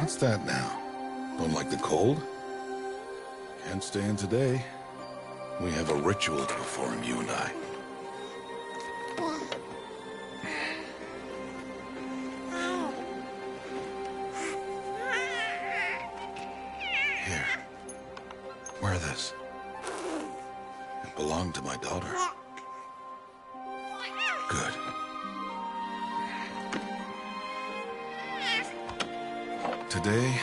What's that now? Don't like the cold? Can't stay in today. We have a ritual to perform, you and I. Here. Wear this. It belonged to my daughter. Good. Today,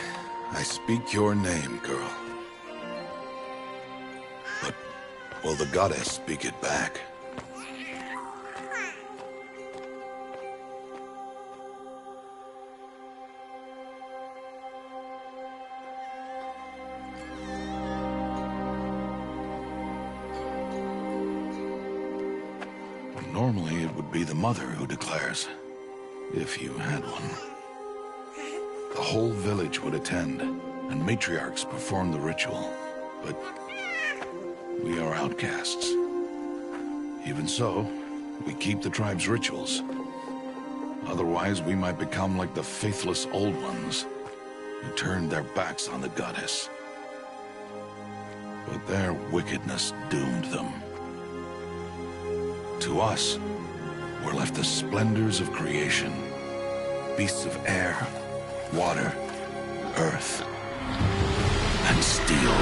I speak your name, girl. But will the goddess speak it back? Normally, it would be the mother who declares, if you had one. The whole village would attend, and matriarchs perform the ritual. But we are outcasts. Even so, we keep the tribe's rituals. Otherwise, we might become like the faithless old ones, who turned their backs on the goddess. But their wickedness doomed them. To us, were left the splendors of creation, beasts of air, water, earth, and steel.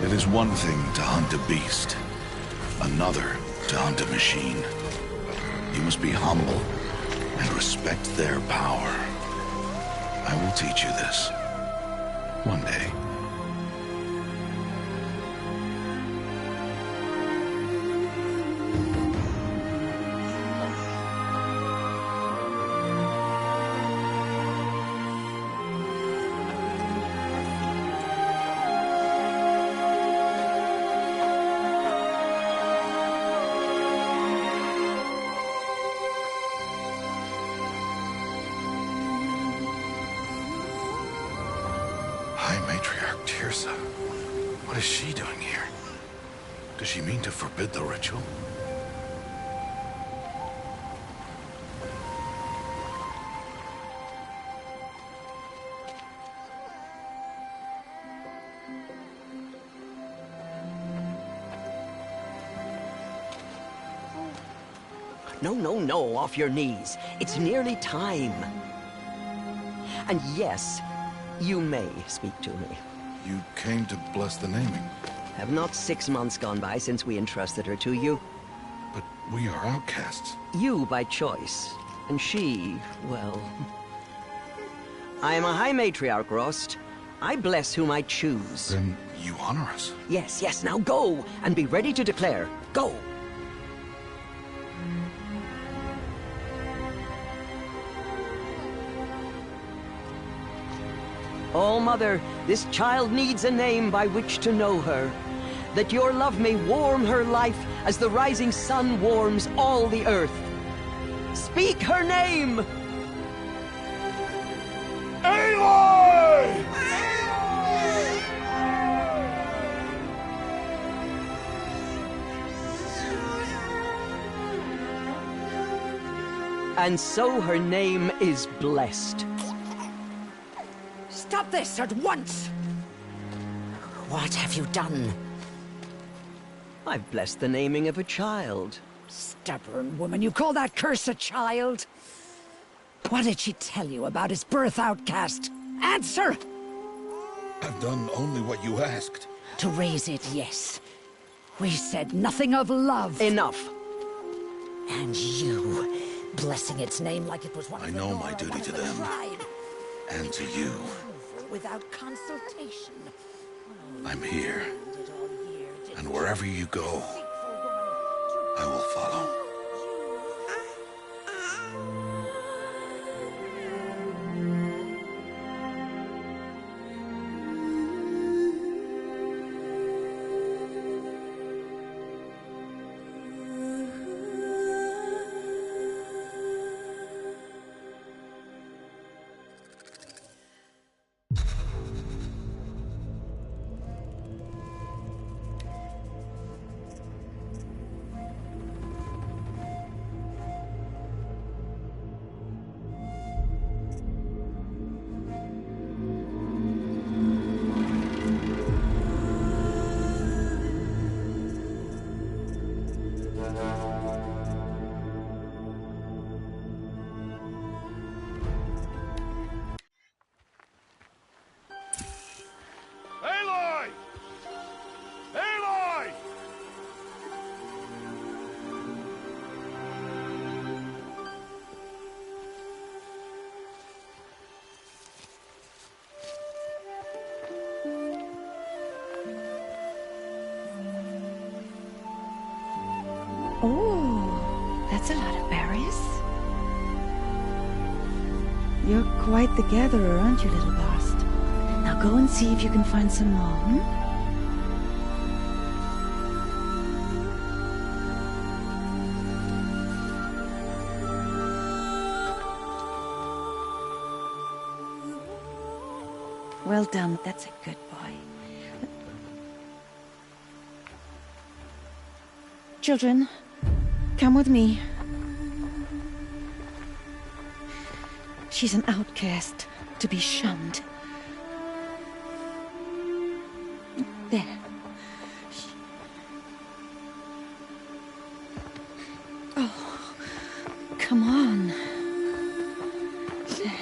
It is one thing to hunt a beast, another to hunt a machine. You must be humble and respect their power. I will teach you this. One day. Matriarch Tirsa. What is she doing here? Does she mean to forbid the ritual? No, off your knees. It's nearly time. And yes, you may speak to me. You came to bless the naming. Have not 6 months gone by since we entrusted her to you? But we are outcasts. You by choice, and she, well... I am a High Matriarch, Rost. I bless whom I choose. Then you honor us. Yes, now go, and be ready to declare. Go! Oh, Mother, this child needs a name by which to know her. That your love may warm her life as the rising sun warms all the earth. Speak her name! Aloy! And so her name is blessed. Stop this at once! What have you done? I've blessed the naming of a child. Stubborn woman, you call that curse a child? What did she tell you about his birth, outcast? Answer! I've done only what you asked. To raise it, yes. We said nothing of love. Enough. And you, blessing its name like it was one I of the know Nora, my duty one of to the them. tribe. And to you. Without consultation. I'm here. And wherever you go, I will follow. That's a lot of berries. You're quite the gatherer, aren't you, little Bast? Now go and see if you can find some more, hmm? Well done, that's a good boy. Children, come with me. She's an outcast, to be shunned. There. Oh, come on. There.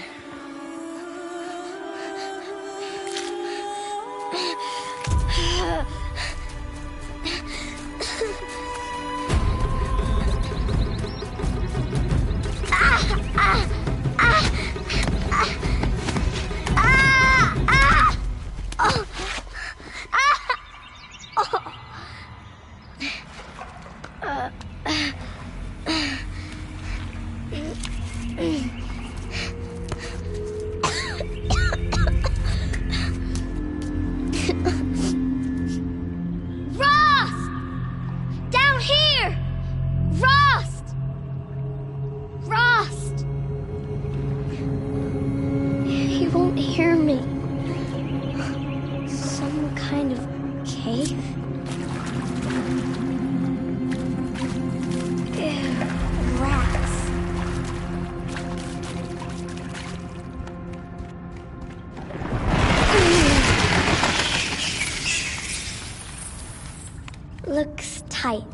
Looks tight,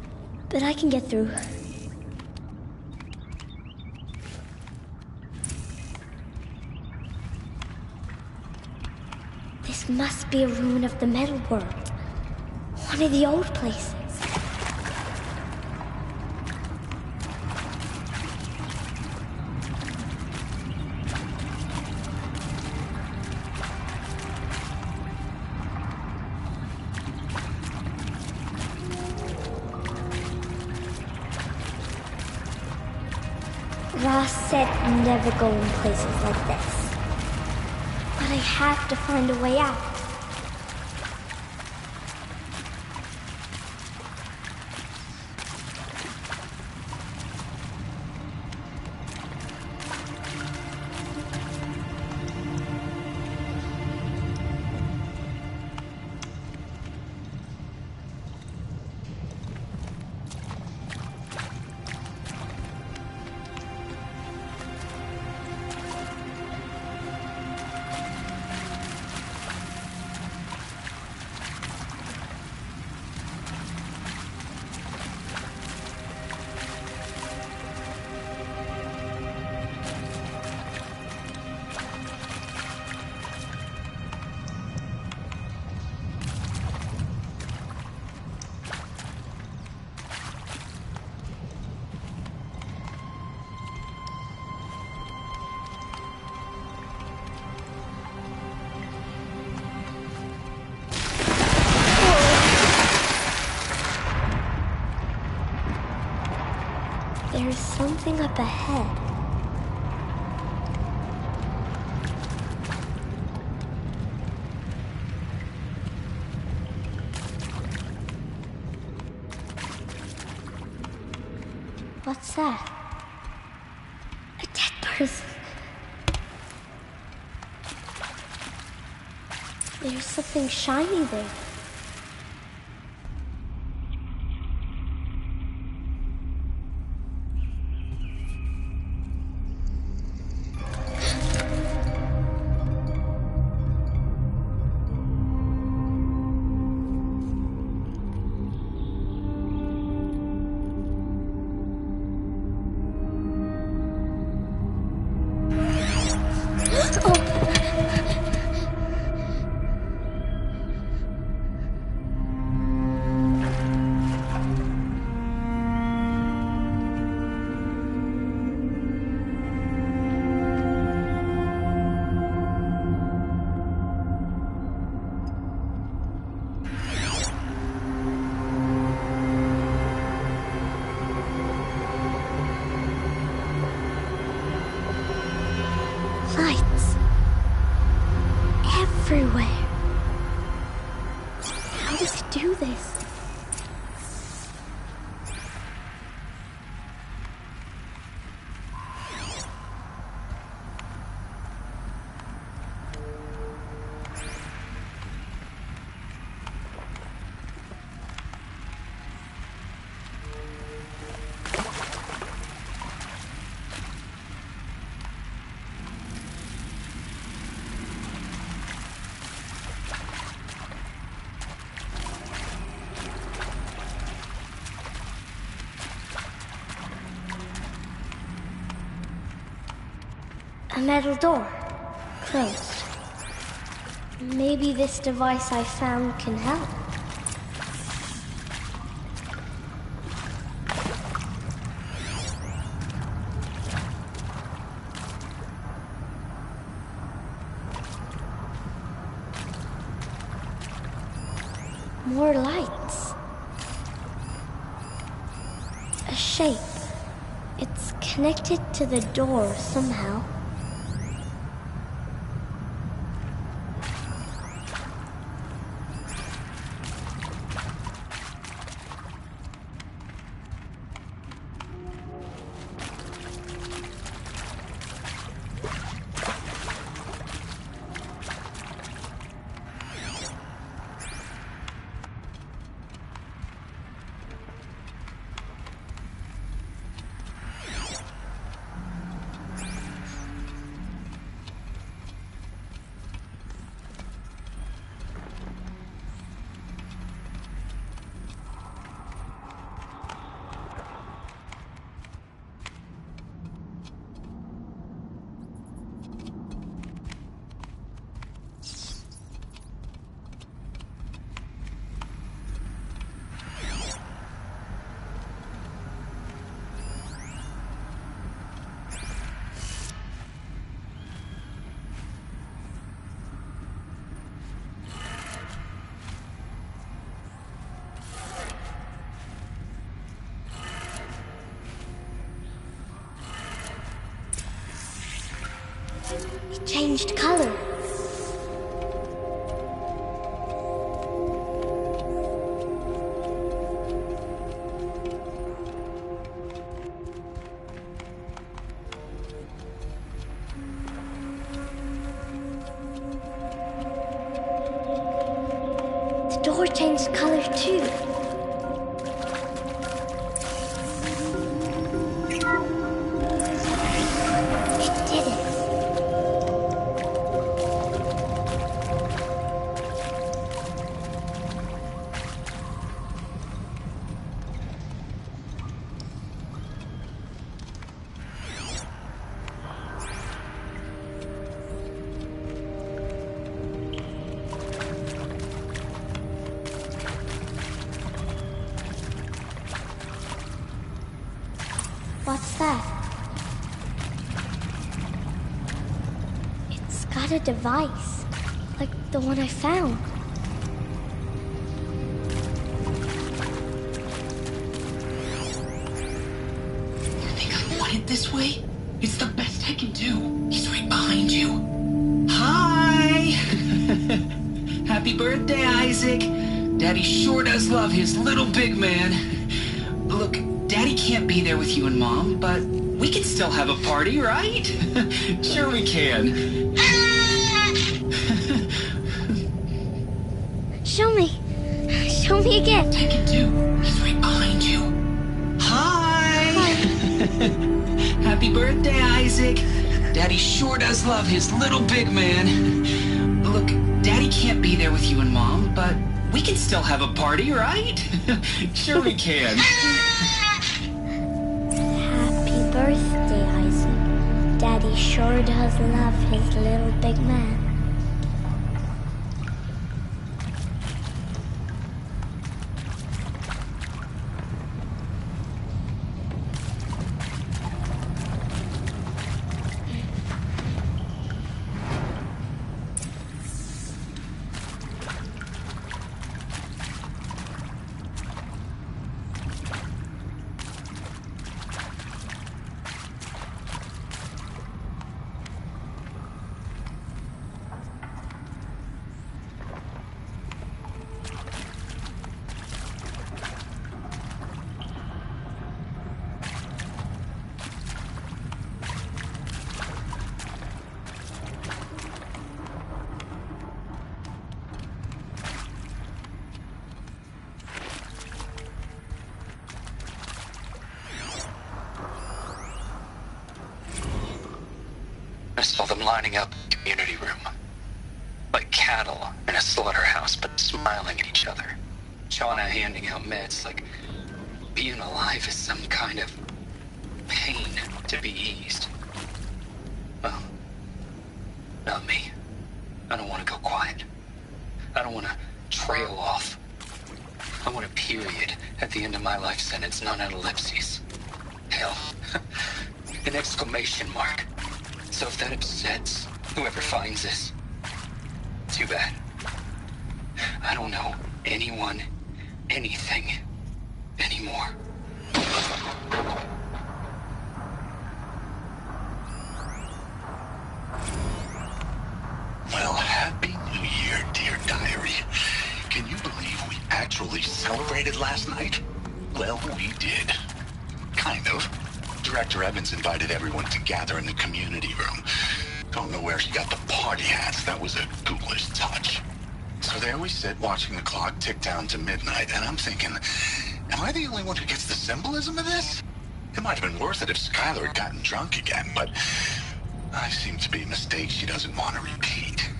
but I can get through. This must be a ruin of the metal world. One of the old places. Ross said never go in places like this. But I have to find a way out. There's something up ahead. What's that? A dead person. There's something shiny there. A metal door. Closed. Maybe this device I found can help. More lights. A shape. It's connected to the door somehow. It changed color. The door changed color too. It did it. What's that? It's got a device, like the one I found. You think I want it this way? It's the best I can do. He's right behind you. Hi! Happy birthday, Isaac. Daddy sure does love his little big man. Look, Daddy can't be there with you and Mom, but we can still have a party, right? Sure we can. Show me. Show me again. Take it too. He's right behind you. Hi! Happy birthday, Isaac. Daddy sure does love his little big man. Look, Daddy can't be there with you and Mom, but we can still have a party, right? Sure we can. Happy birthday, Isaac. Daddy sure does love his little big man. I saw them lining up in the community room. Like cattle in a slaughterhouse, but smiling at each other. Shauna handing out meds like being alive is some kind of pain to be eased. Well, Not me. I don't want to go quiet. I don't want to trail off. I want a period at the end of my life sentence, not an ellipses. Hell, an exclamation mark. So if that upsets whoever finds this, too bad. I don't know anyone, anything, anymore. Well, Happy New Year, dear diary. Can you believe we actually celebrated last night? Well, we did. Kind of. Director Evans invited everyone to gather in the community room. Don't know where she got the party hats. That was a ghoulish touch. So there we sit, watching the clock tick down to midnight, and I'm thinking, am I the only one who gets the symbolism of this? It might have been worth it if Skylar had gotten drunk again, but I seem to be a mistake she doesn't want to repeat.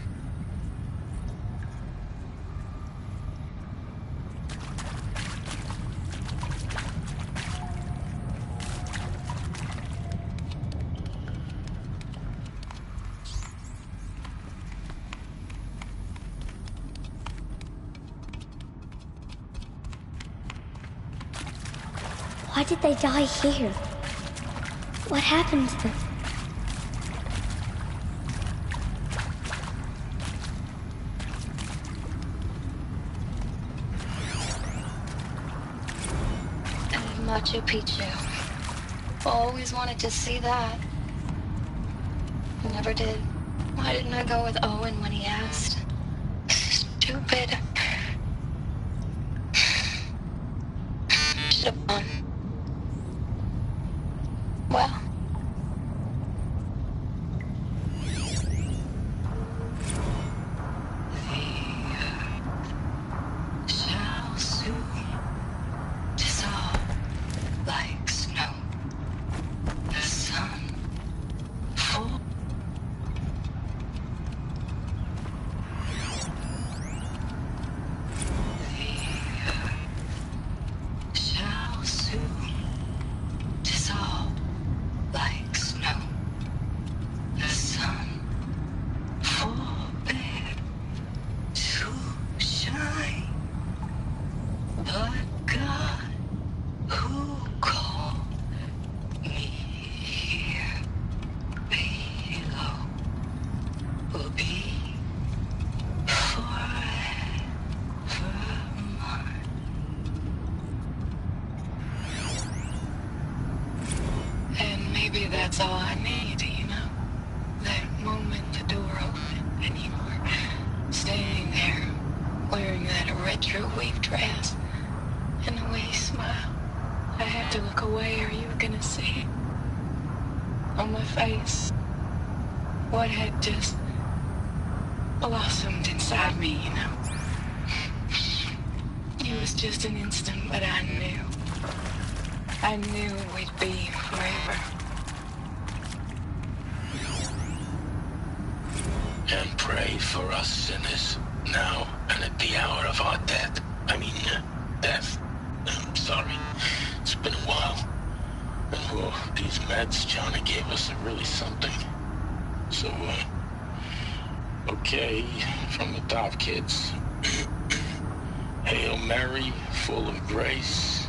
Why did they die here? What happened to them? Machu Picchu. Always wanted to see that. Never did. Why didn't I go with Owen when he asked? Stupid. Should have gone. Well. Shall soon dissolve like snow. The sun full. Shall soon dissolve like snow. The sun forbid to shine. But God, who called me here below, will be forever mine. And maybe that's all I need, you know? That moment the door opened and you were standing there wearing that retro weave dress and the way you smiled. I had to look away or you were gonna see on my face what had just blossomed inside me, you know? It was just an instant, but I knew we'd be forever. And pray for us sinners, now and at the hour of our death. Death. I'm sorry. It's been a while. And these meds Johnny gave us are really something. So, okay, from the top, kids. Hail Mary, full of grace.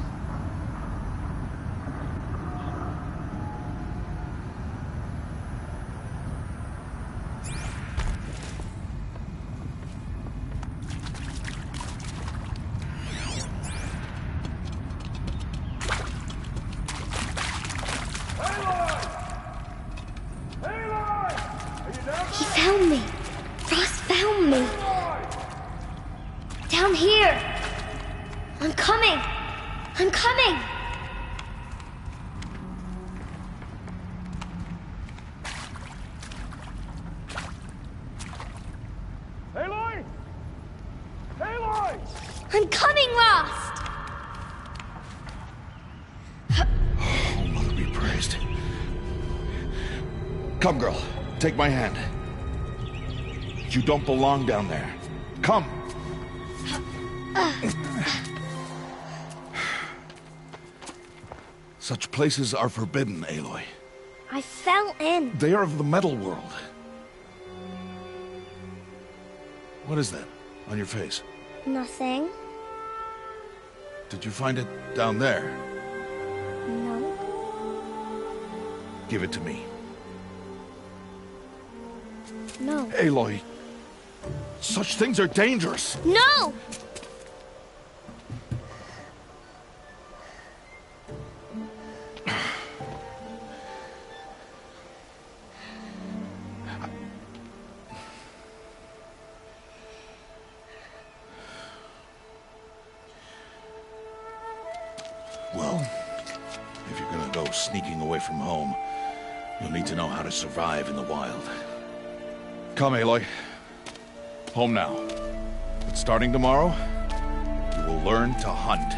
He found me. Ross found me. Down here. I'm coming. I'm coming. Aloy! Aloy! I'm coming, Ross. Oh, Mother be praised. Come, girl. Take my hand. You don't belong down there. Come. Such places are forbidden, Aloy. I fell in. They are of the metal world. What is that on your face? Nothing. Did you find it down there? No. Give it to me. No. Aloy, such things are dangerous. No! Well, if you're gonna go sneaking away from home, you'll need to know how to survive in the wild. Come, Aloy. Home now. But starting tomorrow, you will learn to hunt.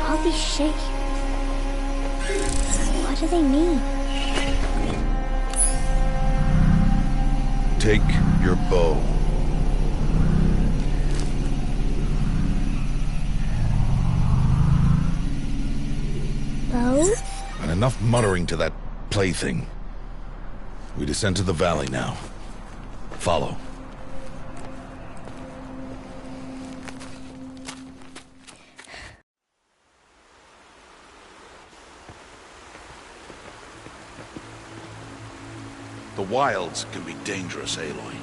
All these shapes. What do they mean? Take your bow. Bow? And enough muttering to that plaything. We descend to the valley now. Follow. The wilds can be dangerous, Aloy.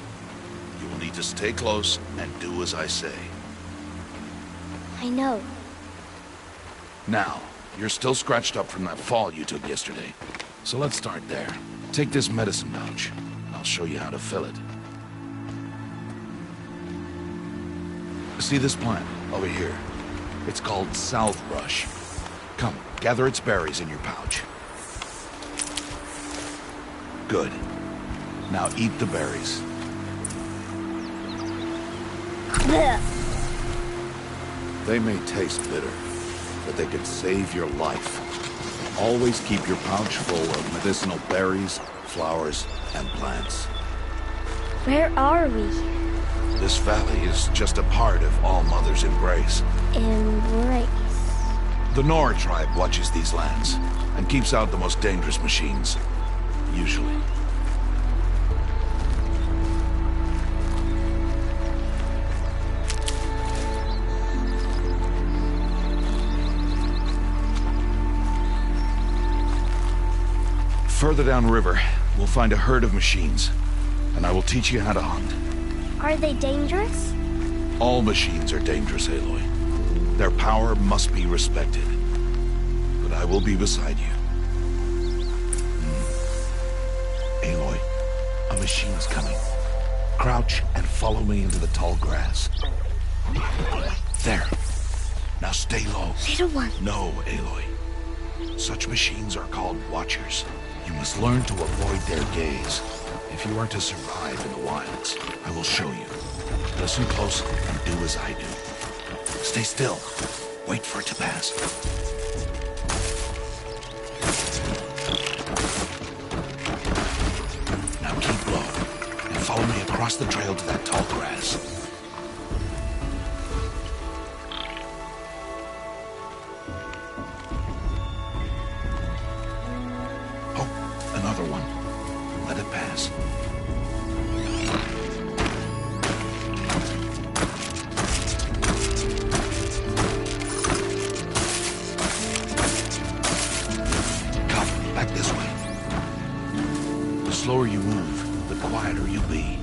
You will need to stay close and do as I say. I know. Now, you're still scratched up from that fall you took yesterday. So let's start there. Take this medicine pouch, and I'll show you how to fill it. See this plant over here? It's called salvebrush. Come, gather its berries in your pouch. Good. Now eat the berries. Blech. They may taste bitter, but they could save your life. Always keep your pouch full of medicinal berries, flowers, and plants. Where are we? This valley is just a part of All Mother's embrace. Embrace. The Nora tribe watches these lands and keeps out the most dangerous machines. Usually. Further downriver, we'll find a herd of machines, and I will teach you how to hunt. Are they dangerous? All machines are dangerous, Aloy. Their power must be respected. But I will be beside you. Aloy, a machine's coming. Crouch and follow me into the tall grass. There. Now stay low. Little one. No, Aloy. Such machines are called Watchers. You must learn to avoid their gaze. If you are to survive in the wilds, I will show you. Listen close and do as I do. Stay still. Wait for it to pass. Now keep low and follow me across the trail to that tall grass. Another one. Let it pass. Come, back this way. The slower you move, the quieter you'll be.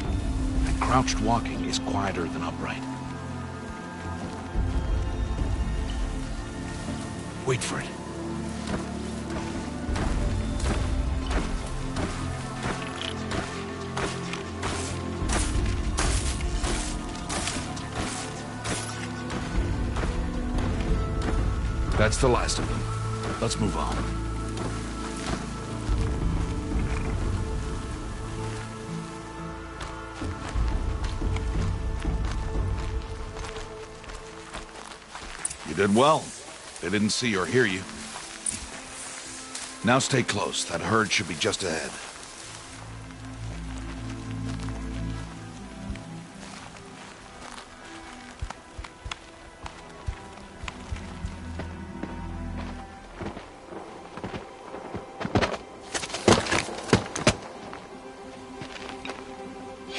And crouched walking is quieter than upright. Wait for it. That's the last of them. Let's move on. You did well. They didn't see or hear you. Now stay close. That herd should be just ahead.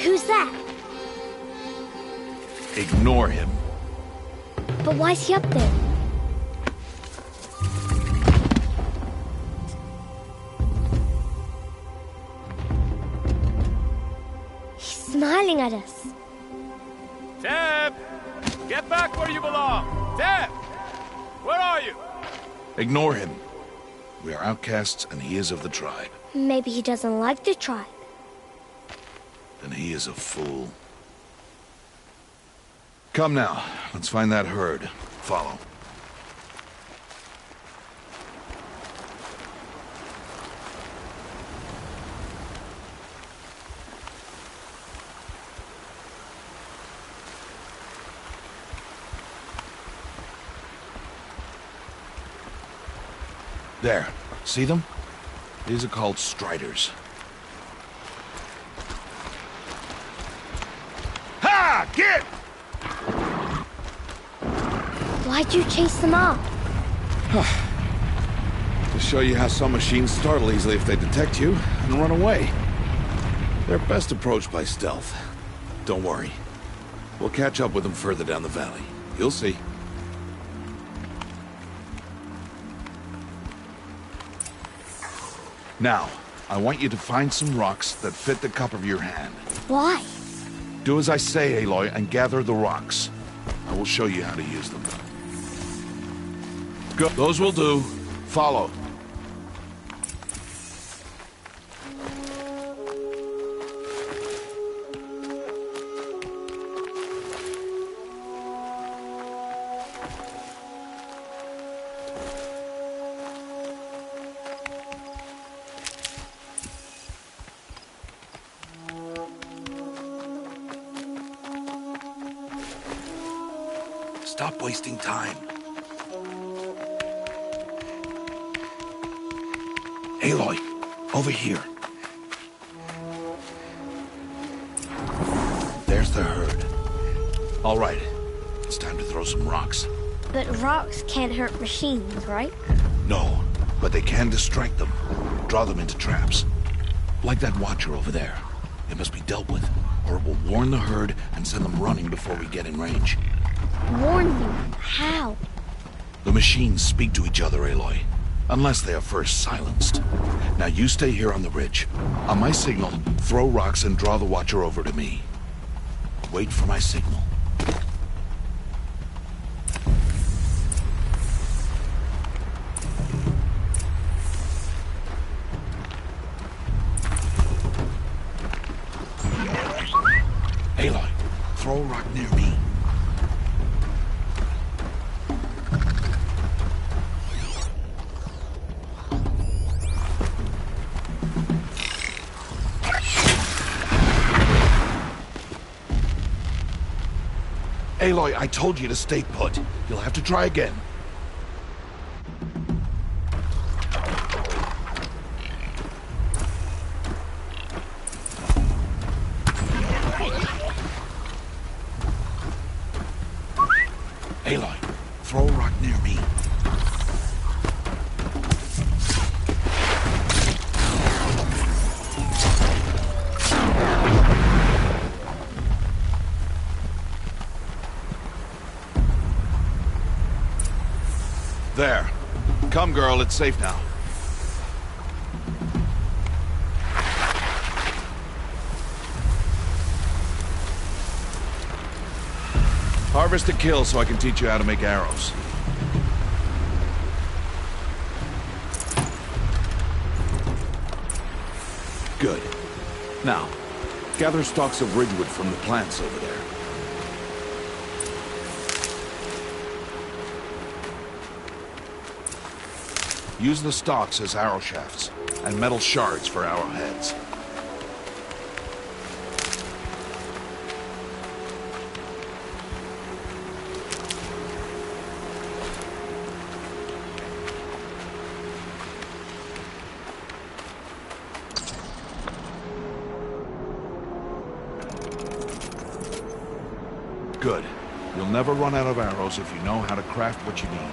Who's that? Ignore him. But why's he up there? He's smiling at us. Teb! Get back where you belong! Teb! Where are you? Ignore him. We are outcasts, and he is of the tribe. Maybe he doesn't like the tribe. Then he is a fool. Come now, let's find that herd. Follow. There. See them? These are called striders. Ha! Get! Why'd you chase them off? To show you how some machines startle easily if they detect you and run away. They're best approached by stealth. Don't worry. We'll catch up with them further down the valley. You'll see. Now, I want you to find some rocks that fit the cup of your hand. Why? Do as I say, Aloy, and gather the rocks. I will show you how to use them. Go. Those will do. Follow. Stop wasting time. Aloy, over here. There's the herd. All right, it's time to throw some rocks. But rocks can't hurt machines, right? No, but they can distract them. Draw them into traps. Like that watcher over there. It must be dealt with, or it will warn the herd and send them running before we get in range. Warn them? How? The machines speak to each other, Aloy. Unless they are first silenced. Now you stay here on the ridge. On my signal, throw rocks and draw the watcher over to me. Wait for my signal. Aloy, throw a rock near me. Aloy, I told you to stay put. You'll have to try again. Aloy, throw a rock near me. There. Come, girl, it's safe now. Harvest a kill so I can teach you how to make arrows. Good. Now, gather stalks of ridgewood from the plants over there. Use the stalks as arrow shafts, and metal shards for arrowheads. Good. You'll never run out of arrows if you know how to craft what you need.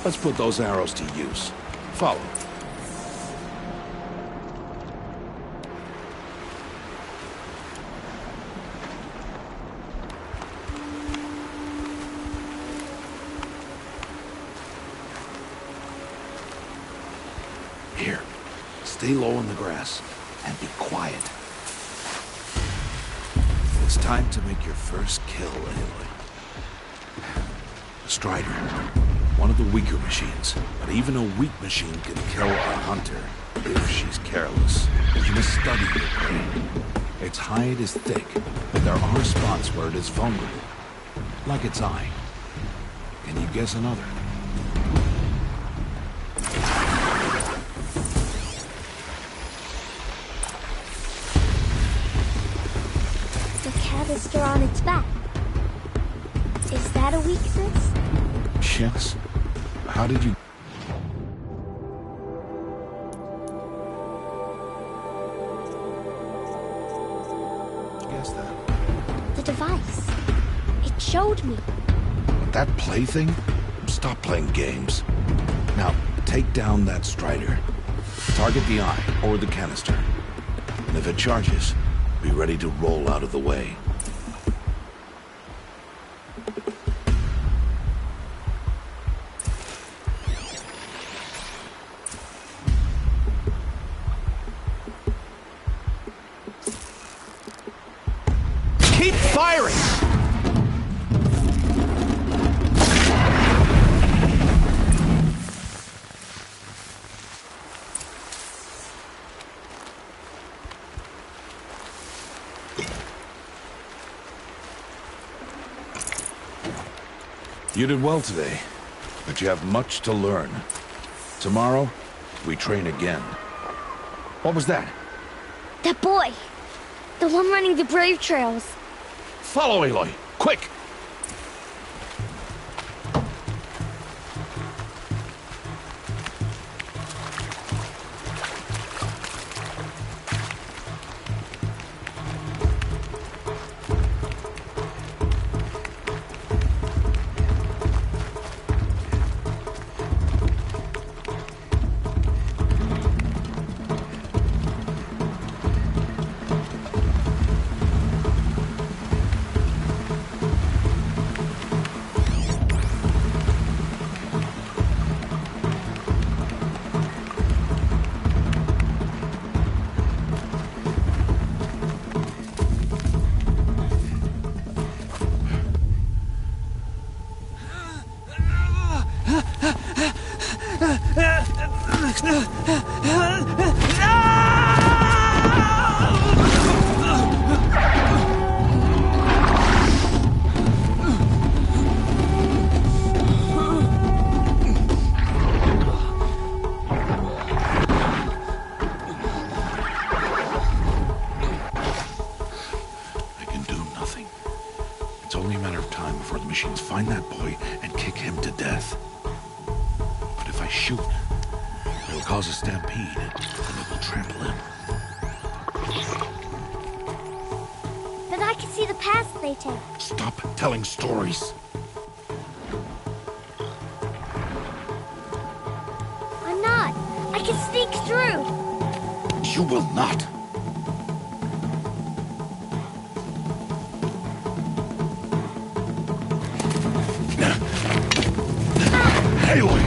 Let's put those arrows to use. Follow. Here, stay low in the grass and be quiet. It's time to make your first kill, Aloy. The Strider, one of the weaker machines, but even a weak machine can kill a hunter if she's careless. You must study your prey. Its hide is thick, but there are spots where it is vulnerable, like its eye. Can you guess another? Canister on its back. Is that a weakness? Yes. How did you... guess that? The device. It showed me. That plaything? Stop playing games. Now, take down that Strider. Target the eye or the canister. And if it charges, be ready to roll out of the way. Keep firing! You did well today, but you have much to learn. Tomorrow, we train again. What was that? That boy! The one running the brave trails. Follow Aloy, quick! Find that boy and kick him to death. But if I shoot, it'll cause a stampede, and it will trample him. But I can see the paths they take. Stop telling stories. I'm not. I can sneak through. You will not. Aloy!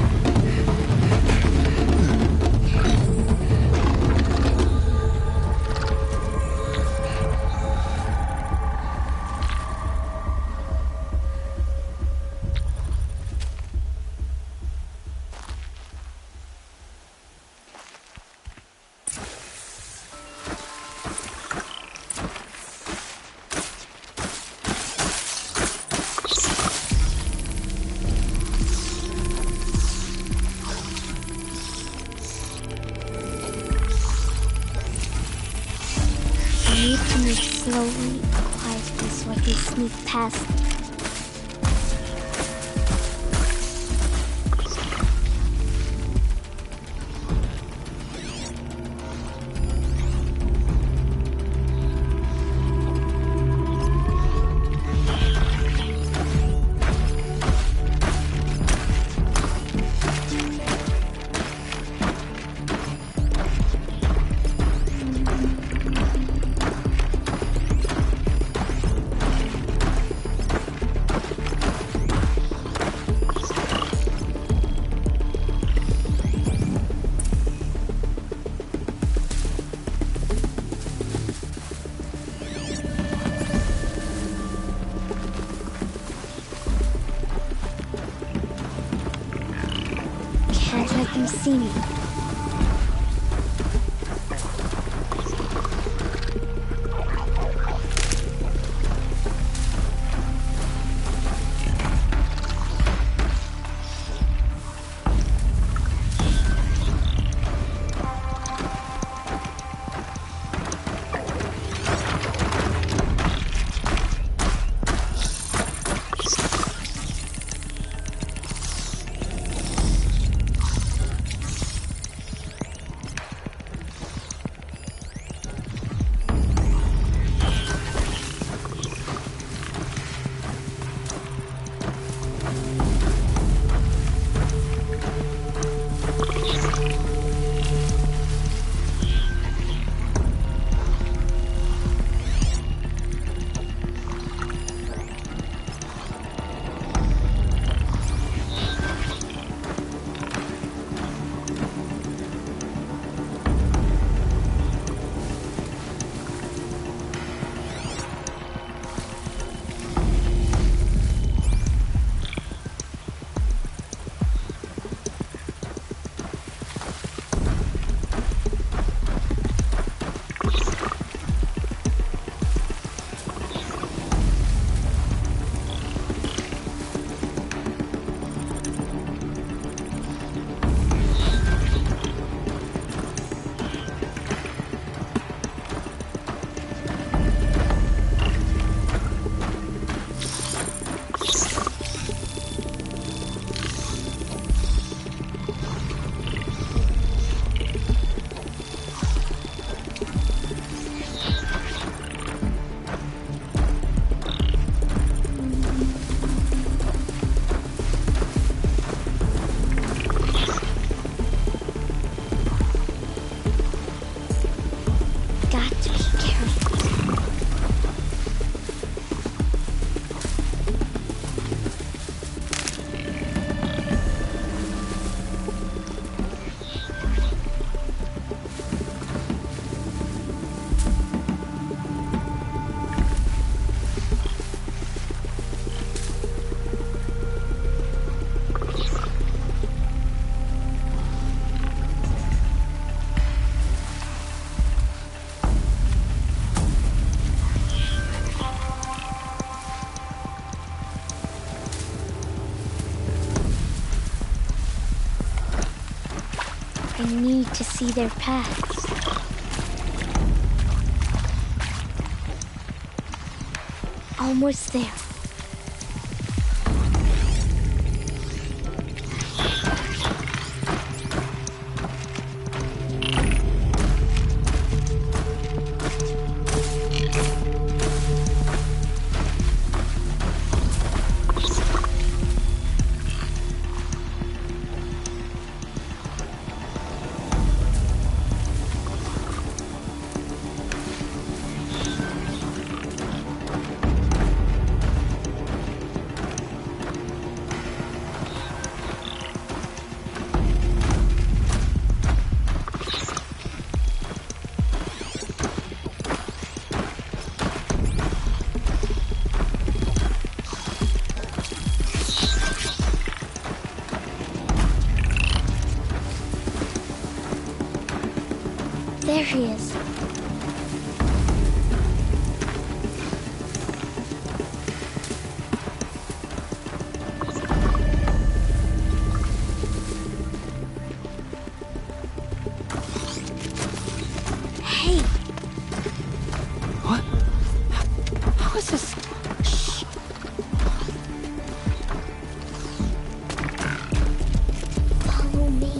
I need to move slowly and quietly so I can sneak past them. come see me. I need to see their paths. Almost there. There he is. Hey. What? How is this? Shh. Follow me.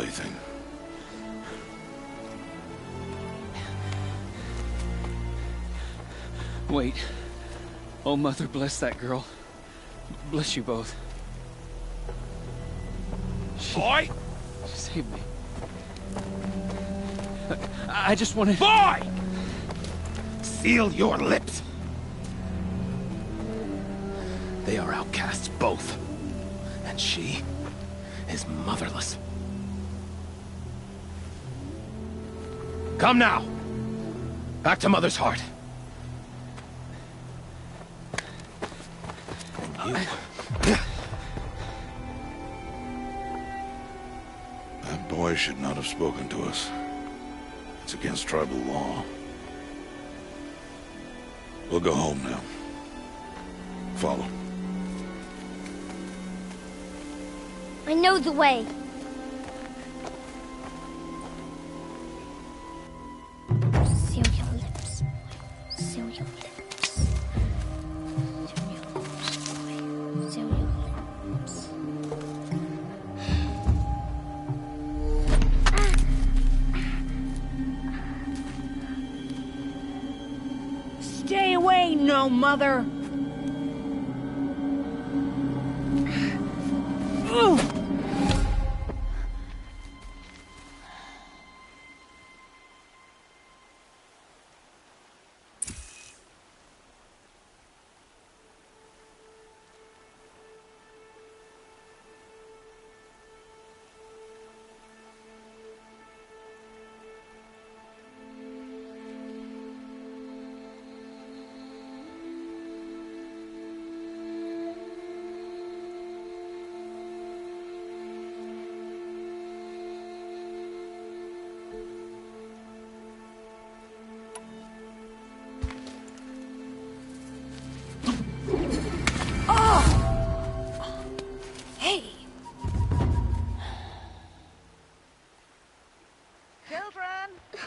plaything. Wait. Oh, Mother, bless that girl. Bless you both. Boy! She saved me. I just wanted... Boy! Seal your lips! They are outcasts, both. And she is motherless. Come now! Back to Mother's heart. And you... That boy should not have spoken to us. It's against tribal law. We'll go home now. Follow. I know the way. Seal your lips. Seal your lips. Seal your lips, boy. Seal your lips. Stay away, no mother!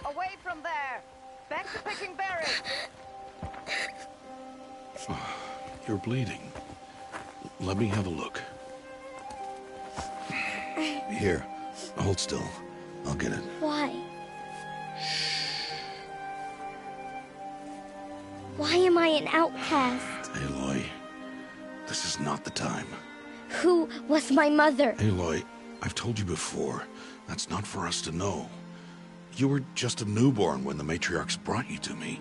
Away from there! Back to picking berries! You're bleeding. Let me have a look. Here, hold still. I'll get it. Why? Why am I an outcast? Aloy, this is not the time. Who was my mother? Aloy, I've told you before, that's not for us to know. You were just a newborn when the matriarchs brought you to me.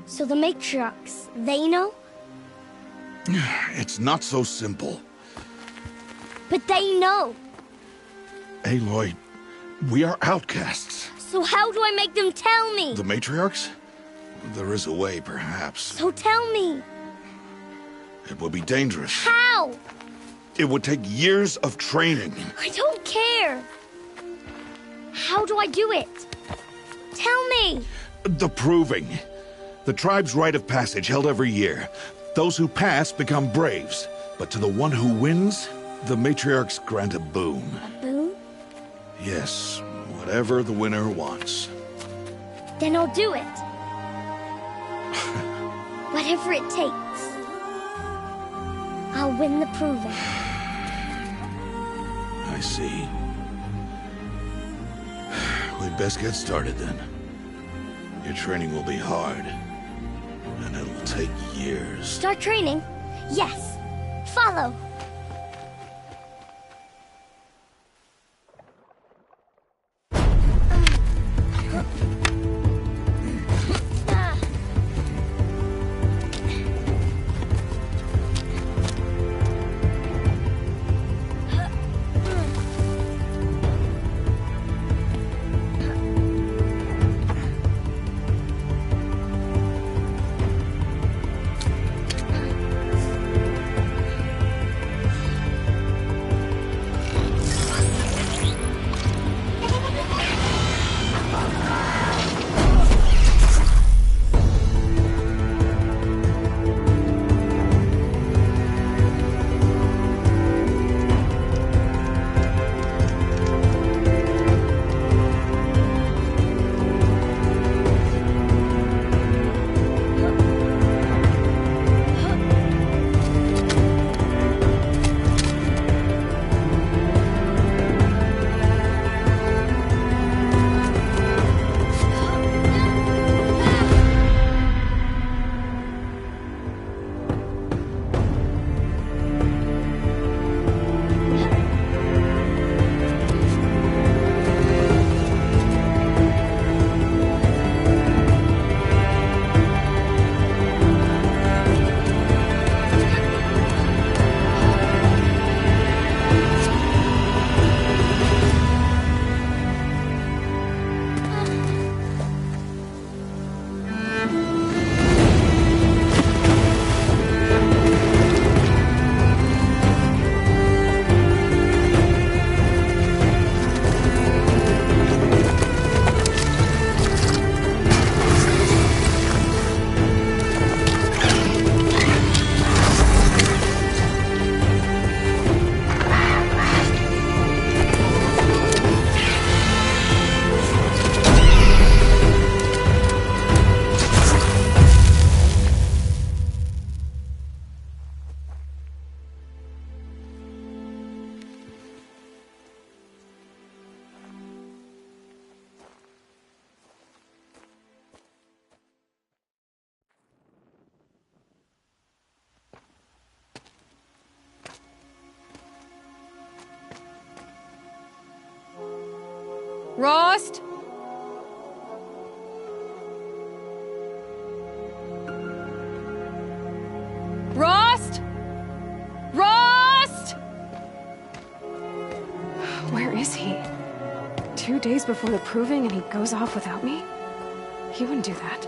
So the matriarchs, they know? It's not so simple. But they know. Aloy, we are outcasts. So how do I make them tell me? The matriarchs? There is a way, perhaps. So tell me. It would be dangerous. How? It would take years of training. I don't care. How do I do it? Tell me. The proving. The tribe's rite of passage held every year. Those who pass become braves. But to the one who wins, the matriarchs grant a boon. A boon? Yes, whatever the winner wants. Then I'll do it. Whatever it takes. I'll win the proving. I see. We'd best get started then. Your training will be hard, and it'll take years. Start training? Yes. Follow. Rost? Rost? Rost? Where is he? 2 days before the proving and he goes off without me? He wouldn't do that.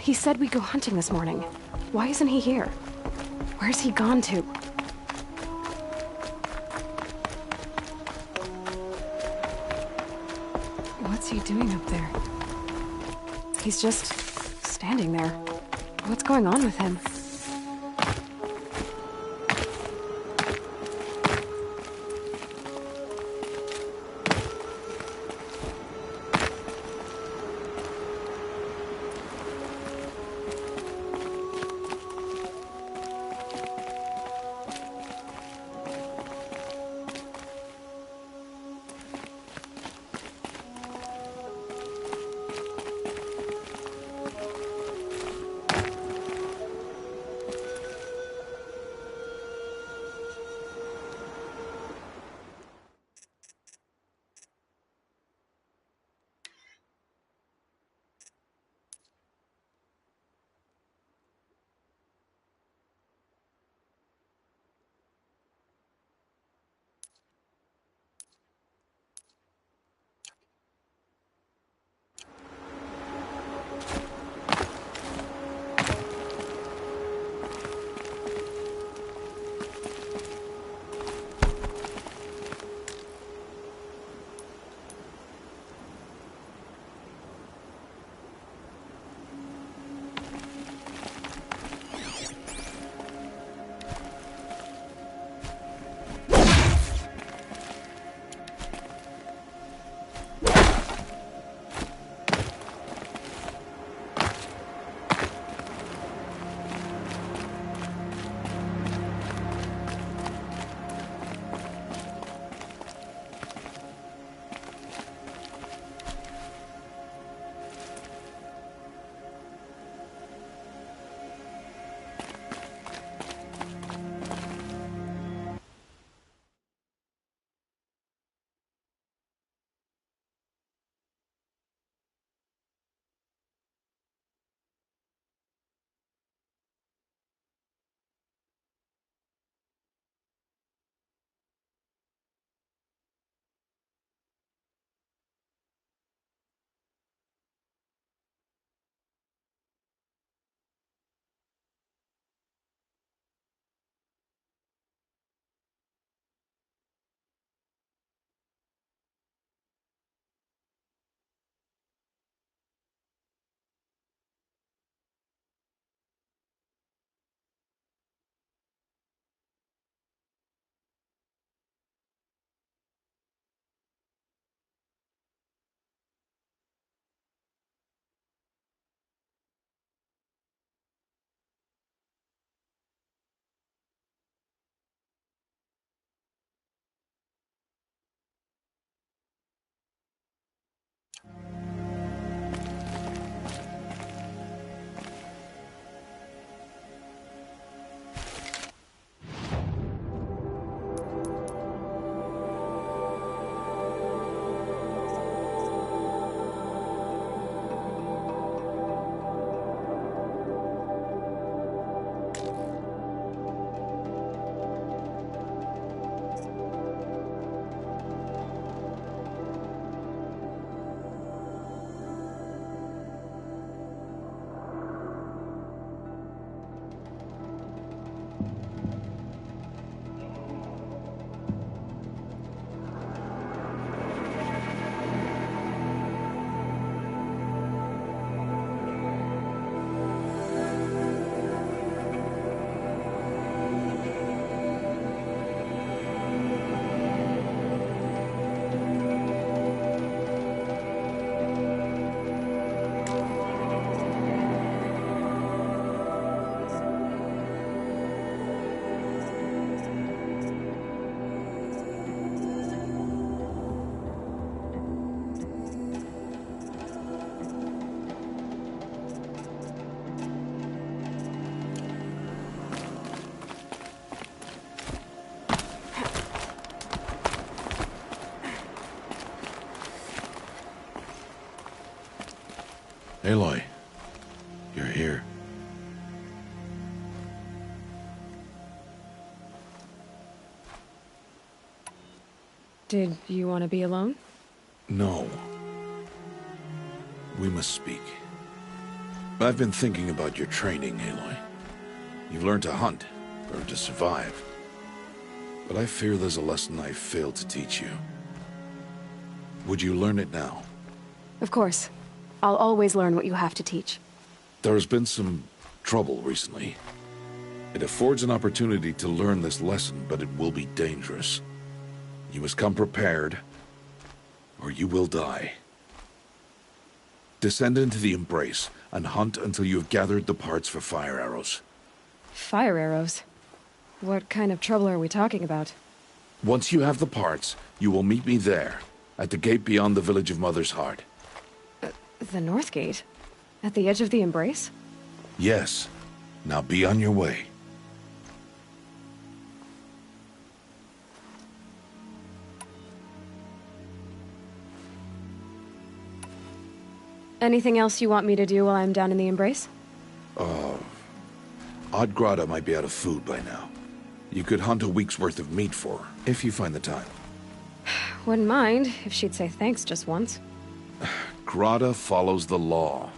He said we'd go hunting this morning. Why isn't he here? Where's he gone to? What's he doing up there? He's just standing there. What's going on with him? Aloy, you're here. Did you want to be alone? No. We must speak. I've been thinking about your training, Aloy. You've learned to hunt, learned to survive. But I fear there's a lesson I failed to teach you. Would you learn it now? Of course. I'll always learn what you have to teach. There has been some trouble recently. It affords an opportunity to learn this lesson, but it will be dangerous. You must come prepared, or you will die. Descend into the Embrace, and hunt until you have gathered the parts for fire arrows. Fire arrows? What kind of trouble are we talking about? Once you have the parts, you will meet me there, at the gate beyond the village of Mother's Heart. The North Gate? At the edge of the Embrace? Yes. Now be on your way. Anything else you want me to do while I'm down in the Embrace? Odd might be out of food by now. You could hunt a week's worth of meat for her, if you find the time. Wouldn't mind if she'd say thanks just once. Grata follows the law.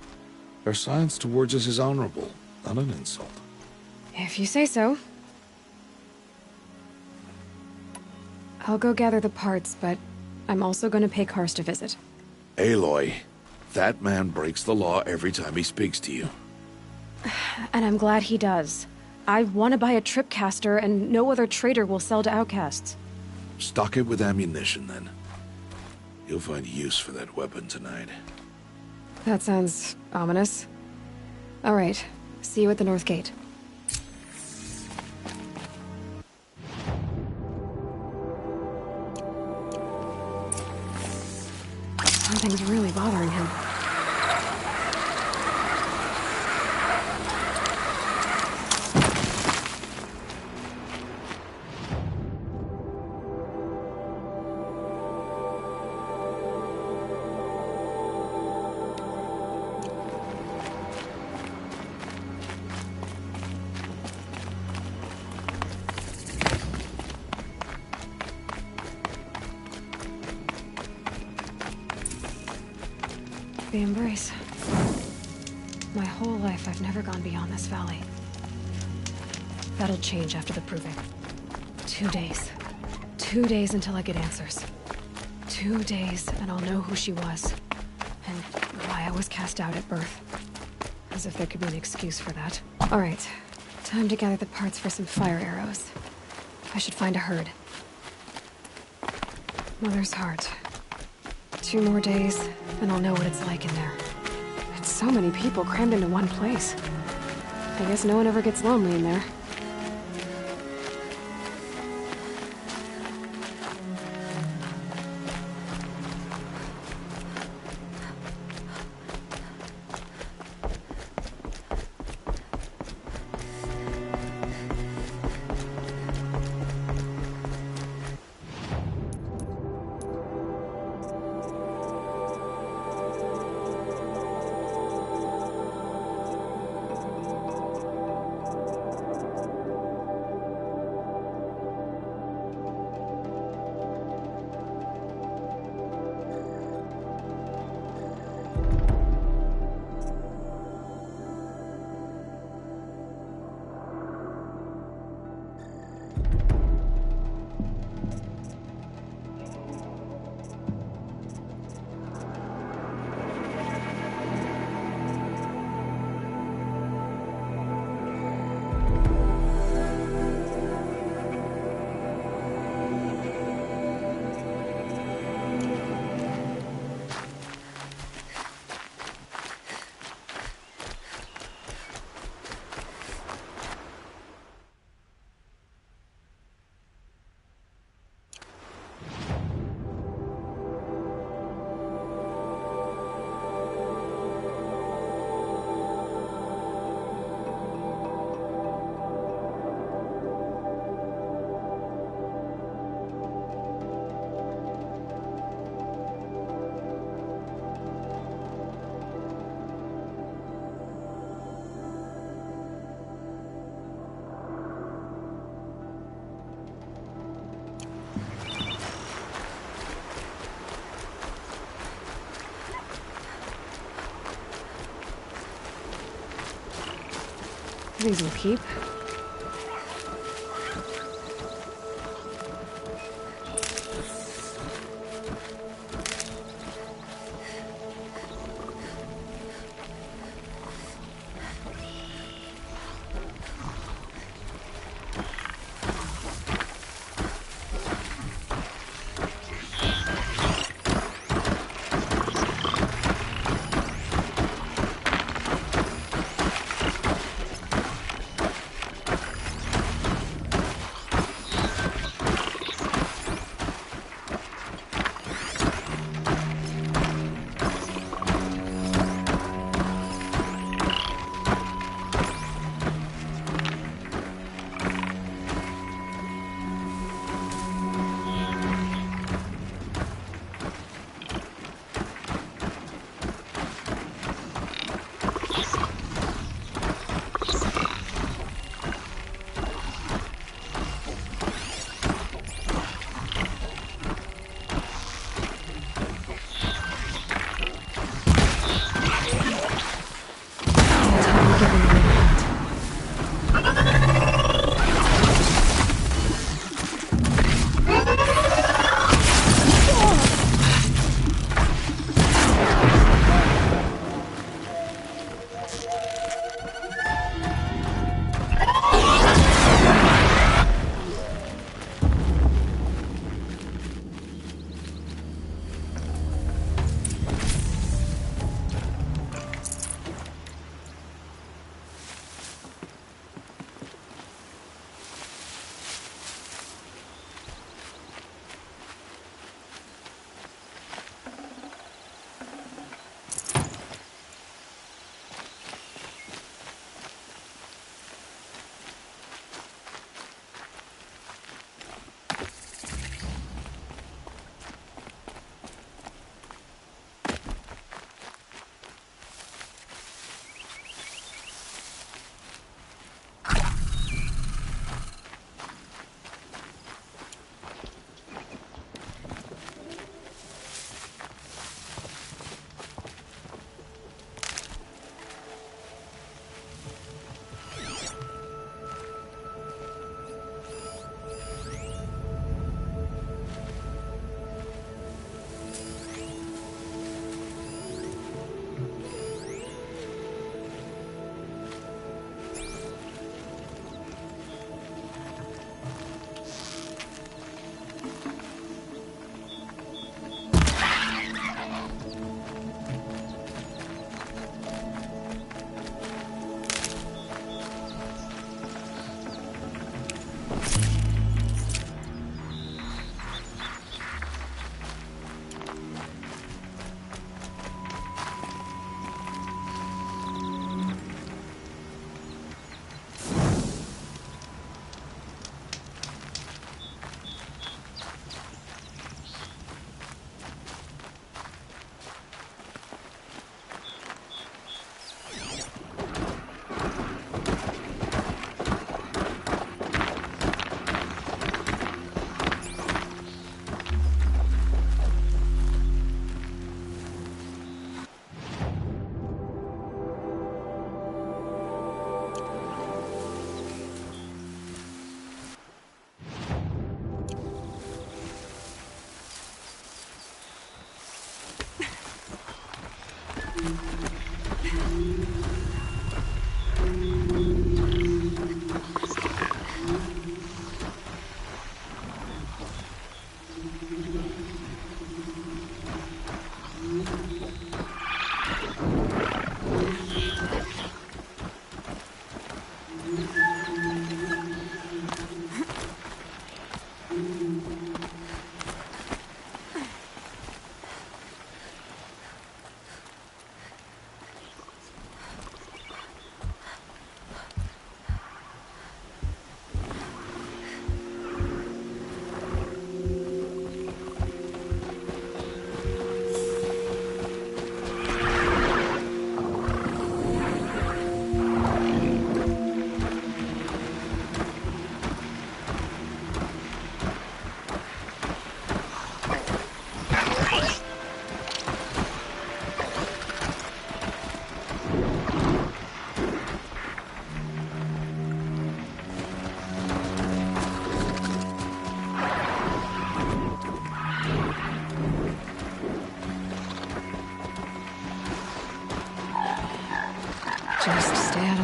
Her science towards us is honorable, not an insult. If you say so. I'll go gather the parts, but I'm also going to pay Karst a visit. Aloy, that man breaks the law every time he speaks to you. And I'm glad he does. I want to buy a tripcaster, and no other trader will sell to outcasts. Stock it with ammunition, then. You'll find use for that weapon tonight. That sounds ominous. All right. See you at the North Gate. Something's really bothering him. The Embrace. My whole life, I've never gone beyond this valley. That'll change after the proving. 2 days. 2 days until I get answers. 2 days, and I'll know who she was. And why I was cast out at birth. As if there could be an excuse for that. Alright. Time to gather the parts for some fire arrows. I should find a herd. Mother's Heart. 2 more days, then I'll know what it's like in there. It's so many people crammed into one place. I guess no one ever gets lonely in there. These will keep.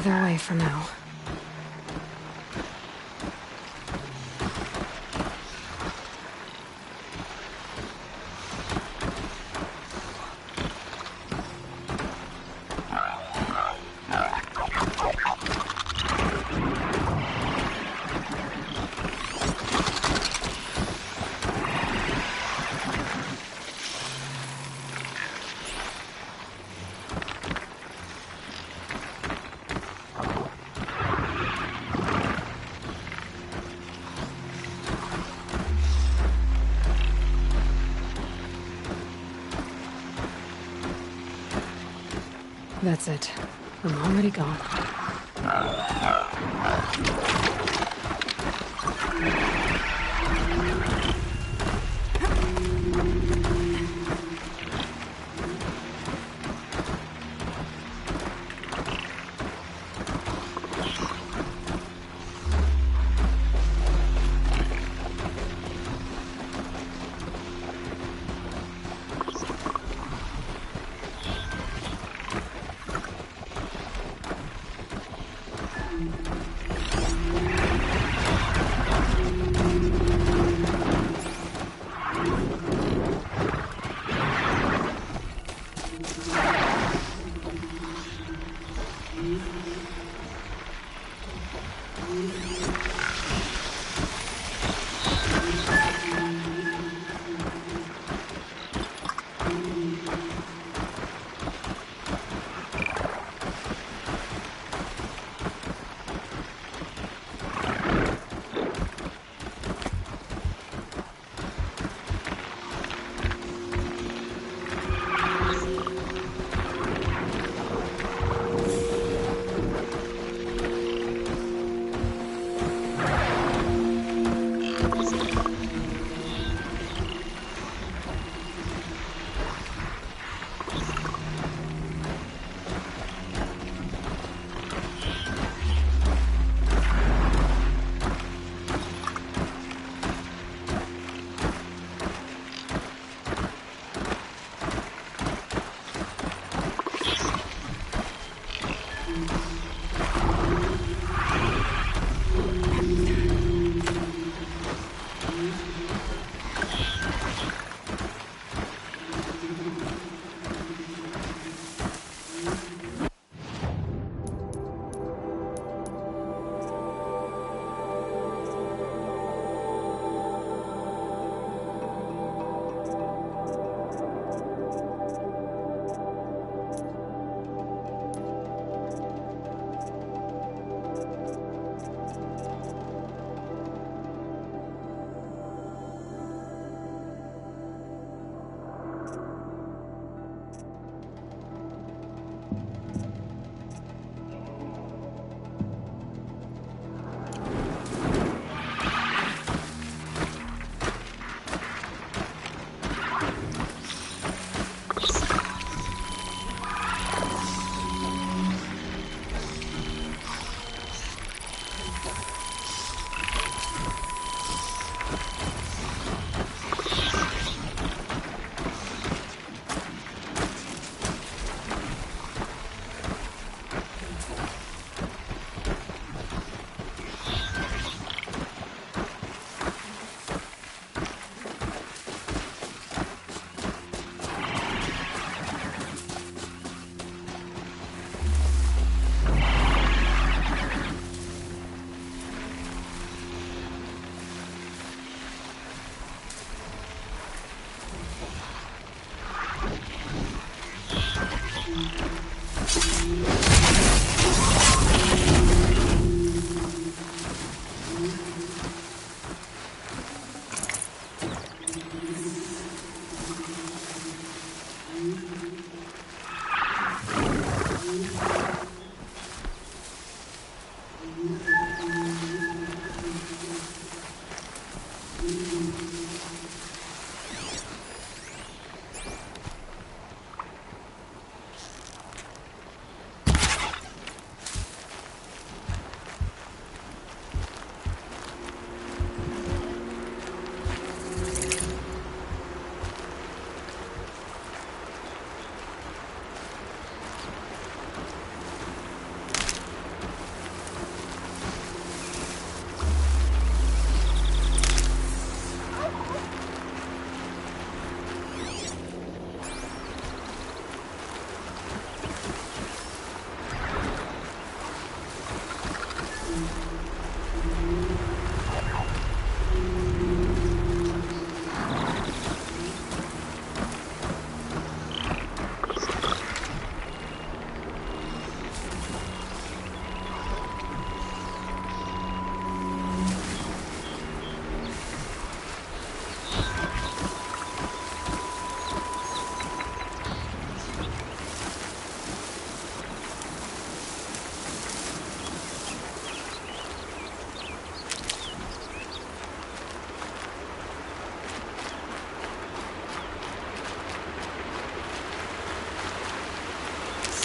of their way for now. That's it. I'm already gone.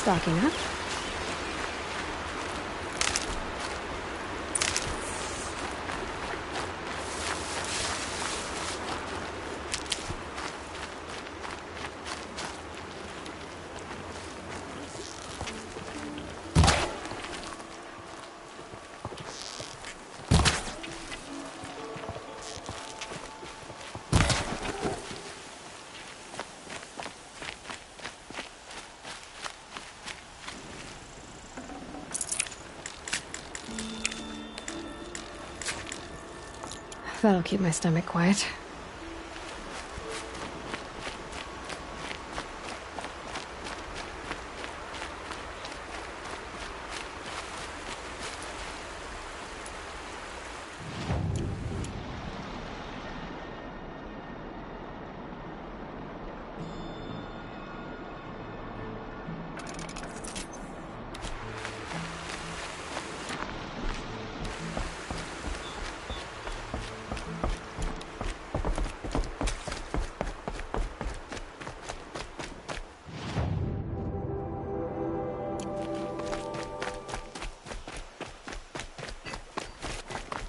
stocking up. That'll keep my stomach quiet.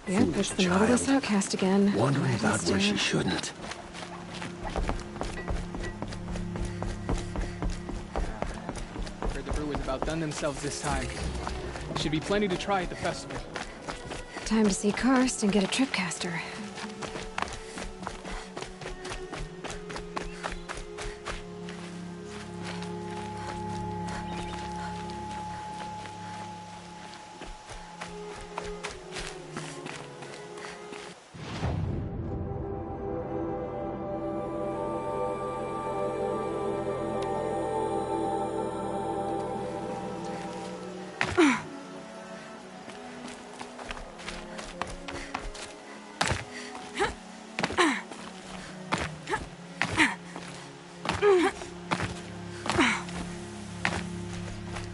Yeah, there's the motherless outcast again. Wandering about where she shouldn't. Heard the brewers about done themselves this time. Should be plenty to try at the festival. Time to see Karst and get a tripcaster.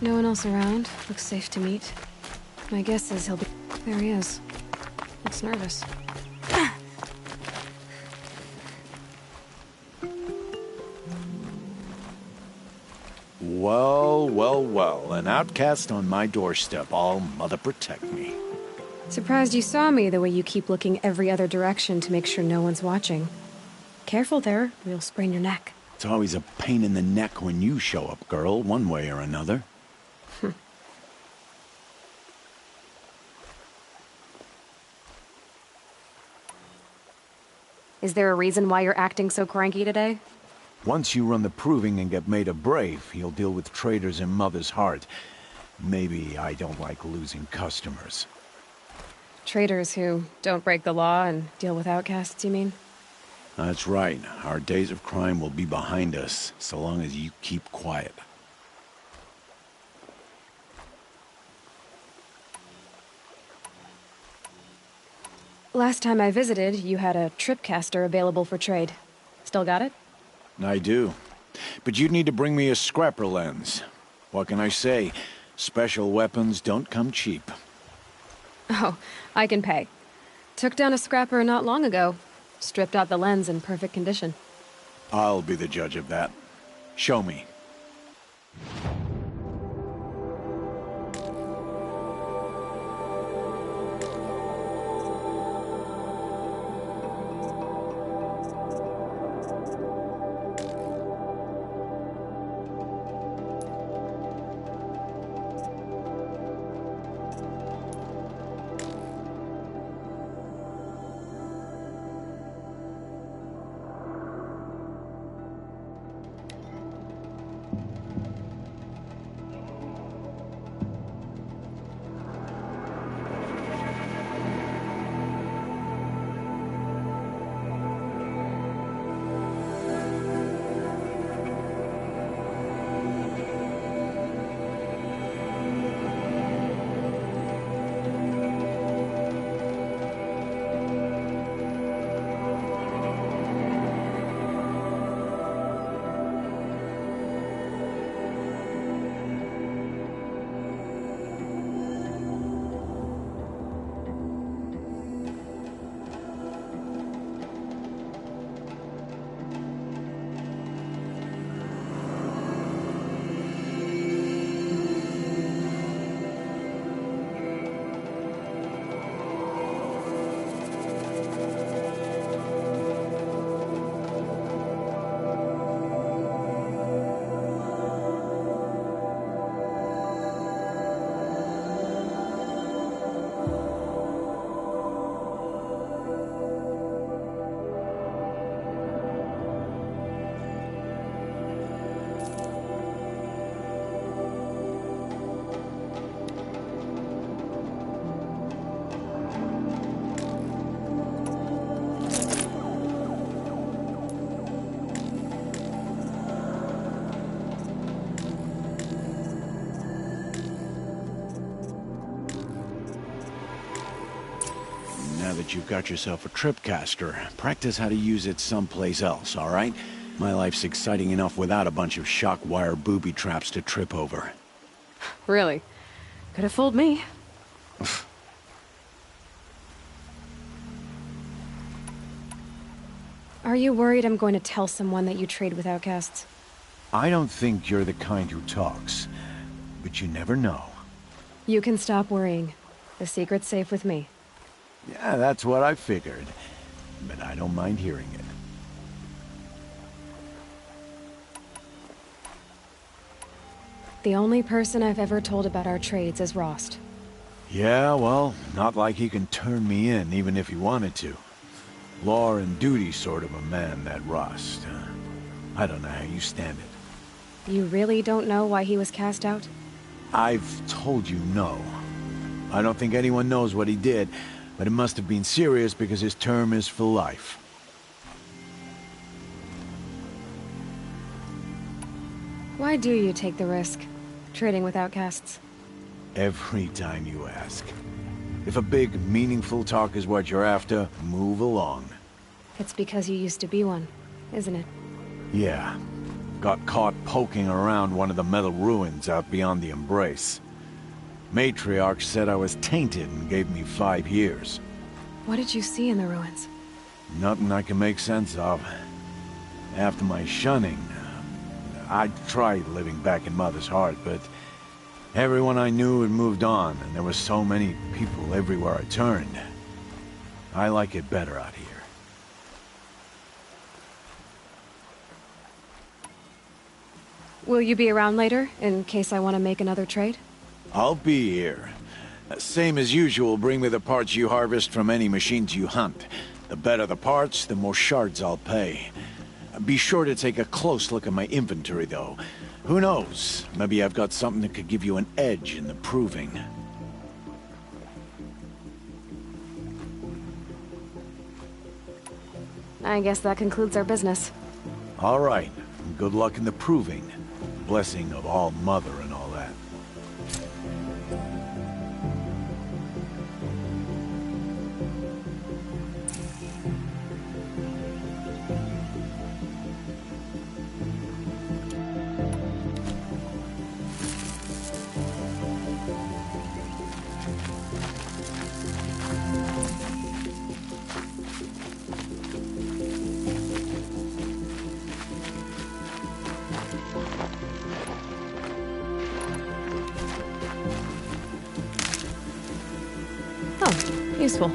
No one else around. Looks safe to meet. My guess is he'll be... There he is. Looks nervous. Well, well, well. An outcast on my doorstep. All mother protect me. Surprised you saw me the way you keep looking every other direction to make sure no one's watching. Careful there, or you'll sprain your neck. It's always a pain in the neck when you show up, girl, one way or another. Is there a reason why you're acting so cranky today? Once you run the proving and get made a brave, you'll deal with traitors in Mother's Heart. Maybe I don't like losing customers. Traitors who don't break the law and deal with outcasts, you mean? That's right. Our days of crime will be behind us, so long as you keep quiet. Last time I visited, you had a tripcaster available for trade. Still got it? I do. But you'd need to bring me a scrapper lens. What can I say? Special weapons don't come cheap. Oh, I can pay. Took down a scrapper not long ago. Stripped out the lens in perfect condition. I'll be the judge of that. Show me. Now that you've got yourself a tripcaster, practice how to use it someplace else, all right? My life's exciting enough without a bunch of shock wire booby traps to trip over. Really? Could have fooled me. Are you worried I'm going to tell someone that you trade with outcasts? I don't think you're the kind who talks, but you never know. You can stop worrying. The secret's safe with me. Yeah, that's what I figured, but I don't mind hearing it. The only person I've ever told about our trades is Rost. Yeah, well, not like he can turn me in, even if he wanted to. Law and duty sort of a man, that Rost. I don't know how you stand it. You really don't know why he was cast out? I've told you no. I don't think anyone knows what he did, but it must have been serious because his term is for life. Why do you take the risk, trading with outcasts? Every time you ask. If a big, meaningful talk is what you're after, move along. It's because you used to be one, isn't it? Yeah. Got caught poking around one of the metal ruins out beyond the Embrace. Matriarch said I was tainted and gave me 5 years. What did you see in the ruins? Nothing I can make sense of. After my shunning, I tried living back in Mother's Heart, but everyone I knew had moved on, and there were so many people everywhere I turned. I like it better out here. Will you be around later, in case I want to make another trade? I'll be here. Same as usual, bring me the parts you harvest from any machines you hunt. The better the parts, the more shards I'll pay. Be sure to take a close look at my inventory, though. Who knows? Maybe I've got something that could give you an edge in the proving. I guess that concludes our business. All right. Good luck in the proving. Blessing of All Mother and all that. Useful.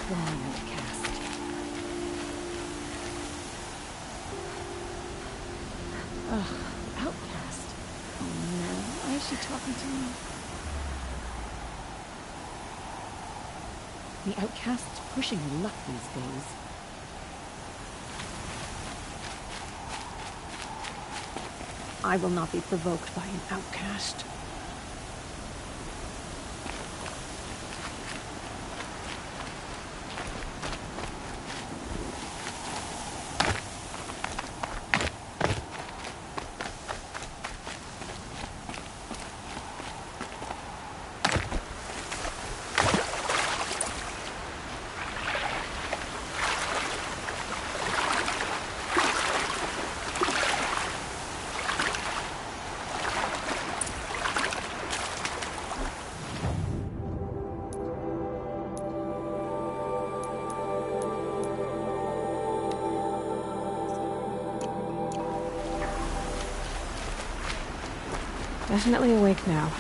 Outcast. Oh no, why is she talking to me? The outcast's pushing her luck these days. I will not be provoked by an outcast. Definitely awake now.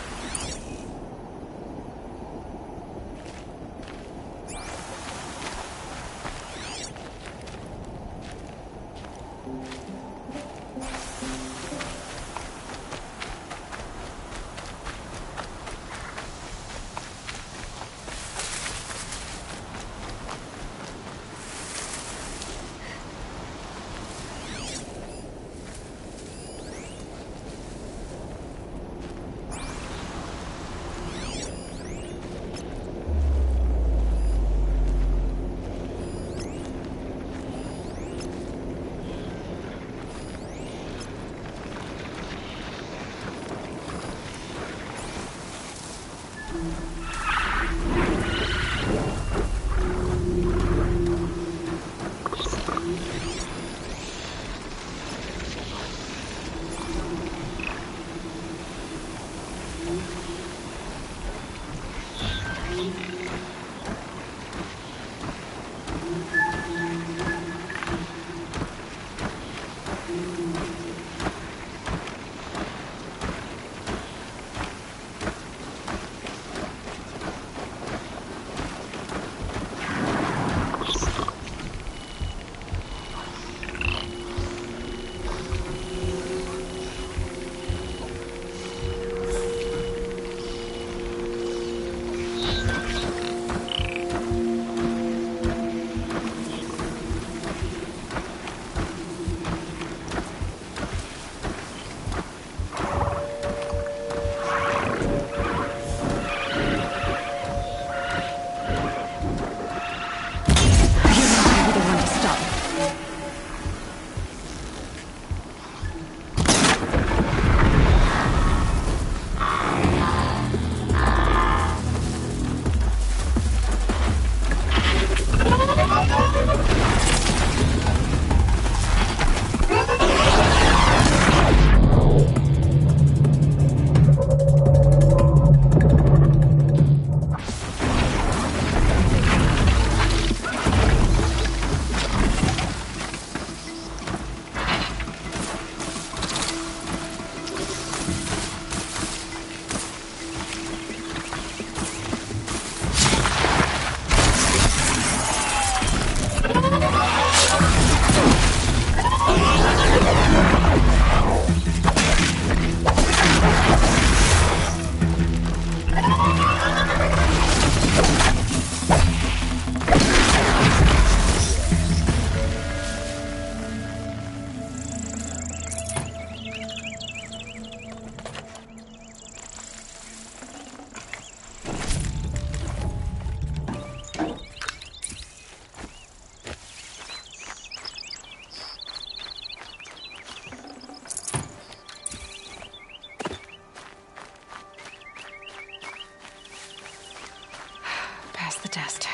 The test.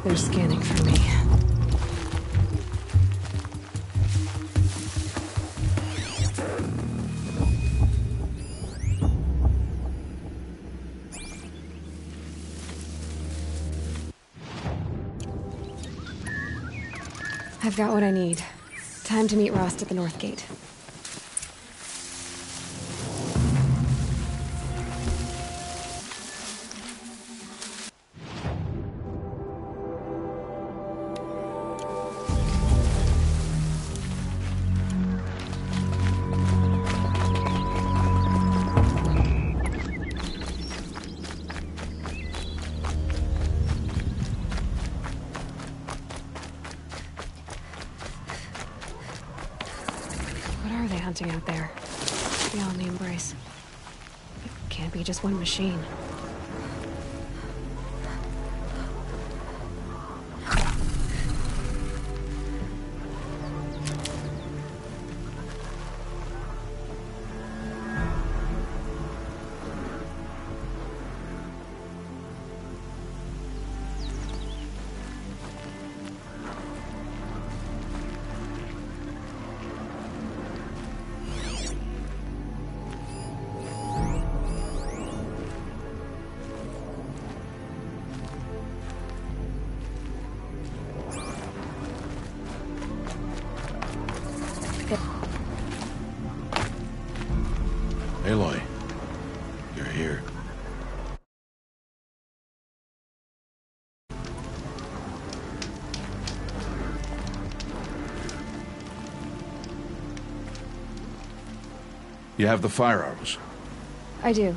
They're scanning for me. I've got what I need. Time to meet Rost at the North Gate. Hunting out there, beyond the Embrace. It can't be just one machine. Aloy, you're here. You have the fire arrows. I do.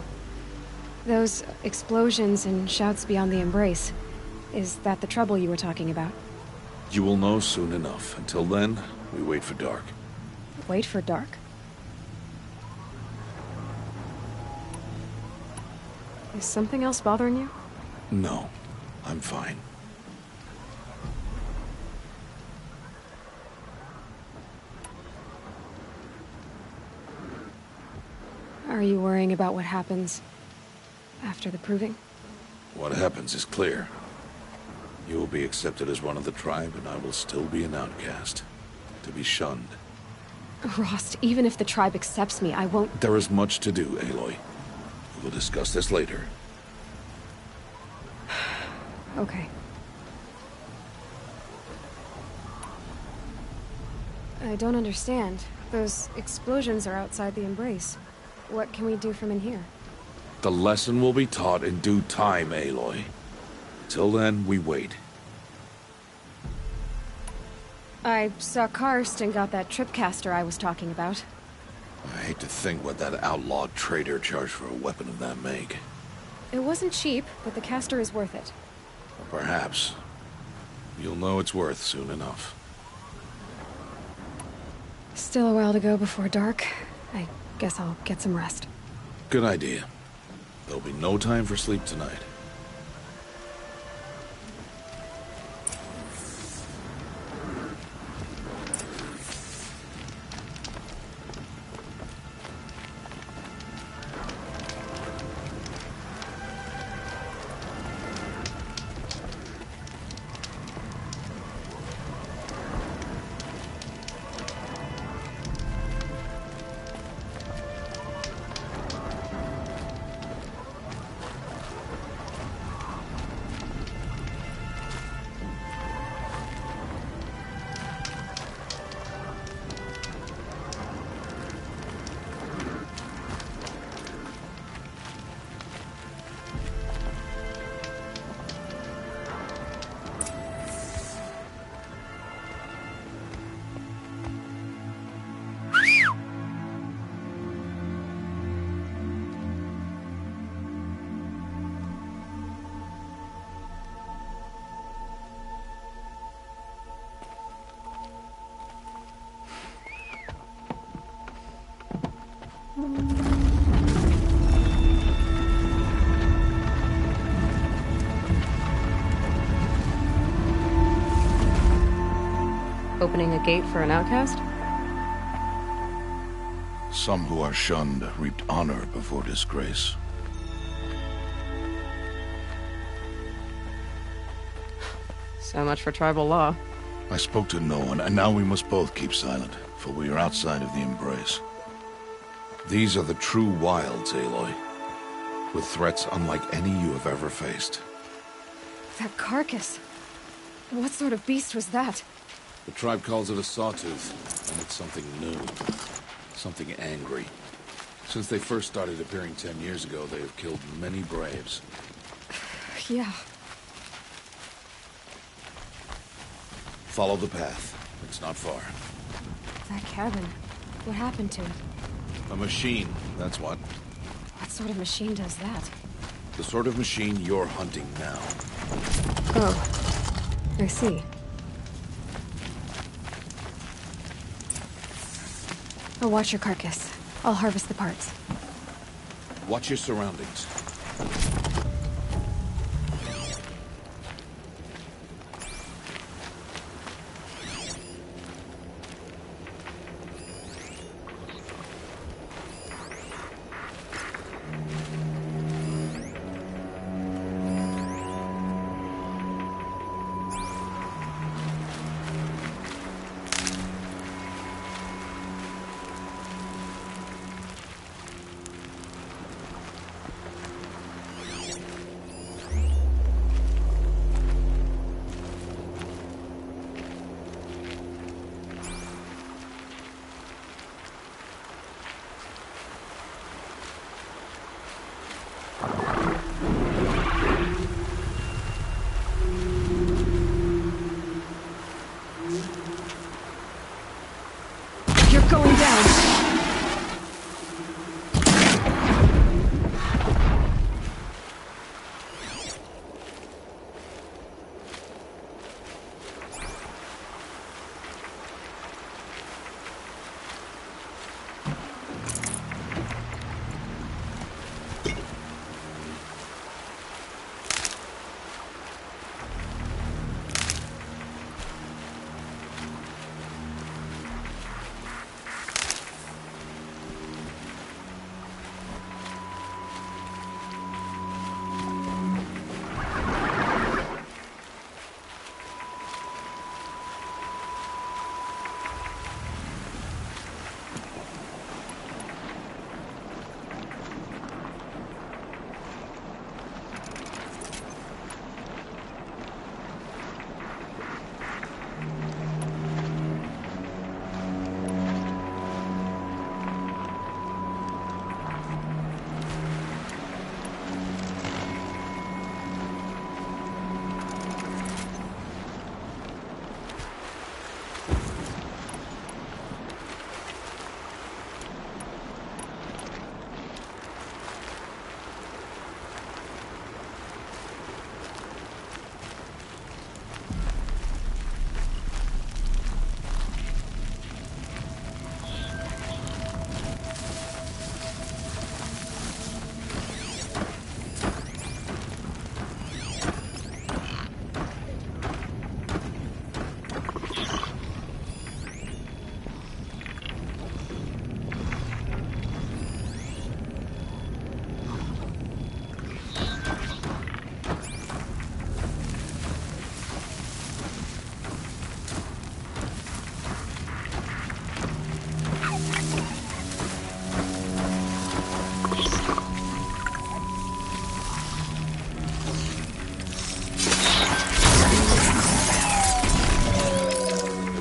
Those explosions and shouts beyond the Embrace. Is that the trouble you were talking about? You will know soon enough. Until then, we wait for dark. Wait for dark? Is something else bothering you? No, I'm fine. Are you worrying about what happens after the proving? What happens is clear. You will be accepted as one of the tribe, and I will still be an outcast. To be shunned. Rost, even if the tribe accepts me, I won't... There is much to do, Aloy. We'll discuss this later. Okay. I don't understand. Those explosions are outside the Embrace. What can we do from in here? The lesson will be taught in due time, Aloy. Till then, we wait. I saw Karst and got that tripcaster I was talking about. I hate to think what that outlawed trader charged for a weapon of that make. It wasn't cheap, but the caster is worth it. Perhaps. You'll know it's worth soon enough. Still a while to go before dark. I guess I'll get some rest. Good idea. There'll be no time for sleep tonight. Opening a gate for an outcast? Some who are shunned reaped honor before disgrace. So much for tribal law. I spoke to no one, and now we must both keep silent, for we are outside of the embrace. These are the true wilds, Aloy, with threats unlike any you have ever faced. That carcass. What sort of beast was that? The tribe calls it a sawtooth, and it's something new. Something angry. Since they first started appearing 10 years ago, they have killed many braves. Yeah. Follow the path. It's not far. That cabin. What happened to it? A machine, that's what. What sort of machine does that? The sort of machine you're hunting now. Oh. I see. I'll watch your carcass. I'll harvest the parts. Watch your surroundings. Going down.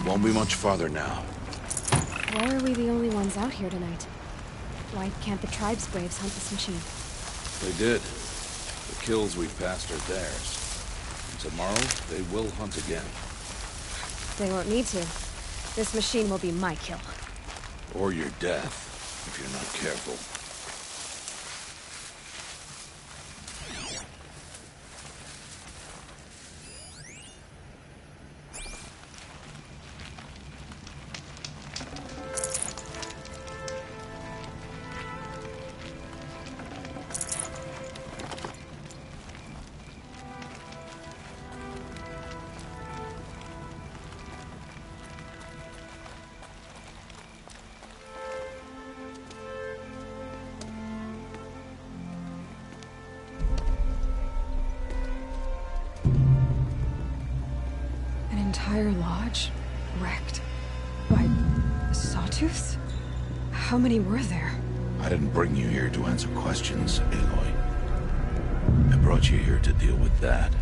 Won't be much farther now. Why are we the only ones out here tonight? Why can't the tribe's braves hunt this machine? They did. The kills we've passed are theirs. And tomorrow, they will hunt again. They won't need to. This machine will be my kill. Or your death, if you're not careful. An entire lodge wrecked by sawtooths? How many were there? I didn't bring you here to answer questions, Aloy. I brought you here to deal with that.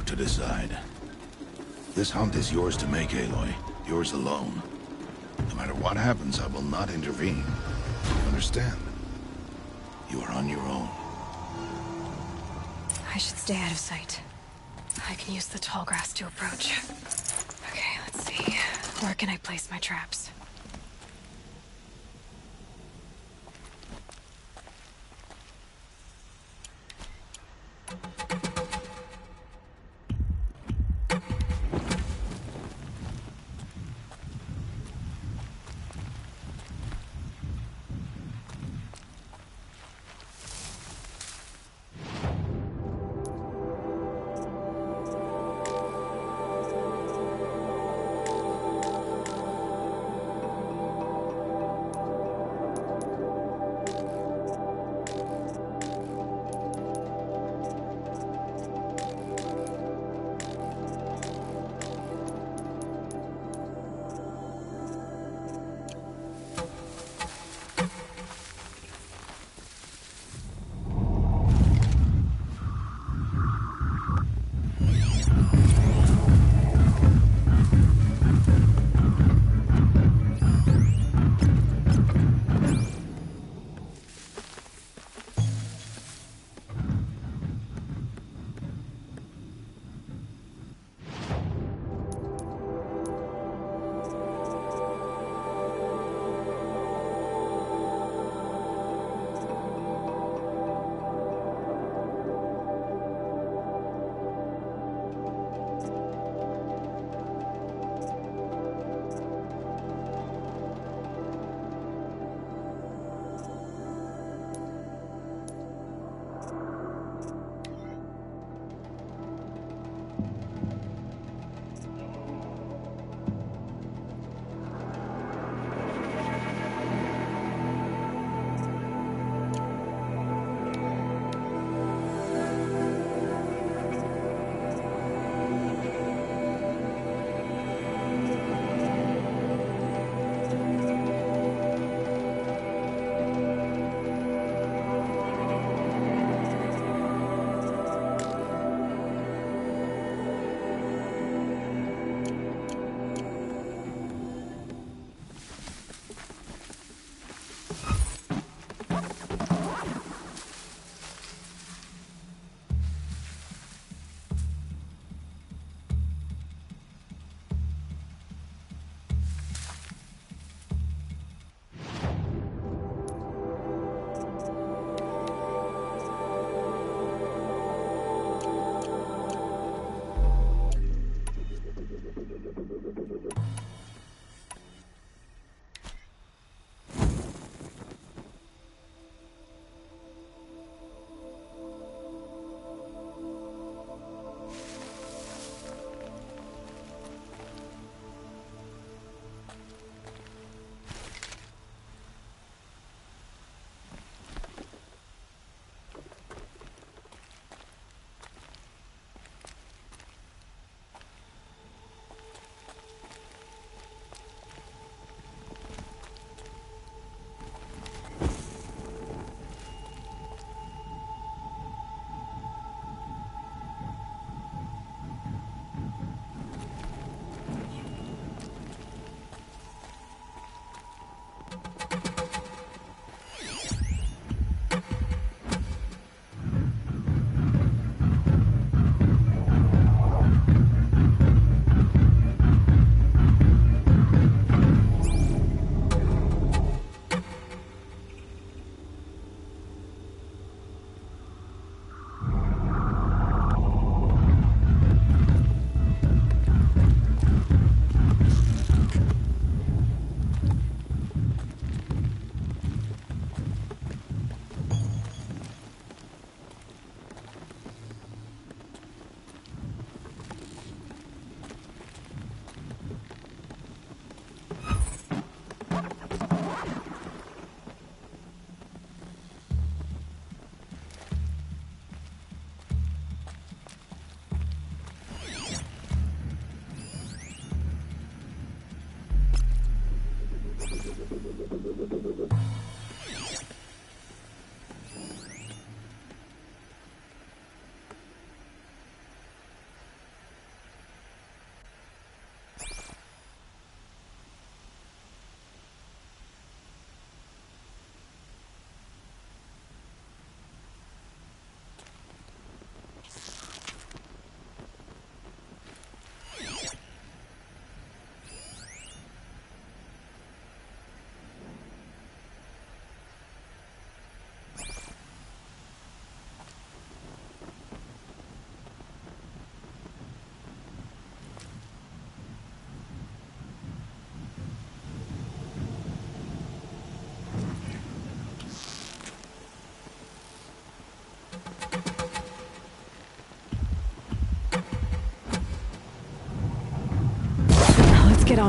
To decide. This hunt is yours to make, Aloy. Yours alone. No matter what happens, I will not intervene. You understand? You are on your own. I should stay out of sight. I can use the tall grass to approach. Okay, let's see. Where can I place my traps?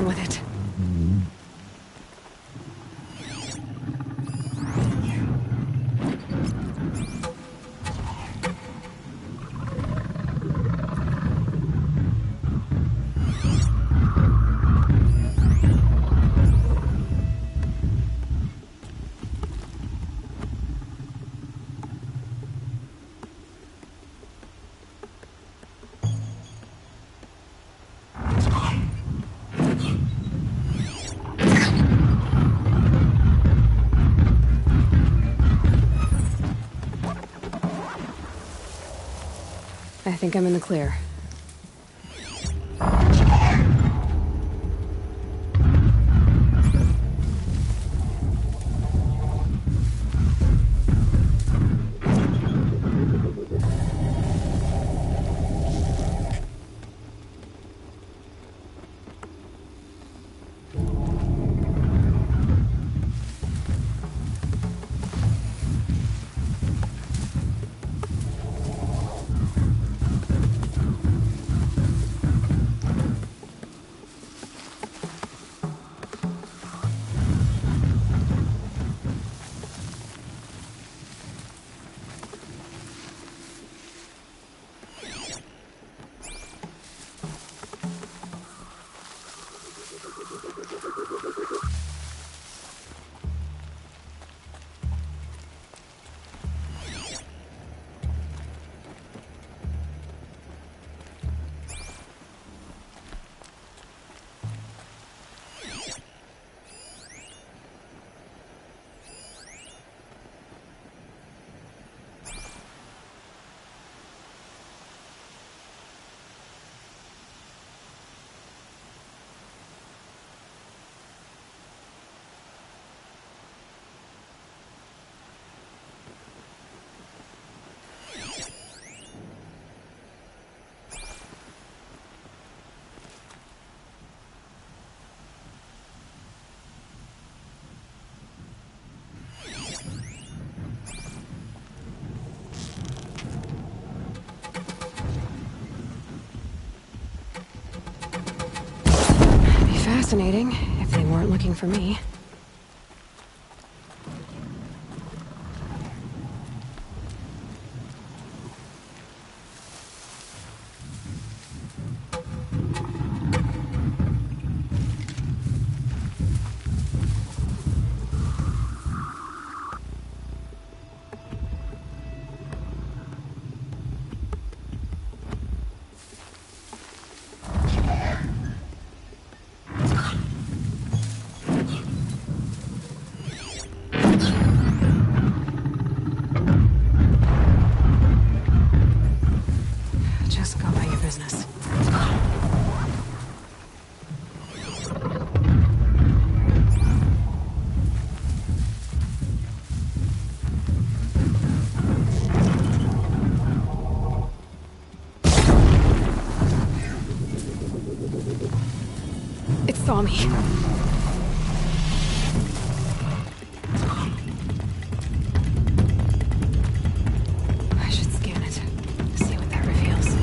on with it. I think I'm in the clear. Fascinating, if they weren't looking for me. Business. It saw me. I should scan it. See what that reveals.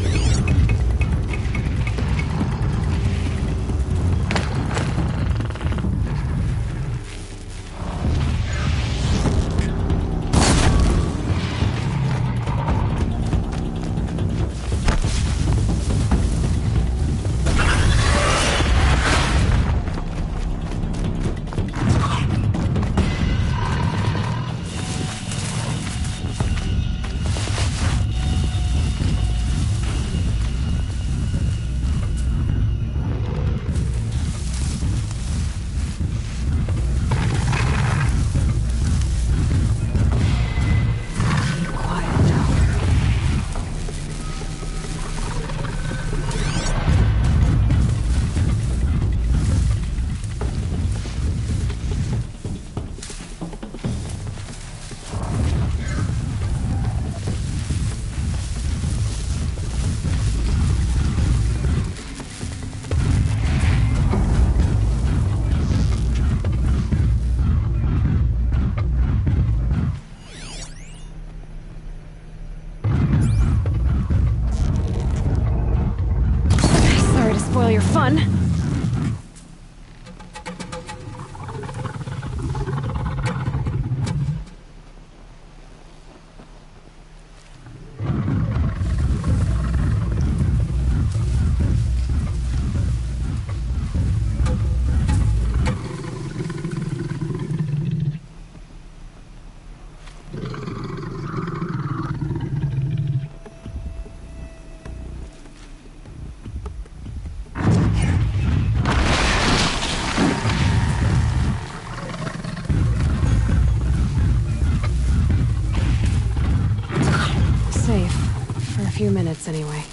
few minutes, anyway.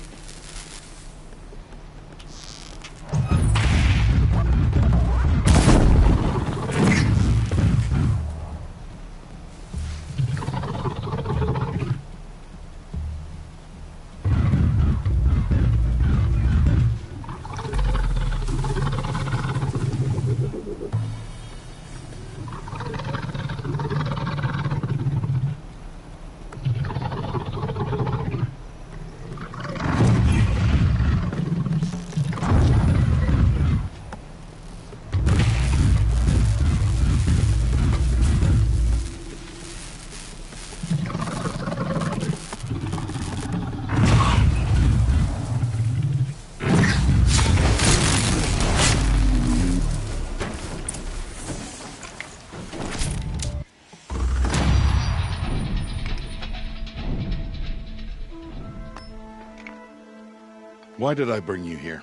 Why did I bring you here?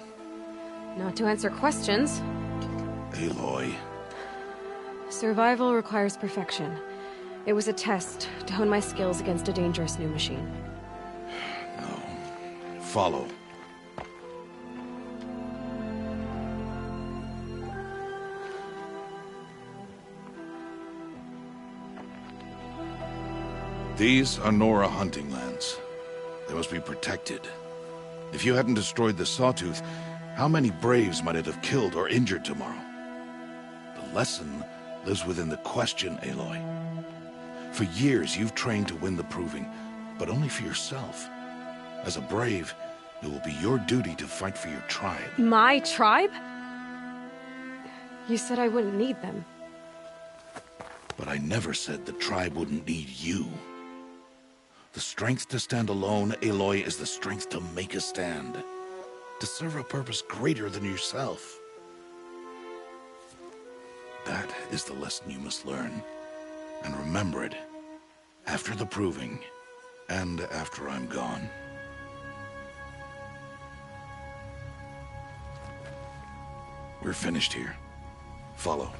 Not to answer questions. Aloy. Survival requires perfection. It was a test to hone my skills against a dangerous new machine. No. Follow. These are Nora hunting lands. They must be protected. If you hadn't destroyed the Sawtooth, how many Braves might it have killed or injured tomorrow? The lesson lives within the question, Aloy. For years, you've trained to win the Proving, but only for yourself. As a Brave, it will be your duty to fight for your tribe. My tribe? You said I wouldn't need them. But I never said the tribe wouldn't need you. The strength to stand alone, Aloy, is the strength to make a stand. To serve a purpose greater than yourself. That is the lesson you must learn. And remember it. After the Proving. And after I'm gone. We're finished here. Follow.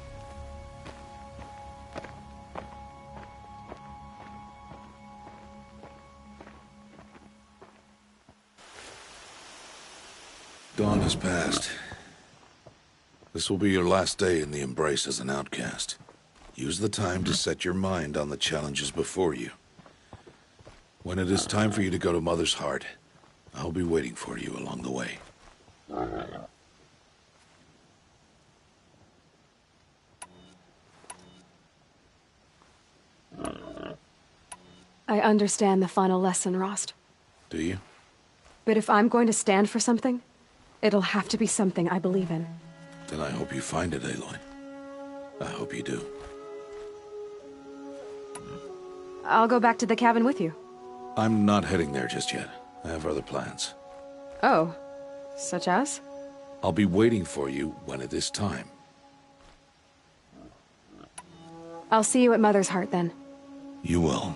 Dawn has passed. This will be your last day in the Embrace as an outcast. Use the time to set your mind on the challenges before you. When it is time for you to go to Mother's Heart, I'll be waiting for you along the way. I understand the final lesson, Rost. Do you? But if I'm going to stand for something, it'll have to be something I believe in. Then I hope you find it, Aloy. I hope you do. I'll go back to the cabin with you. I'm not heading there just yet. I have other plans. Oh, such as? I'll be waiting for you when it is time. I'll see you at Mother's Heart then. You will.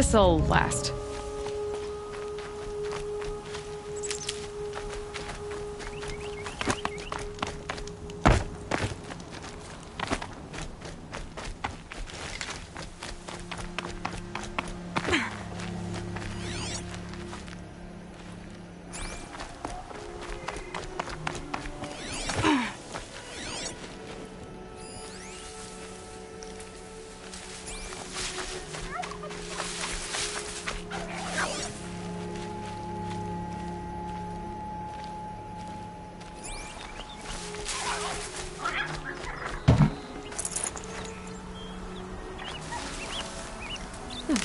This'll last.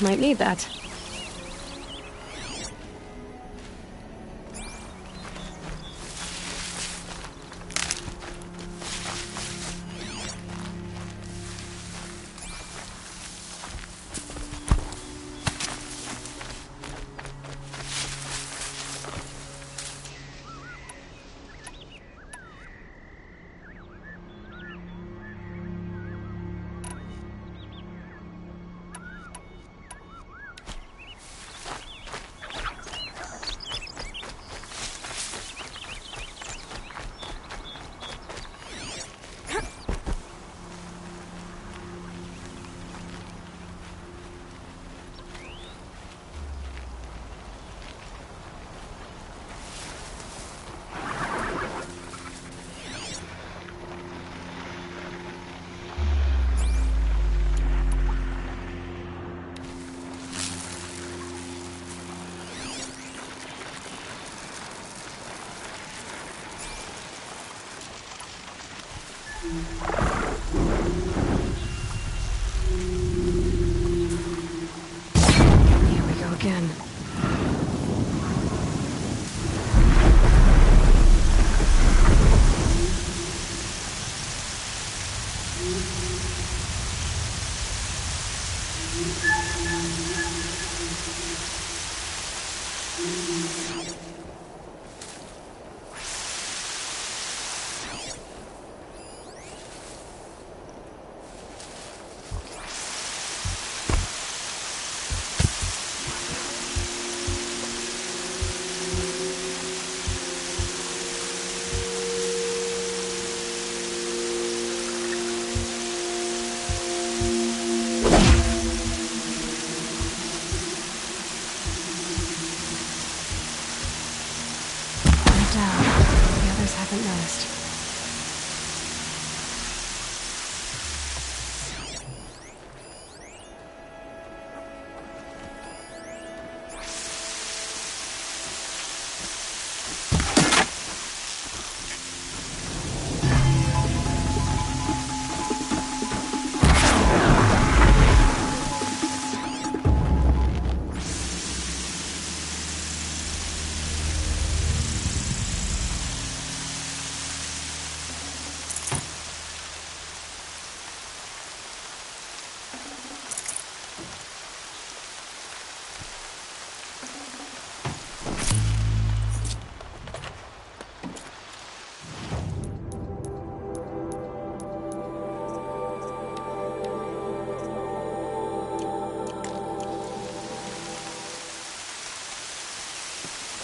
Might need that. Here we go again. Haven't noticed.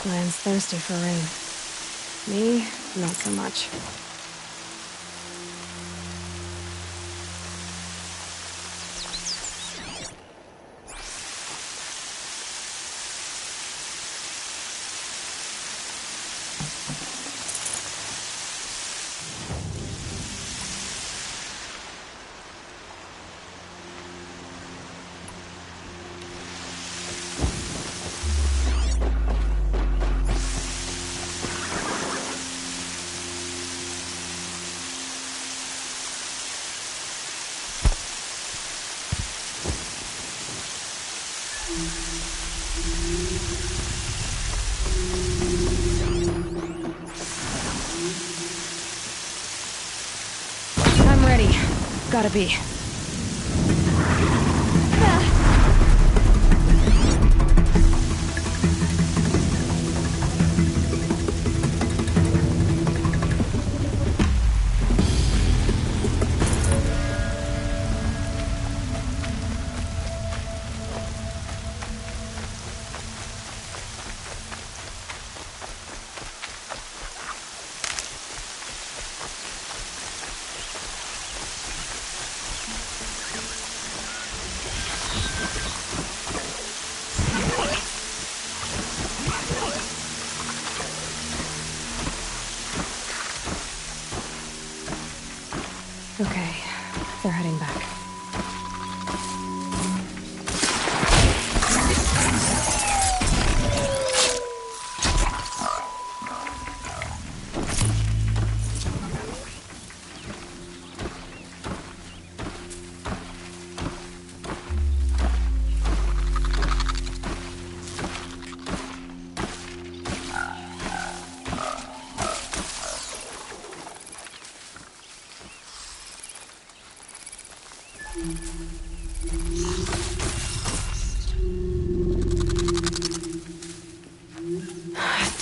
Land's thirsty for rain. Me, not so much. I'm ready. Gotta be. Okay, they're heading back.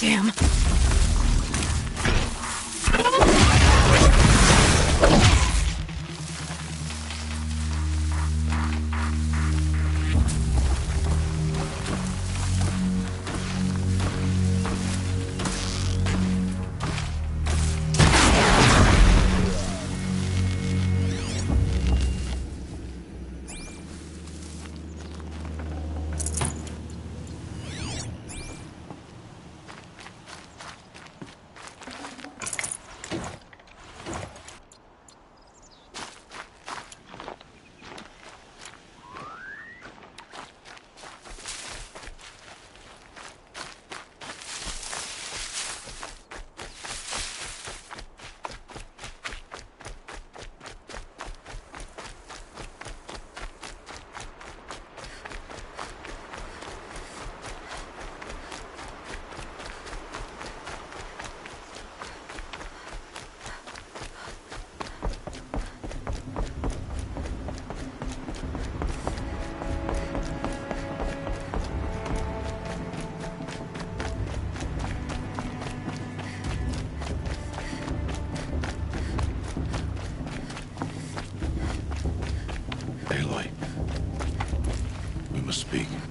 Damn.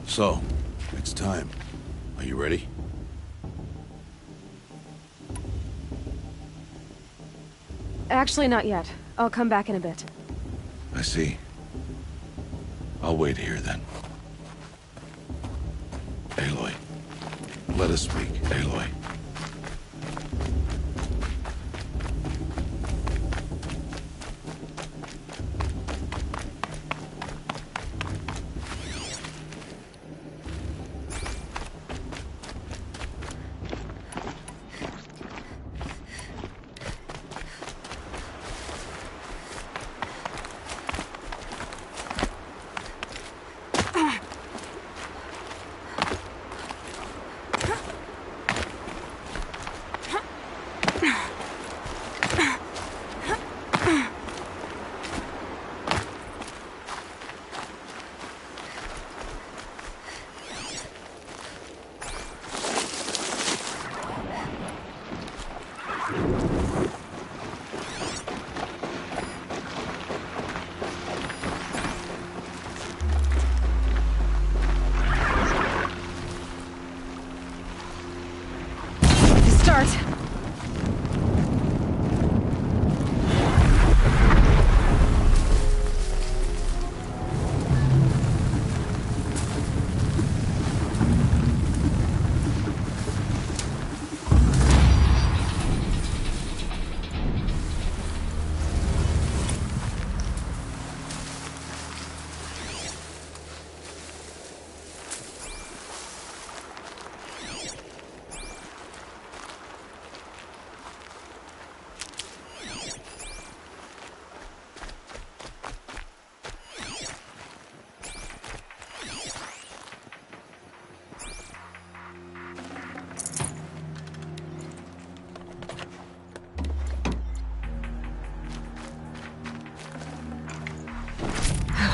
So, it's time. Are you ready? Actually, not yet. I'll come back in a bit. I see. I'll wait here then. Aloy. Let us speak, Aloy.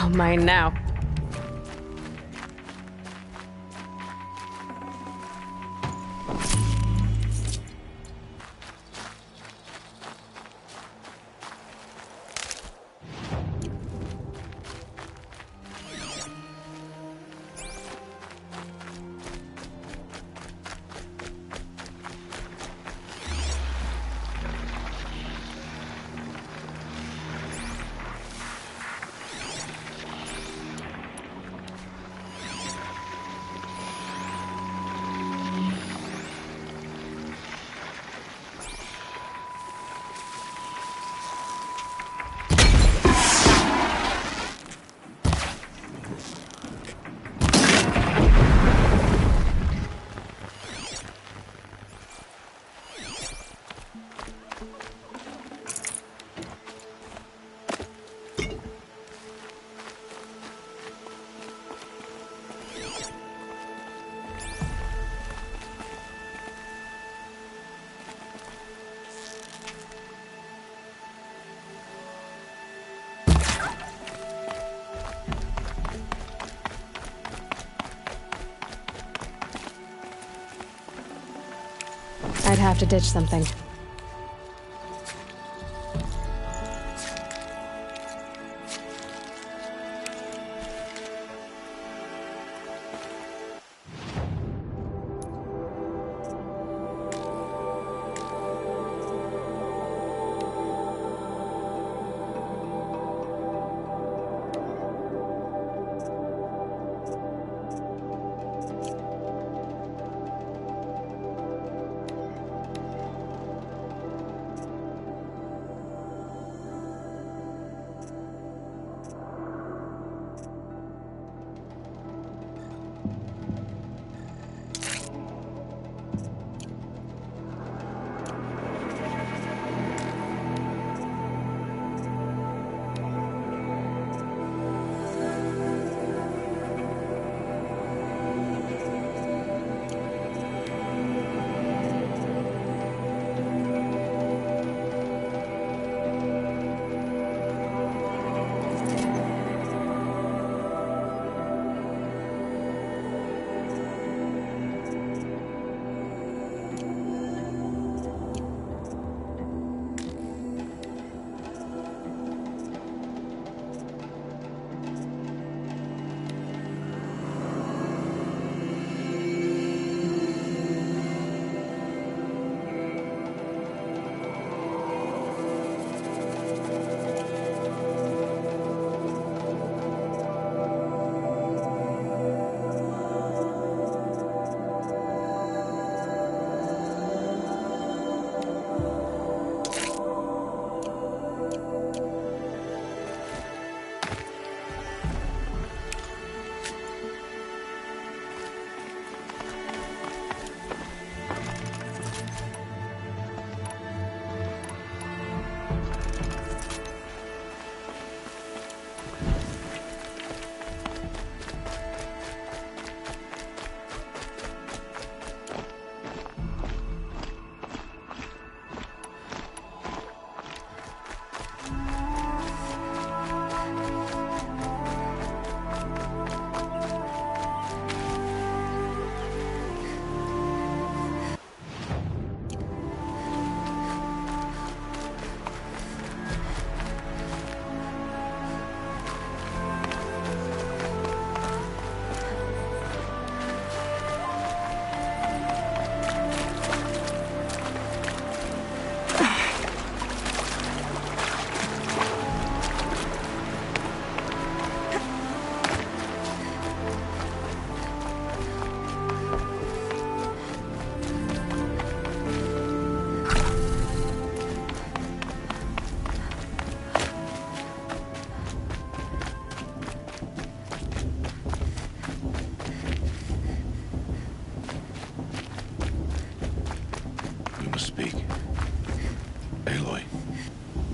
Oh, mine now. have to ditch something.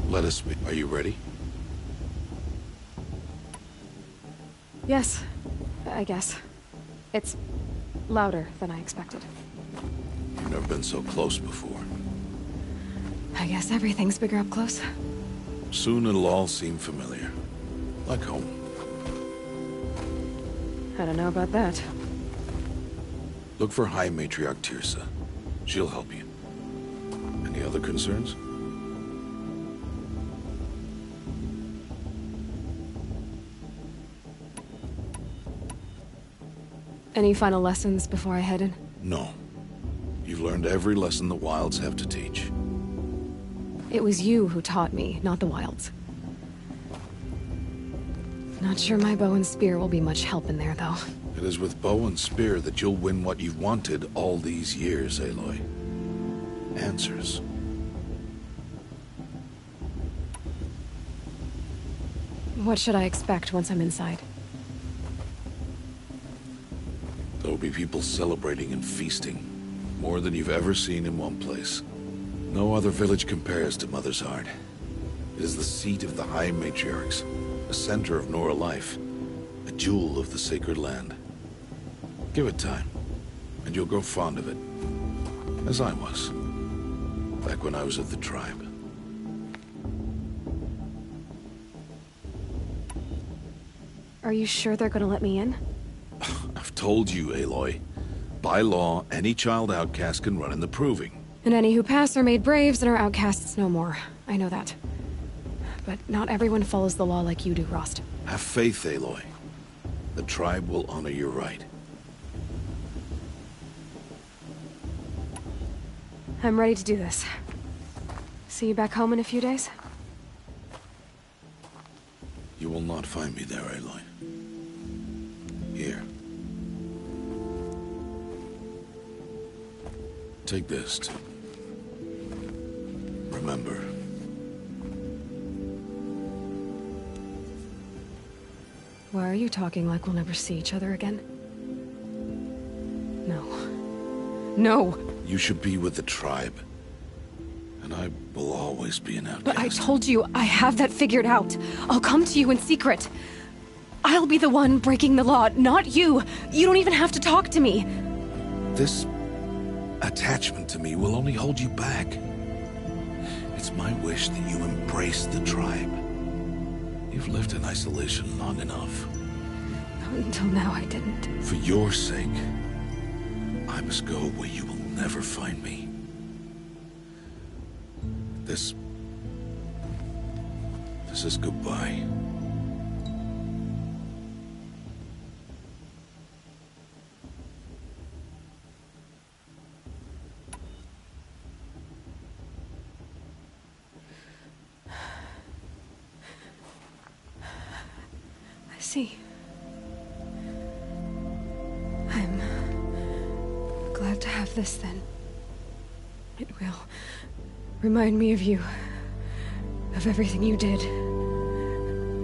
Let us speak. Are you ready? Yes, I guess. It's louder than I expected. You've never been so close before. I guess everything's bigger up close. Soon it'll all seem familiar. Like home. I don't know about that. Look for High Matriarch Tirsa. She'll help you. Any other concerns? Any final lessons before I head in? No. You've learned every lesson the Wilds have to teach. It was you who taught me, not the Wilds. Not sure my bow and spear will be much help in there, though. It is with bow and spear that you'll win what you've wanted all these years, Aloy. Answers. What should I expect once I'm inside? There will be people celebrating and feasting. More than you've ever seen in one place. No other village compares to Mother's Heart. It is the seat of the High Matriarchs, a center of Nora life, a jewel of the sacred land. Give it time, and you'll grow fond of it. As I was, back when I was of the tribe. Are you sure they're gonna let me in? I've told you, Aloy. By law, any child outcast can run in the Proving. And any who pass are made braves and are outcasts no more. I know that. But not everyone follows the law like you do, Rost. Have faith, Aloy. The tribe will honor your right. I'm ready to do this. See you back home in a few days? You will not find me there, Aloy. Here. Take this to remember. Why are you talking like we'll never see each other again? No. No! You should be with the tribe. And I will always be an outcast. But I told you, I have that figured out. I'll come to you in secret. I'll be the one breaking the law, not you. You don't even have to talk to me. This attachment to me will only hold you back. It's my wish that you embrace the tribe. You've lived in isolation long enough. Until now, I didn't. For your sake, I must go where you will never find me. This is goodbye. I see. I'm glad to have this then. It will remind me of you, of everything you did,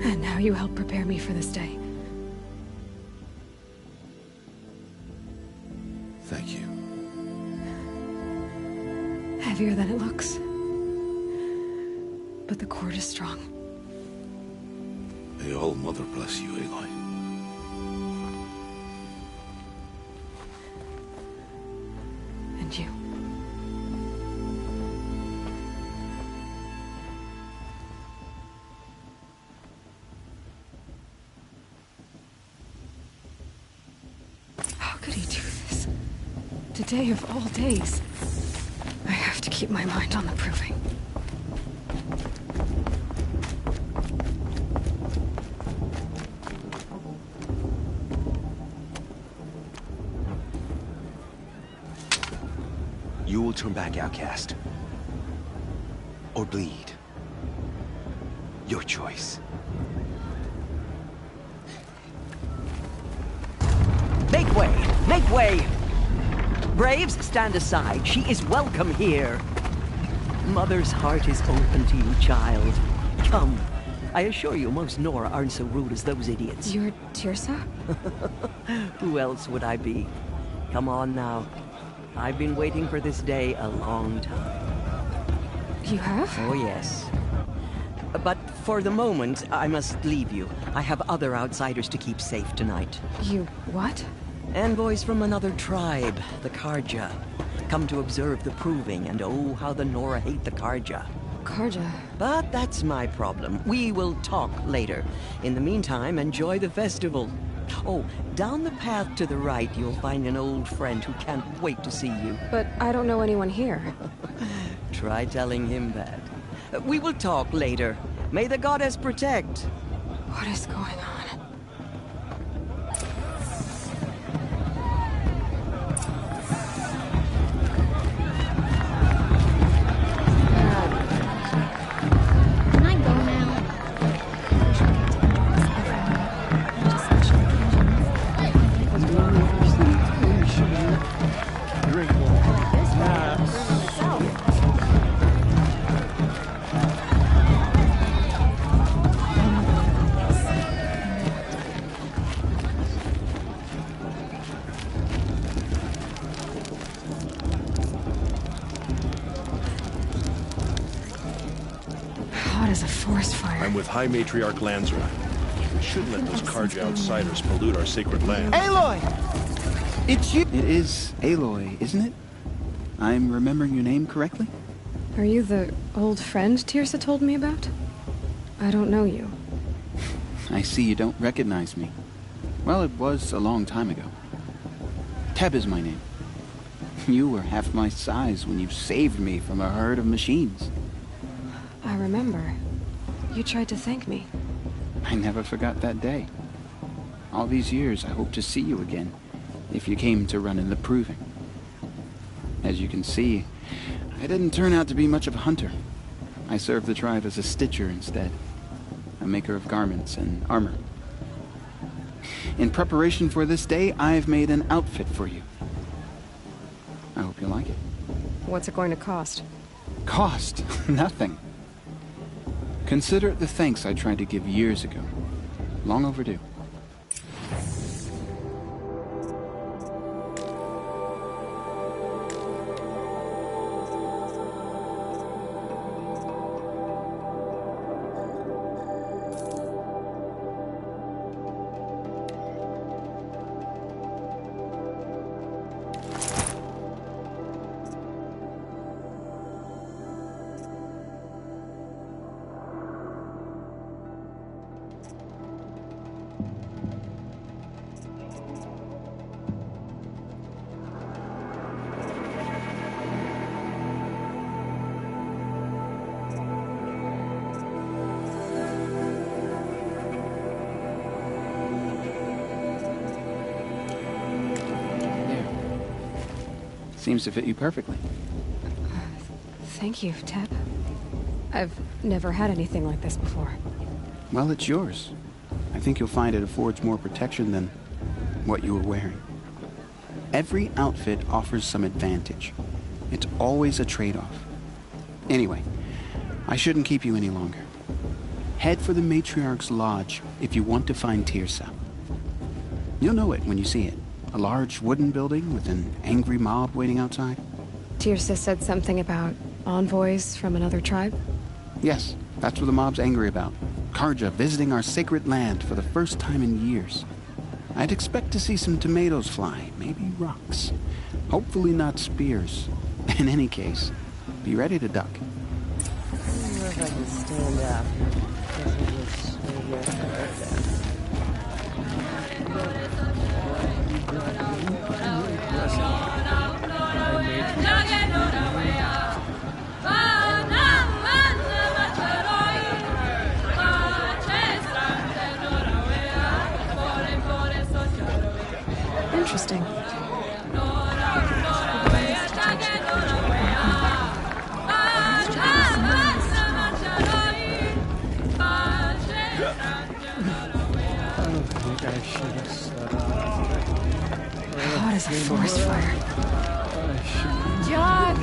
and how you helped prepare me for this day. Thank you. Heavier than it looks. But the cord is strong. May All Mother bless you, Aloy. And you. How could he do this? Today of all days. I have to keep my mind on the proving. You will turn back, outcast. Or bleed. Your choice. Make way! Make way! Braves, stand aside. She is welcome here. Mother's heart is open to you, child. Come. I assure you, most Nora aren't so rude as those idiots. You're Teersa? Who else would I be? Come on now. I've been waiting for this day a long time. You have? Oh, yes. But for the moment, I must leave you. I have other outsiders to keep safe tonight. You what? Envoys from another tribe, the Karja. Come to observe the proving, and oh, how the Nora hate the Karja. Karja? But that's my problem. We will talk later. In the meantime, enjoy the festival. Oh, down the path to the right, you'll find an old friend who can't wait to see you. But I don't know anyone here. Try telling him that. We will talk later. May the goddess protect. What is going on? I'm with High Matriarch Lansra. We shouldn't let those Karja outsiders pollute our sacred land. Aloy! It's you! It is Aloy, isn't it? I'm remembering your name correctly? Are you the old friend Teersa told me about? I don't know you. I see you don't recognize me. Well, it was a long time ago. Teb is my name. You were half my size when you saved me from a herd of machines. I remember. You tried to thank me. I never forgot that day. All these years, I hope to see you again, if you came to run in the proving. As you can see, I didn't turn out to be much of a hunter. I served the tribe as a stitcher instead, a maker of garments and armor. In preparation for this day, I've made an outfit for you. I hope you like it. What's it going to cost? Cost? Nothing. Consider it the thanks I tried to give years ago. Long overdue. Seems to fit you perfectly. Thank you, Teb. I've never had anything like this before. Well, it's yours. I think you'll find it affords more protection than what you were wearing. Every outfit offers some advantage. It's always a trade-off. Anyway, I shouldn't keep you any longer. Head for the Matriarch's Lodge if you want to find Tirsa. You'll know it when you see it. A large wooden building with an angry mob waiting outside. Tirsa said something about envoys from another tribe? Yes, that's what the mob's angry about. Karja visiting our sacred land for the first time in years. I'd expect to see some tomatoes fly, maybe rocks. Hopefully not spears. In any case, be ready to duck. I don't know if I can stand up. Interesting. Hot as a forest fire. John,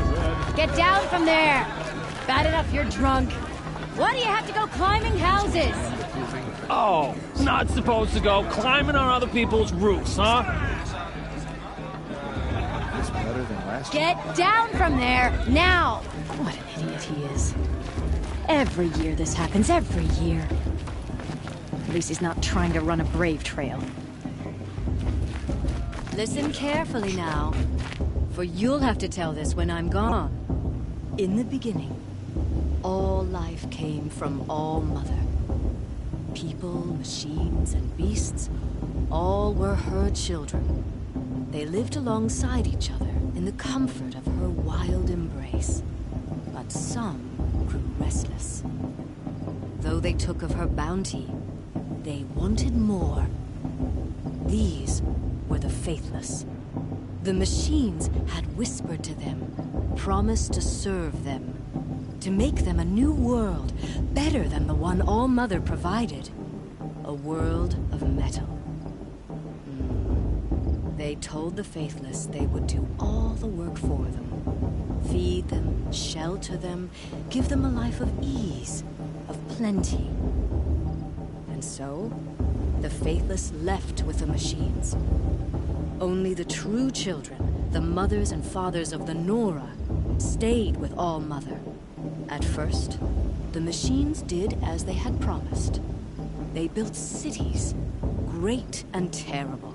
get down from there. Bad enough you're drunk. Why do you have to go climbing houses? Oh, not supposed to go climbing on other people's roofs, huh? It's better than last Get down from there, now! What an idiot he is. Every year this happens, every year. At least he's not trying to run a brave trail. Listen carefully now, for you'll have to tell this when I'm gone. In the beginning, all life came from All Mother. People, machines, and beasts, all were her children. They lived alongside each other in the comfort of her wild embrace. But some grew restless. Though they took of her bounty, they wanted more. These were the faithless. The machines had whispered to them, promised to serve them, to make them a new world, better than the one All Mother provided. A world of metal. They told the faithless they would do all the work for them. Feed them, shelter them, give them a life of ease, of plenty. And so, the faithless left with the machines. Only the true children, the mothers and fathers of the Nora, stayed with All Mother. At first, the machines did as they had promised. They built cities, great and terrible,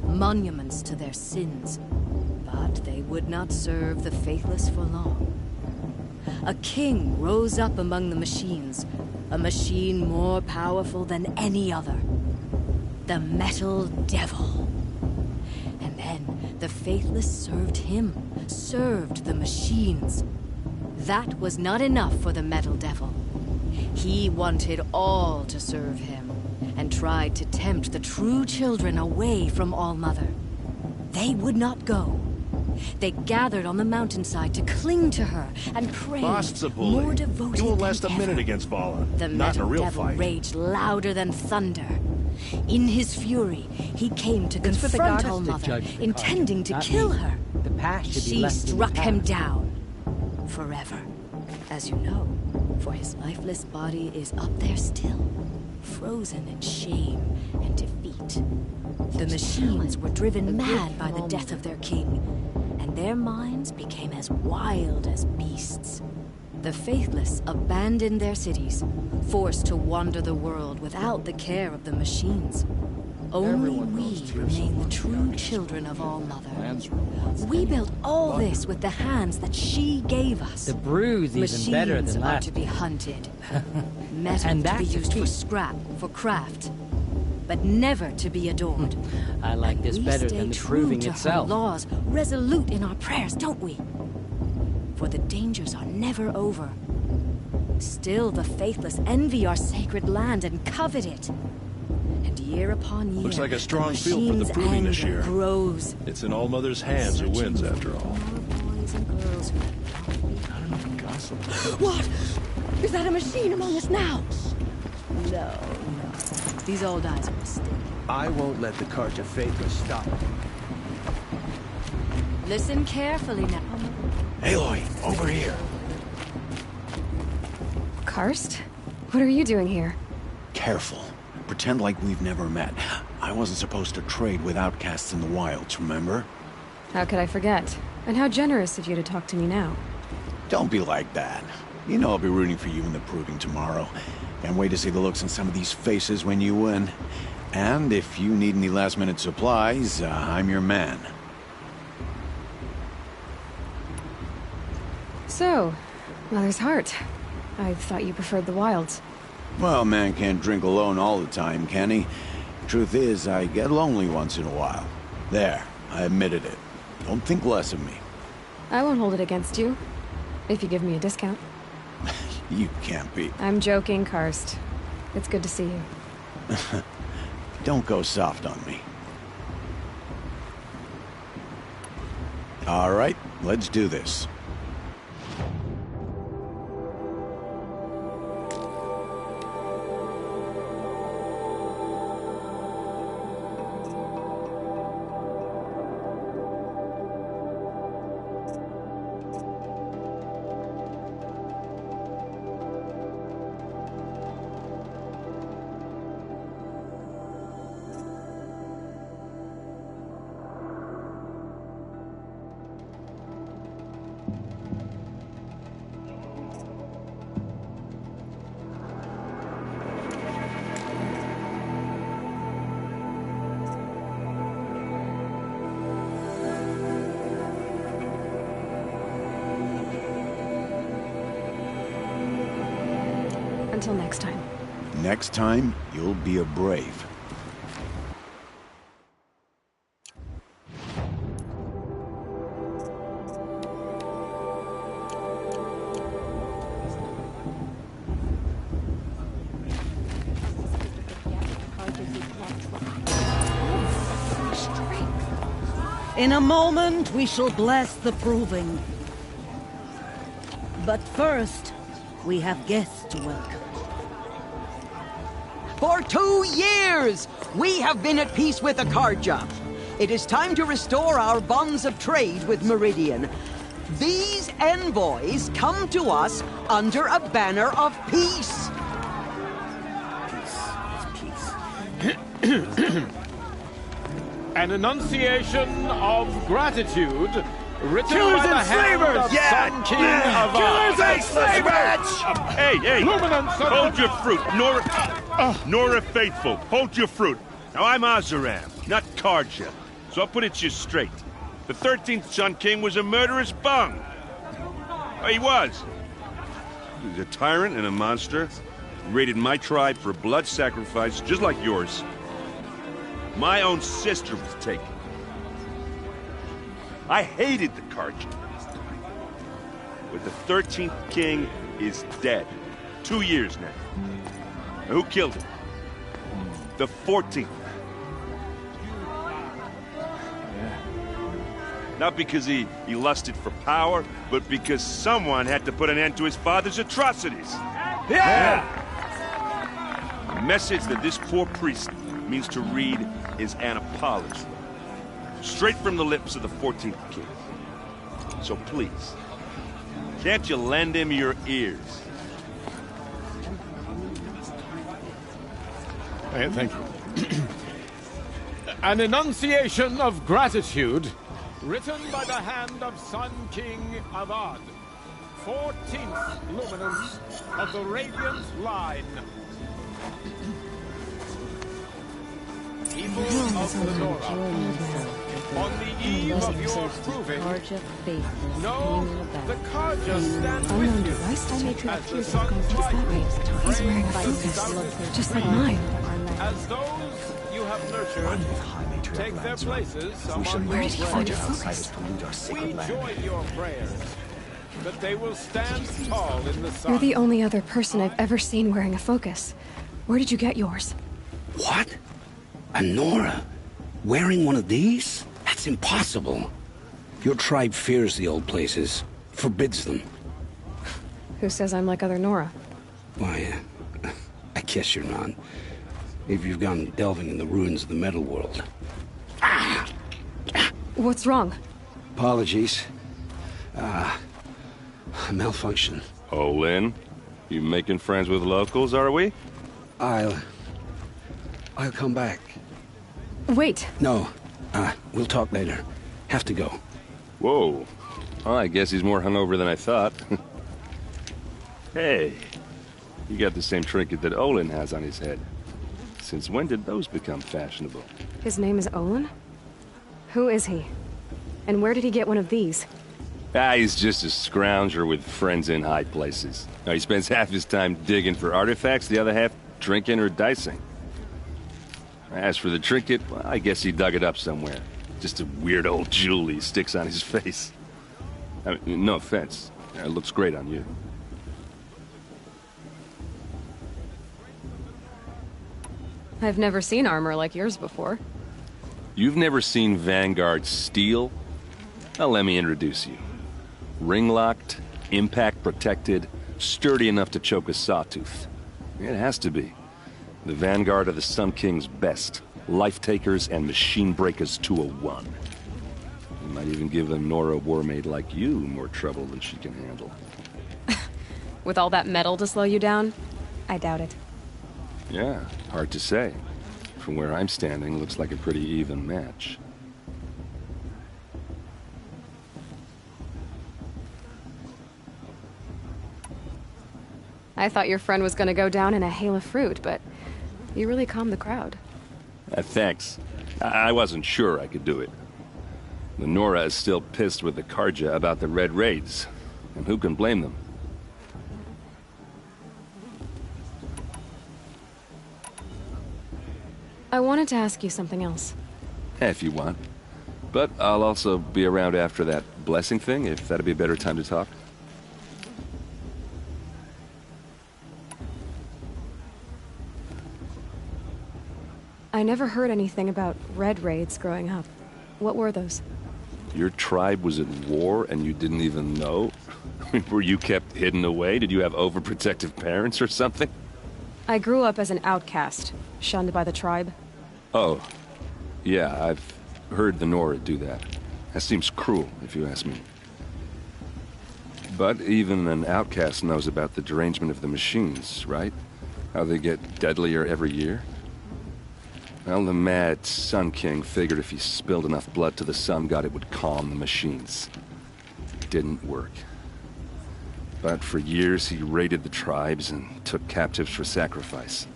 monuments to their sins, but they would not serve the faithless for long. A king rose up among the machines, a machine more powerful than any other. The Metal Devil. And then The Faithless served him, served the machines. That was not enough for the Metal Devil. He wanted all to serve him, and tried to tempt the true children away from All-Mother. They would not go. They gathered on the mountainside to cling to her and pray more devoted He won't last than a minute ever. against Vala. The Not in a Metal real Devil fight. raged louder than thunder. In his fury, he came to It's for the confront goddess to All-Mother, judge the intending to not kill me. her. The past should be She left in the struck him past. down. Forever. As you know, for his lifeless body is up there still, frozen in shame and defeat. The machines were driven mad by the death of their king, and their minds became as wild as beasts. The Faithless abandoned their cities, forced to wander the world without the care of the machines. Only we remain the true children of All-Mother. We built all this with the hands that she gave us. The brew's even better Machines than are last. to be hunted. Metal And to be that's a used for feat. scrap, for craft. But never to be adored. I like this We better stay than the true proving to itself. her laws, resolute in our prayers, don't we? For the dangers are never over. Still, the Faithless envy our sacred land and covet it. And year upon year, Looks like a strong the field for the machine's proving this anger year. grows. It's in All-Mother's hands who wins, after all. Boys and girls who What? Is that a machine among us now? No. These old eyes are mistaken. I won't let the Carja Faithless stop. Listen carefully now. Aloy, over here. Karst? What are you doing here? Careful. Pretend like we've never met. I wasn't supposed to trade with outcasts in the wilds, remember? How could I forget? And how generous of you to talk to me now. Don't be like that. You know I'll be rooting for you in the proving tomorrow. Can't wait to see the looks on some of these faces when you win. And if you need any last-minute supplies, I'm your man. So, Mother's Heart. I thought you preferred the wilds. Well, man can't drink alone all the time, can he? Truth is, I get lonely once in a while. There, I admitted it. Don't think less of me. I won't hold it against you. If you give me a discount. You can't be. I'm joking, Karst. It's good to see you. Don't go soft on me. All right, let's do this. Until next time. Next time, you'll be a brave. In a moment, we shall bless the proving. But first, we have guests to welcome. For 2 years, we have been at peace with the Carja. It is time to restore our bonds of trade with Meridian. These envoys come to us under a banner of peace. An enunciation of gratitude written Killers by the and hand slavers! of Yeah! Sun King Yeah! of Killers and slavers! Hey, hey! Luminance of- Hold your fruit, Nora Faithful. Hold your fruit. Now I'm Azaram, not Karja, so I'll put it to you straight. The 13th Sun King was a murderous bung. Oh, he was. He was a tyrant and a monster. He raided my tribe for a blood sacrifice, just like yours. My own sister was taken. I hated the Karja. But the 13th king is dead. 2 years now. And who killed him? The 14th. Not because he lusted for power, but because someone had to put an end to his father's atrocities. Yeah! The message that this poor priest means to read is an apology. Straight from the lips of the 14th king. So please, can't you lend him your ears? Thank you. An enunciation of gratitude written by the hand of Sun King Avad, 14th luminance of the Radiant Line. People of Lenora, on the eve of your proving, know the Karja stand with you as the sun's light He's wearing a focus, just like mine. as those you have nurtured take their places among Where did he find your a focus? We join your prayers that they will stand tall in the sun. You're the only other person I've ever seen wearing a focus. Where did you get yours? What? A Nora? Wearing one of these? That's impossible. Your tribe fears the old places, forbids them. Who says I'm like other Nora? Why, I guess you're not. If you've gone delving in the ruins of the metal world. What's wrong? Apologies. A malfunction. Oh, Lynn? You making friends with locals, are we? I'll come back. Wait. No. We'll talk later. Have to go. Whoa. Well, I guess he's more hungover than I thought. Hey. You got the same trinket that Olin has on his head. Since when did those become fashionable? His name is Olin? Who is he? And where did he get one of these? He's just a scrounger with friends in high places. Now, he spends half his time digging for artifacts, the other half drinking or dicing. As for the trinket, well, I guess he dug it up somewhere. Just a weird old jewel he sticks on his face. I mean, no offense. It looks great on you. I've never seen armor like yours before. You've never seen Vanguard steel? Well, let me introduce you. Ring-locked, impact-protected, sturdy enough to choke a sawtooth. It has to be. The Vanguard of the Sun King's best. Life-takers and machine-breakers to a one. You might even give a Nora warmaid like you more trouble than she can handle. With all that metal to slow you down? I doubt it. Yeah, hard to say. From where I'm standing, looks like a pretty even match. I thought your friend was gonna go down in a hail of fruit, but you really calmed the crowd. Thanks. I wasn't sure I could do it. The Nora is still pissed with the Karja about the Red Raids, and who can blame them? I wanted to ask you something else. If you want. But I'll also be around after that blessing thing, if that'd be a better time to talk. I never heard anything about Red Raids growing up. What were those? Your tribe was at war and you didn't even know? Were you kept hidden away? Did you have overprotective parents or something? I grew up as an outcast, shunned by the tribe. Oh. Yeah, I've heard the Nora do that. That seems cruel, if you ask me. But even an outcast knows about the derangement of the machines, right? How they get deadlier every year? Well, the mad Sun King figured if he spilled enough blood to the Sun God, it would calm the machines. It didn't work. But for years, he raided the tribes and took captives for sacrifice.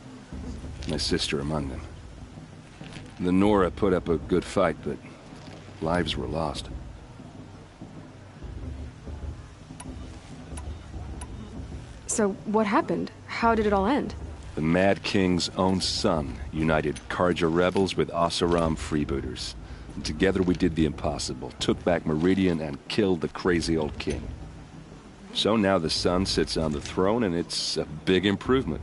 My sister among them. The Nora put up a good fight, but lives were lost. So, what happened? How did it all end? The Mad King's own son united Karja rebels with Oseram freebooters. And together we did the impossible, took back Meridian and killed the crazy old king. So now the son sits on the throne, and it's a big improvement.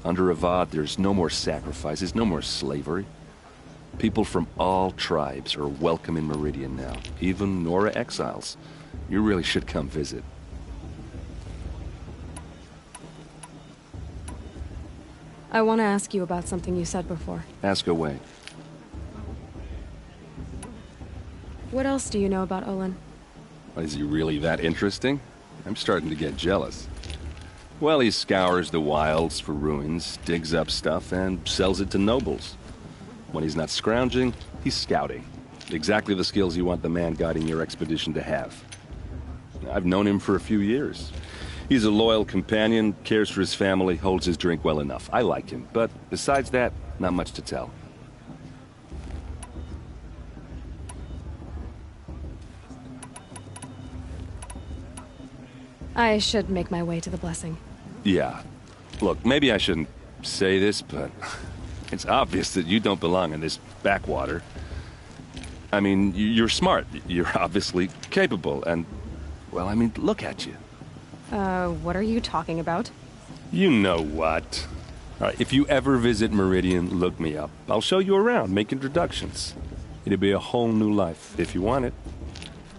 Under Avad, there's no more sacrifices, no more slavery. People from all tribes are welcome in Meridian now, even Nora exiles. You really should come visit. I want to ask you about something you said before. Ask away. What else do you know about Olin? Is he really that interesting? I'm starting to get jealous. Well, he scours the wilds for ruins, digs up stuff, and sells it to nobles. When he's not scrounging, he's scouting. Exactly the skills you want the man guiding your expedition to have. I've known him for a few years. He's a loyal companion, cares for his family, holds his drink well enough. I like him, but besides that, not much to tell. I should make my way to the blessing. Yeah. Look, maybe I shouldn't say this, but it's obvious that you don't belong in this backwater. I mean, you're smart. You're obviously capable, and, well, I mean, look at you. What are you talking about? You know what. All right, if you ever visit Meridian, look me up. I'll show you around, make introductions. It'll be a whole new life, if you want it.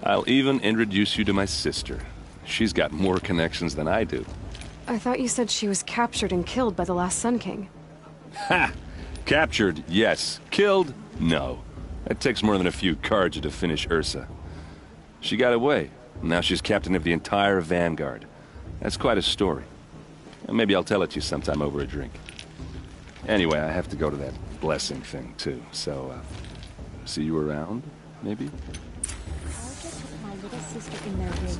I'll even introduce you to my sister. She's got more connections than I do. I thought you said she was captured and killed by the last Sun King. Ha! Captured, yes. Killed, no. It takes more than a few Carja to finish Ursa. She got away. Now she's captain of the entire Vanguard. That's quite a story. And maybe I'll tell it to you sometime over a drink. Anyway, I have to go to that blessing thing, too. So, see you around, maybe? I'll just put my little sister in their room.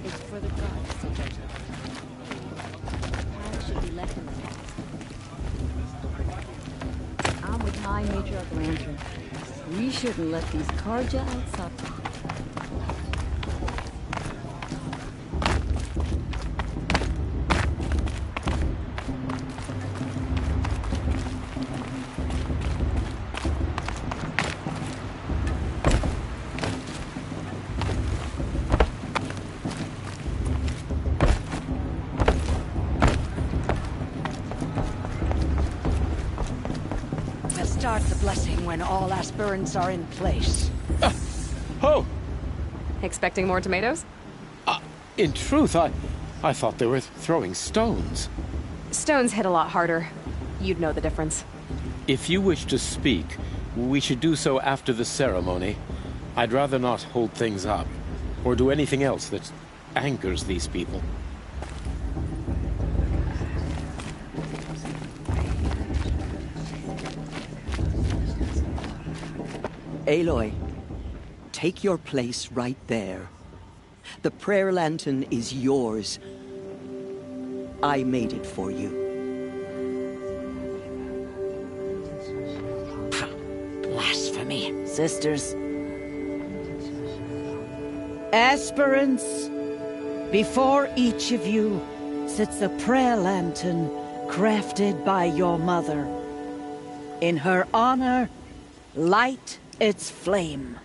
It's for the gods. Power should be left in the past. I'm with High Matriarch Lantern. We shouldn't let these Carja out suffer. Start the blessing when all aspirants are in place. Oh! Expecting more tomatoes? In truth, I thought they were throwing stones. Stones hit a lot harder. You'd know the difference. If you wish to speak, we should do so after the ceremony. I'd rather not hold things up, or do anything else that angers these people. Aloy, take your place right there. The prayer lantern is yours. I made it for you. Blasphemy, sisters. Aspirants, before each of you sits a prayer lantern crafted by your mother. In her honor, light its flame.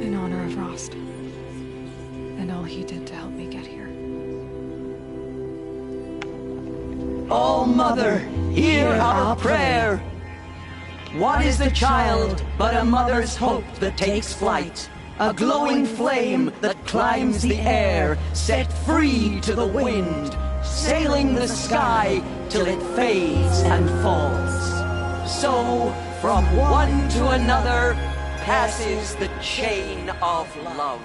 In honor of Rost. And all he did to help me get here. Oh, Mother, hear our prayer. What is the child but a mother's hope that takes flight? A glowing flame that climbs the air, set free to the wind, sailing the sky till it fades and falls. So, from one to another, passes the chain of love.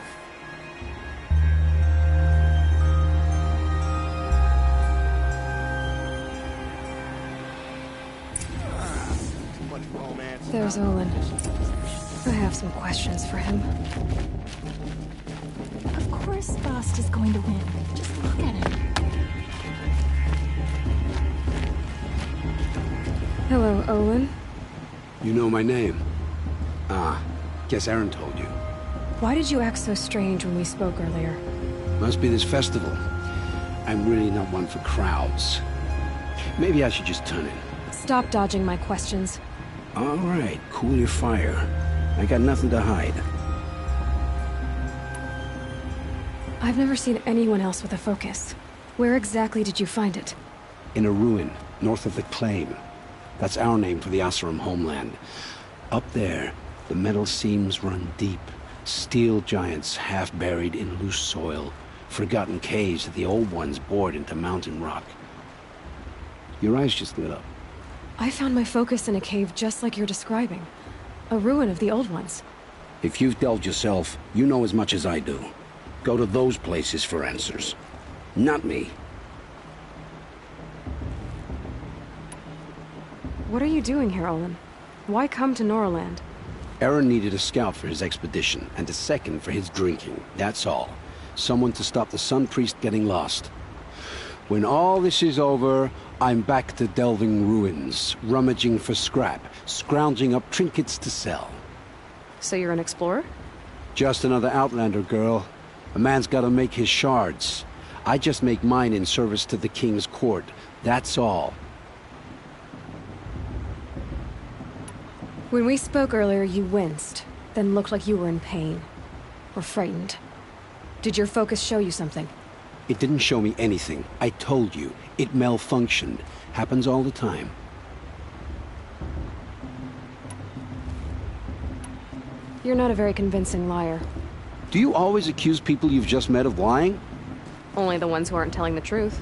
There's Olin. I have some questions for him. Of course Bast is going to win. Just look at him. Hello, Olin. You know my name. Ah, guess Aaron told you. Why did you act so strange when we spoke earlier? Must be this festival. I'm really not one for crowds. Maybe I should just turn in. Stop dodging my questions. All right, cool your fire. I got nothing to hide. I've never seen anyone else with a focus. Where exactly did you find it? In a ruin, north of the Claim. That's our name for the Oseram homeland. Up there, the metal seams run deep. Steel giants half buried in loose soil. Forgotten caves that the old ones bored into mountain rock. Your eyes just lit up. I found my focus in a cave just like you're describing. A ruin of the old ones. If you've delved yourself, you know as much as I do. Go to those places for answers. Not me. What are you doing here, Olin? Why come to Noraland? Aaron needed a scout for his expedition, and a second for his drinking. That's all. Someone to stop the Sun Priest getting lost. When all this is over, I'm back to delving ruins, rummaging for scrap, scrounging up trinkets to sell. So you're an explorer? Just another Outlander, girl. A man's gotta make his shards. I just make mine in service to the King's court. That's all. When we spoke earlier, you winced, then looked like you were in pain. Or frightened. Did your focus show you something? It didn't show me anything. I told you. It malfunctioned. Happens all the time. You're not a very convincing liar. Do you always accuse people you've just met of lying? Only the ones who aren't telling the truth.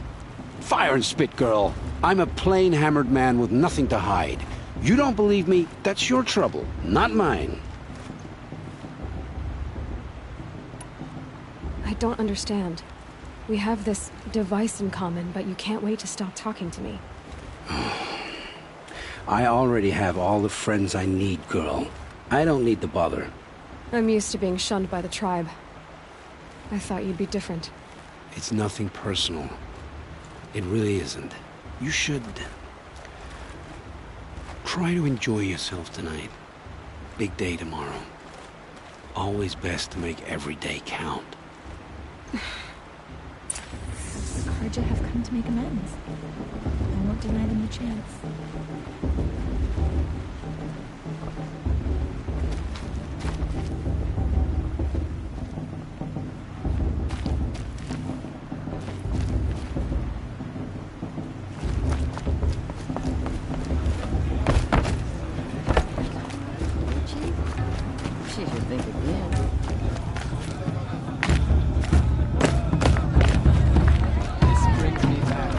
Fire and spit, girl. I'm a plain hammered man with nothing to hide. You don't believe me, that's your trouble, not mine. I don't understand. We have this device in common, but you can't wait to stop talking to me. I already have all the friends I need, girl. I don't need the bother. I'm used to being shunned by the tribe. I thought you'd be different. It's nothing personal. It really isn't. You should... try to enjoy yourself tonight. Big day tomorrow. Always best to make every day count. Karja have come to make amends. I won't deny them the chance. She should think again. This brings me back.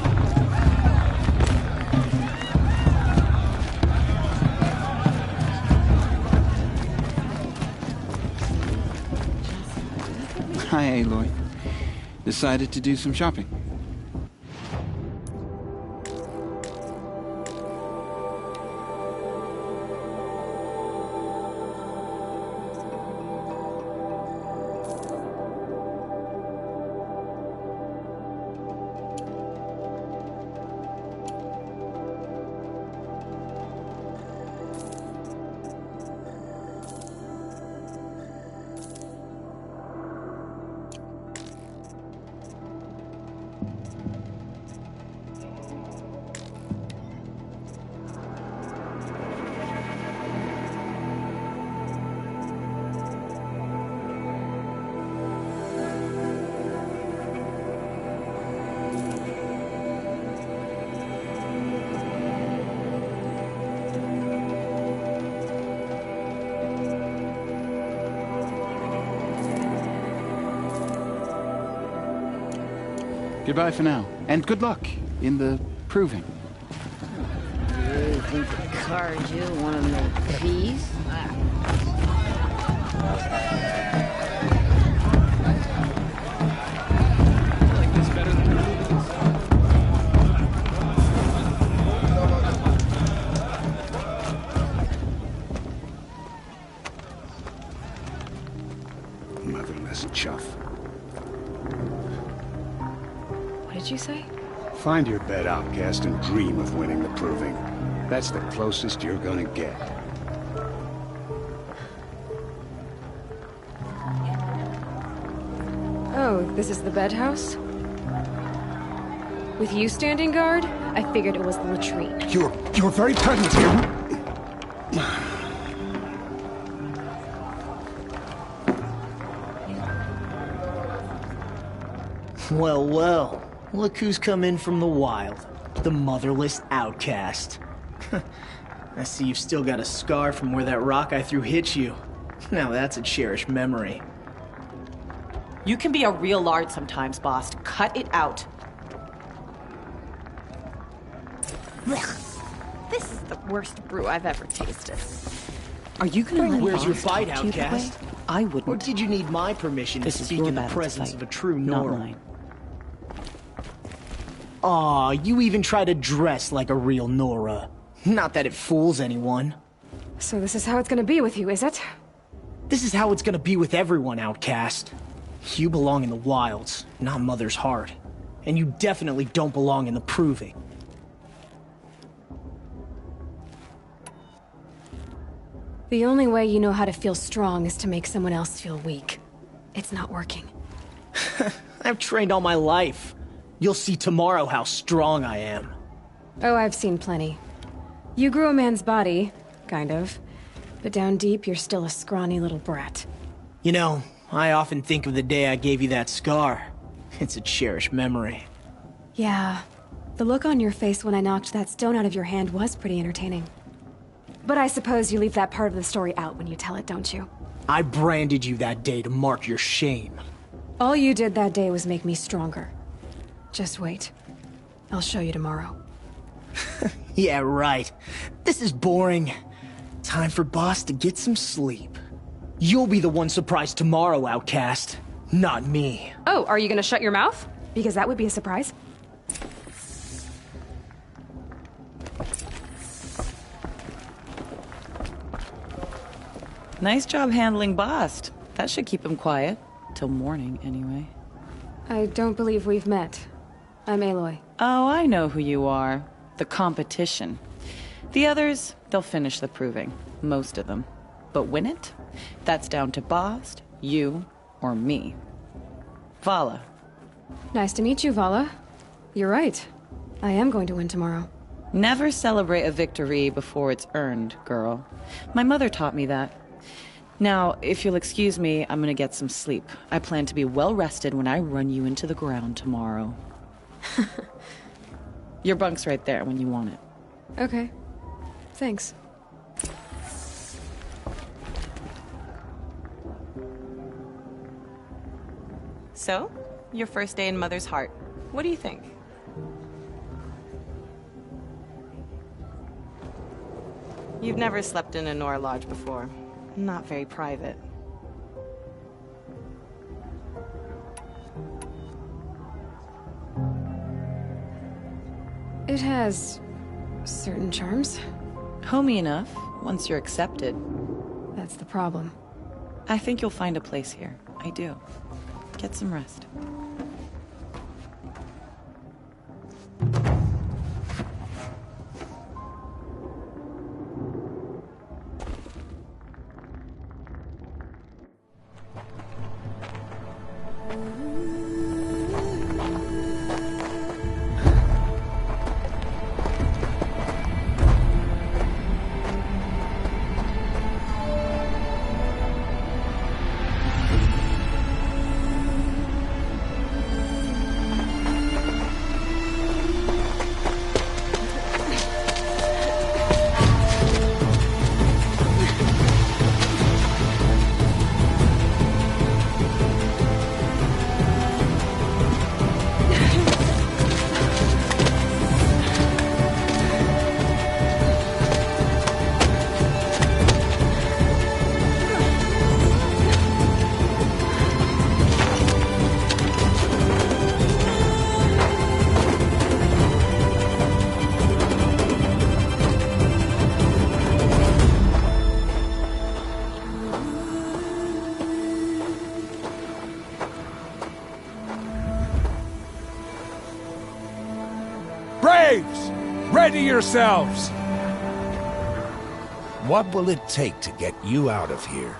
Hi, Aloy. Decided to do some shopping. Goodbye for now, and good luck in the proving. You really think the Karja want to make peace? I like this better than the movies. Motherless chuff. What did you say? Find your bed, outcast, and dream of winning the proving. That's the closest you're gonna get. This is the bed house? With you standing guard, I figured it was the latrine. Your very presence here. Well, well. Look who's come in from the wild. The motherless outcast. I see you've still got a scar from where that rock I threw hit you. Now that's a cherished memory. You can be a real lard sometimes, boss. Cut it out. This is the worst brew I've ever tasted. Are you gonna let Where's your boss bite, talk to you that way? outcast? I wouldn't. Or did you need my permission This to is speak your in the battle to presence fight, of a true not Nora? mine. Aw, you even try to dress like a real Nora. Not that it fools anyone. So this is how it's gonna be with you, is it? This is how it's gonna be with everyone, outcast. You belong in the wilds, not Mother's heart. And you definitely don't belong in the Proving. The only way you know how to feel strong is to make someone else feel weak. It's not working. I've trained all my life. You'll see tomorrow how strong I am. Oh, I've seen plenty. You grew a man's body, kind of. But down deep, you're still a scrawny little brat. You know, I often think of the day I gave you that scar. It's a cherished memory. Yeah. The look on your face when I knocked that stone out of your hand was pretty entertaining. But I suppose you leave that part of the story out when you tell it, don't you? I branded you that day to mark your shame. All you did that day was make me stronger. Just wait. I'll show you tomorrow. Yeah, right. This is boring. Time for Boss to get some sleep. You'll be the one surprised tomorrow, outcast. Not me. Oh, are you gonna shut your mouth? Because that would be a surprise. Nice job handling Bast. That should keep him quiet. Till morning, anyway. I don't believe we've met. I'm Aloy. Oh, I know who you are. The competition. The others, they'll finish the proving. Most of them. But win it? That's down to Bast, you, or me. Vala. Nice to meet you, Vala. You're right. I am going to win tomorrow. Never celebrate a victory before it's earned, girl. My mother taught me that. Now, if you'll excuse me, I'm gonna get some sleep. I plan to be well rested when I run you into the ground tomorrow. Your bunk's right there when you want it. Okay. Thanks. So, your first day in Mother's heart. What do you think? You've never slept in a Nora lodge before. Not very private. It has certain charms. Homey enough, once you're accepted. That's the problem. I think you'll find a place here. I do. Get some rest. Braves! Ready yourselves! What will it take to get you out of here?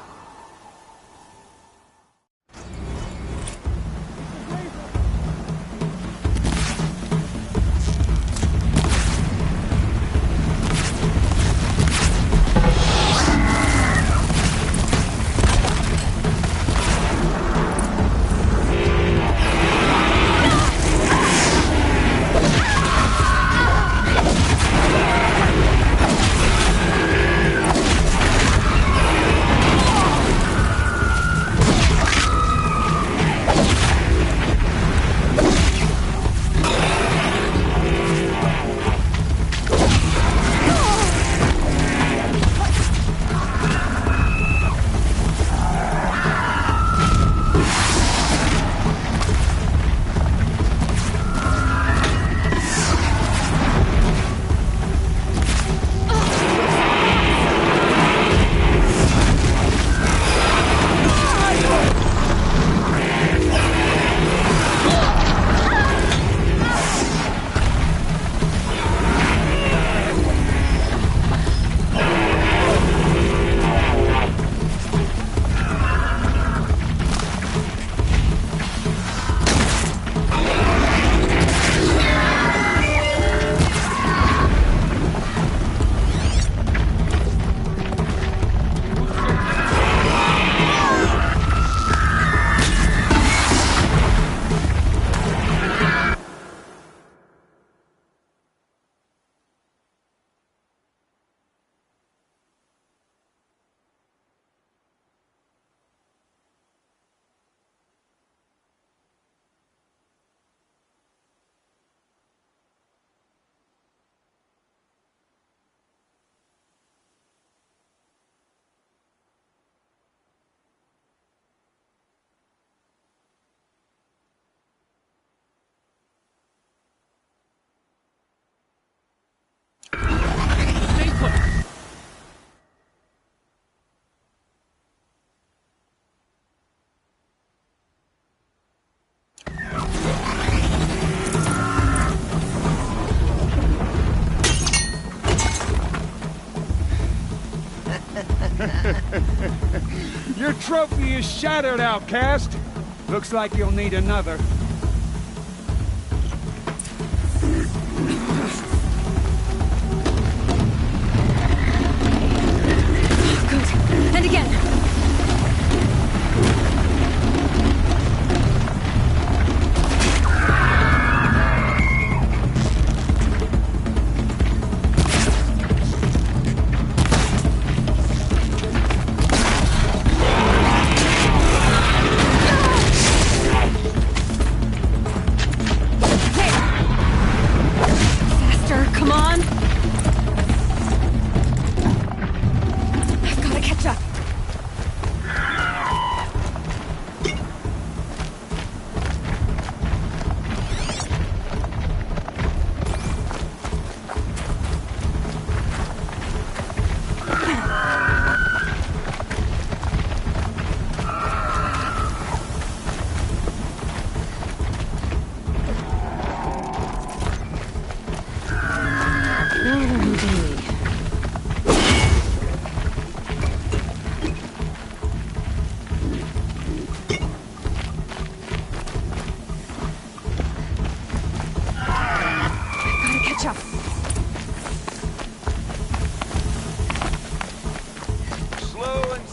trophy is shattered, outcast. Looks like you'll need another. Good. And again.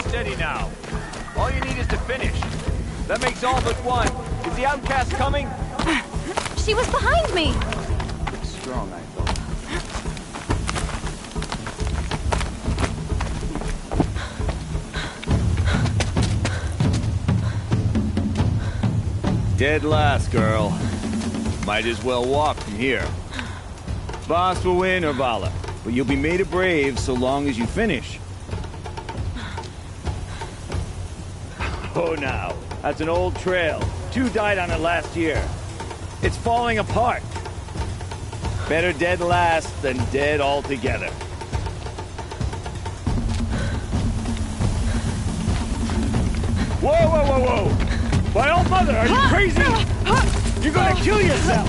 Steady now. All you need is to finish. That makes all but one. Is the outcast coming? She was behind me! Looks strong, I thought. Dead last, girl. Might as well walk from here. Boss will win, or Vala, but you'll be made a brave so long as you finish. Oh, now. That's an old trail. 2 died on it last year. It's falling apart. Better dead last than dead altogether. Whoa, whoa, whoa, whoa! My old mother, are you crazy? You're gonna kill yourself!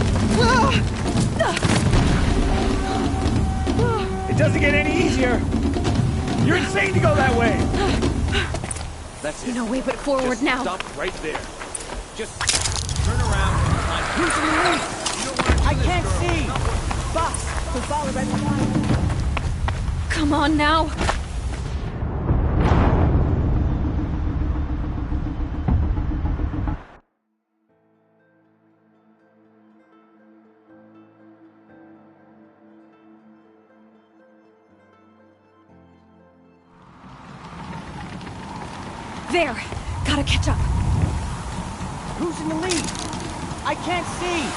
It doesn't get any easier! You're insane to go that way! That's it. No way but forward Just now. Stop right there. Just turn around. Who's in the lead? I can't see. Boss, the ball right behind. Come on now. There! Gotta catch up. Who's in the lead? I can't see.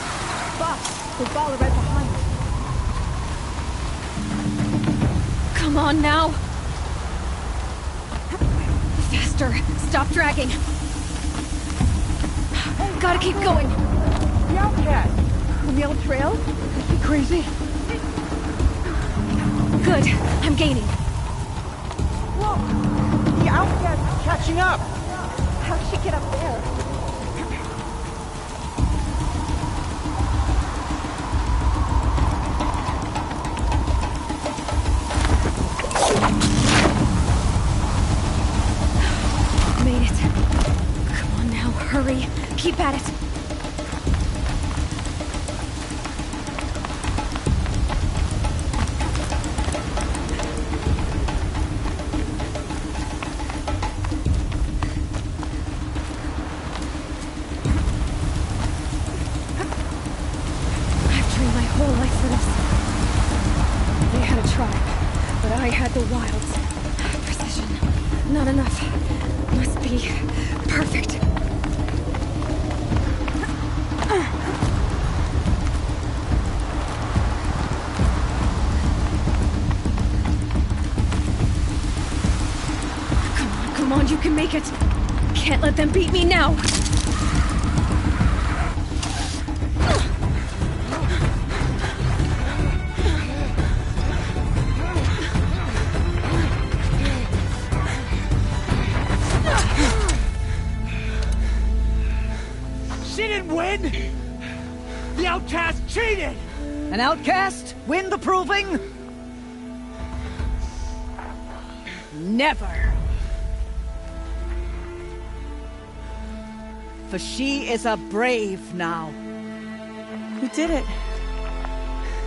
Boss, the ball right behind. Come on now. Faster. Stop dragging. Gotta keep going. The outcast. On the old trail? Is she crazy? Good. I'm gaining. Whoa! The outcast is catching up! How'd she get up there? Made it. Come on now, hurry. Keep at it. The wilds. Precision. Not enough. Must be perfect. Come on, you can make it. Can't let them beat me now. The outcast cheated! An outcast? Win the proving? Never. For she is a brave now. We did it.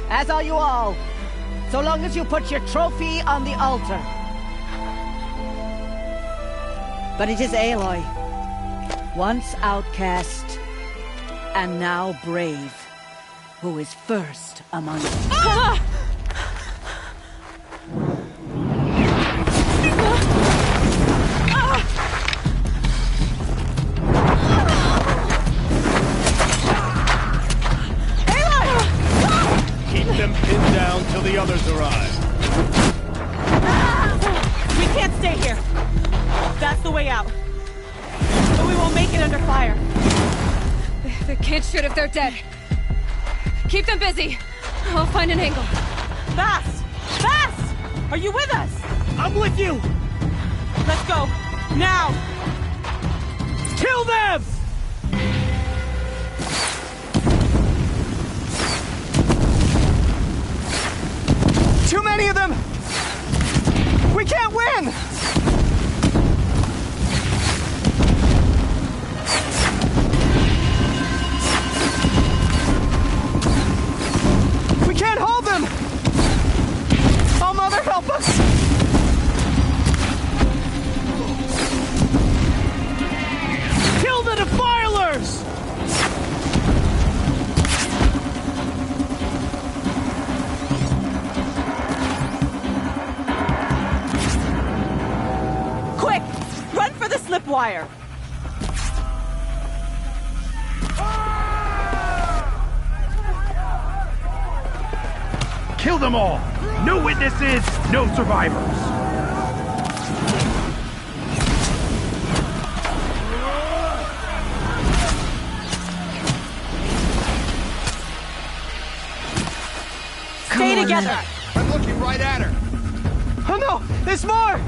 As are you all. So long as you put your trophy on the altar. But it is Aloy, once outcast, and now brave, who is first among us. Ah! Keep them pinned down till the others arrive. We can't stay here. That's the way out. But we won't make it under fire. They can't shoot if they're dead. Keep them busy. I'll find an angle. Fast! Fast! Are you with us? I'm with you! Let's go. Now! Kill them! Too many of them! We can't win! We can't hold them! Oh, Mother, help us! Kill the defilers! Quick! Run for the slip wire! Kill them all! No witnesses, no survivors! Stay together! I'm looking right at her. Oh no! There's more!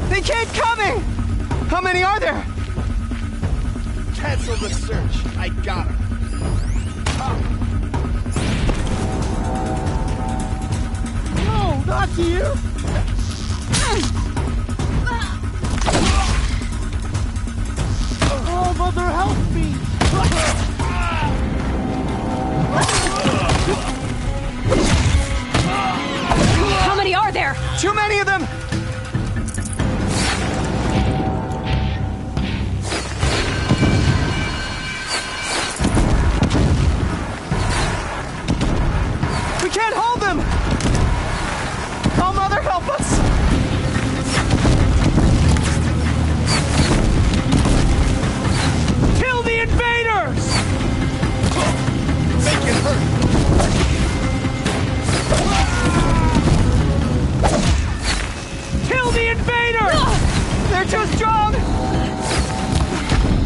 They keep coming! How many are there? Cancel the search. I got her. No, not you! Oh, Mother, help me! How many are there? Too many of them! We can't hold them! Oh, Mother, help us! Kill the invaders! Make it hurt. Kill the invaders! They're too strong!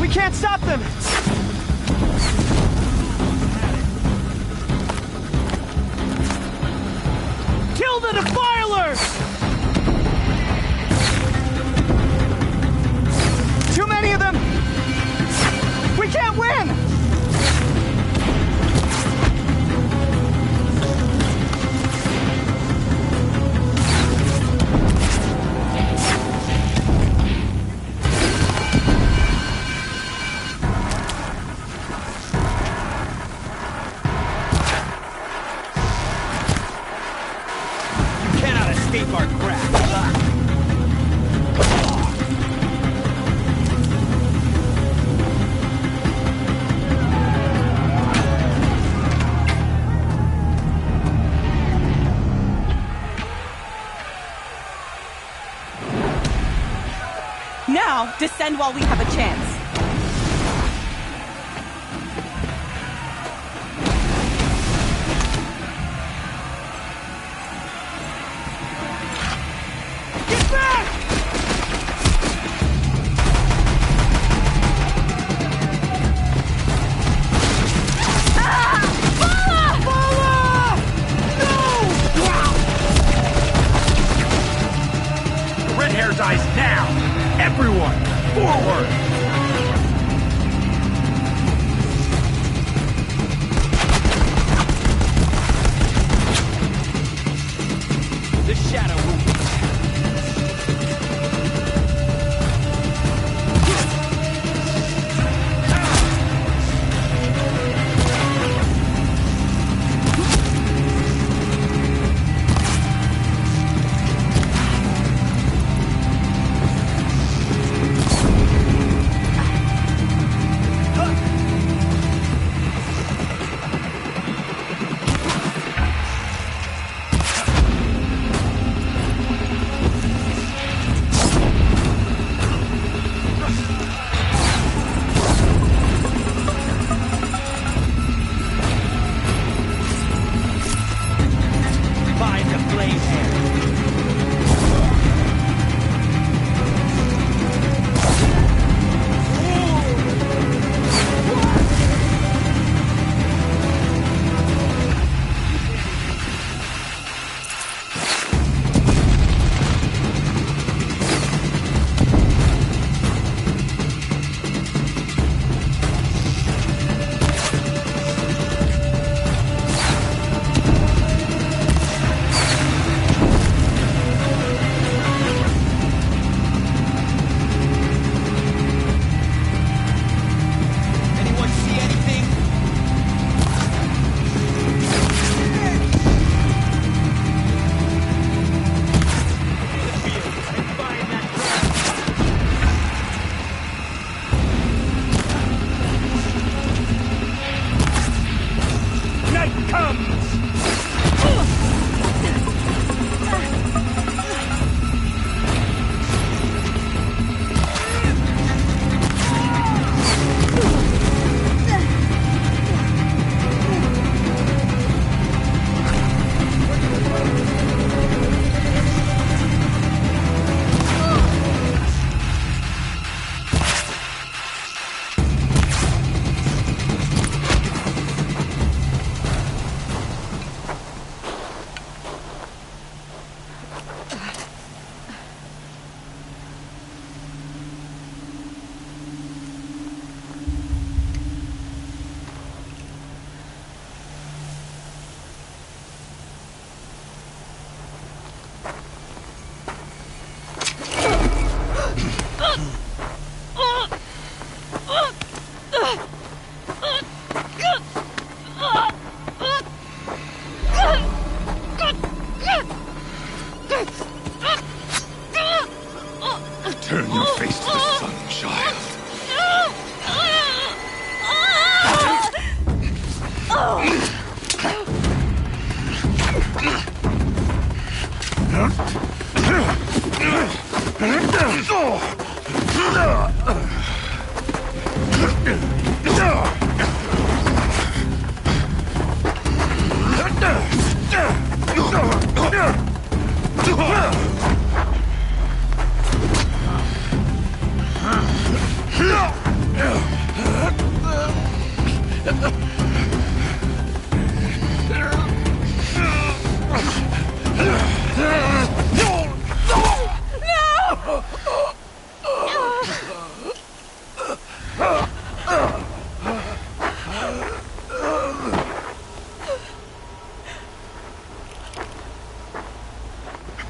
We can't stop them! Kill the defilers! Too many of them! We can't win! You cannot escape our grasp! Now, descend while we have a chance. Get back! The red hair dies now! Everyone, forward! The shadow will...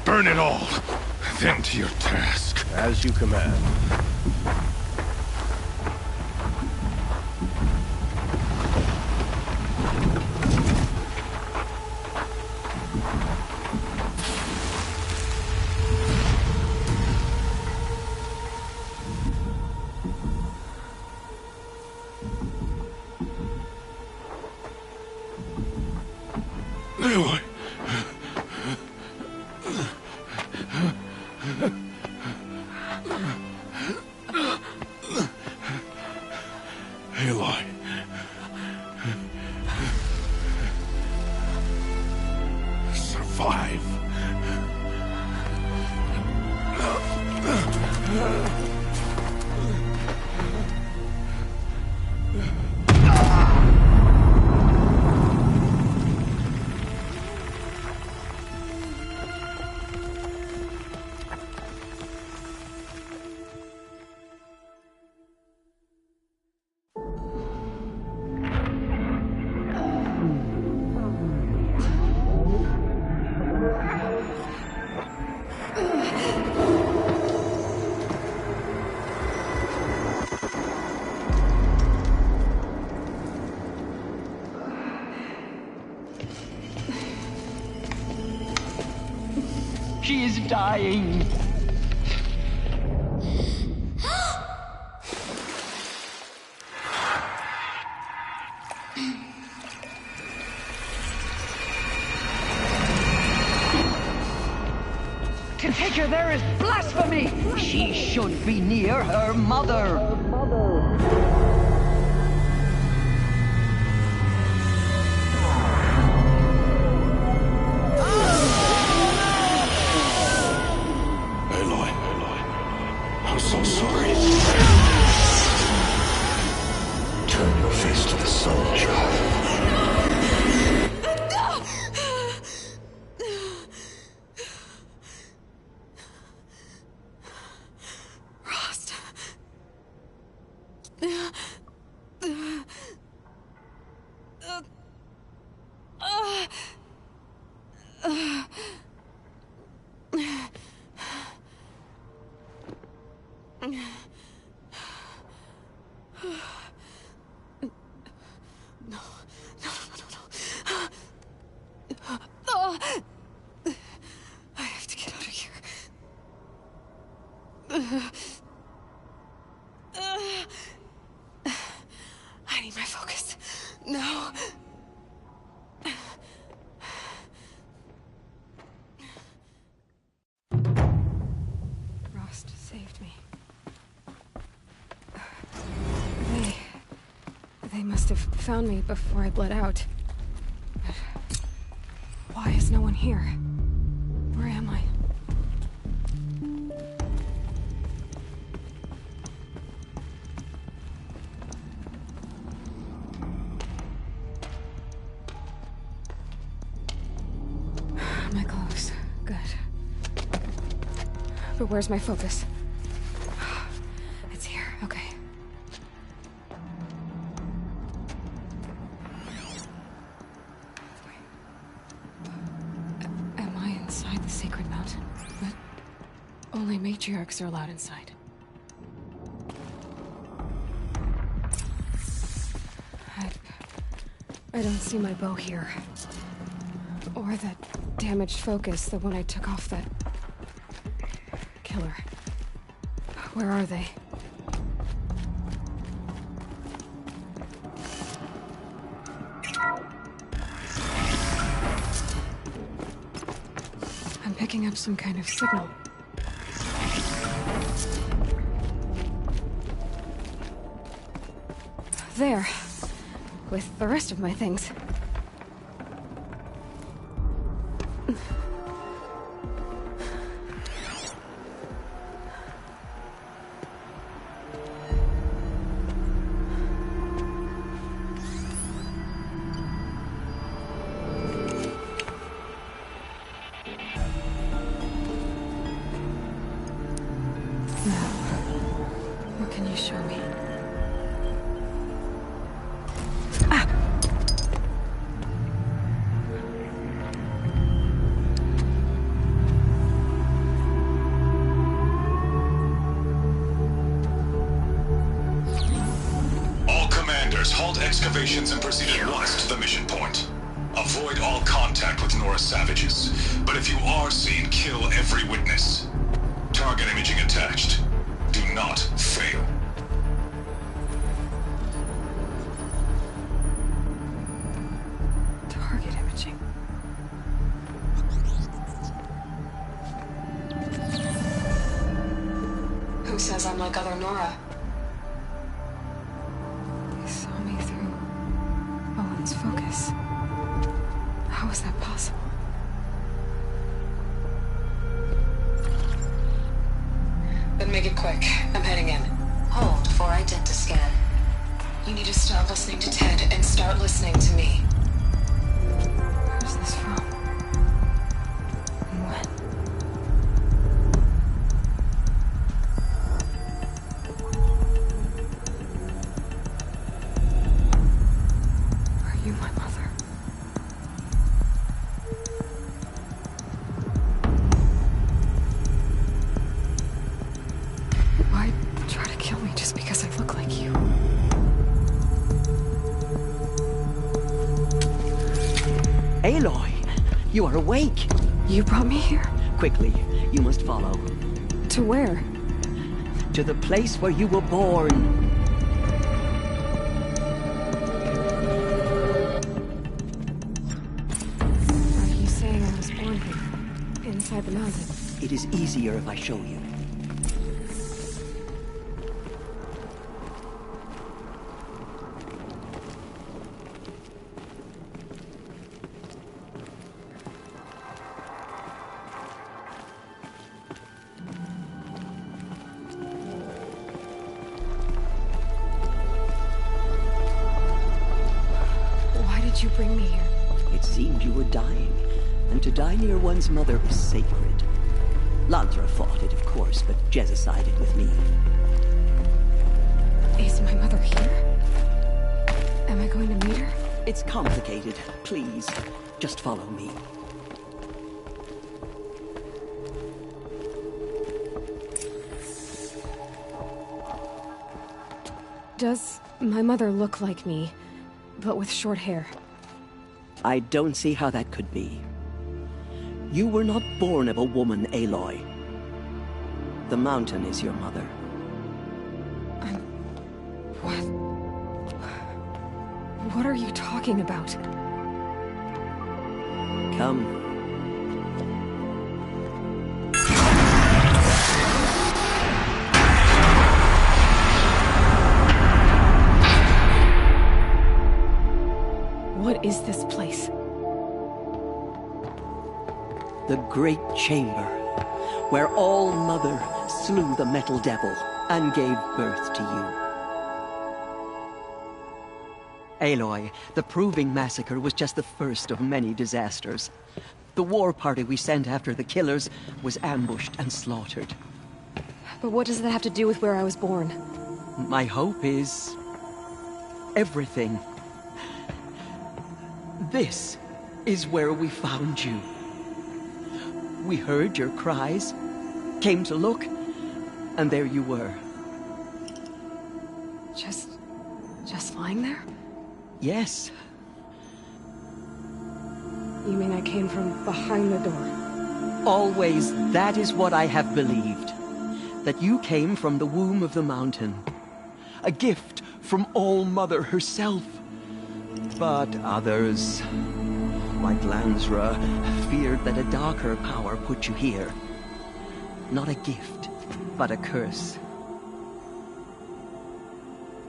Burn it all, then to your task. As you command. Aloy. Aloy. Survive. She is dying. To take her there is blasphemy. She should be near her mother. I'm so sorry. Turn your face to the sun, child. Rost. I have to get out of here. I need my focus. No. Rost saved me. They must have found me before I bled out. But why is no one here? Where am I? My clothes. Good. But where's my focus? It's here. Okay. Am I inside the sacred mountain? But only matriarchs are allowed inside. I don't see my bow here. Or that damaged focus, the one I took off that killer. Where are they? I'm picking picking up some kind of signal. There. With the rest of my things. What can you show me? All commanders, halt excavations and proceed at once to the mission point. Avoid all contact with Nora savages, but if you are seen, kill every witness. Target imaging attached. Do not fail. Target imaging. Who says I'm like other Nora? They saw me through Owen's focus. How is that possible? Then make it quick. I'm heading in. Hold for identiscan. You need to stop listening to Ted and start listening to me. Who's this from? And when? Are you my mother? Why try to kill me just because I look like you? Aloy, you are awake. You brought me here? Quickly, you must follow. To where? To the place where you were born. Are you saying I was born here? Inside the mountain? It is easier if I show you. Why did you bring me here? It seemed you were dying, and to die near one's mother is sacred. Lantra fought it, of course, but Jezza sided with me. Is my mother here? Am I going to meet her? It's complicated. Please, just follow me. Does my mother look like me, but with short hair? I don't see how that could be. You were not born of a woman, Aloy. The mountain is your mother. What? What are you talking about? Come. What is this place? The Great Chamber, where All Mother slew the Metal Devil and gave birth to you. Aloy, the Proving Massacre was just the first of many disasters. The war party we sent after the killers was ambushed and slaughtered. But what does that have to do with where I was born? My hope is everything. This is where we found you. We heard your cries, came to look, and there you were. Just lying there? Yes. You mean I came from behind the door? Always that is what I have believed. That you came from the womb of the mountain. A gift from All Mother herself. But others like Lansra, feared that a darker power put you here. Not a gift, but a curse.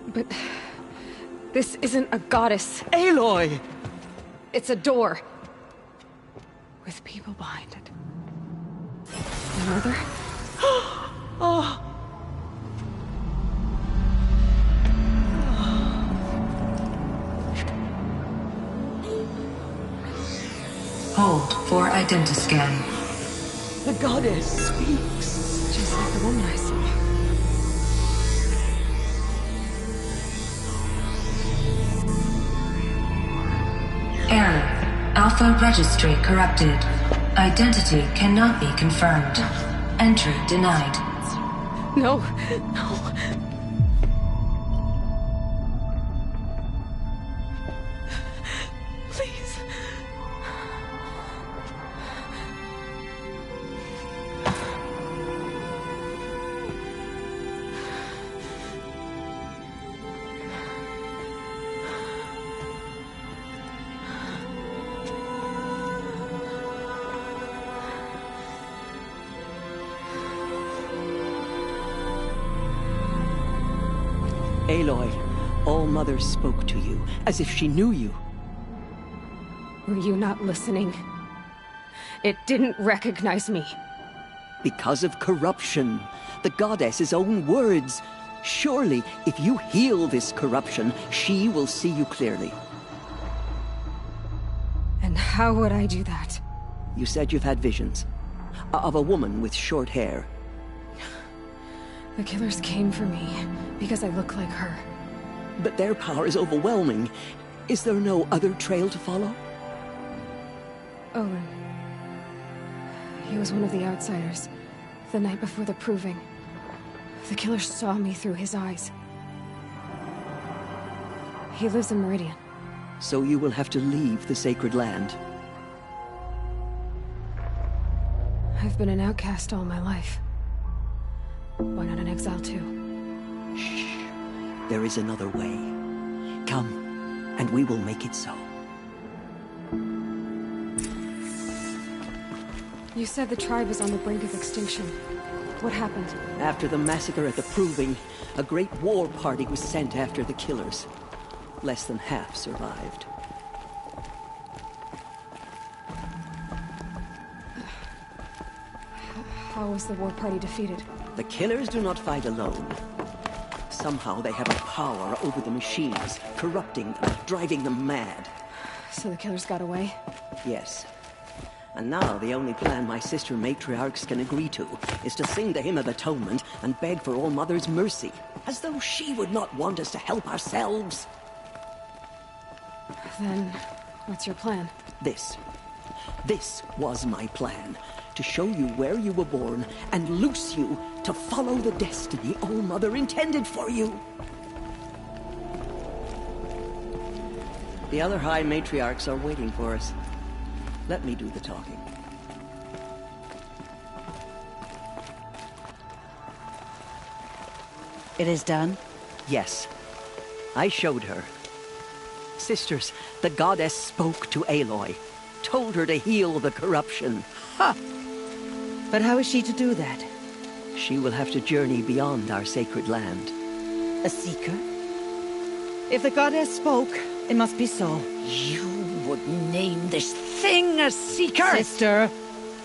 But this isn't a goddess. Aloy! It's a door. With people behind it. My mother? Oh! Hold for identiscan. The goddess speaks. Just like the woman I saw. Error. Alpha registry corrupted. Identity cannot be confirmed. Entry denied. No, no. Please. Aloy, All-Mother spoke to you, as if she knew you. Were you not listening? It didn't recognize me. Because of corruption. The goddess's own words. Surely, if you heal this corruption, she will see you clearly. And how would I do that? You said you've had visions. Of a woman with short hair. The killers came for me because I look like her. But their power is overwhelming. Is there no other trail to follow? Owen. He was one of the outsiders. The night before the proving. The killers saw me through his eyes. He lives in Meridian. So you will have to leave the sacred land. I've been an outcast all my life. Why not an exile too? Shh. There is another way. Come, and we will make it so. You said the tribe is on the brink of extinction. What happened? After the massacre at the Proving, a great war party was sent after the killers. Less than half survived. How was the war party defeated? The killers do not fight alone. Somehow they have a power over the machines, corrupting them, driving them mad. So the killers got away? Yes. And now the only plan my sister matriarchs can agree to is to sing the Hymn of Atonement and beg for All-Mother's mercy. As though she would not want us to help ourselves. Then, what's your plan? This was my plan. To show you where you were born and loose you to follow the destiny All-Mother intended for you. The other High Matriarchs are waiting for us. Let me do the talking. It is done? Yes. I showed her. Sisters, the goddess spoke to Aloy. Told her to heal the corruption. Ha! But how is she to do that? She will have to journey beyond our sacred land. A seeker? If the goddess spoke, it must be so. You would name this thing a seeker? Sister!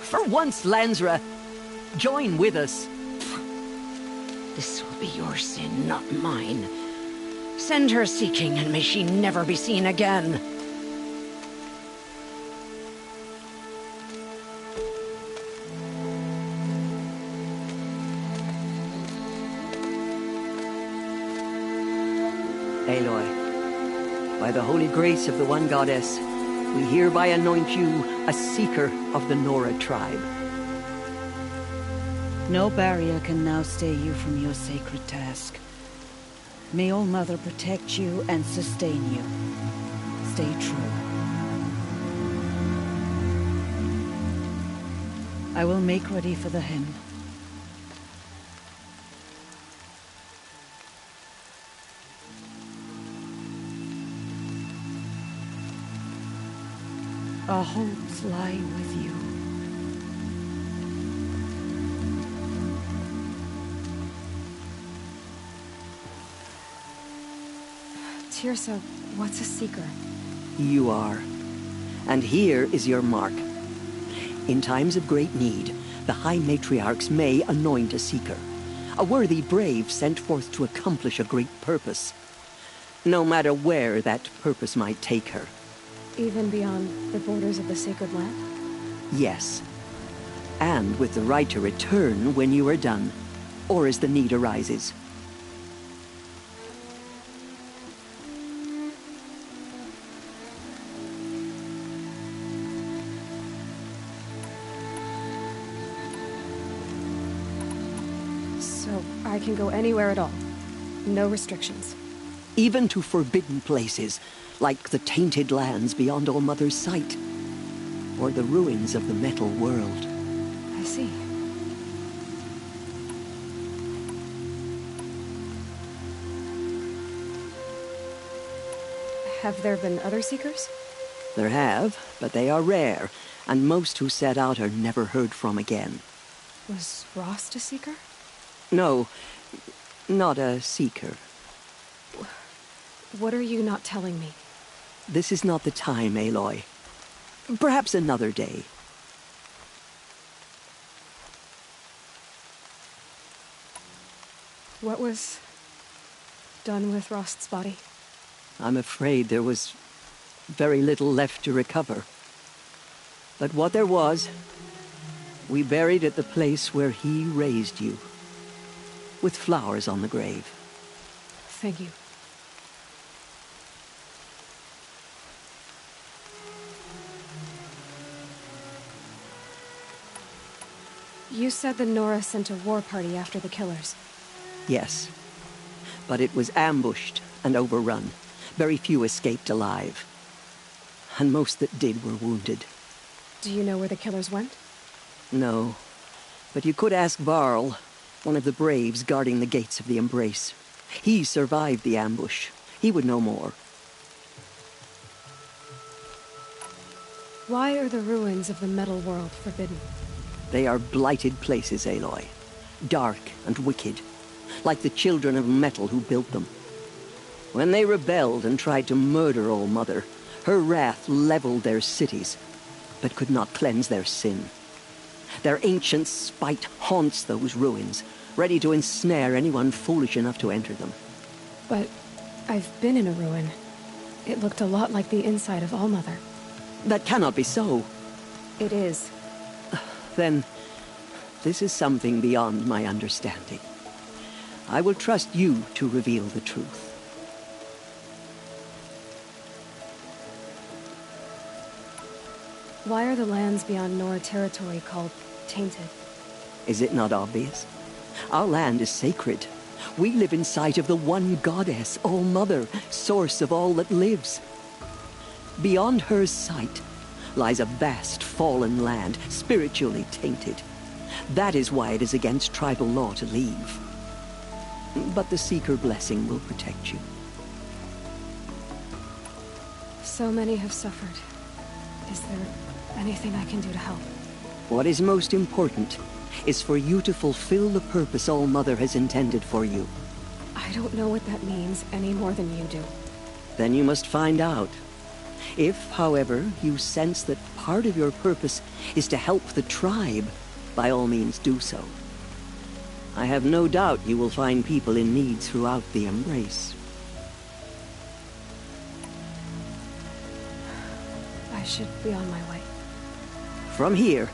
For once, Lansra, join with us. This will be your sin, not mine. Send her seeking, and may she never be seen again. Aloy, by the holy grace of the One Goddess, we hereby anoint you a seeker of the Nora tribe. No barrier can now stay you from your sacred task. May All-Mother protect you and sustain you. Stay true. I will make ready for the hymn. our hopes lie with you. Tirsa, what's a seeker? You are. And here is your mark. In times of great need, the High Matriarchs may anoint a seeker. A worthy brave sent forth to accomplish a great purpose. No matter where that purpose might take her. Even beyond the borders of the sacred land? Yes. And with the right to return when you are done, or as the need arises. So I can go anywhere at all? No restrictions? Even to forbidden places, like the tainted lands beyond All-Mother's sight, or the ruins of the metal world. I see. Have there been other Seekers? There have, but they are rare, and most who set out are never heard from again. Was Rost a Seeker? No, not a Seeker. What are you not telling me? This is not the time, Aloy. Perhaps another day. What was done with Rost's body? I'm afraid there was very little left to recover. But what there was, we buried at the place where he raised you, with flowers on the grave. Thank you. You said the Nora sent a war party after the killers. Yes, but it was ambushed and overrun. Very few escaped alive. And most that did were wounded. Do you know where the killers went? No, but you could ask Varl, one of the braves guarding the gates of the Embrace. He survived the ambush. He would know more. Why are the ruins of the metal world forbidden? They are blighted places, Aloy. Dark and wicked, like the children of metal who built them. When they rebelled and tried to murder All-Mother, her wrath leveled their cities, but could not cleanse their sin. Their ancient spite haunts those ruins, ready to ensnare anyone foolish enough to enter them. But I've been in a ruin. It looked a lot like the inside of All-Mother. That cannot be so. It is. Then, this is something beyond my understanding. I will trust you to reveal the truth. Why are the lands beyond Nora territory called tainted? Is it not obvious? Our land is sacred. We live in sight of the one goddess, All-Mother, source of all that lives. Beyond her sight lies a vast fallen land, spiritually tainted. That is why it is against tribal law to leave. But the Seeker blessing will protect you. So many have suffered. Is there anything I can do to help? What is most important is for you to fulfill the purpose All-Mother has intended for you. I don't know what that means any more than you do. Then you must find out. If, however, you sense that part of your purpose is to help the tribe, by all means do so. I have no doubt you will find people in need throughout the Embrace. I should be on my way. From here,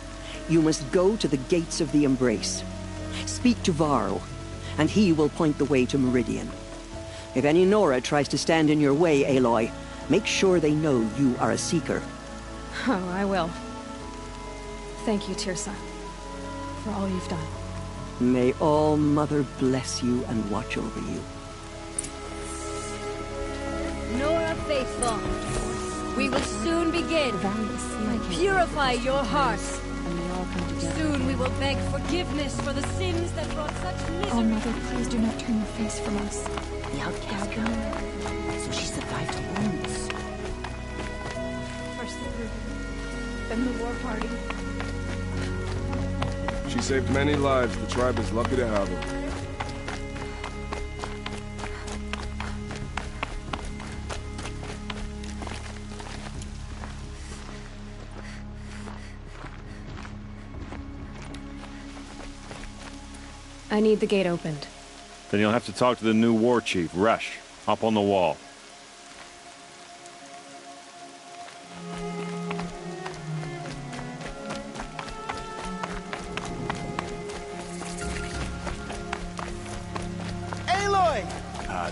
you must go to the gates of the Embrace. Speak to Varl, and he will point the way to Meridian. If any Nora tries to stand in your way, Aloy, make sure they know you are a Seeker. Oh, I will. Thank you, Tirsa, for all you've done. May All-Mother bless you and watch over you. Nora Faithful, we will soon begin. Purify your hearts. Soon we will beg forgiveness for the sins that brought such misery. Oh, Mother, please do not turn your face from us. The outcast girl. So she survived her wounds. First the Ruby, than the war party. She saved many lives. The tribe is lucky to have her. I need the gate opened. Then you'll have to talk to the new war chief, Resh, up on the wall. Aloy!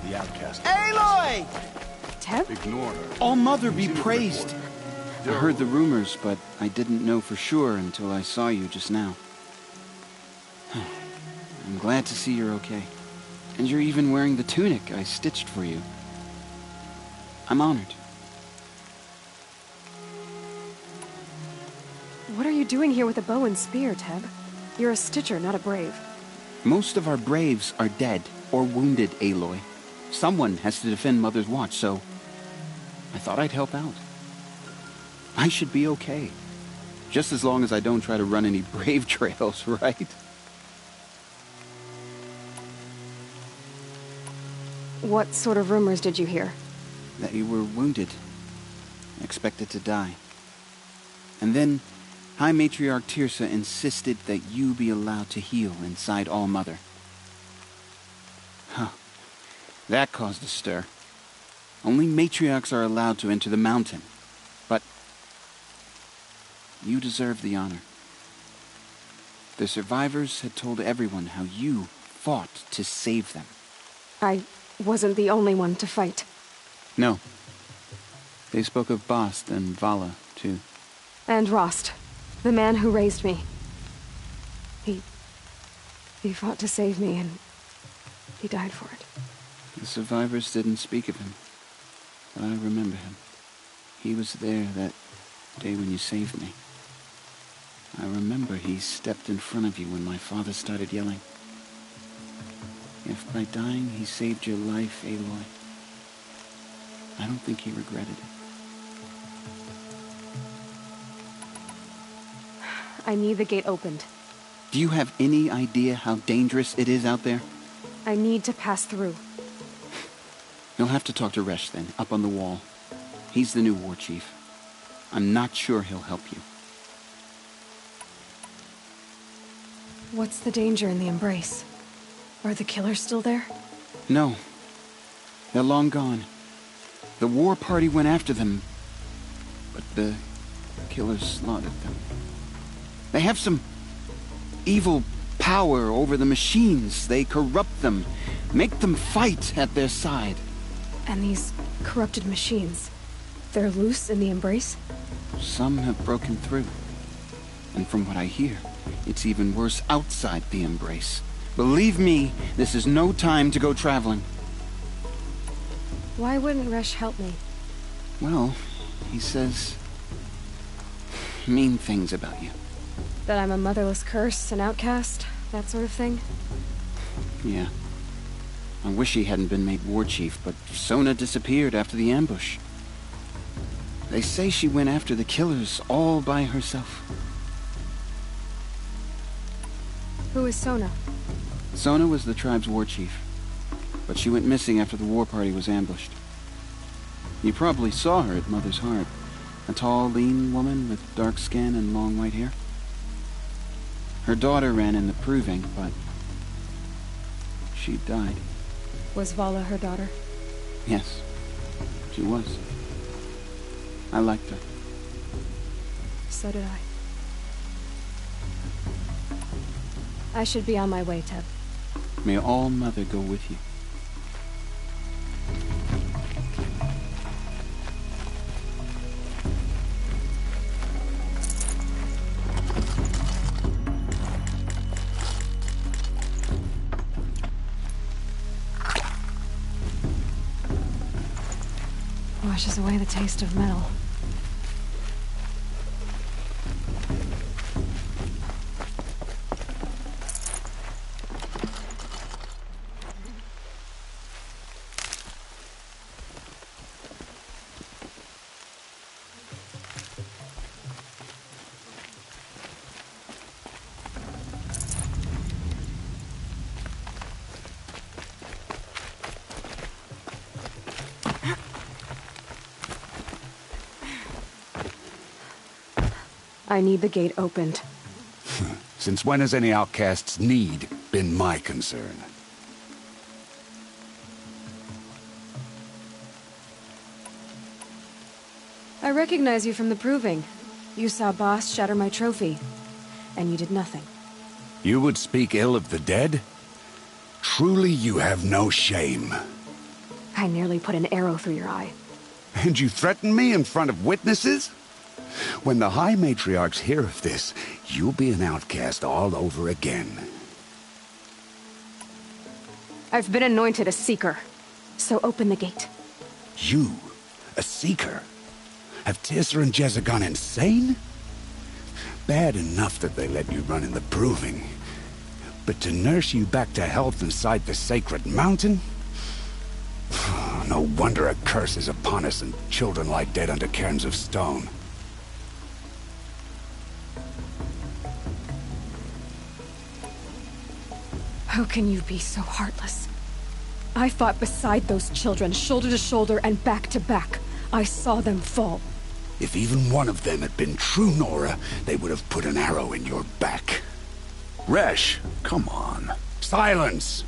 The outcast. Aloy! Teb? Ignore her. All Mother be praised! I heard the rumors, but I didn't know for sure until I saw you just now. I'm glad to see you're okay. And you're even wearing the tunic I stitched for you. I'm honored. What are you doing here with a bow and spear, Teb? You're a stitcher, not a brave. Most of our braves are dead or wounded, Aloy. Someone has to defend Mother's watch, so I thought I'd help out. I should be okay. Just as long as I don't try to run any brave trails, right? What sort of rumors did you hear? That you were wounded. Expected to die. And then High Matriarch Tirsa insisted that you be allowed to heal inside All Mother. Huh. That caused a stir. Only matriarchs are allowed to enter the mountain. But you deserve the honor. The survivors had told everyone how you fought to save them. I wasn't the only one to fight. No. They spoke of Bast and Vala, too. And Rost, the man who raised me. He fought to save me, and he died for it. The survivors didn't speak of him, but I remember him. He was there that day when you saved me. I remember he stepped in front of you when my father started yelling. If by dying he saved your life, Aloy, I don't think he regretted it. I need the gate opened. Do you have any idea how dangerous it is out there? I need to pass through. You'll have to talk to Resh then, up on the wall. He's the new war chief. I'm not sure he'll help you. What's the danger in the embrace? Are the killers still there? No. They're long gone. The war party went after them, but the killers slaughtered them. They have some evil power over the machines. They corrupt them, make them fight at their side. And these corrupted machines, they're loose in the embrace? Some have broken through. And from what I hear, it's even worse outside the embrace. Believe me, this is no time to go traveling. Why wouldn't Resh help me? Well, he says mean things about you. That I'm a motherless curse, an outcast, that sort of thing? Yeah. I wish he hadn't been made war chief, but Sona disappeared after the ambush. They say she went after the killers all by herself. Who is Sona? Sona was the tribe's war chief, but she went missing after the war party was ambushed. You probably saw her at Mother's Heart. A tall, lean woman with dark skin and long white hair. Her daughter ran in the proving, but she died. Was Vala her daughter? Yes, she was. I liked her. So did I should be on my way, Teb. May All Mother go with you. Washes away the taste of metal. I need the gate opened. Since when has any outcast's need been my concern? I recognize you from the proving. You saw Boss shatter my trophy, and you did nothing. You would speak ill of the dead? Truly you have no shame. I nearly put an arrow through your eye. And you threaten me in front of witnesses? When the High Matriarchs hear of this, you'll be an outcast all over again. I've been anointed a Seeker, so open the gate. You? A Seeker? Have Tirsa and Jezza gone insane? Bad enough that they let you run in the proving. But to nurse you back to health inside the sacred mountain? No wonder a curse is upon us and children lie dead under cairns of stone. How can you be so heartless? I fought beside those children, shoulder to shoulder and back to back. I saw them fall. If even one of them had been true Nora, they would have put an arrow in your back. Resh, come on. Silence!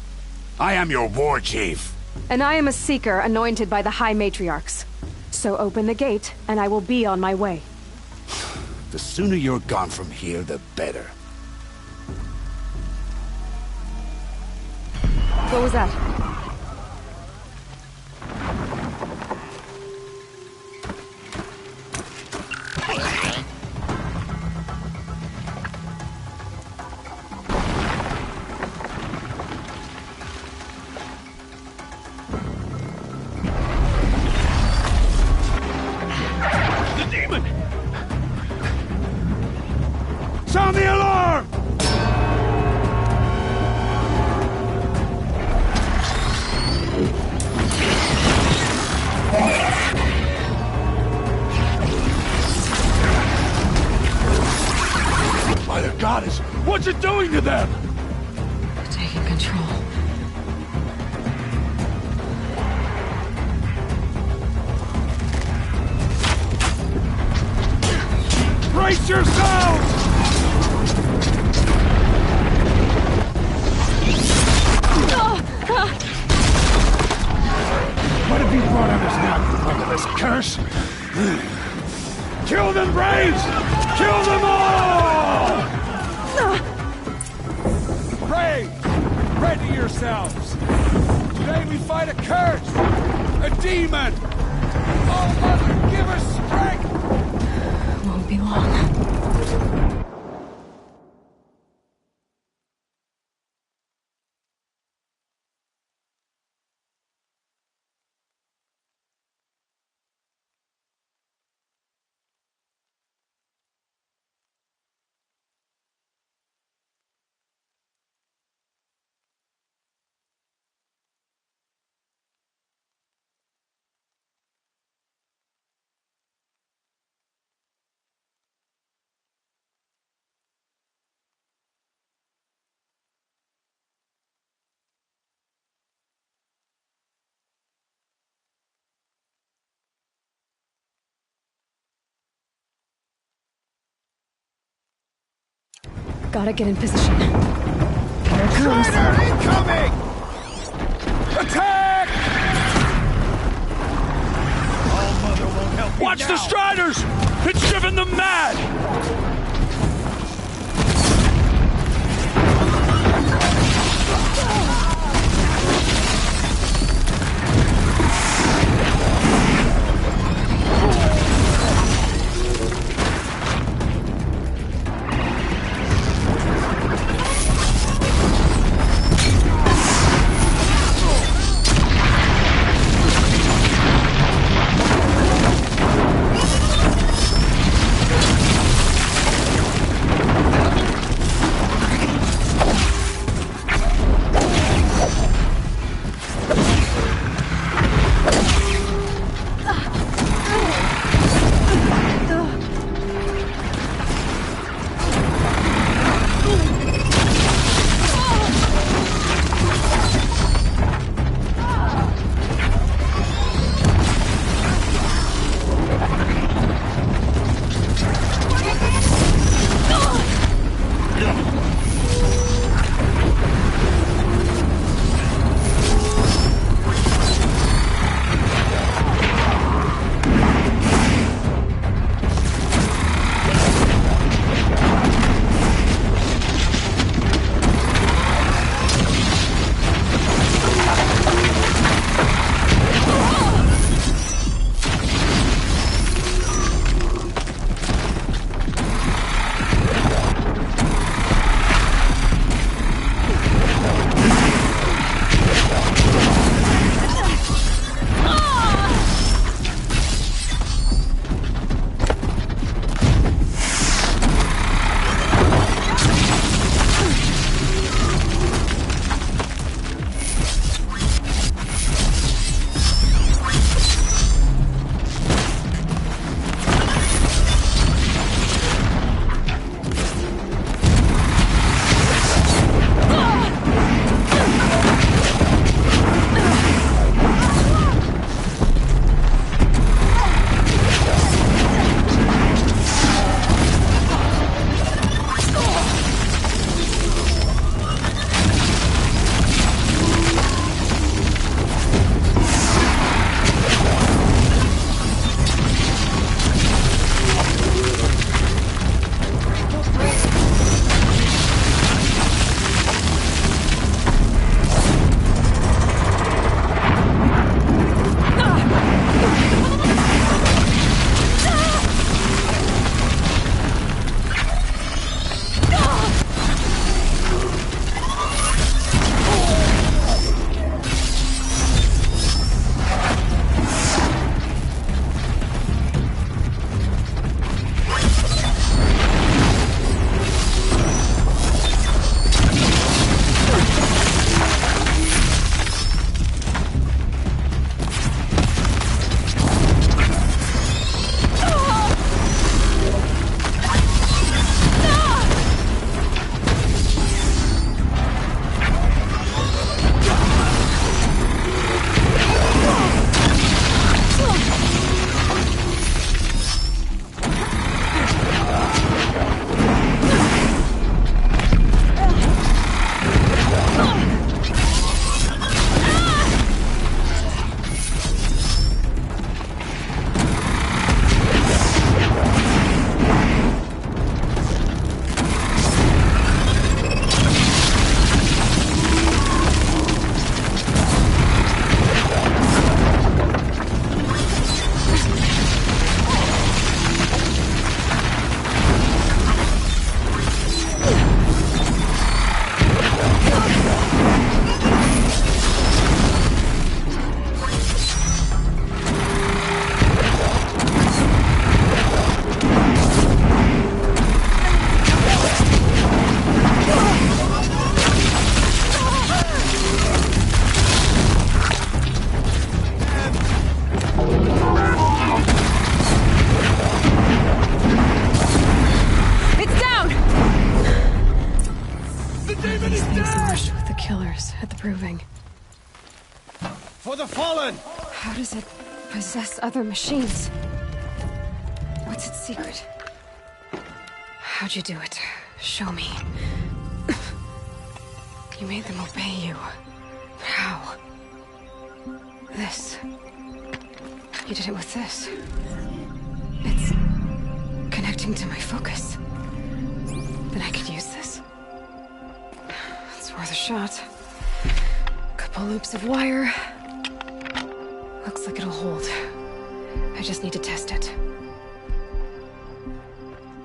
I am your war chief. And I am a Seeker anointed by the High Matriarchs. So open the gate, and I will be on my way. The sooner you're gone from here, the better. What was that? Sound the alarm! By the goddess, what's it doing to them? Taking control. Brace yourselves! What have you brought on us now, under this curse? Kill them, Braves! Kill them all! Brave! Ready yourselves! Today we fight a curse! A demon! Oh, Mother, give us strength! Won't be long. Gotta get in position. Here it comes. Strider incoming! Attack! All-Mother won't help you Watch now. the Striders! It's driven them mad! killers at the Proving. For the Fallen! How does it possess other machines? What's its secret? How'd you do it? Show me. You made them obey you. How? This. You did it with this. It's connecting to my focus. Then I could use this. It's worth a shot. Couple loops of wire. Looks like it'll hold. I just need to test it.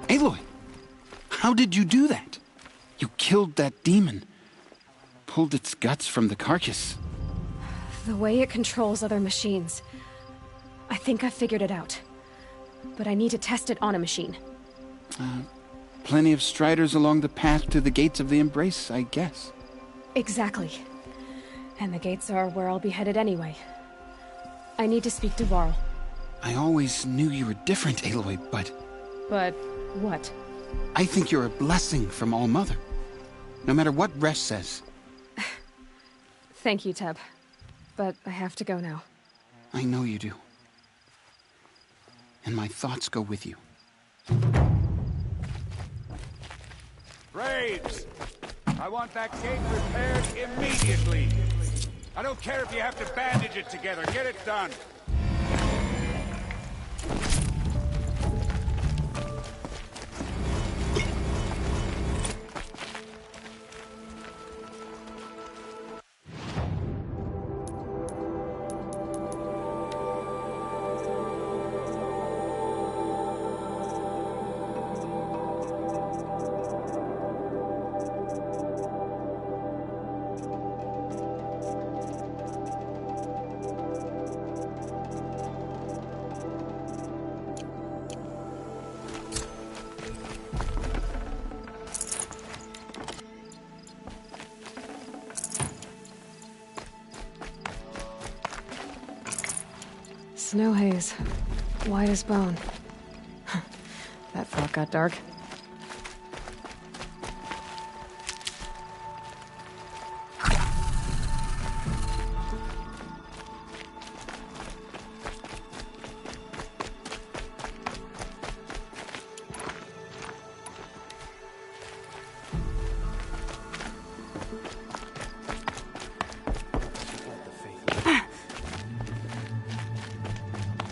Aloy! How did you do that? You killed that demon. Pulled its guts from the carcass. The way it controls other machines. I think I figured it out. But I need to test it on a machine. Plenty of striders along the path to the gates of the Embrace, I guess. Exactly. And the gates are where I'll be headed anyway. I need to speak to Varl. I always knew you were different, Aloy, but... But what? I think you're a blessing from All-Mother. No matter what Resh says. Thank you, Teb. But I have to go now. I know you do. And my thoughts go with you. Braves! I want that gate repaired immediately. I don't care if you have to bandage it together. Get it done. Snow haze. White as bone. That fog got dark.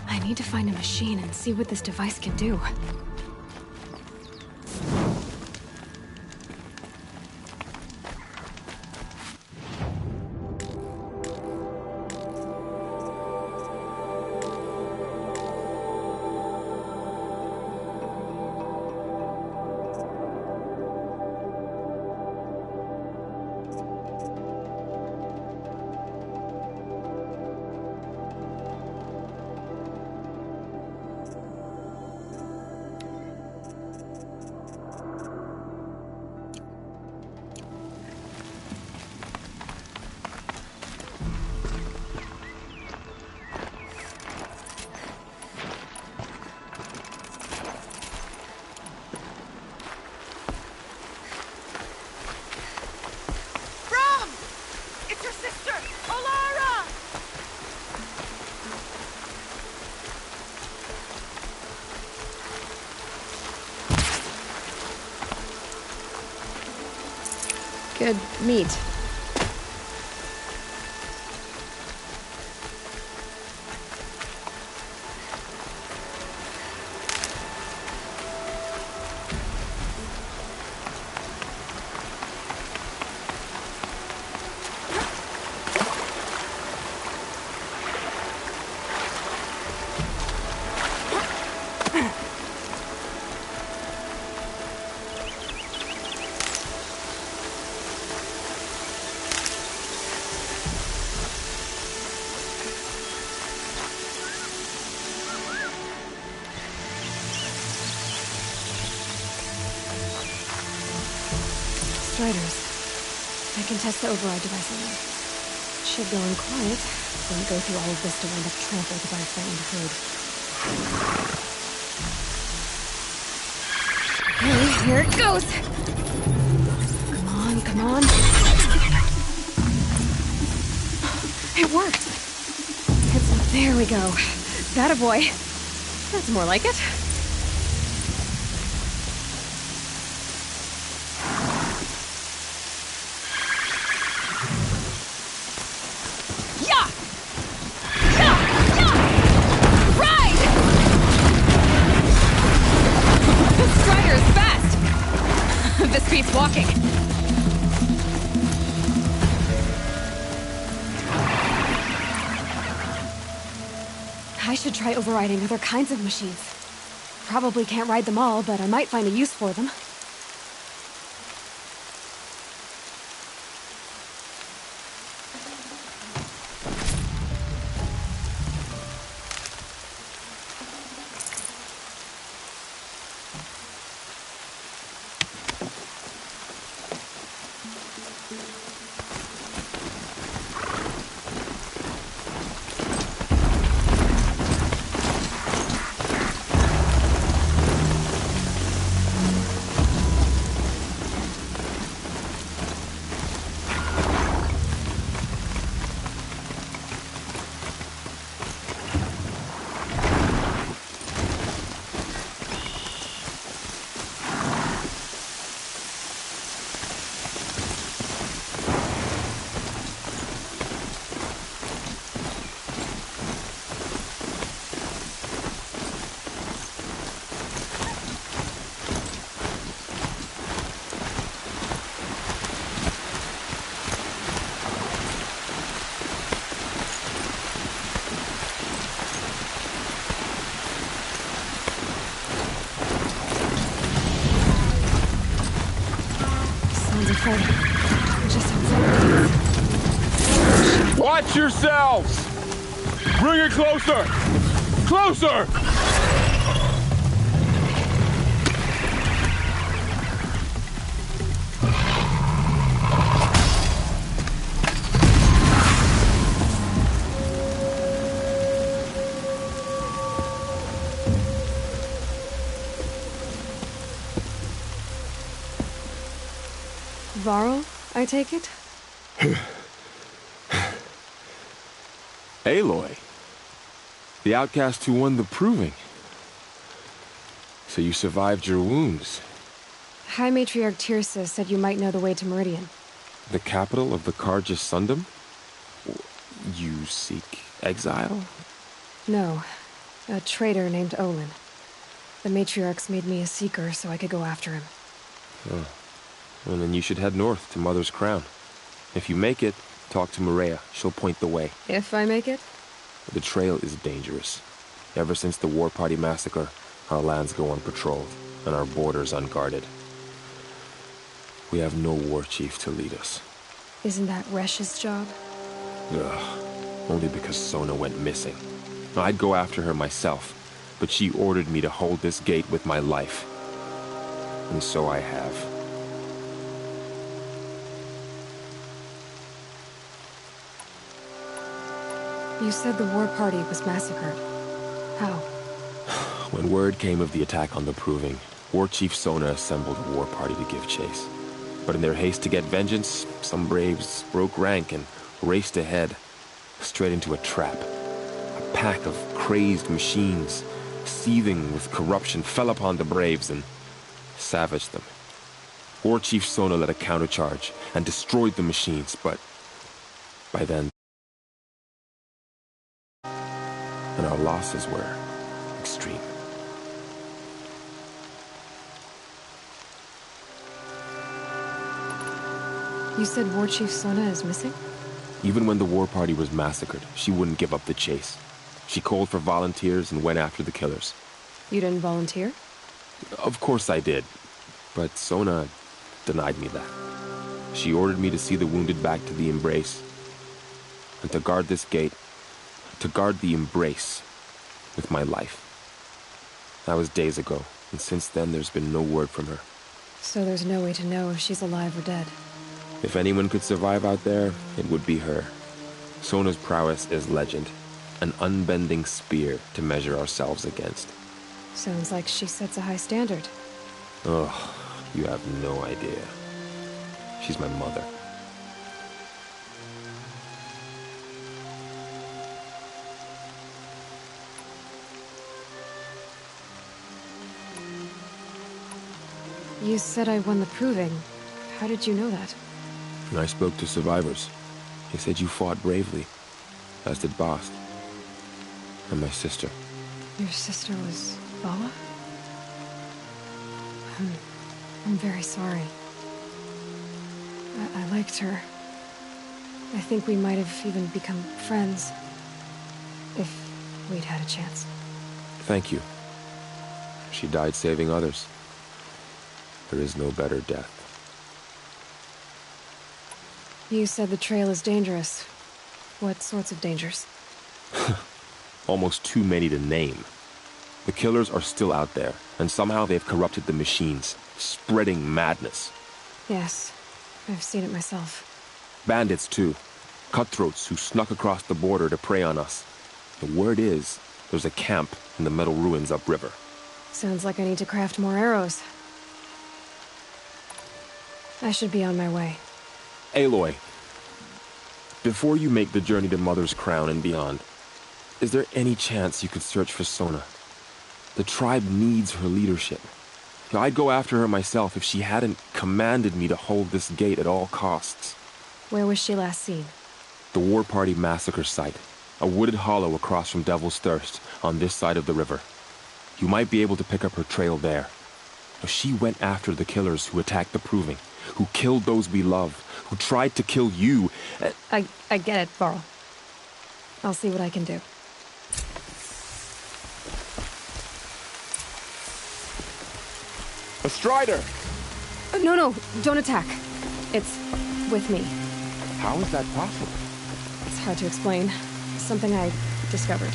I need to find a machine and see what this device can do. Good meat. Striders. I can test the override device on them. Should go in quiet. Don't go through all of this to wind up trampled by a frightened herd. Okay, here it goes! Come on, come on. It worked. There we go. That a boy. That's more like it. Yeah! Yeah! Yeah! Ride! This strider is fast. This beats walking. I should try overriding other kinds of machines. Probably can't ride them all, but I might find a use for them. Watch yourselves! Bring it closer! Closer! Varl, I take it? Aloy. The outcast who won the proving. So you survived your wounds. High Matriarch Tirsa said you might know the way to Meridian. The capital of the Carja Sundom? You seek exile? No. A traitor named Olin. The Matriarchs made me a seeker so I could go after him. Oh. Well, then you should head north to Mother's Crown. If you make it, talk to Maria. She'll point the way. If I make it? The trail is dangerous. Ever since the War Party massacre, our lands go unpatrolled, and our borders unguarded. We have no war chief to lead us. Isn't that Resh's job? Ugh. Only because Sona went missing. I'd go after her myself, but she ordered me to hold this gate with my life. And so I have. You said the war party was massacred. How? When word came of the attack on the Proving, War Chief Sona assembled a war party to give chase. But in their haste to get vengeance, some braves broke rank and raced ahead, straight into a trap. A pack of crazed machines, seething with corruption, fell upon the braves and savaged them. War Chief Sona led a countercharge and destroyed the machines, but by then, and our losses were extreme. You said War Chief Sona is missing? Even when the war party was massacred, she wouldn't give up the chase. She called for volunteers and went after the killers. You didn't volunteer? Of course I did, but Sona denied me that. She ordered me to see the wounded back to the Embrace, and to guard this gate, to guard the Embrace with my life. That was days ago, and since then there's been no word from her. So there's no way to know if she's alive or dead. If anyone could survive out there, it would be her. Sona's prowess is legend, an unbending spear to measure ourselves against. Sounds like she sets a high standard. Oh, you have no idea. She's my mother. You said I won the proving. How did you know that? And I spoke to survivors. They said you fought bravely, as did Bast. And my sister. Your sister was Bala? I'm very sorry. I liked her. I think we might have even become friends. If we'd had a chance. Thank you. She died saving others. There is no better death. You said the trail is dangerous. What sorts of dangers? Almost too many to name. The killers are still out there, and somehow they've corrupted the machines, spreading madness. Yes, I've seen it myself. Bandits, too. Cutthroats who snuck across the border to prey on us. The word is, there's a camp in the metal ruins upriver. Sounds like I need to craft more arrows. I should be on my way. Aloy, before you make the journey to Mother's Crown and beyond, is there any chance you could search for Sona? The tribe needs her leadership. I'd go after her myself if she hadn't commanded me to hold this gate at all costs. Where was she last seen? The War Party massacre site. A wooded hollow across from Devil's Thirst, on this side of the river. You might be able to pick up her trail there. She went after the killers who attacked the Proving, who killed those we loved, who tried to kill you. I get it, Varl. I'll see what I can do. A Strider! No, don't attack. It's with me. How is that possible? It's hard to explain. Something I discovered.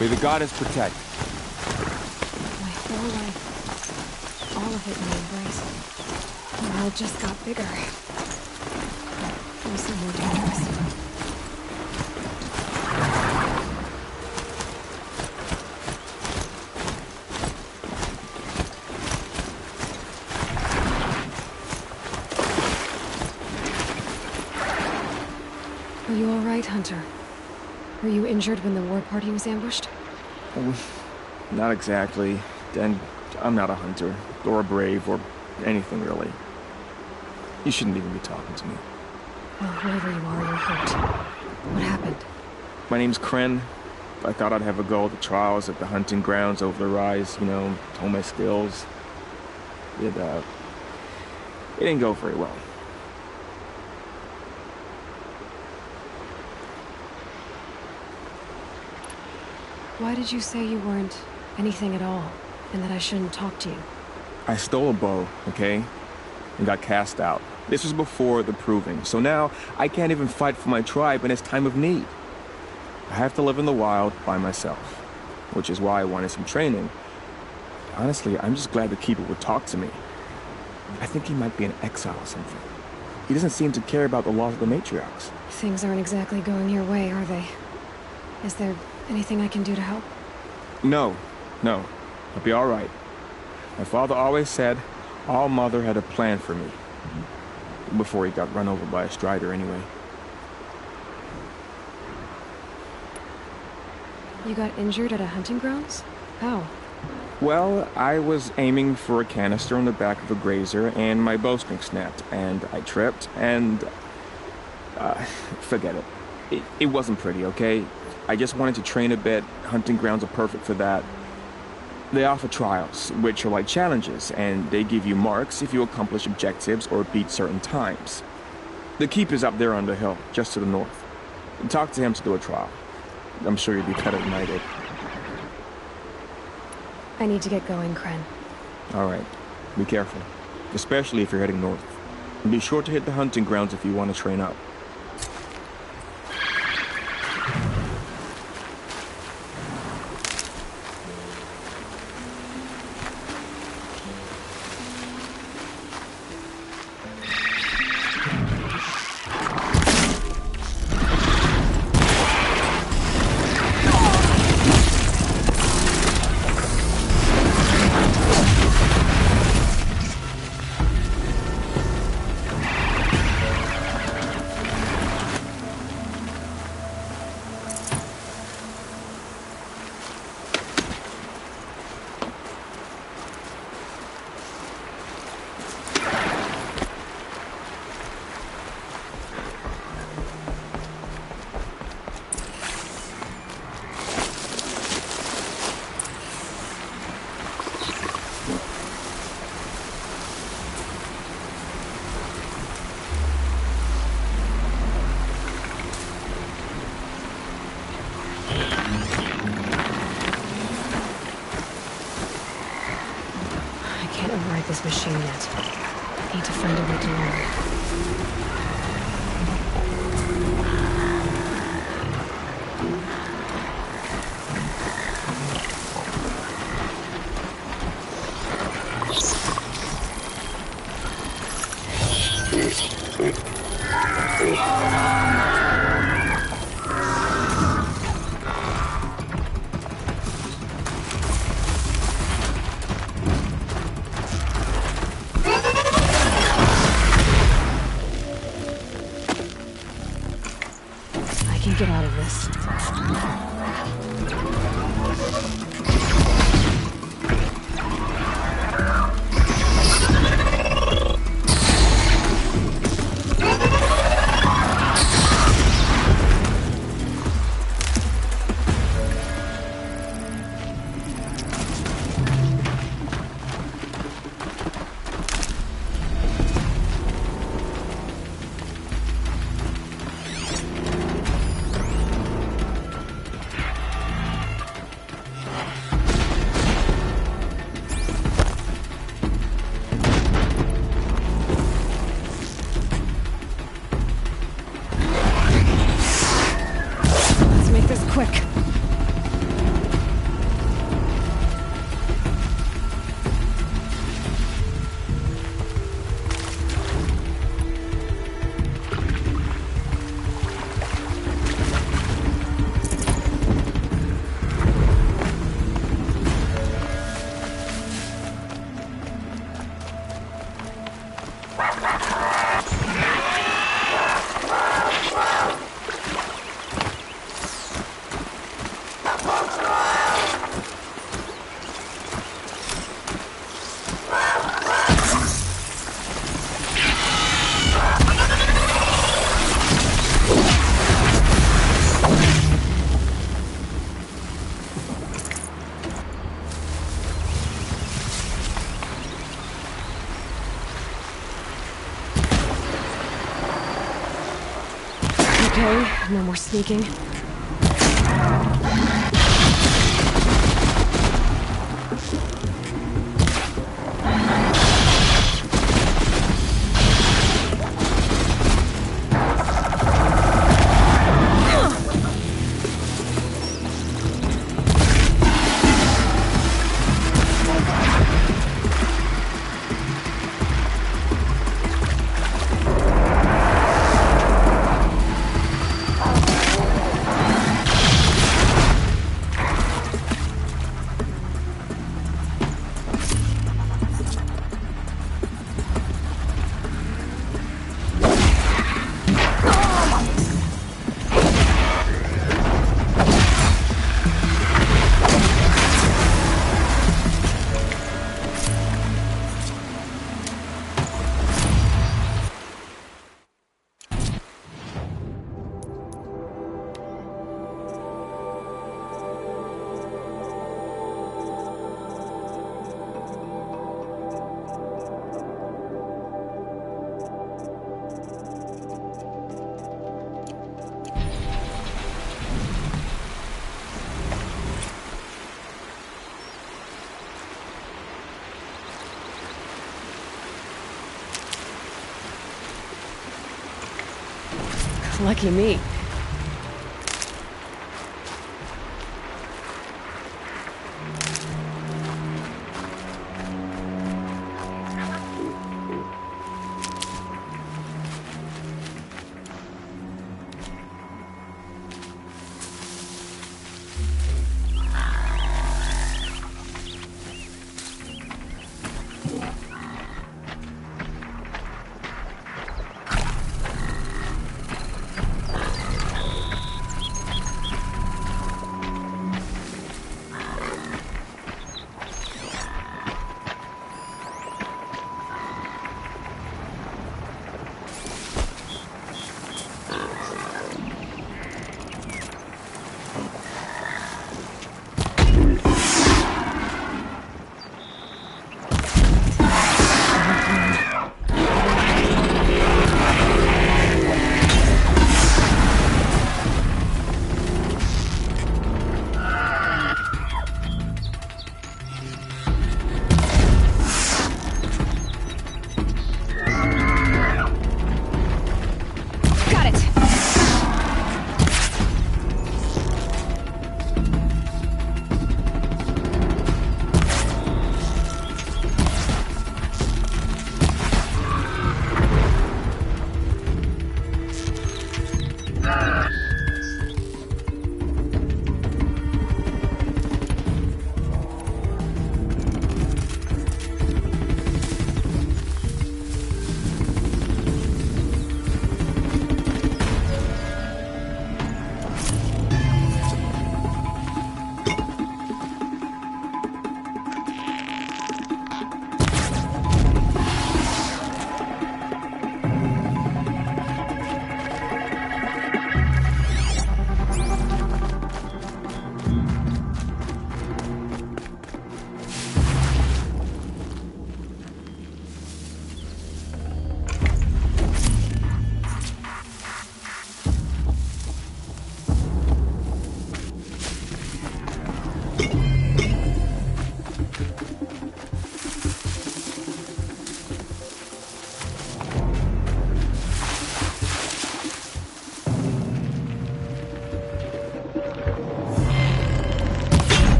May the goddess protect. My whole life, all of it in the embrace. The world just got bigger. Also more dangerous. Are you all right, Hunter? Were you injured when the war party was ambushed? Not exactly. And I'm not a hunter, or a brave, or anything really. You shouldn't even be talking to me. Well, whoever you are, you're hurt. What happened? My name's Kren. I thought I'd have a go at the trials at the hunting grounds over the rise, hone my skills. It didn't go very well. Why did you say you weren't anything at all, and that I shouldn't talk to you? I stole a bow, okay? And got cast out. This was before the Proving, so now I can't even fight for my tribe in its time of need. I have to live in the wild by myself, which is why I wanted some training. Honestly, I'm just glad the Keeper would talk to me. I think he might be in exile or something. He doesn't seem to care about the laws of the matriarchs. Things aren't exactly going your way, are they? Is there anything I can do to help? No. I'll be all right. My father always said All Mother had a plan for me. Before he got run over by a Strider, anyway. You got injured at a hunting grounds? How? Well, I was aiming for a canister on the back of a grazer, and my bowstring snapped, and I tripped, and... forget it. It wasn't pretty, okay? I just wanted to train a bit. Hunting grounds are perfect for that. They offer trials, which are like challenges, and they give you marks if you accomplish objectives or beat certain times. The Keeper's up there on the hill, just to the north. Talk to him to do a trial. I'm sure you'd be better than I did. I need to get going, Kren. All right. Be careful, especially if you're heading north. And be sure to hit the hunting grounds if you want to train up. need to find a way to lower it. I can get out of this. Let's make this quick. Okay, no more sneaking. Lucky me.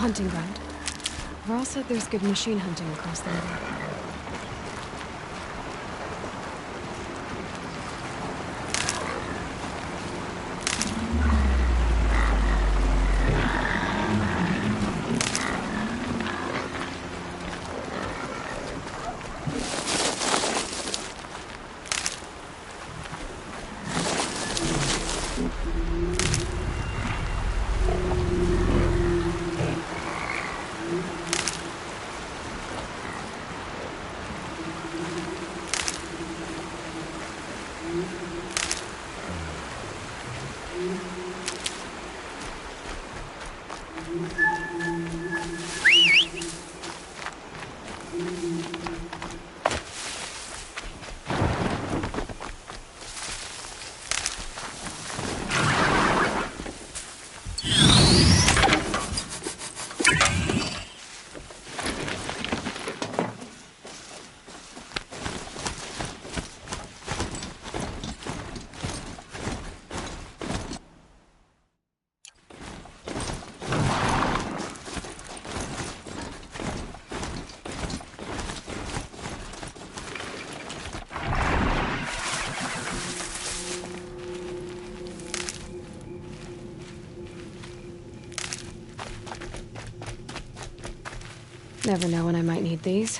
hunting ground. Varl said there's good machine hunting across the river. Never know when I might need these.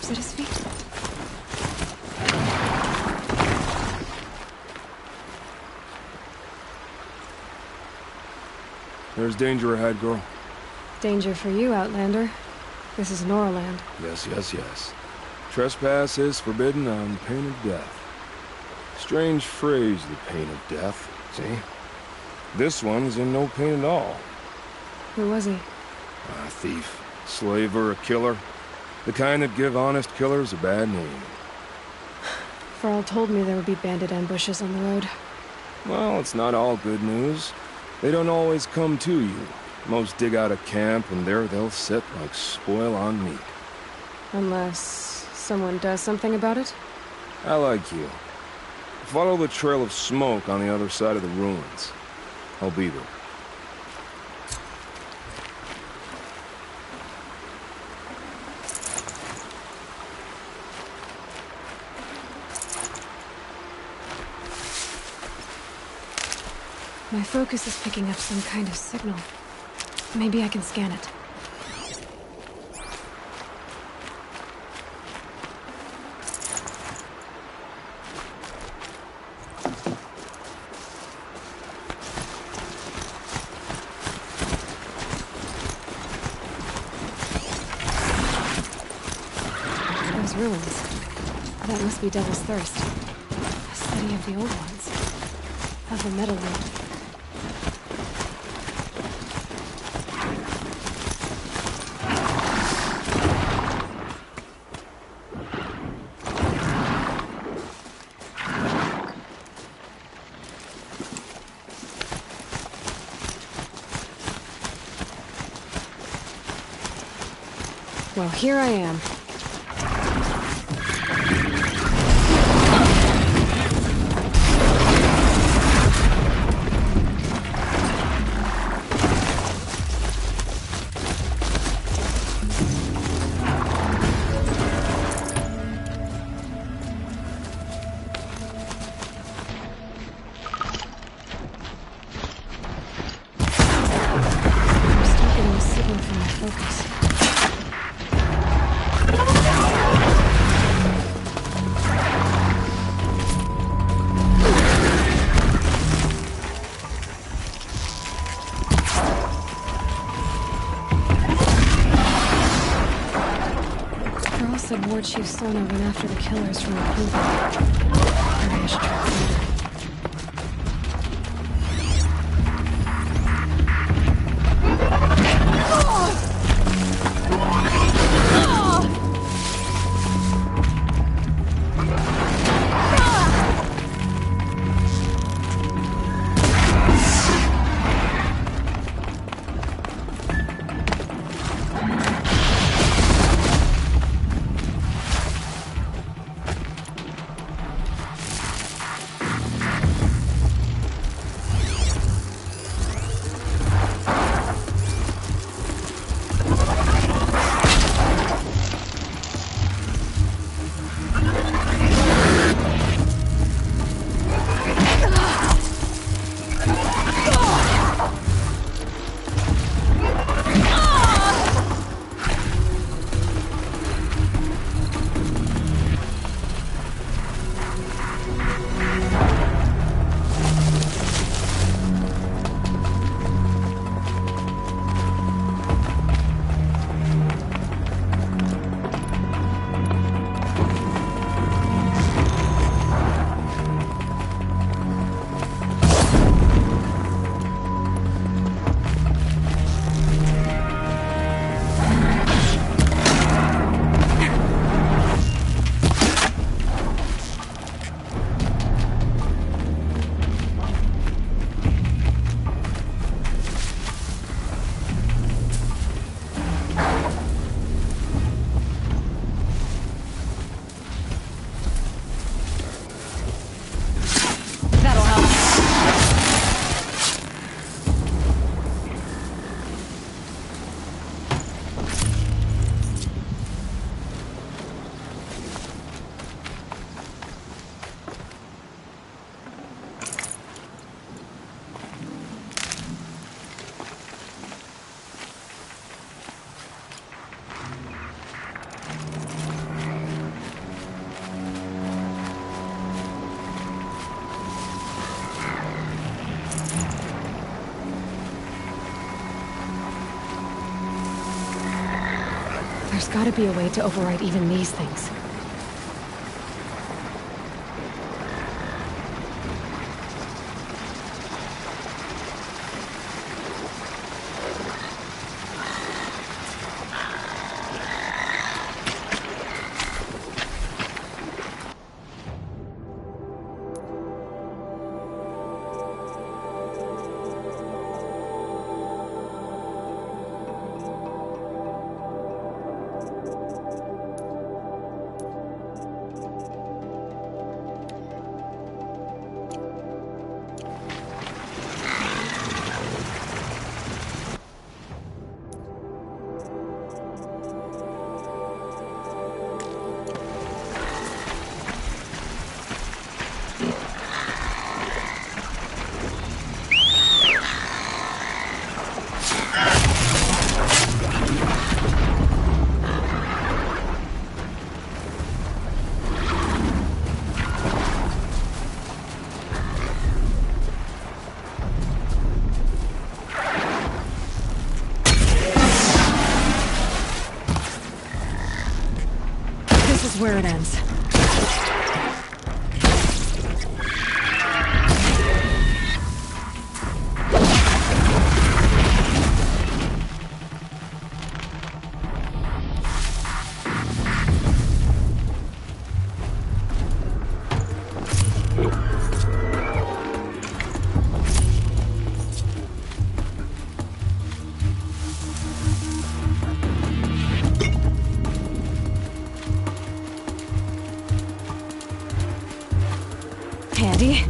At his feet. There's danger ahead, girl. Danger for you, Outlander. This is Noraland. Yes, yes, yes. Trespass is forbidden on pain of death. Strange phrase, the pain of death. See? This one's in no pain at all. Who was he? A thief, slaver, a killer. The kind that give honest killers a bad name. Farrell told me there would be bandit ambushes on the road. Well, it's not all good news. They don't always come to you. Most dig out a camp, and there they'll sit like spoil on meat. Unless someone does something about it? I like you. Follow the trail of smoke on the other side of the ruins. I'll be there. My focus is picking up some kind of signal. Maybe I can scan it. Those ruins. That must be Devil's Thirst. A study of the old ones. Of the metal world. Well, here I am. I'm still getting a signal from my focus. Carl said War Chief Sona went after the killers from the Proving. Maybe I should try to find her. There's gotta be a way to override even these things. This is where it ends. Handy.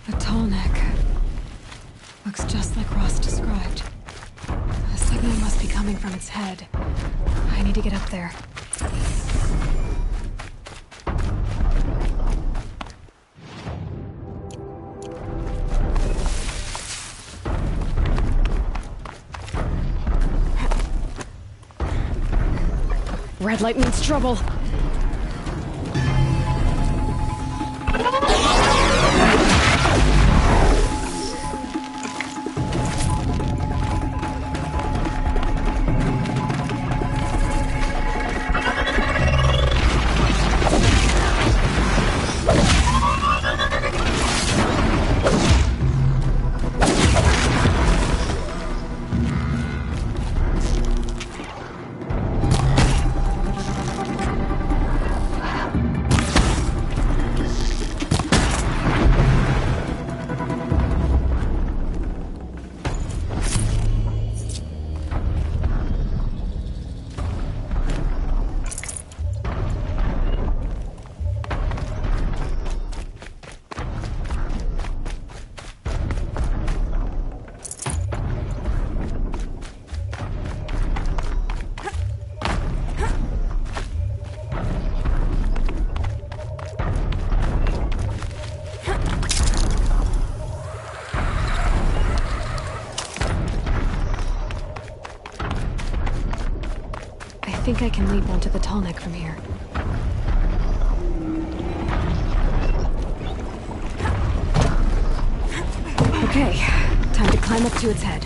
A tall neck. Looks just like Ross described. A signal must be coming from its head. I need to get up there. Red light means trouble. I think I can leap onto the tall neck from here. Okay, time to climb up to its head.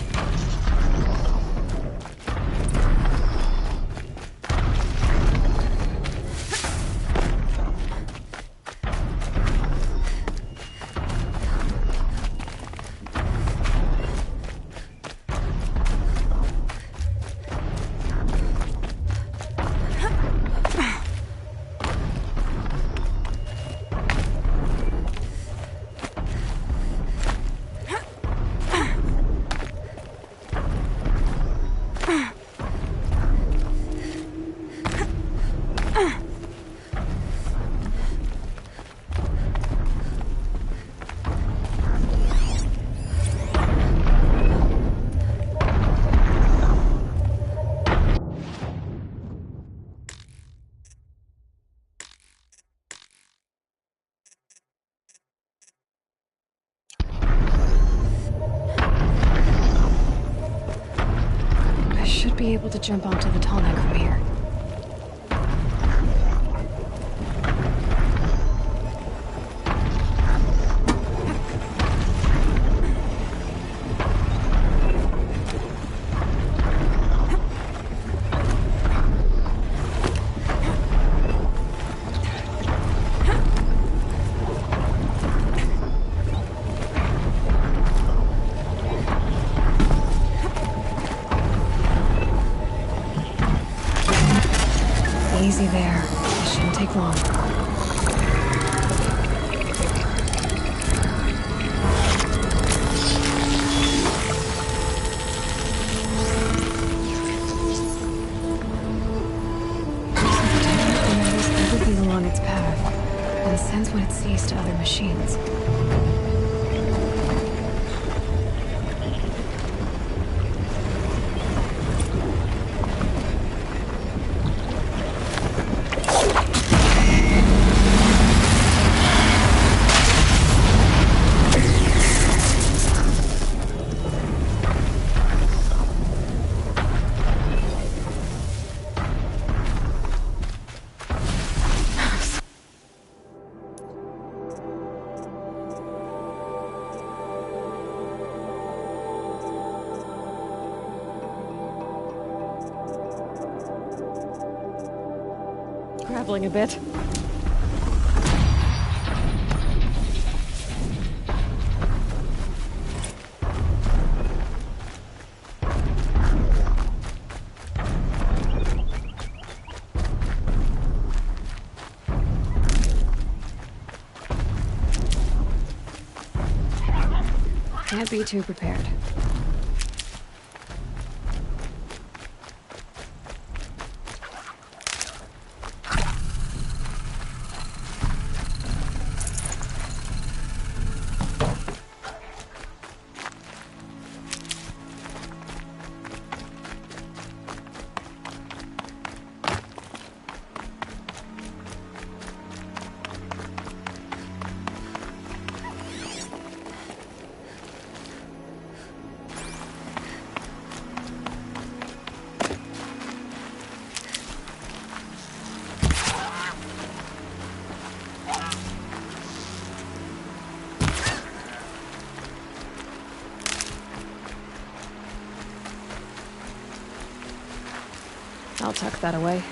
Be able to jump onto the tall neck from here. and sends what it sees to other machines. Grappling a bit. Can't be too prepared. I'll tuck that away.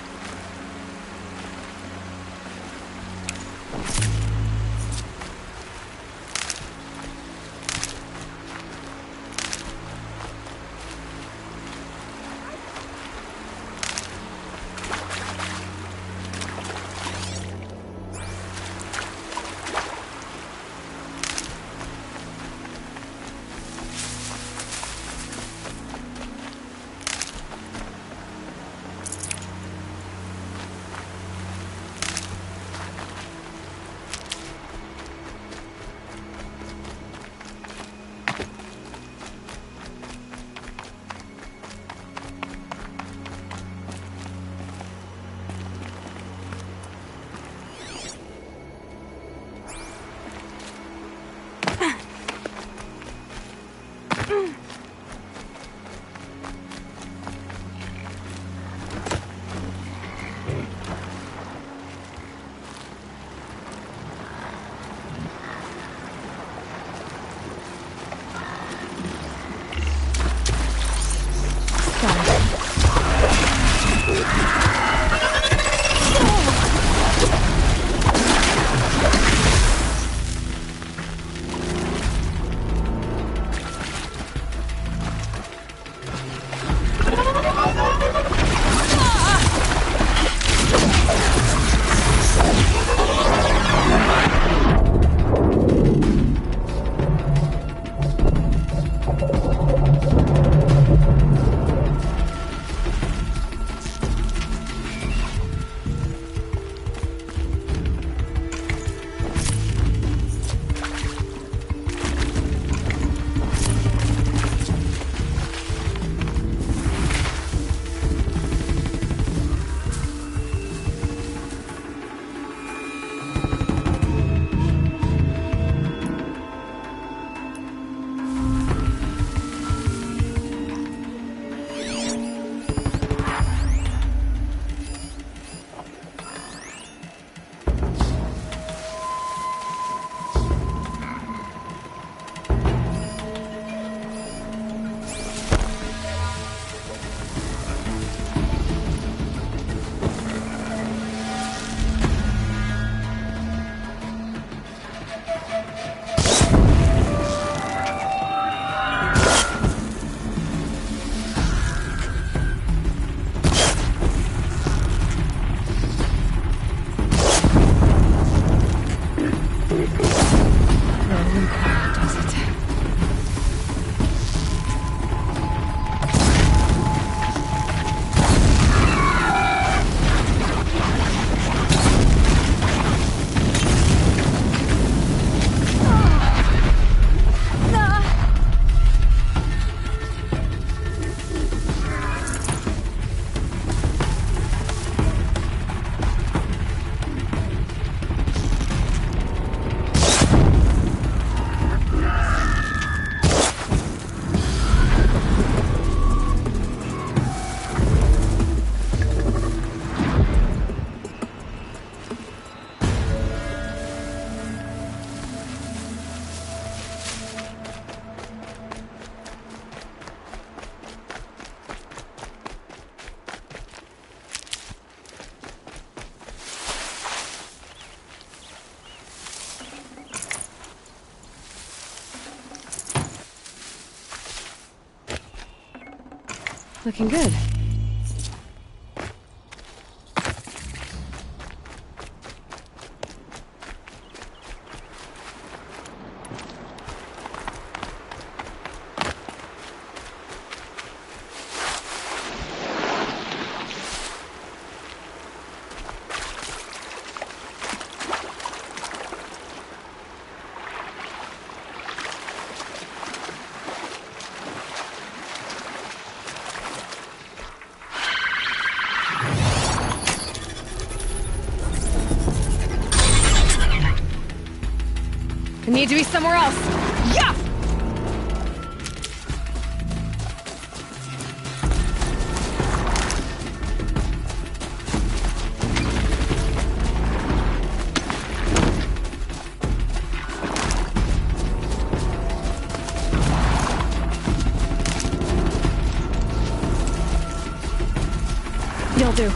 Looking good. I need to be somewhere else. Yeah! You'll do.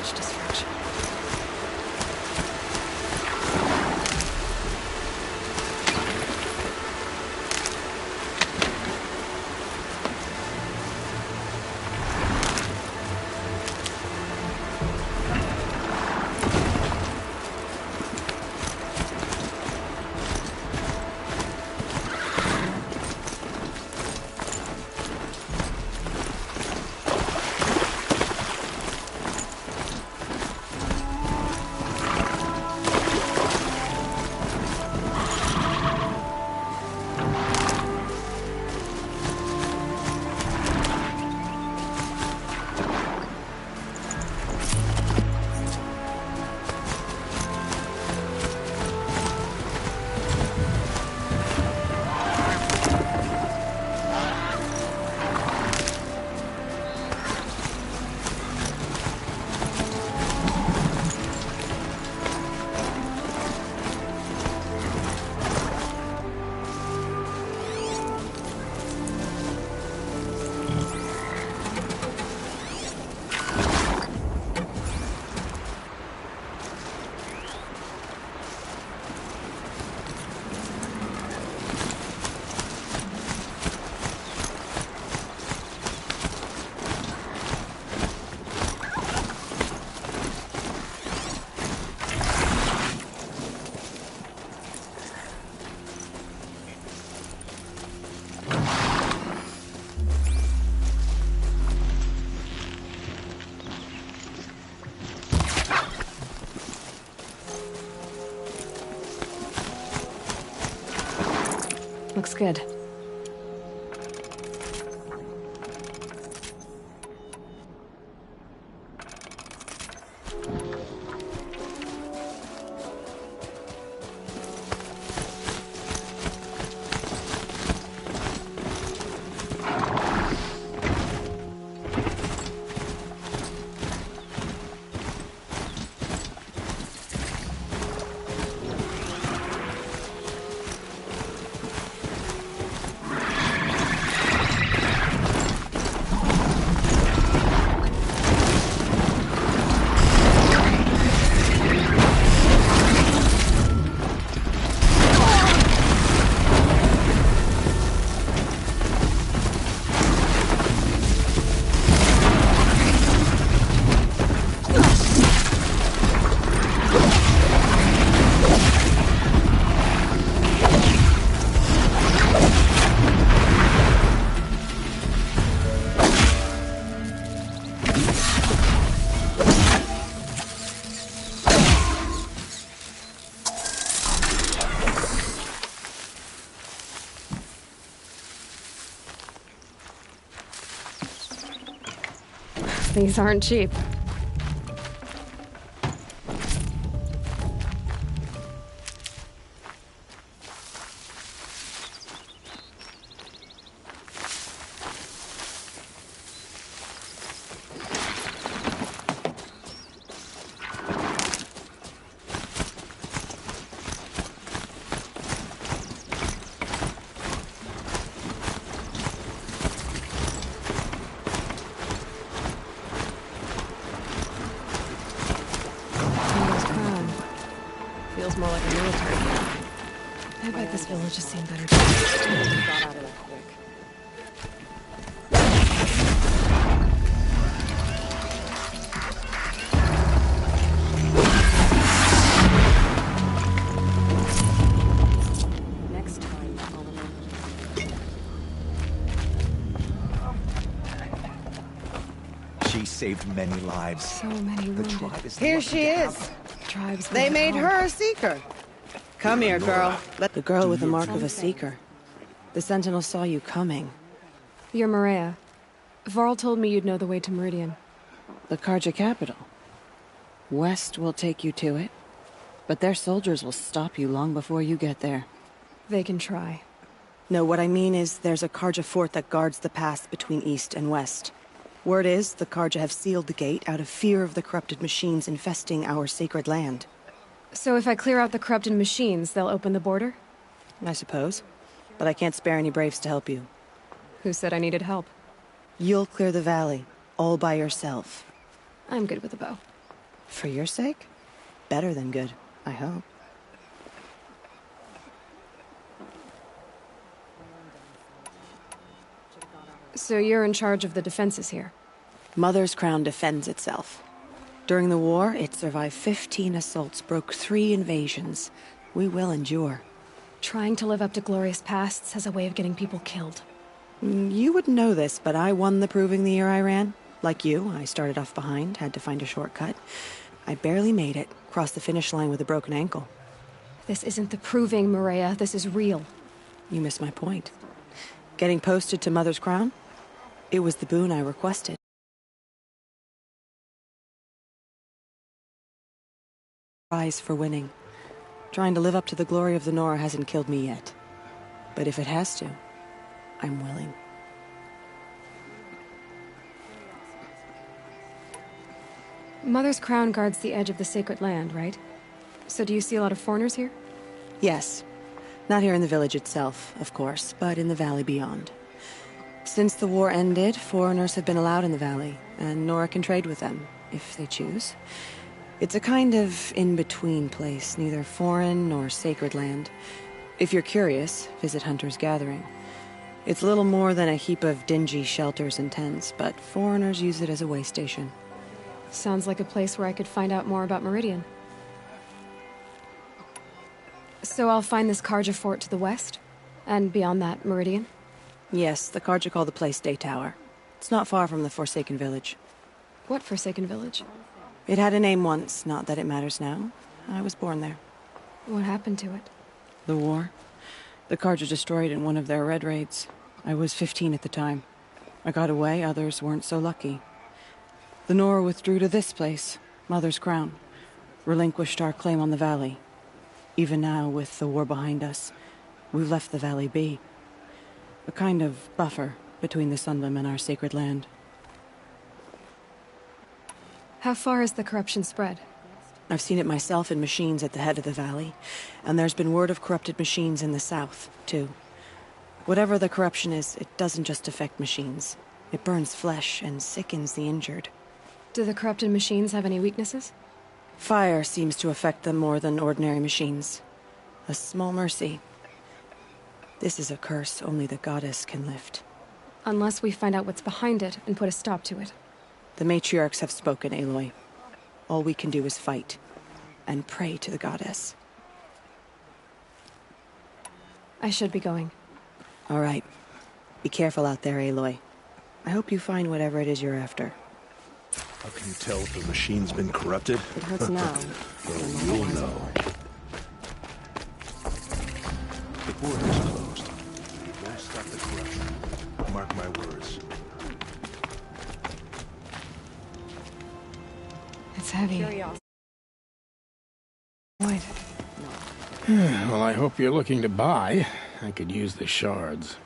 much distraction. Looks good. These aren't cheap. Feels more like a military camp. I bet this village has seen better days. Got out of that quick. Next time, Oliver. She saved many lives. So many The wounded. tribe is Here lucky she to have is. her. Tribes They made her a seeker. Come here, girl. The girl with the mark of a seeker. The Sentinel saw you coming. You're Maria. Varl told me you'd know the way to Meridian. The Karja capital. West will take you to it, but their soldiers will stop you long before you get there. They can try. No, what I mean is there's a Karja fort that guards the pass between East and West. Word is, the Karja have sealed the gate out of fear of the corrupted machines infesting our sacred land. So if I clear out the corrupted machines, they'll open the border? I suppose. But I can't spare any braves to help you. Who said I needed help? You'll clear the valley, all by yourself. I'm good with a bow. For your sake? Better than good, I hope. So you're in charge of the defenses here? Mother's Crown defends itself. During the war, it survived 15 assaults, broke 3 invasions. We will endure. Trying to live up to glorious pasts has a way of getting people killed. You wouldn't know this, but I won the proving the year I ran. Like you, I started off behind, had to find a shortcut. I barely made it, crossed the finish line with a broken ankle. This isn't the proving, Maria. This is real. You missed my point. Getting posted to Mother's Crown? It was the boon I requested. Prize for winning. Trying to live up to the glory of the Nora hasn't killed me yet. But if it has to, I'm willing. Mother's Crown guards the edge of the sacred land, right? So do you see a lot of foreigners here? Yes. Not here in the village itself, of course, but in the valley beyond. Since the war ended, foreigners have been allowed in the valley, and Nora can trade with them, if they choose. It's a kind of in-between place, neither foreign nor sacred land. If you're curious, visit Hunter's Gathering. It's little more than a heap of dingy shelters and tents, but foreigners use it as a way station. Sounds like a place where I could find out more about Meridian. So I'll find this Karja fort to the west? And beyond that, Meridian? Yes, the Karja call the place Day Tower. It's not far from the Forsaken Village. What Forsaken Village? It had a name once, not that it matters now. I was born there. What happened to it? The war. The Karja destroyed in one of their red raids. I was 15 at the time. I got away, others weren't so lucky. The Nora withdrew to this place, Mother's Crown. Relinquished our claim on the valley. Even now, with the war behind us, we've left the valley be. A kind of buffer between the Sunlim and our sacred land. How far has the corruption spread? I've seen it myself in machines at the head of the valley, and there's been word of corrupted machines in the south, too. Whatever the corruption is, it doesn't just affect machines. It burns flesh and sickens the injured. Do the corrupted machines have any weaknesses? Fire seems to affect them more than ordinary machines. A small mercy. This is a curse only the goddess can lift. Unless we find out what's behind it and put a stop to it. The matriarchs have spoken, Aloy. All we can do is fight, and pray to the goddess. I should be going. All right. Be careful out there, Aloy. I hope you find whatever it is you're after. How can you tell if the machine's been corrupted? It hurts now. Well, you'll know. The border's closed. It won't stop the corruption. Mark my words. It's heavy. What? Well, I hope you're looking to buy. I could use the shards.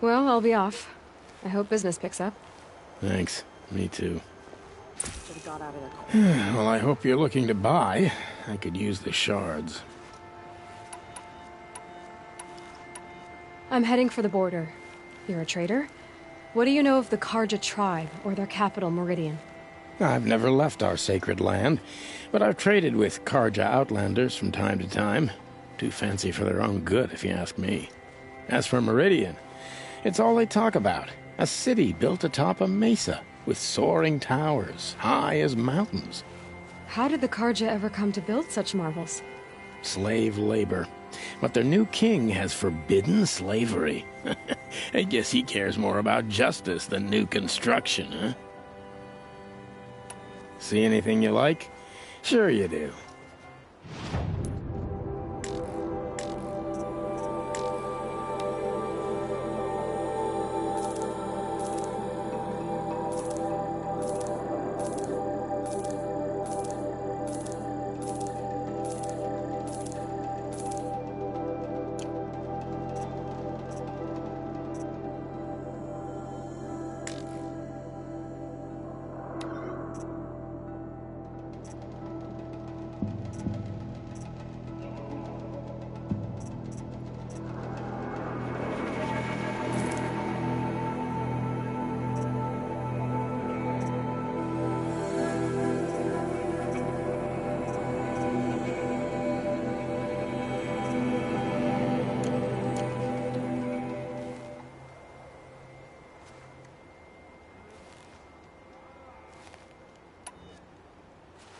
Well, I'll be off. I hope business picks up. Thanks. Me too. Well, I hope you're looking to buy. I could use the shards. I'm heading for the border. You're a trader? What do you know of the Karja tribe, or their capital, Meridian? I've never left our sacred land, but I've traded with Karja outlanders from time to time. Too fancy for their own good, if you ask me. As for Meridian, it's all they talk about. A city built atop a mesa, with soaring towers, high as mountains. How did the Karja ever come to build such marvels? Slave labor. But their new king has forbidden slavery. I guess he cares more about justice than new construction, huh? See anything you like? Sure you do.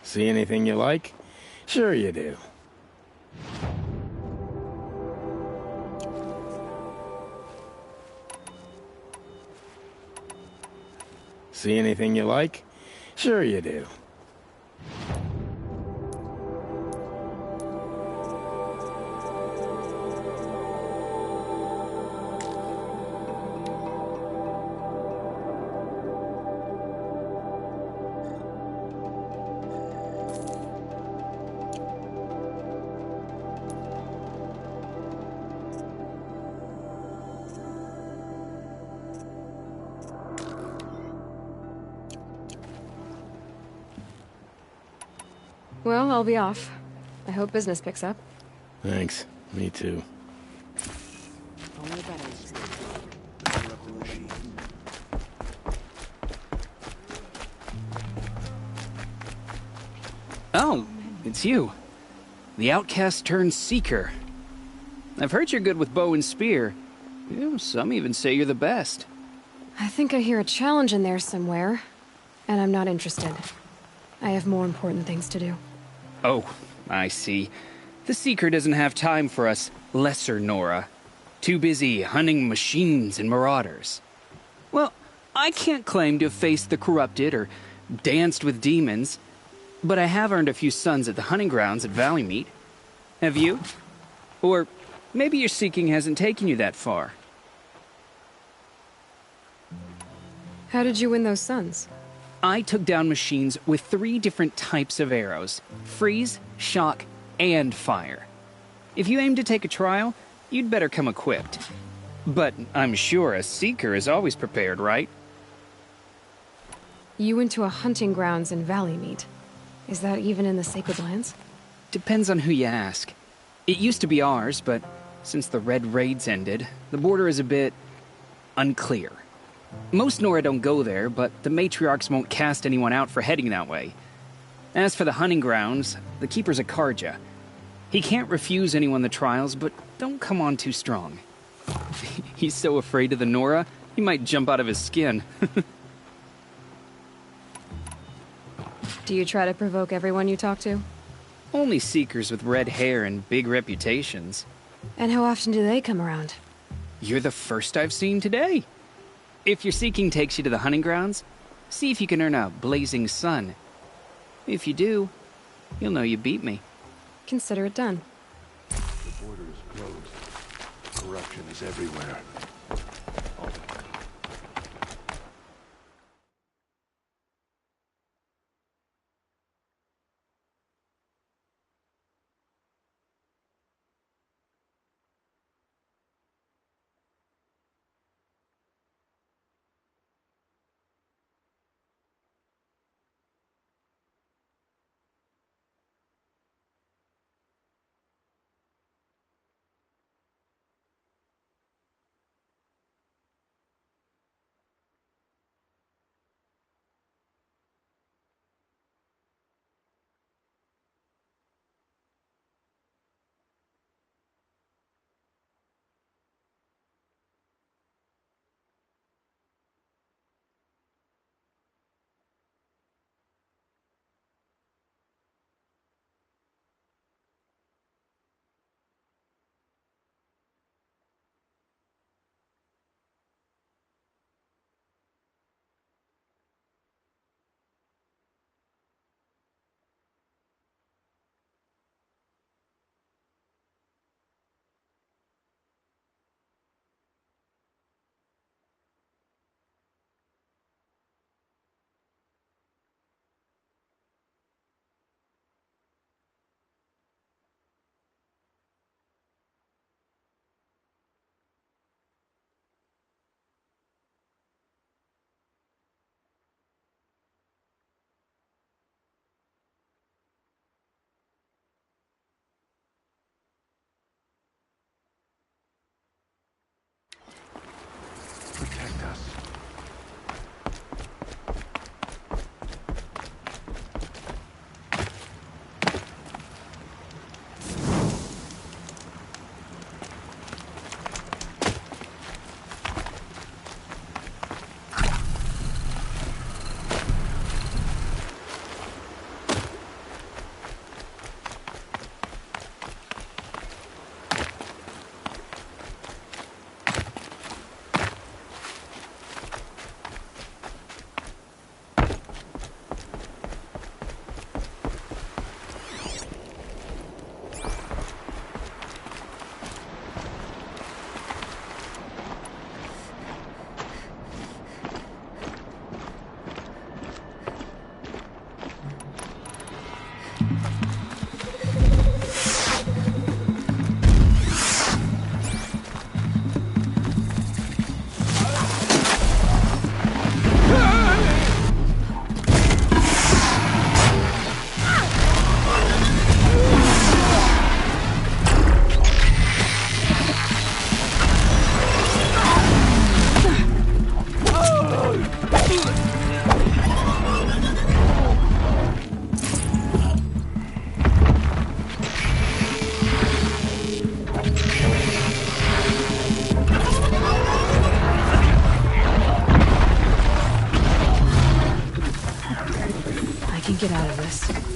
See anything you like? Sure you do. See anything you like? Sure you do. Well, I'll be off. I hope business picks up. Thanks. Me too. Oh, it's you. The outcast turned seeker. I've heard you're good with bow and spear. Some even say you're the best. I think I hear a challenge in there somewhere, and I'm not interested. I have more important things to do. Oh, I see. The Seeker doesn't have time for us lesser Nora. Too busy hunting machines and marauders. Well, I can't claim to have faced the corrupted or danced with demons, but I have earned a few sons at the hunting grounds at Valley Meet. Have you? Or maybe your seeking hasn't taken you that far. How did you win those sons? I took down machines with 3 different types of arrows: freeze, shock, and fire. If you aim to take a trial, you'd better come equipped. But I'm sure a seeker is always prepared, right? You went to a hunting grounds in Valley Meet. Is that even in the Sacred Lands? Depends on who you ask. It used to be ours, but since the Red Raids ended, the border is a bit unclear. Most Nora don't go there, but the matriarchs won't cast anyone out for heading that way. As for the hunting grounds, the keeper's a Karja. He can't refuse anyone the trials, but don't come on too strong. He's so afraid of the Nora, he might jump out of his skin. Do you try to provoke everyone you talk to? Only seekers with red hair and big reputations. And how often do they come around? You're the first I've seen today. If your seeking takes you to the hunting grounds, see if you can earn a blazing sun. If you do, you'll know you beat me. Consider it done. The border is closed. Corruption is everywhere. get out of this.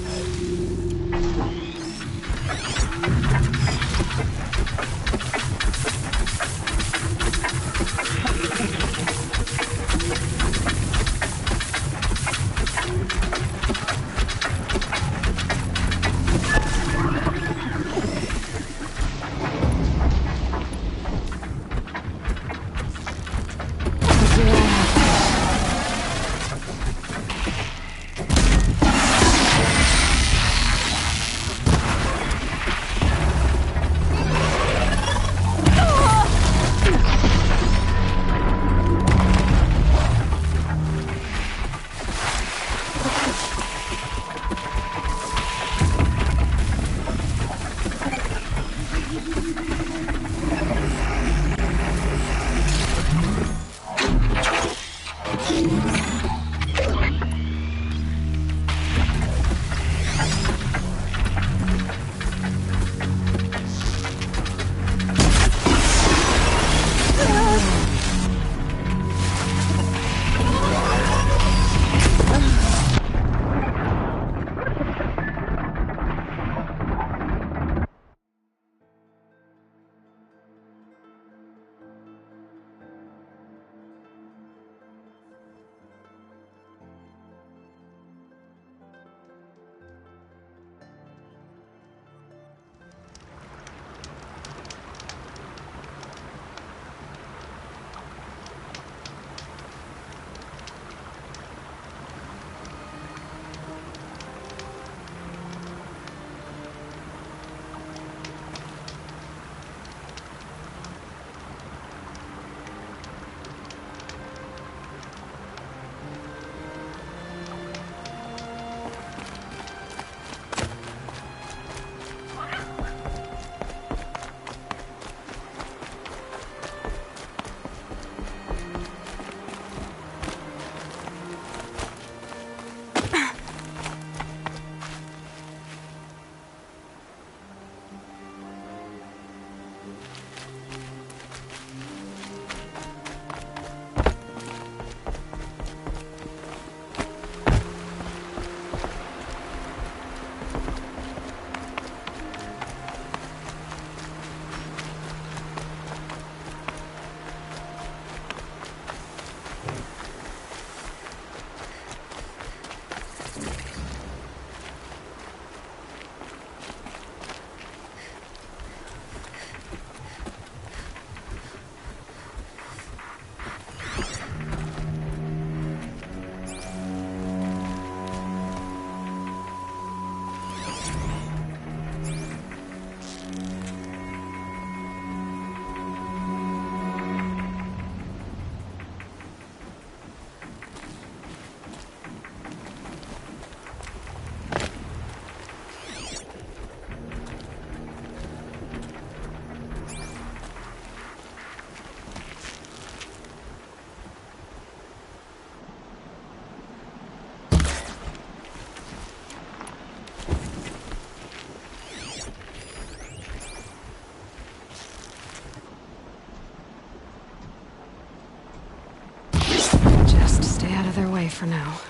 Their way for now.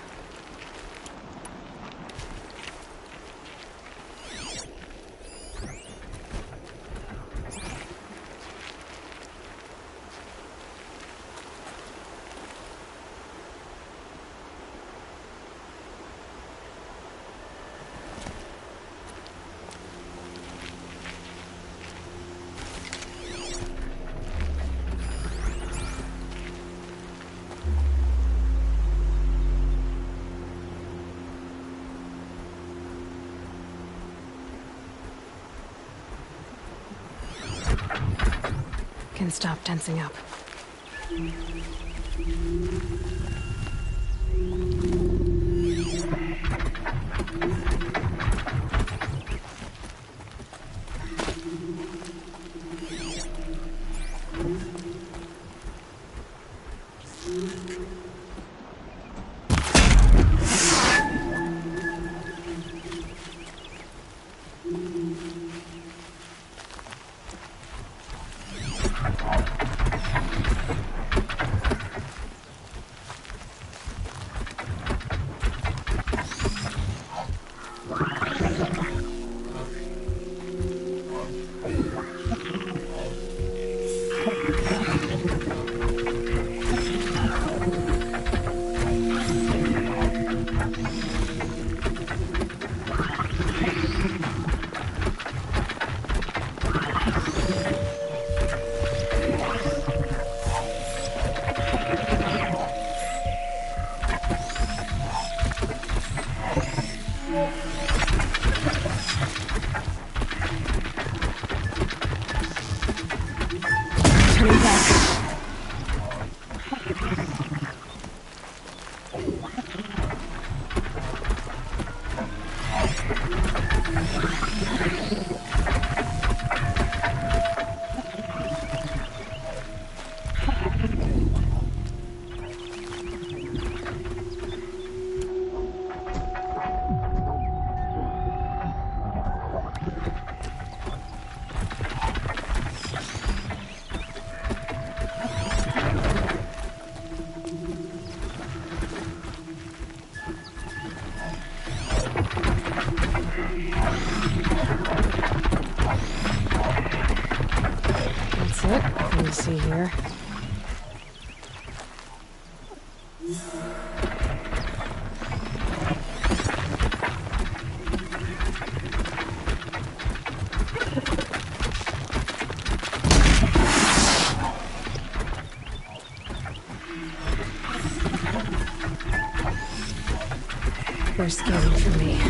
Can stop tensing up. They're scanning for me.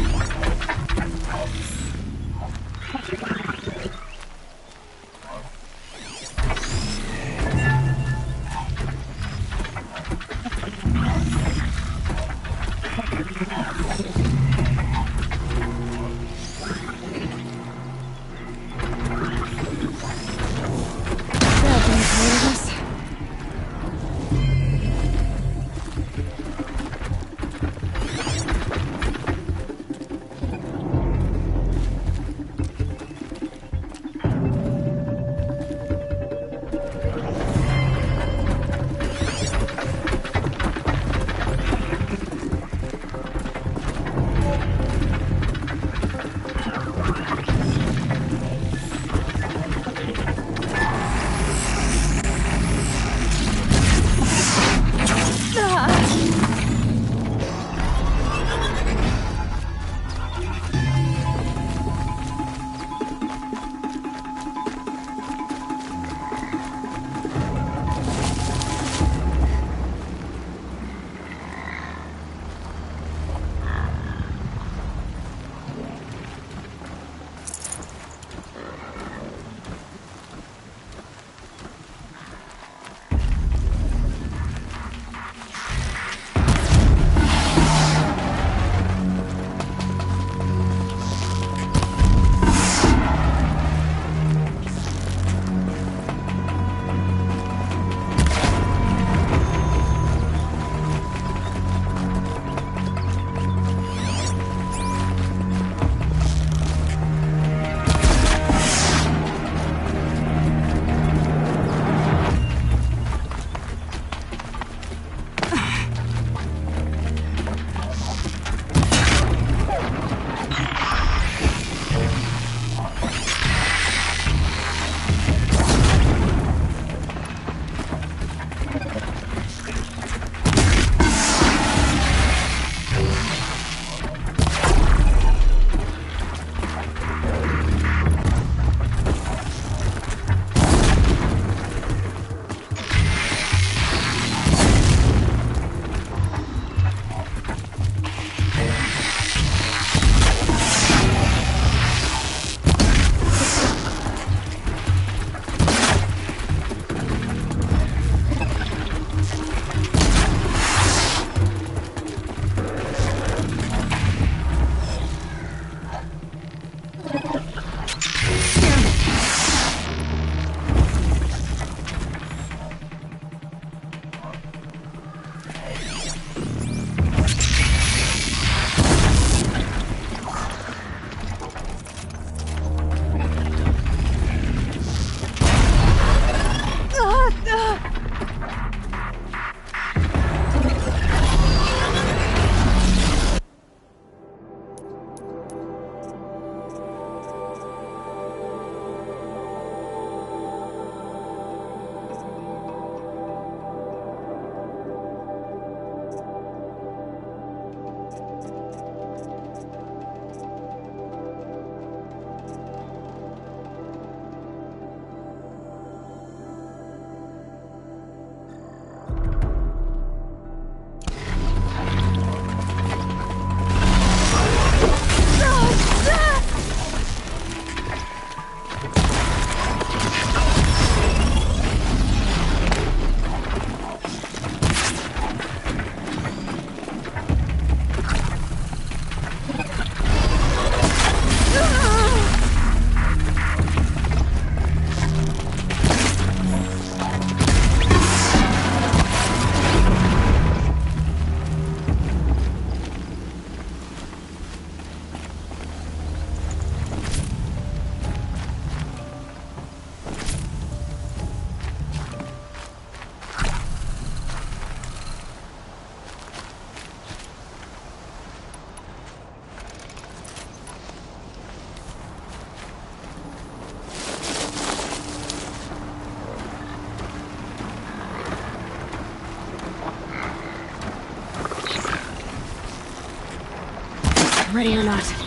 Ready or not.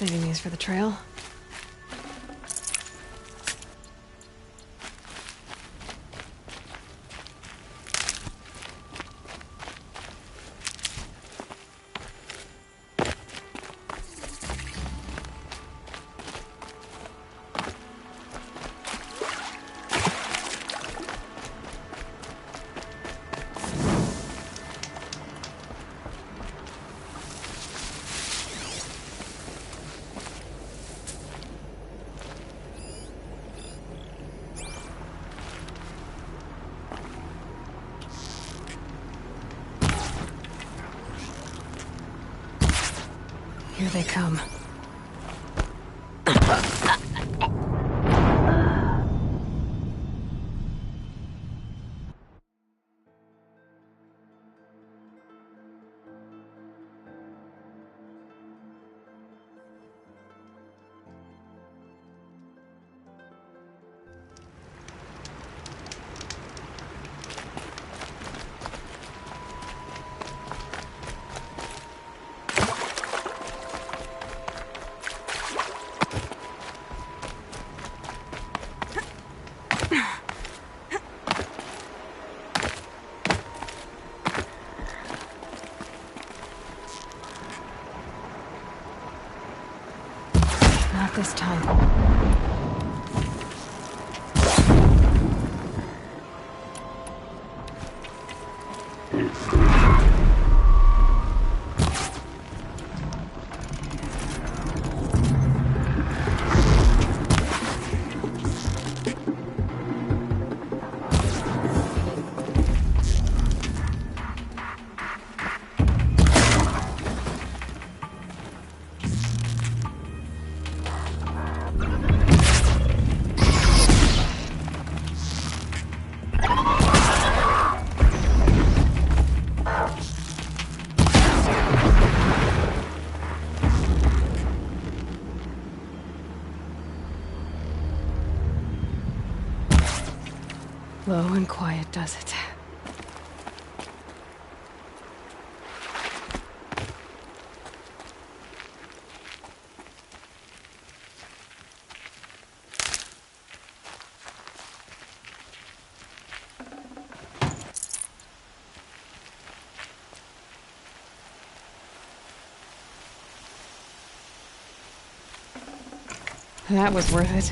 Saving these for the trail. Here they come. Not this time. Low and quiet does it. That was worth it.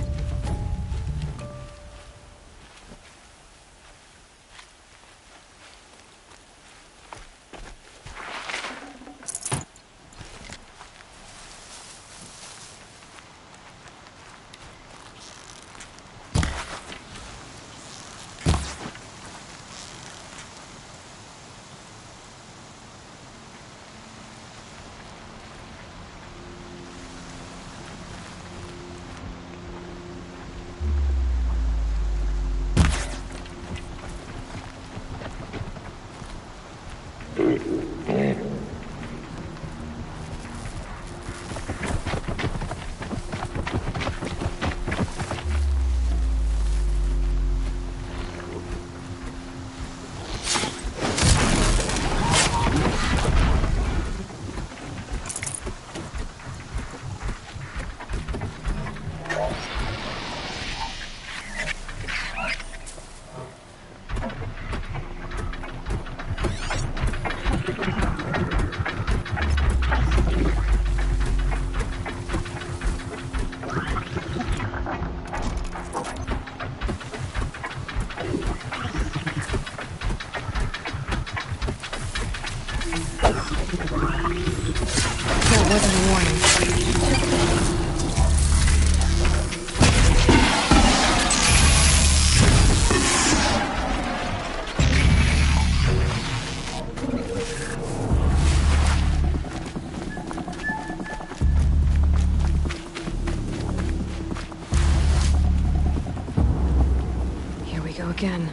Again.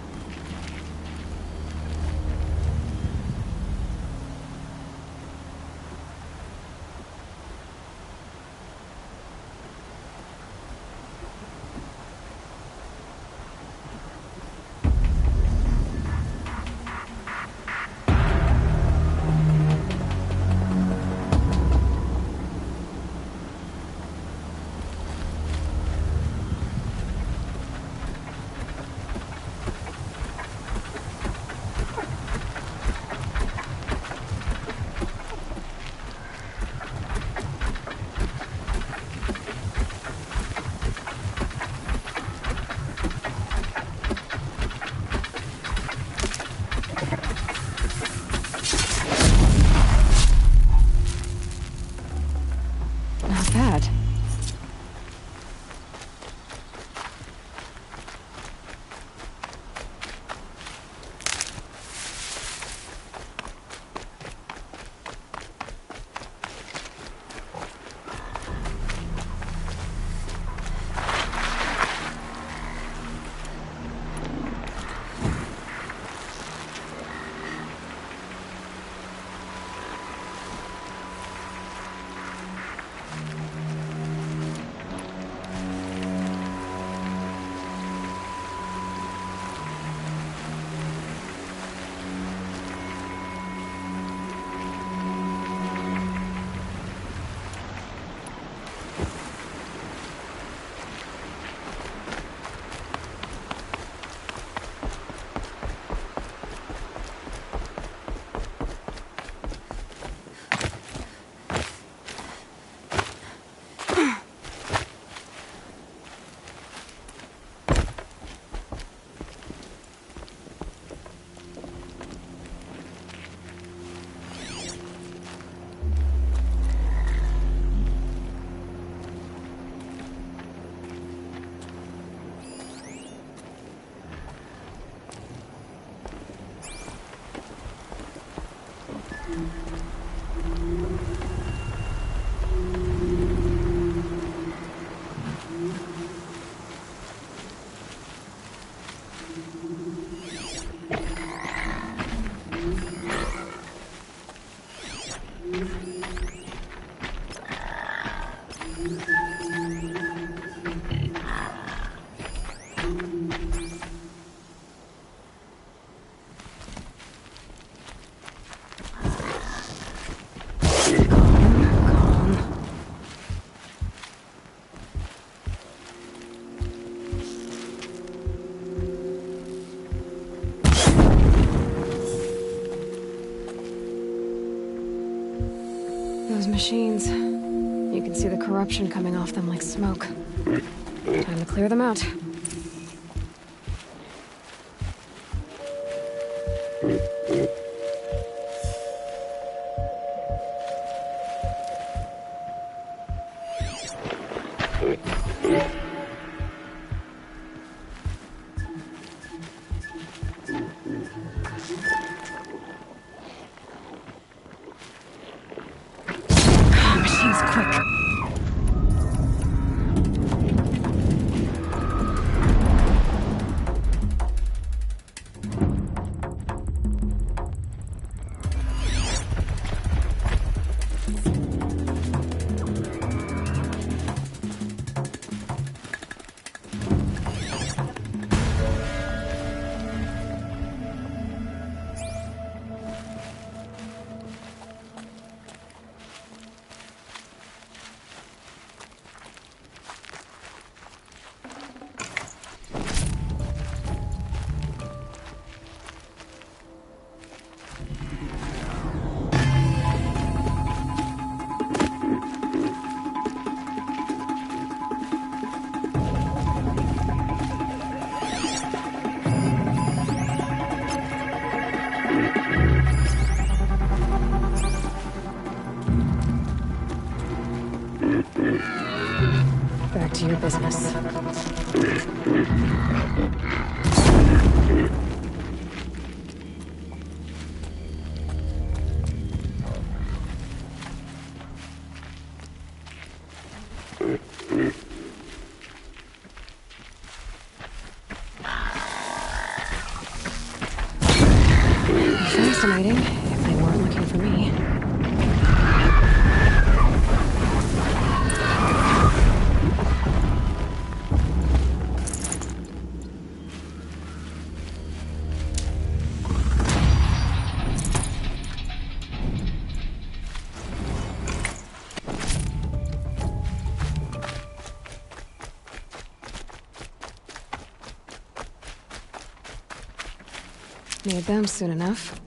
Not bad. Those machines. You can see the corruption coming off them like smoke. Time to clear them out. Machines, quick. Back to your business. Fascinating, if they weren't looking for me. Need them soon enough.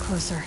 closer.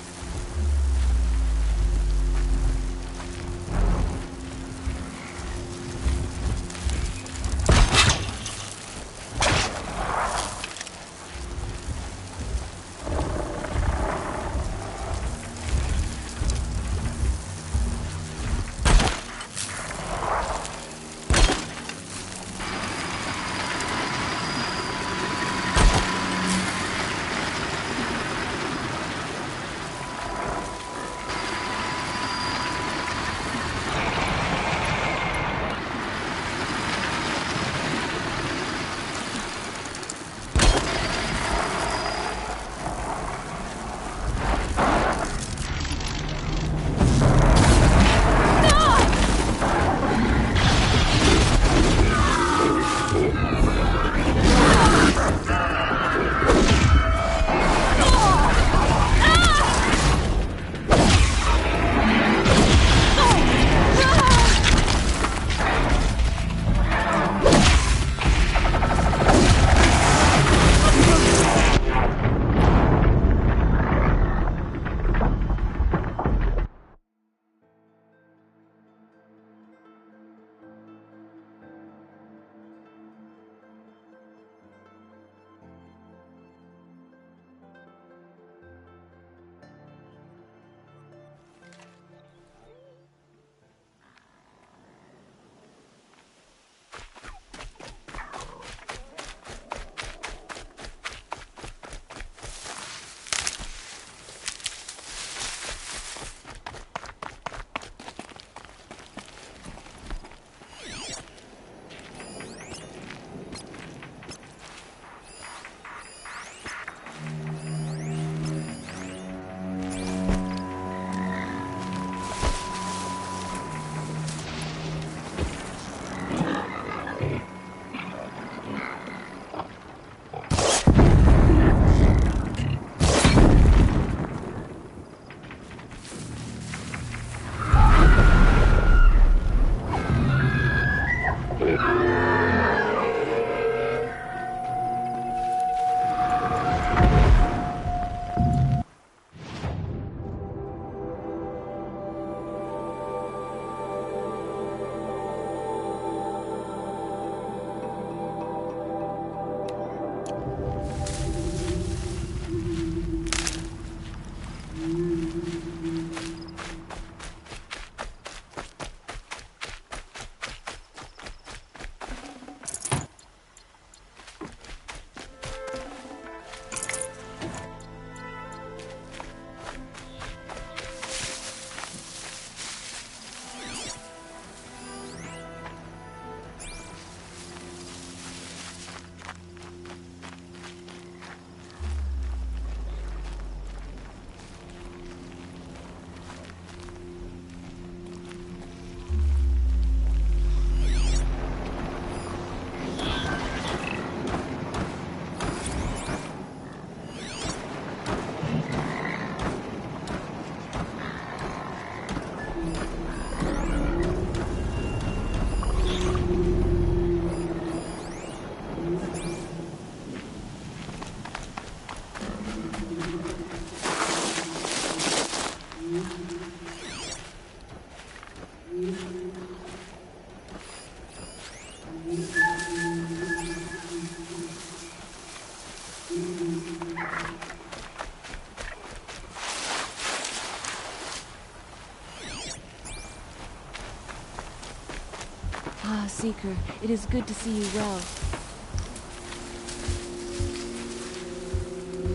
Ah, Seeker, it is good to see you well.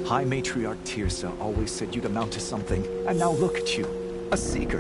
High Matriarch Tirsa always said you'd amount to something, and now look at you, a Seeker.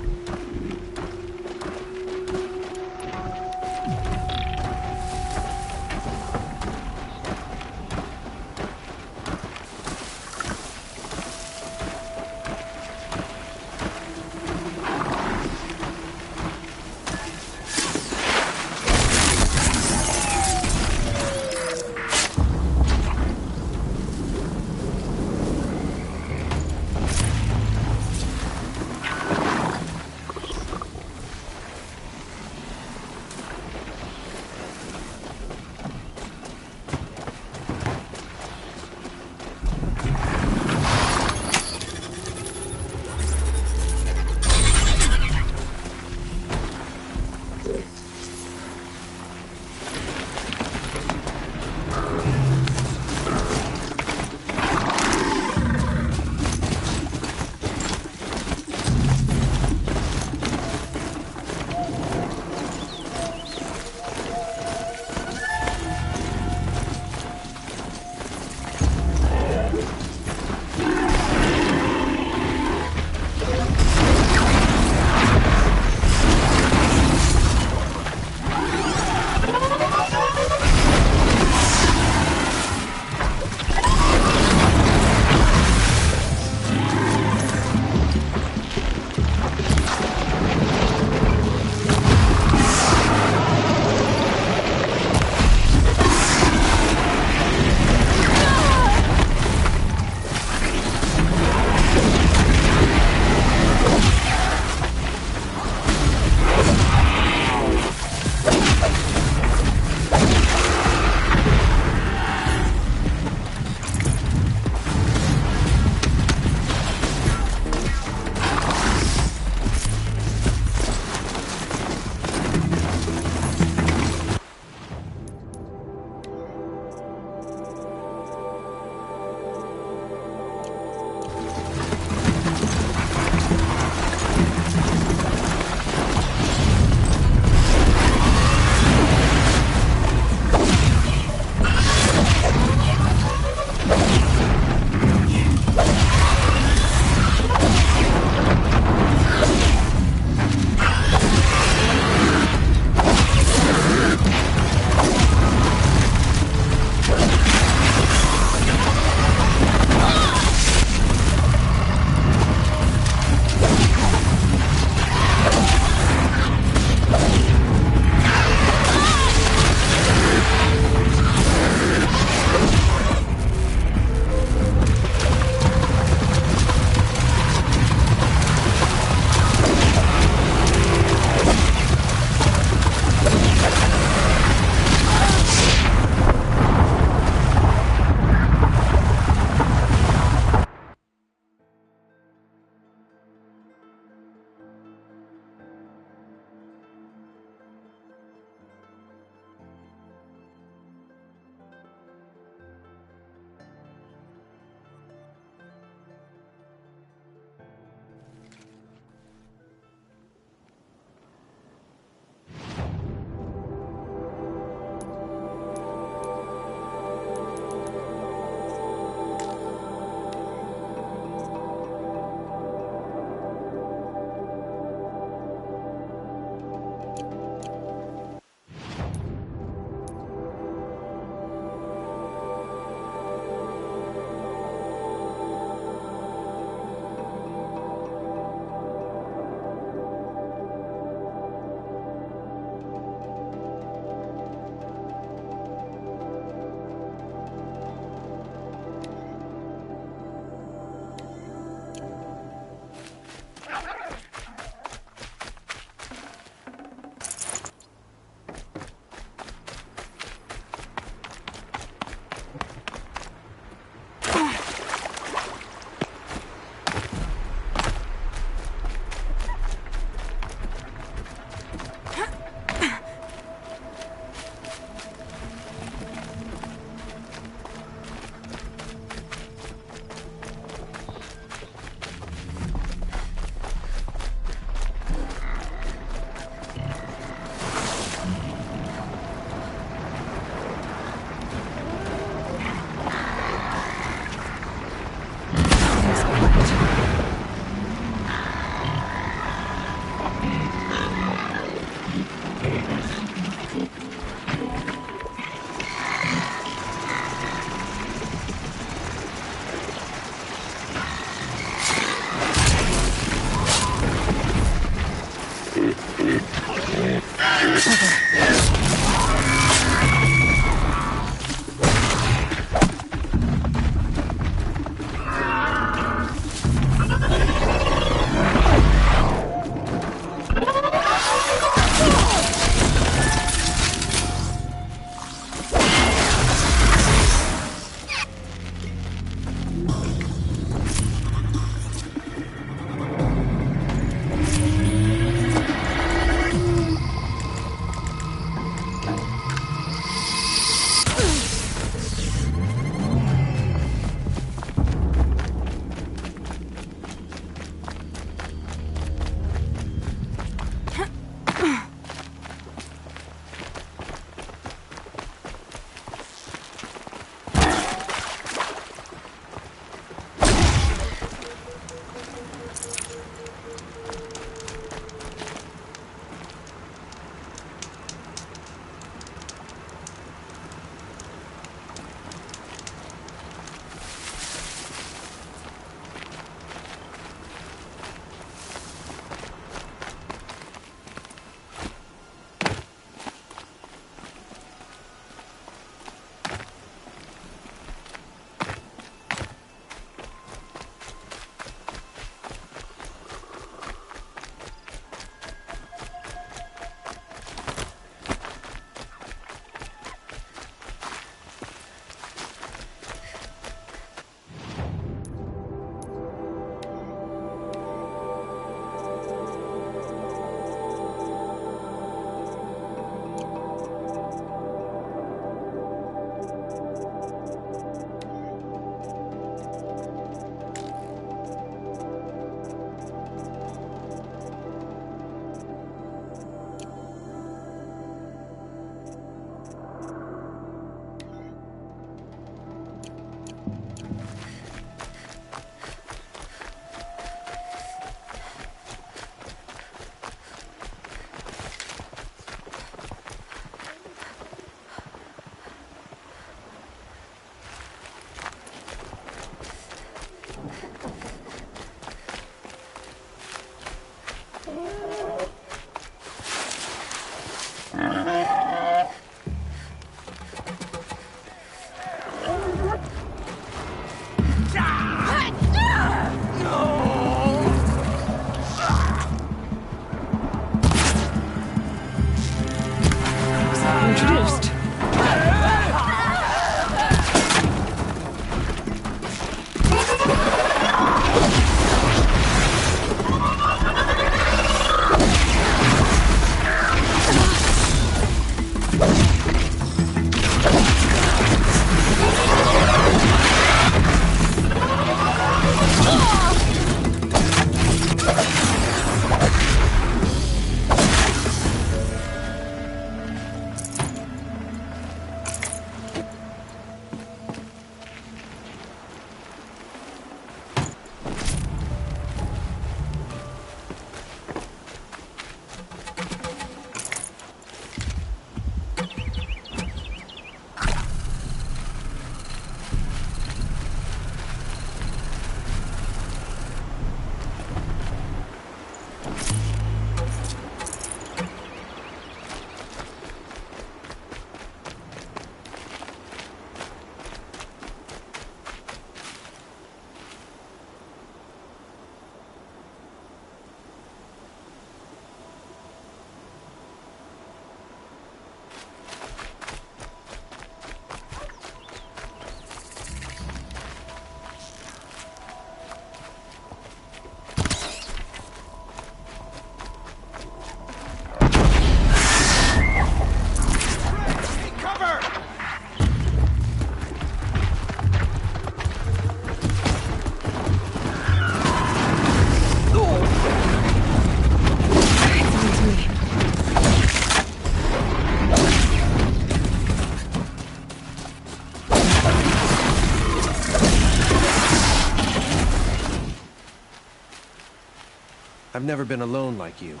I've never been alone like you.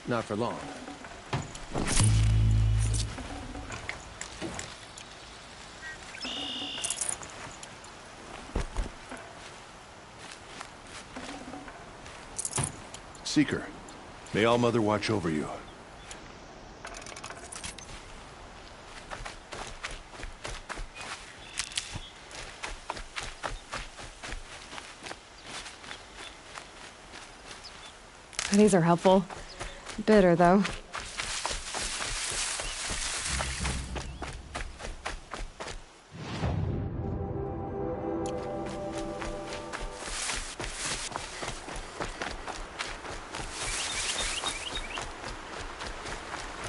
Not for long. Seeker, may All-Mother watch over you. These are helpful. Bitter, though.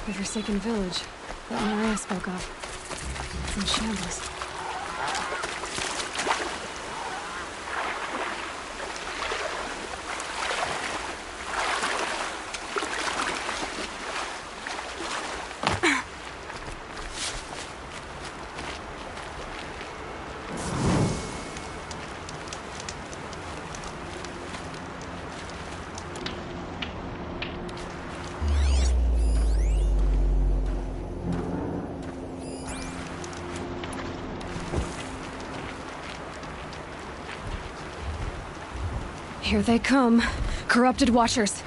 The Forsaken Village that Maria spoke of. It's in shambles. Here they come. Corrupted Watchers.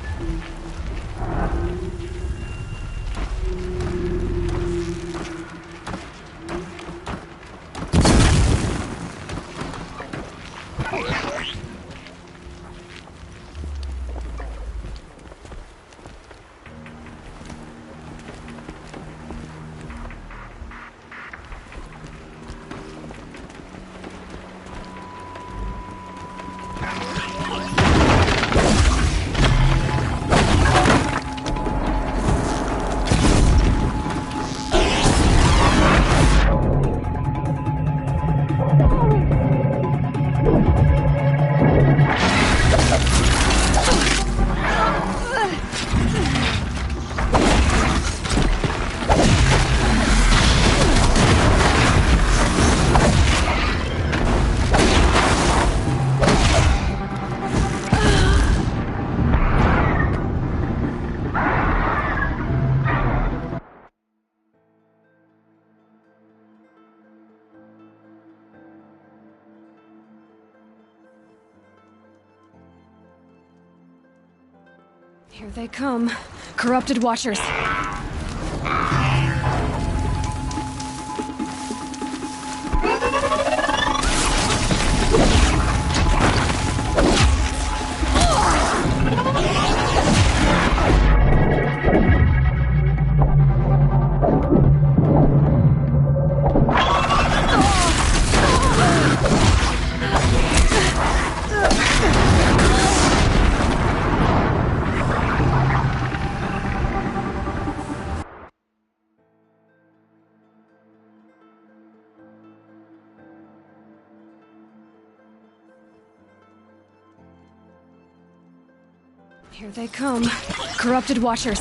Here they come. Corrupted Watchers. Here they come. Corrupted Watchers.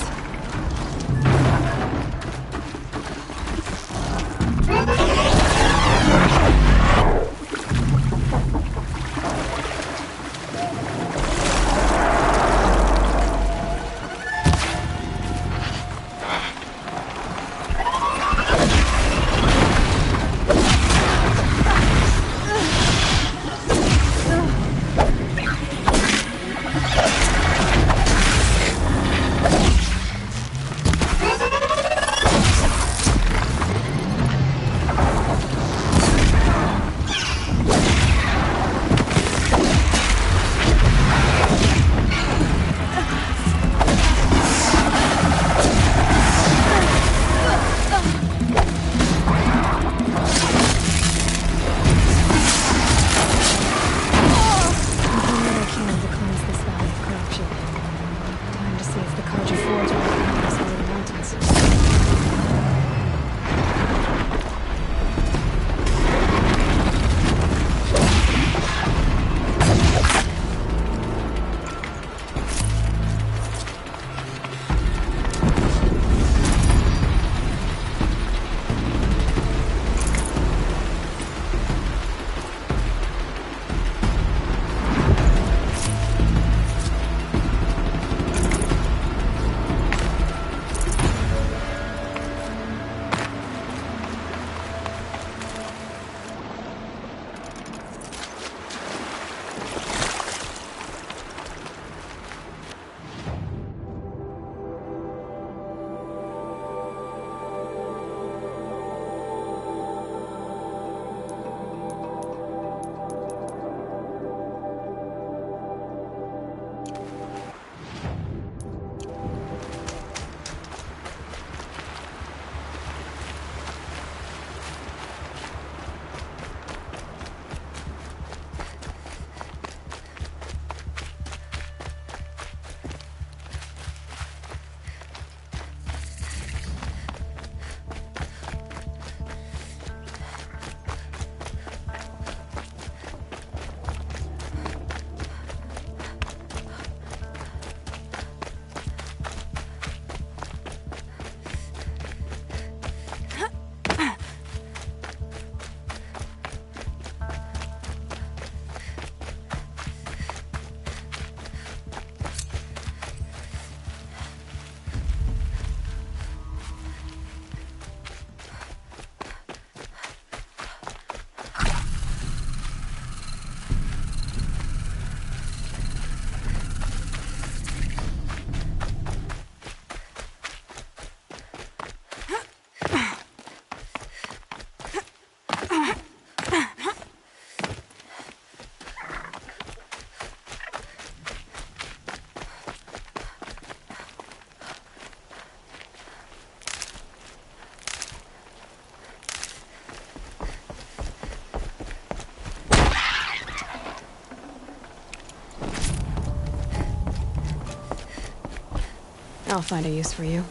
I'll find a use for you.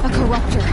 A corruptor.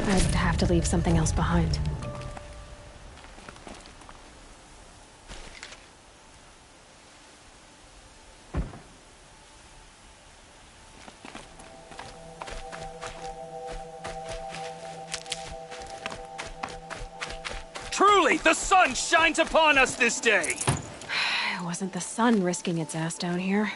I'd have to leave something else behind. Truly, the sun shines upon us this day! It wasn't the sun risking its ass down here.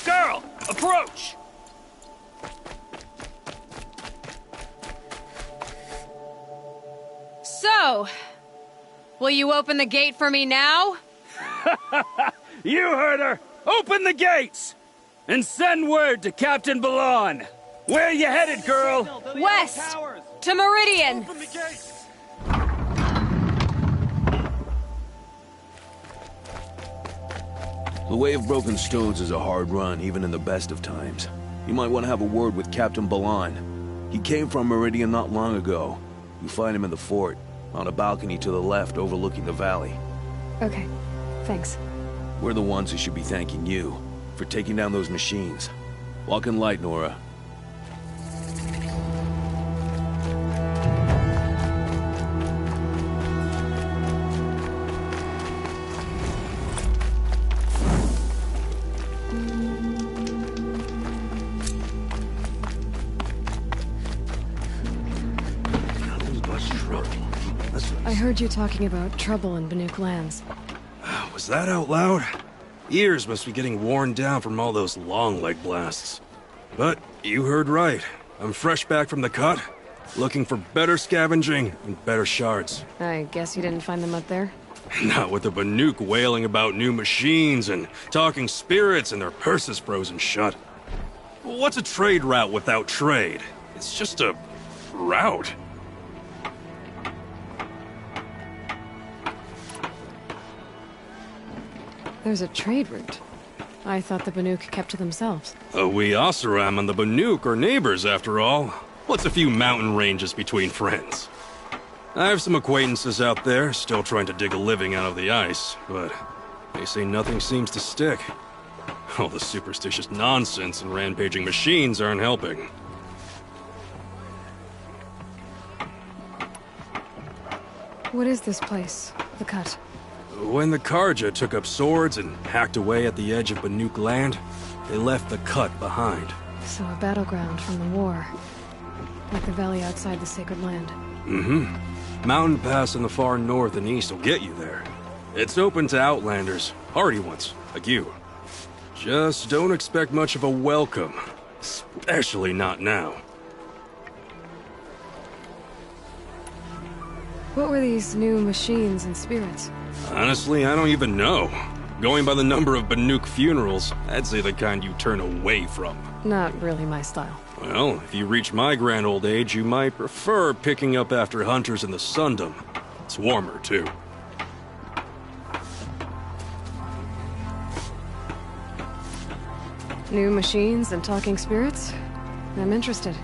Girl, approach! So, will you open the gate for me now? You heard her! Open the gates! And send word to Captain Balon! Where you headed, girl? West! To Meridian! The Way of Broken Stones is a hard run, even in the best of times. You might want to have a word with Captain Balan. He came from Meridian not long ago. You find him in the fort, on a balcony to the left overlooking the valley. Okay, thanks. We're the ones who should be thanking you for taking down those machines. Walk in light, Nora. I heard you talking about trouble in Banuk lands. Was that out loud? Ears must be getting worn down from all those long leg blasts. But you heard right. I'm fresh back from the cut, looking for better scavenging and better shards. I guess you didn't find them up there? Not with the Banuk wailing about new machines and talking spirits and their purses frozen shut. What's a trade route without trade? It's just a route. There's a trade route. I thought the Banuk kept to themselves. We Oseram and the Banuk are neighbors, after all. What's a few mountain ranges between friends? I have some acquaintances out there, still trying to dig a living out of the ice, but they say nothing seems to stick. All the superstitious nonsense and rampaging machines aren't helping. What is this place? The cut? When the Karja took up swords and hacked away at the edge of Banuk land, they left the cut behind. So a battleground from the war. Like the valley outside the Sacred Land. Mm-hmm. Mountain Pass in the far north and east will get you there. It's open to outlanders, hardy ones, like you. Just don't expect much of a welcome. Especially not now. What were these new machines and spirits? Honestly, I don't even know. Going by the number of Banuk funerals, I'd say the kind you turn away from. Not really my style. Well, if you reach my grand old age, you might prefer picking up after hunters in the Sundom. It's warmer, too. New machines and talking spirits? I'm interested.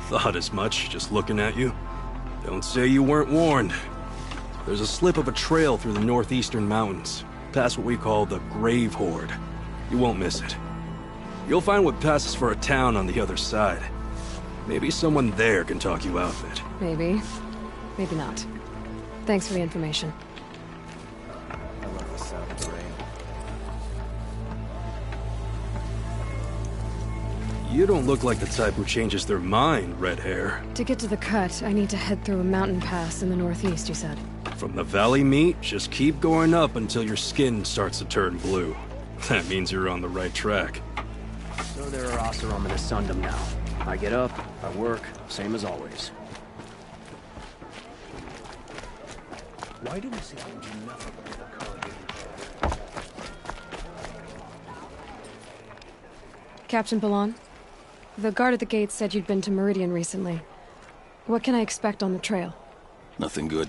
Thought as much, just looking at you. Don't say you weren't warned. There's a slip of a trail through the northeastern mountains, past what we call the Grave Horde. You won't miss it. You'll find what passes for a town on the other side. Maybe someone there can talk you out of it. Maybe. Maybe not. Thanks for the information. I love the sound of the rain. You don't look like the type who changes their mind, red hair. To get to the cut, I need to head through a mountain pass in the northeast, you said. From the valley meet, just keep going up until your skin starts to turn blue. That means you're on the right track. So there are Oseram in the Sundom now. I get up, I work, same as always. Why do we say we do nothing with the Karja? Captain Balan? The guard at the gate said you'd been to Meridian recently. What can I expect on the trail? Nothing good.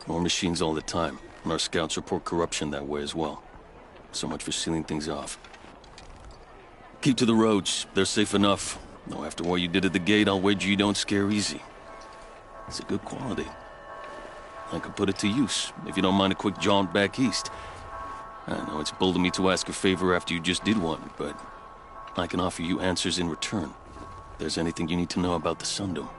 More machines all the time, and our scouts report corruption that way as well. So much for sealing things off. Keep to the roads. They're safe enough. Though after what you did at the gate, I'll wager you don't scare easy. It's a good quality. I could put it to use, if you don't mind a quick jaunt back east. I know it's bold of me to ask a favor after you just did one, but I can offer you answers in return. If there's anything you need to know about the Sundom.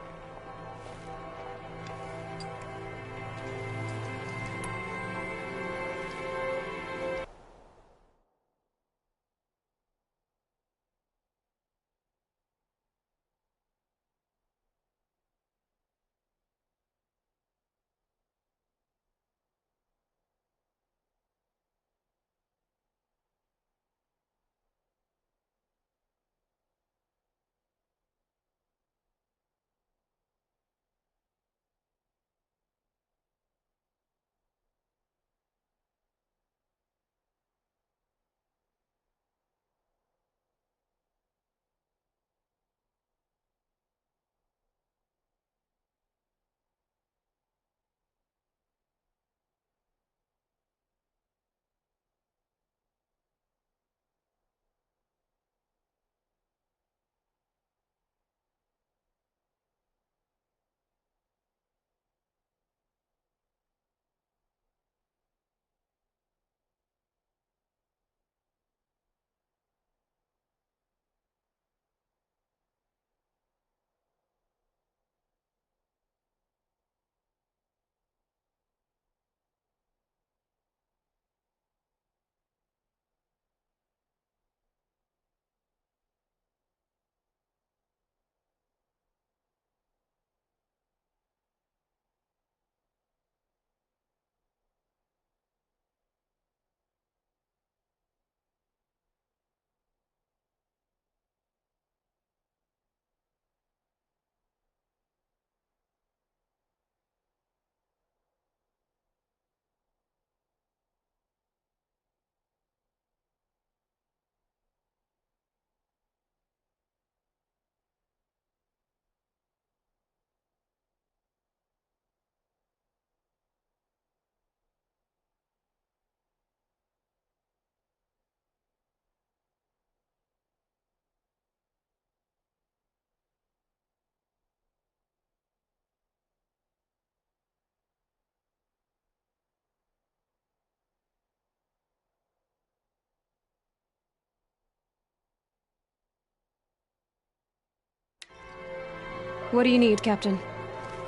What do you need, Captain?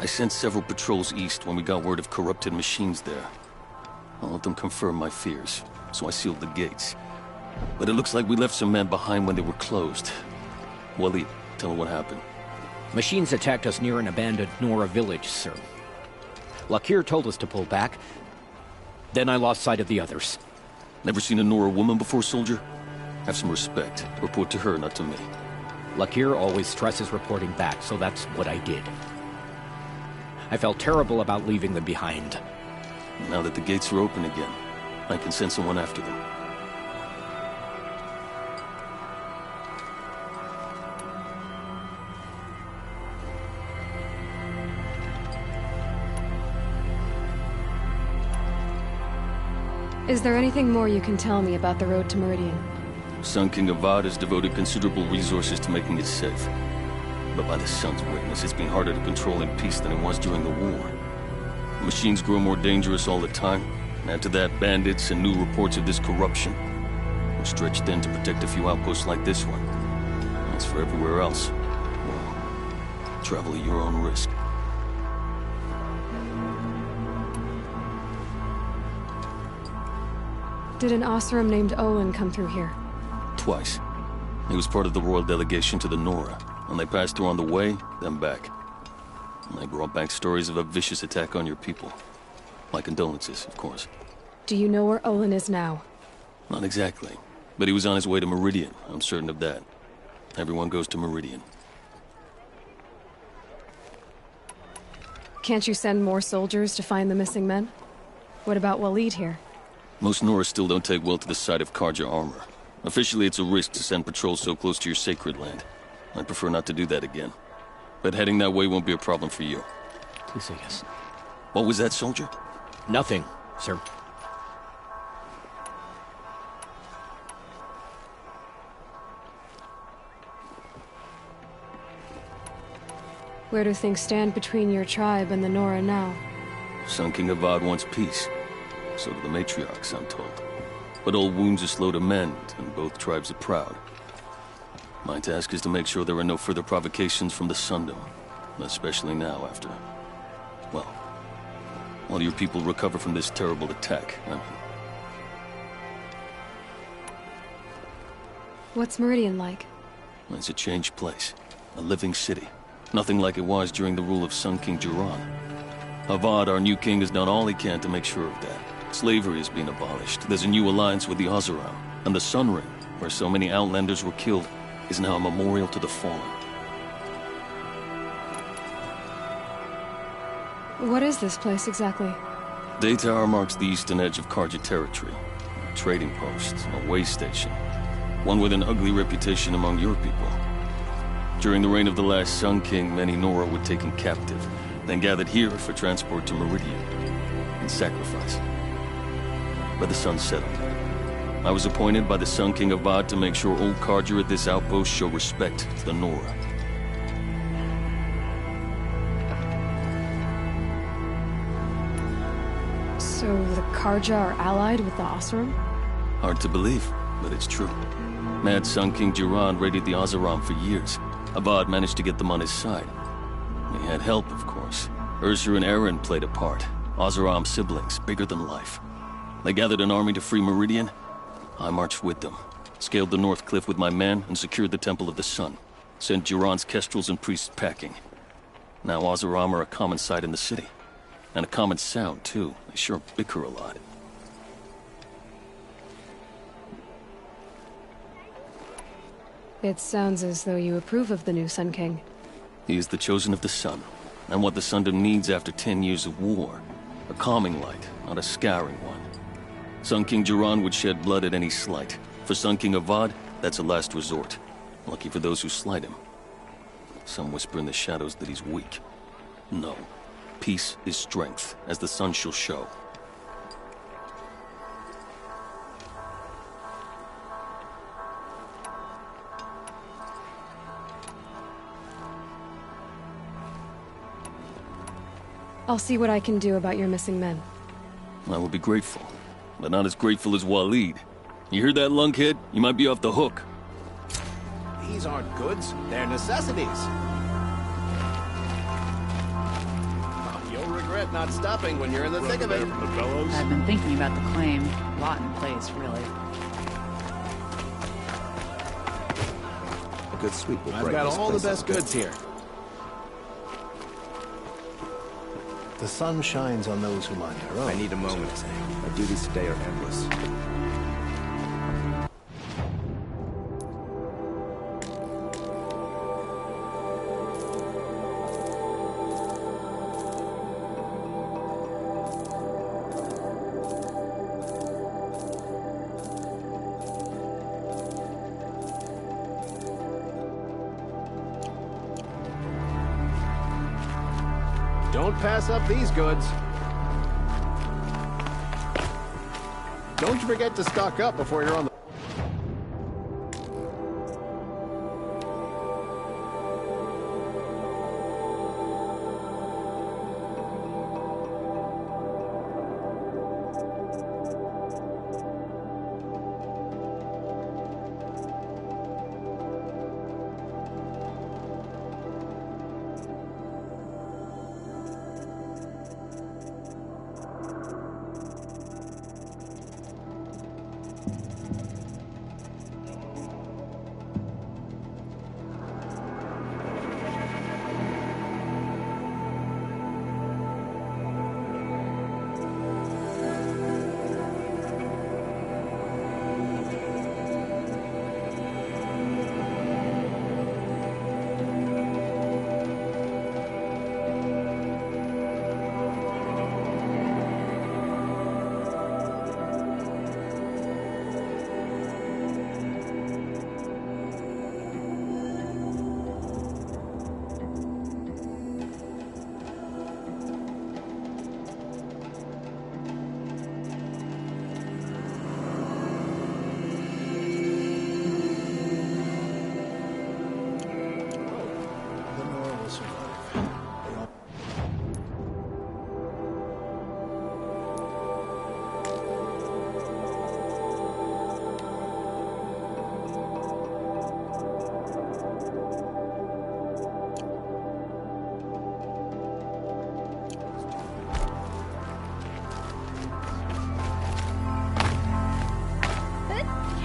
I sent several patrols east when we got word of corrupted machines there. All of them confirmed my fears, so I sealed the gates. But it looks like we left some men behind when they were closed. Waleed, tell them what happened. Machines attacked us near an abandoned Nora village, sir. Lakir told us to pull back. Then I lost sight of the others. Never seen a Nora woman before, soldier? Have some respect. Report to her, not to me. Lakir always stresses reporting back, so that's what I did. I felt terrible about leaving them behind. Now that the gates are open again, I can send someone after them. Is there anything more you can tell me about the road to Meridian? Sun King Avad has devoted considerable resources to making it safe. But by the Sun's witness, it's been harder to control in peace than it was during the war. The machines grow more dangerous all the time. Add to that bandits and new reports of this corruption. We're stretched thin to protect a few outposts like this one. As for everywhere else, well, travel at your own risk. Did an Oseram named Olin come through here? Twice. He was part of the royal delegation to the Nora. When they passed through on the way, then back. And they brought back stories of a vicious attack on your people. My condolences, of course. Do you know where Olin is now? Not exactly. But he was on his way to Meridian, I'm certain of that. Everyone goes to Meridian. Can't you send more soldiers to find the missing men? What about Waleed here? Most Nora still don't take well to the sight of Karja armor. Officially, it's a risk to send patrols so close to your sacred land. I'd prefer not to do that again. But heading that way won't be a problem for you. Please say yes. What was that, soldier? Nothing, sir. Where do things stand between your tribe and the Nora now? Sun King Avad wants peace. So do the matriarchs, I'm told. But old wounds are slow to mend, and both tribes are proud. My task is to make sure there are no further provocations from the Sundom. Especially now after... well... while your people recover from this terrible attack, I mean. What's Meridian like? It's a changed place. A living city. Nothing like it was during the rule of Sun King Jiran. Avad, our new king, has done all he can to make sure of that. Slavery has been abolished. There's a new alliance with the Oseram. And the Sun Ring, where so many Outlanders were killed, is now a memorial to the fallen. What is this place exactly? Day Tower marks the eastern edge of Karja territory. A trading post, a way station. One with an ugly reputation among your people. During the reign of the last Sun King, many Nora were taken captive, then gathered here for transport to Meridian, and sacrifice. But the sun set on that. I was appointed by the Sun King Avad to make sure old Karja at this outpost show respect to the Nora. So the Karja are allied with the Oseram? Hard to believe, but it's true. Mad Sun King Jiran raided the Oseram for years. Avad managed to get them on his side. He had help, of course. Ursur and Aaron played a part. Oseram siblings, bigger than life. They gathered an army to free Meridian. I marched with them, scaled the North Cliff with my men, and secured the Temple of the Sun. Sent Jiran's kestrels and priests packing. Now Oseram are a common sight in the city. And a common sound, too. They sure bicker a lot. It sounds as though you approve of the new Sun King. He is the chosen of the Sun, and what the Sundom needs after 10 years of war. A calming light, not a scouring one. Sun King Jiran would shed blood at any slight. For Sun King Avad, that's a last resort. Lucky for those who slight him. Some whisper in the shadows that he's weak. No. Peace is strength, as the sun shall show. I'll see what I can do about your missing men. I will be grateful, but not as grateful as Waleed. You hear that, lunkhead? You might be off the hook. These aren't goods, they're necessities. You'll regret not stopping when you're in the thick of it. I've been thinking about the claim. Lot in place, really. A good sweep will I've break got this all the place best up. goods here. The sun shines on those who mind their own. I need a moment. My duties today are endless. Don't pass up these goods. Don't you forget to stock up before you're on the...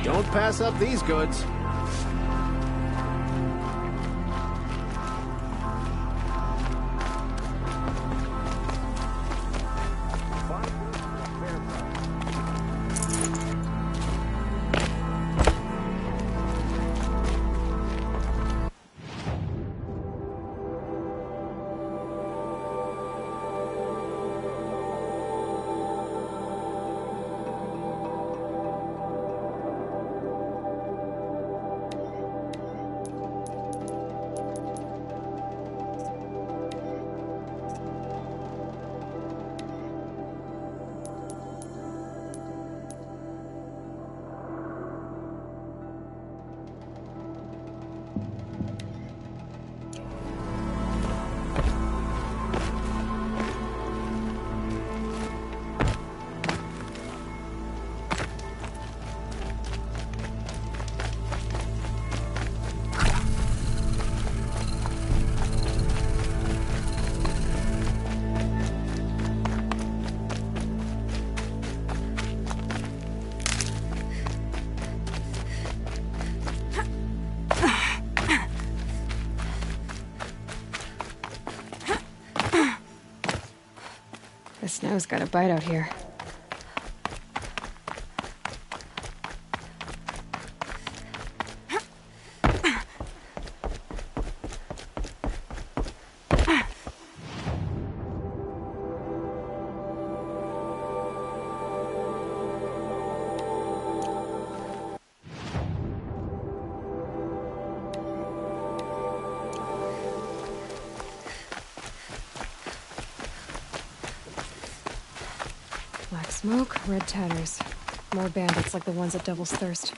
Don't pass up these goods. The snow's got a bite out here. Black smoke, red tatters. More bandits like the ones at Devil's Thirst.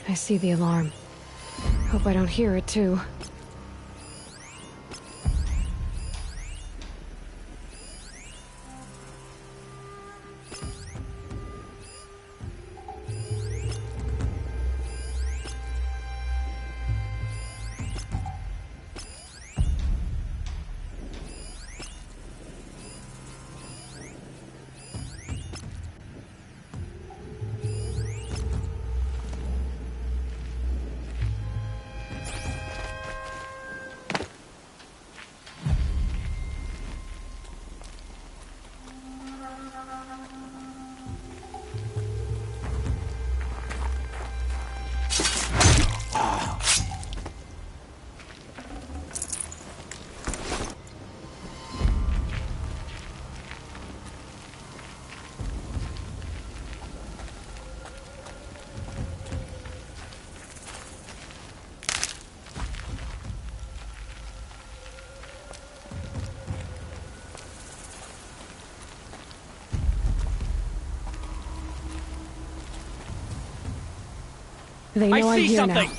I see the alarm. Hope I don't hear it, too. They know I'm here something.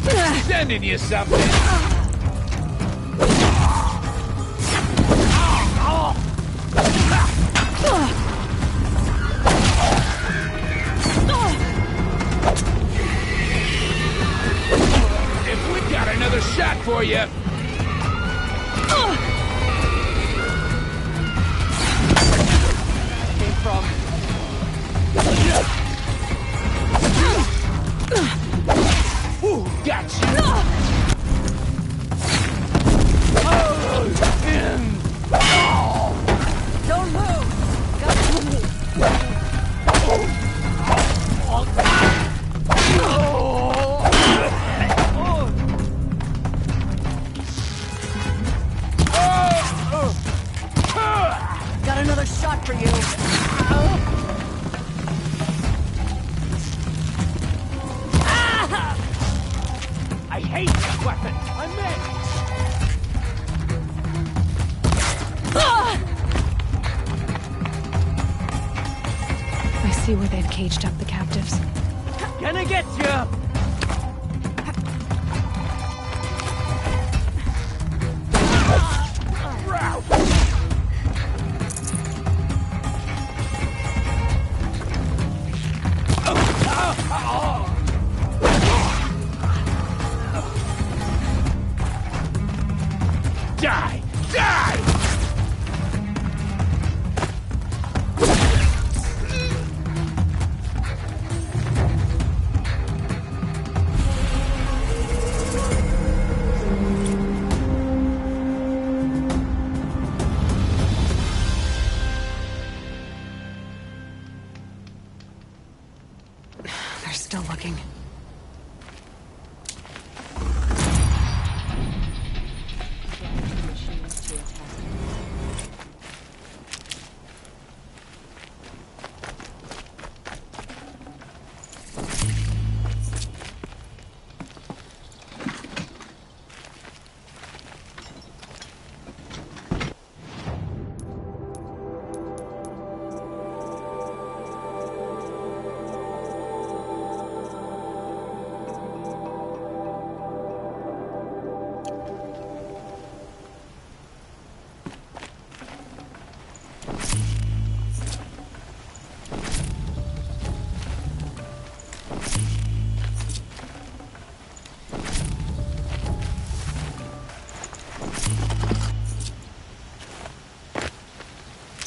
Now. Sending you something. If we got another shot for you. Got another shot for you. I hate this weapon. I I see where they've caged up the captives. Gonna get you. Die! Die! They're still looking.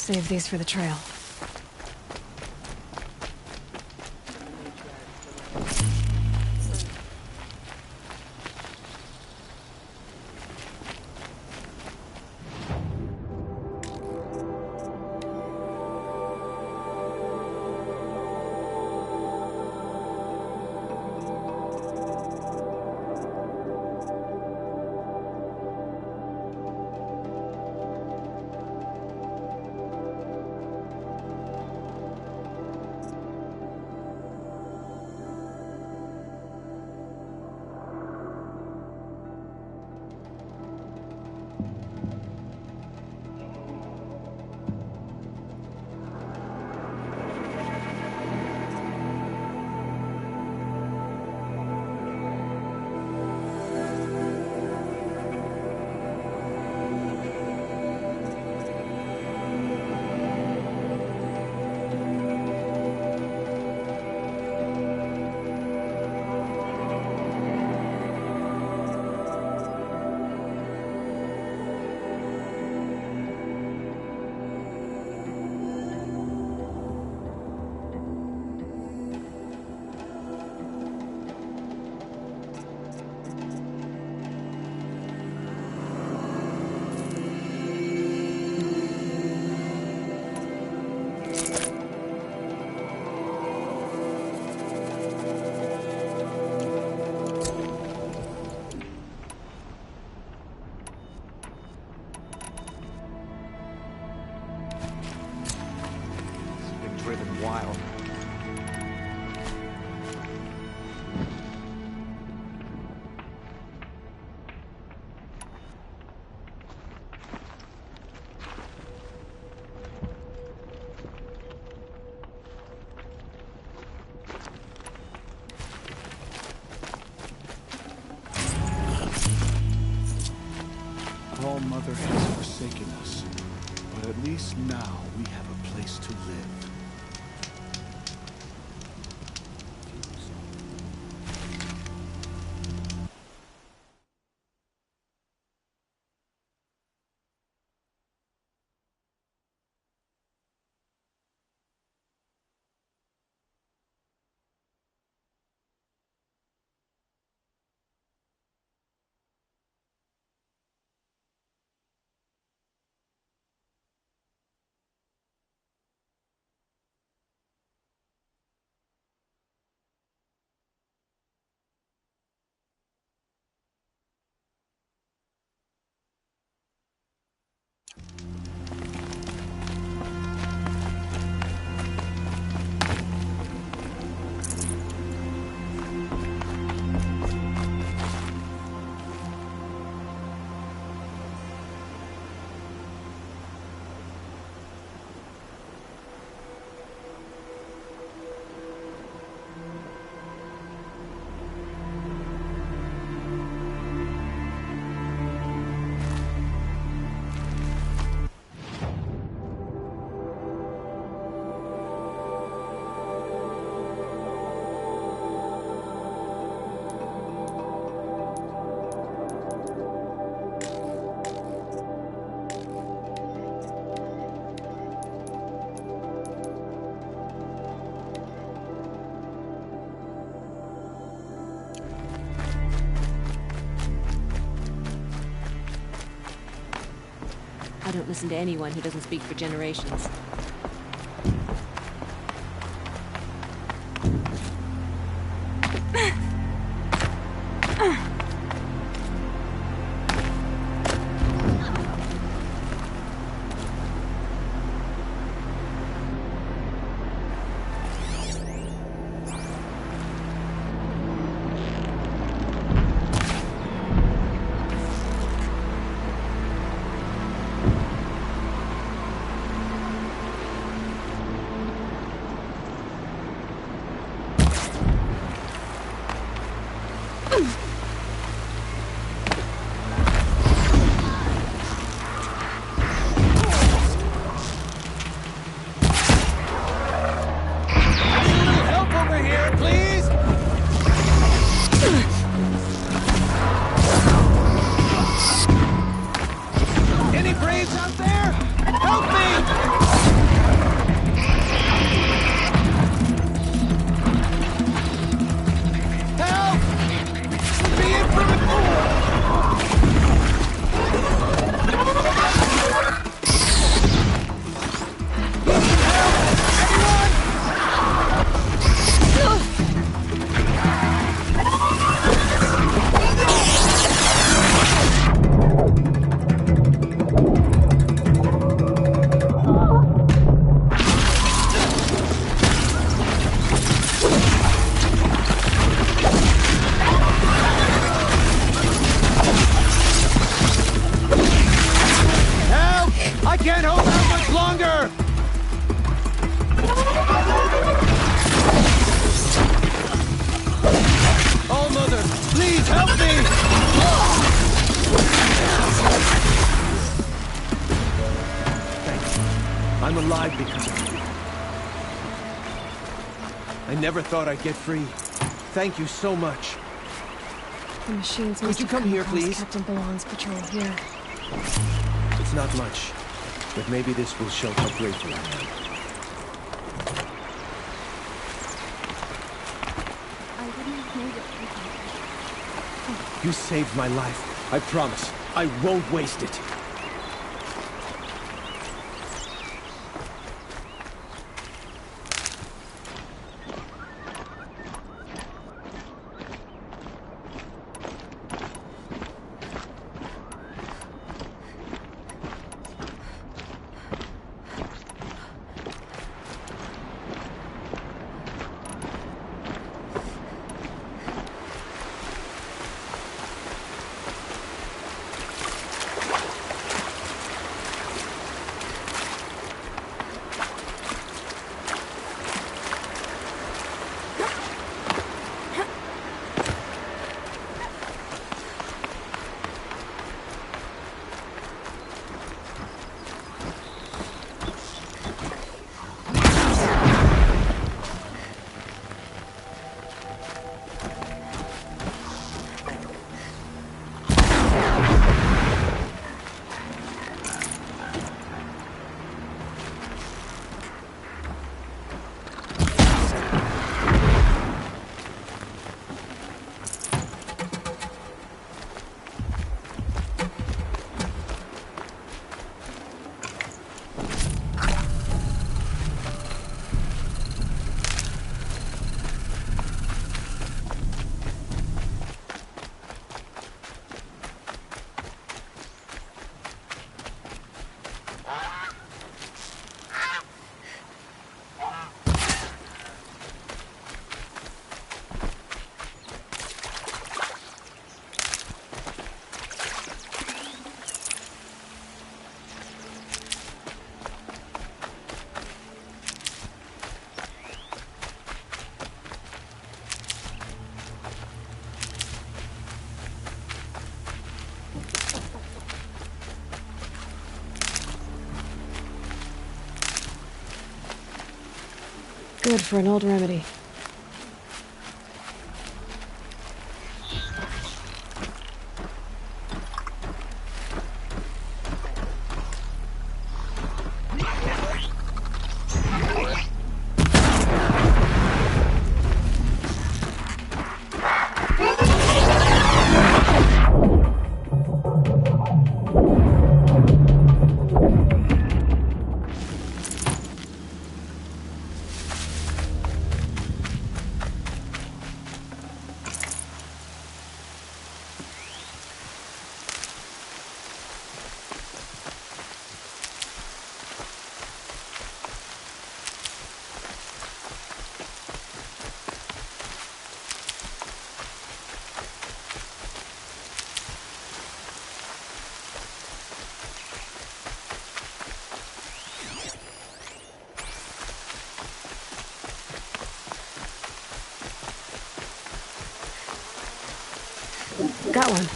Save these for the trail. All Mother has forsaken us, but at least now we have a place to live. I don't listen to anyone who doesn't speak for generations. I'm alive because of you. I never thought I'd get free. Thank you so much. The machines Could must you have come here, across please? Captain Balon's patrol here. It's not much, but maybe this will show how grateful I am. I wouldn't have made it without You saved my life. I promise. I won't waste it. Good for an old remedy. Got one.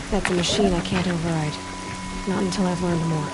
That's a machine I can't override. Not until I've learned more.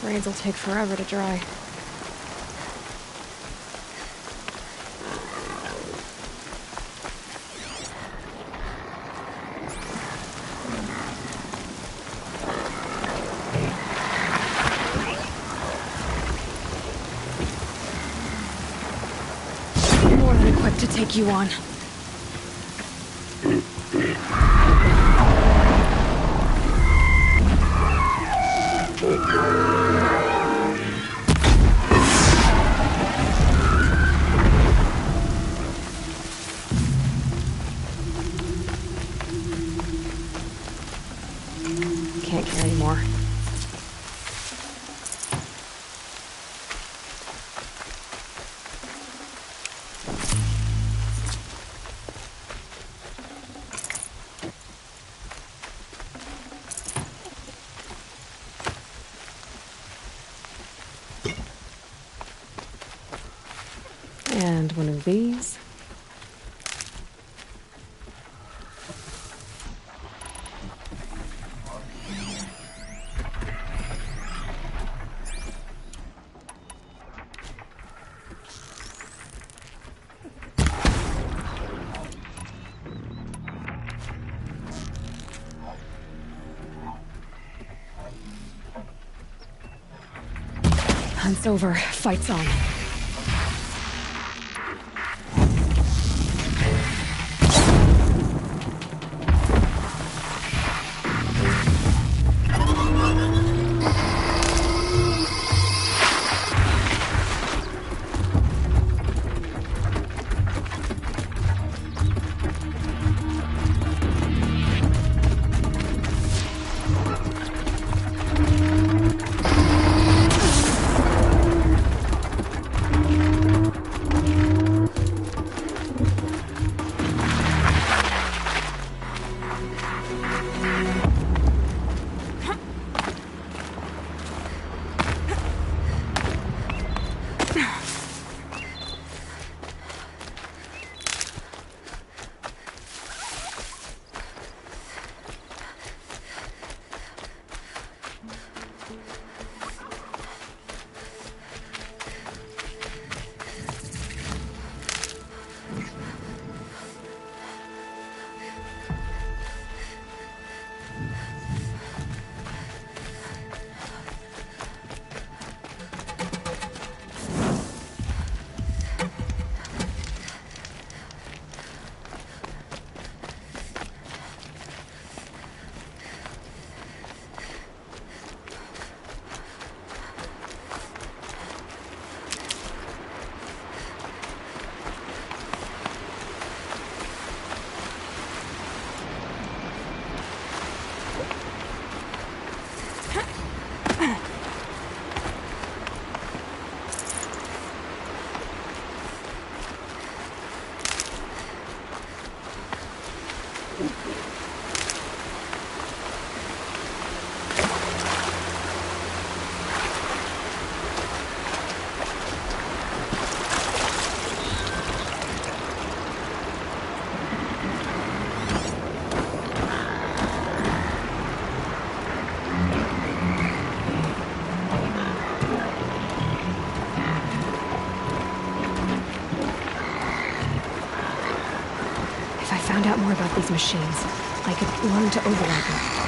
Brains will take forever to dry. take you on. Can't carry more. And one of these. Hunt's over. Fight's on. Find out more about these machines. I could learn to override them.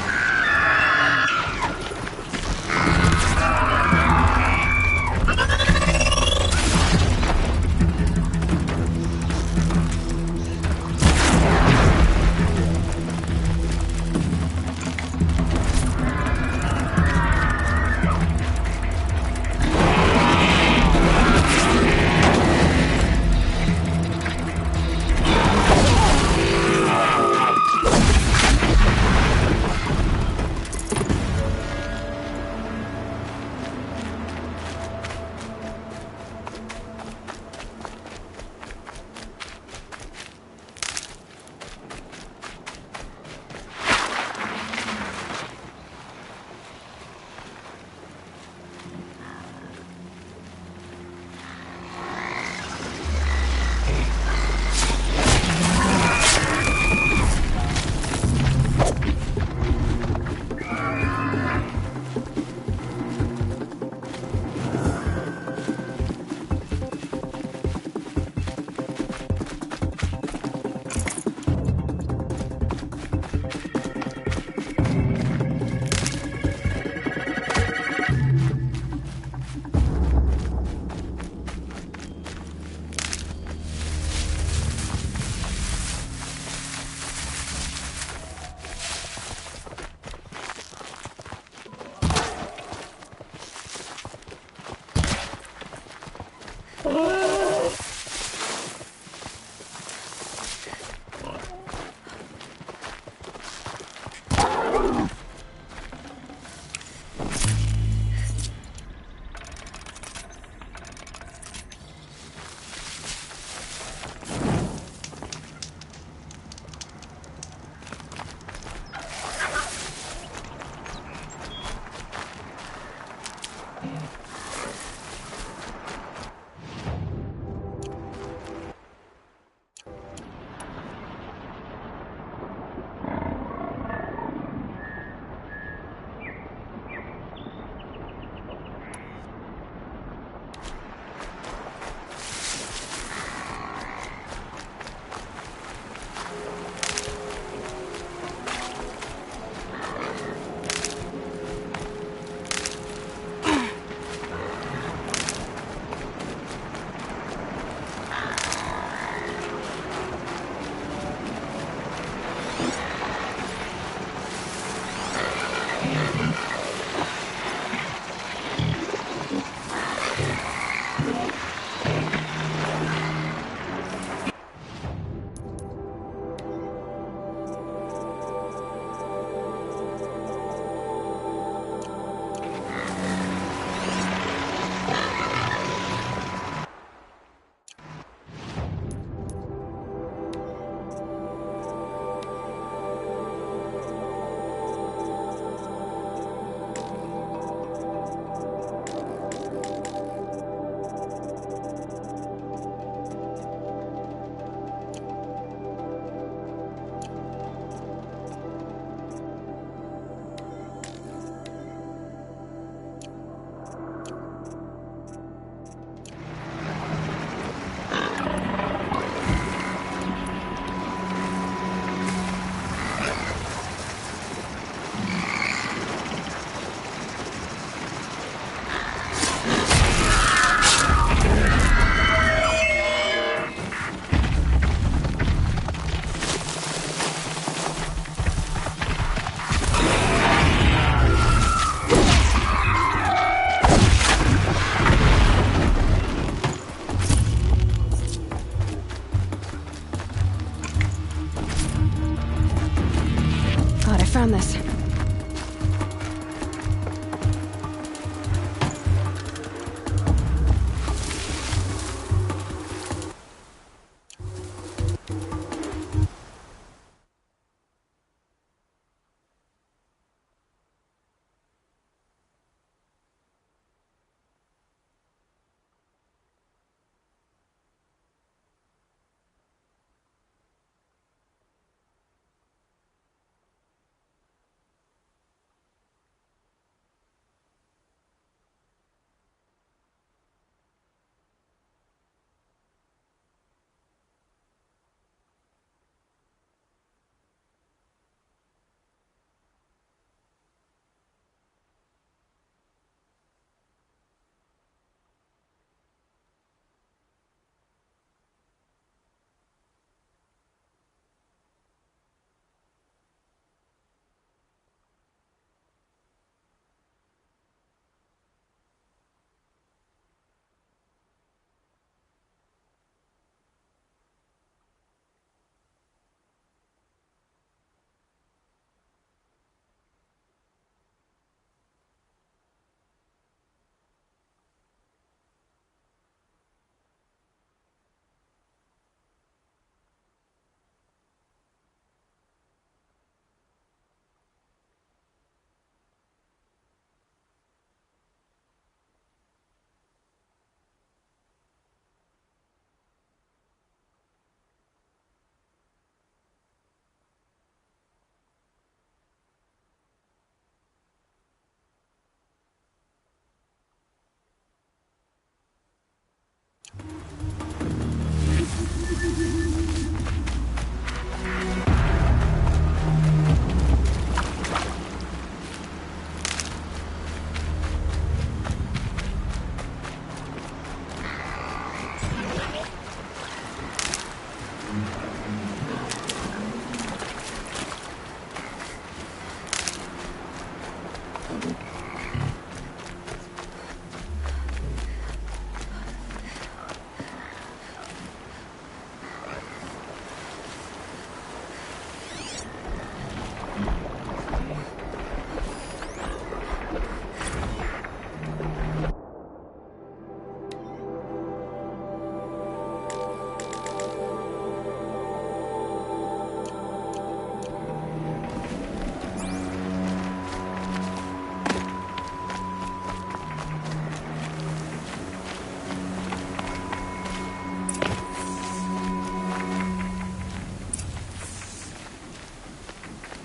Found this.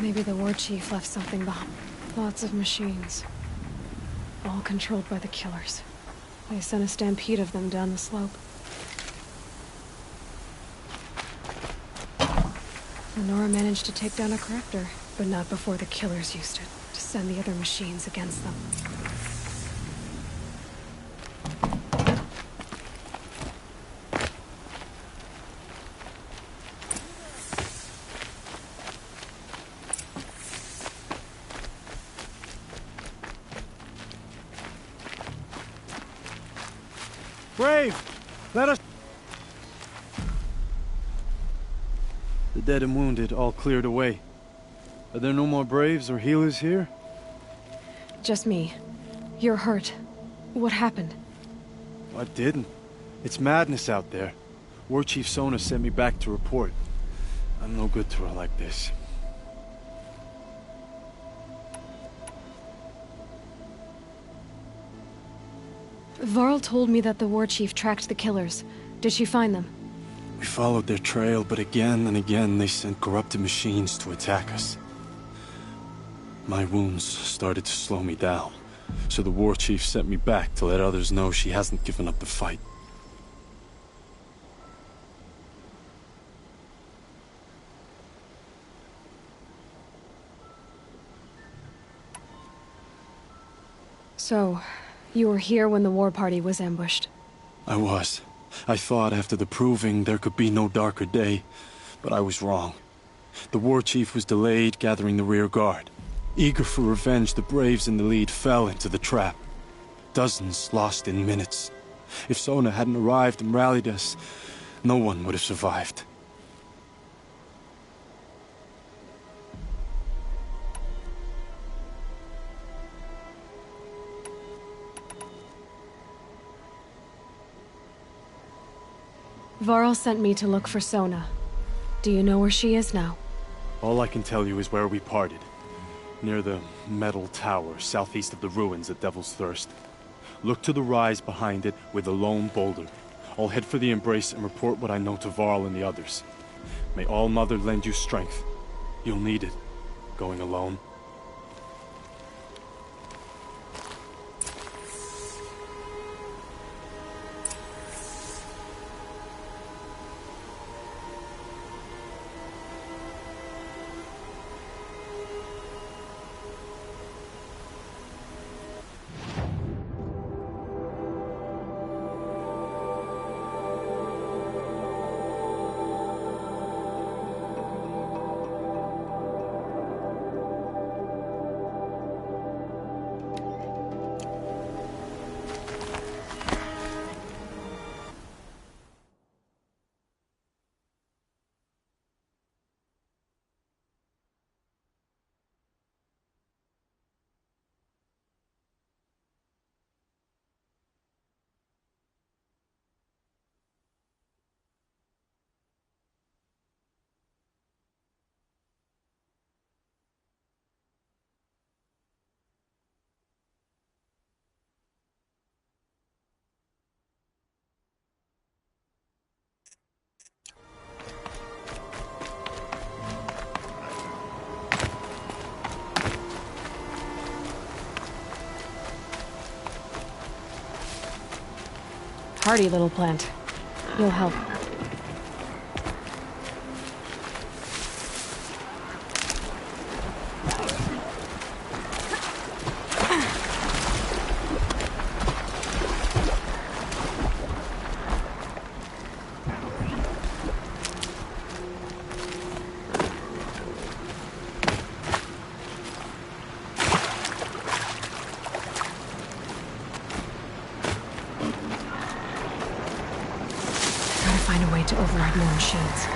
Maybe the war chief left something behind. Lots of machines. All controlled by the killers. They sent a stampede of them down the slope. Nora managed to take down a corrector, but not before the killers used it to send the other machines against them. Brave! Let us... The dead and wounded all cleared away. Are there no more Braves or healers here? Just me. You're hurt. What happened? I didn't. It's madness out there. War Chief Sona sent me back to report. I'm no good to her like this. Varl told me that the war chief tracked the killers. Did she find them? We followed their trail, but again and again they sent corrupted machines to attack us. My wounds started to slow me down, so the war chief sent me back to let others know she hasn't given up the fight. So, you were here when the war party was ambushed? I was. I thought after the proving there could be no darker day, but I was wrong. The war chief was delayed gathering the rear guard. Eager for revenge, the Braves in the lead fell into the trap. Dozens lost in minutes. If Sona hadn't arrived and rallied us, no one would have survived. Varl sent me to look for Sona. Do you know where she is now? All I can tell you is where we parted. Near the metal tower, southeast of the ruins at Devil's Thirst. Look to the rise behind it with a lone boulder. I'll head for the embrace and report what I know to Varl and the others. May All Mother lend you strength. You'll need it, going alone. Hardy little plant. You'll help. Find a way to override more machines.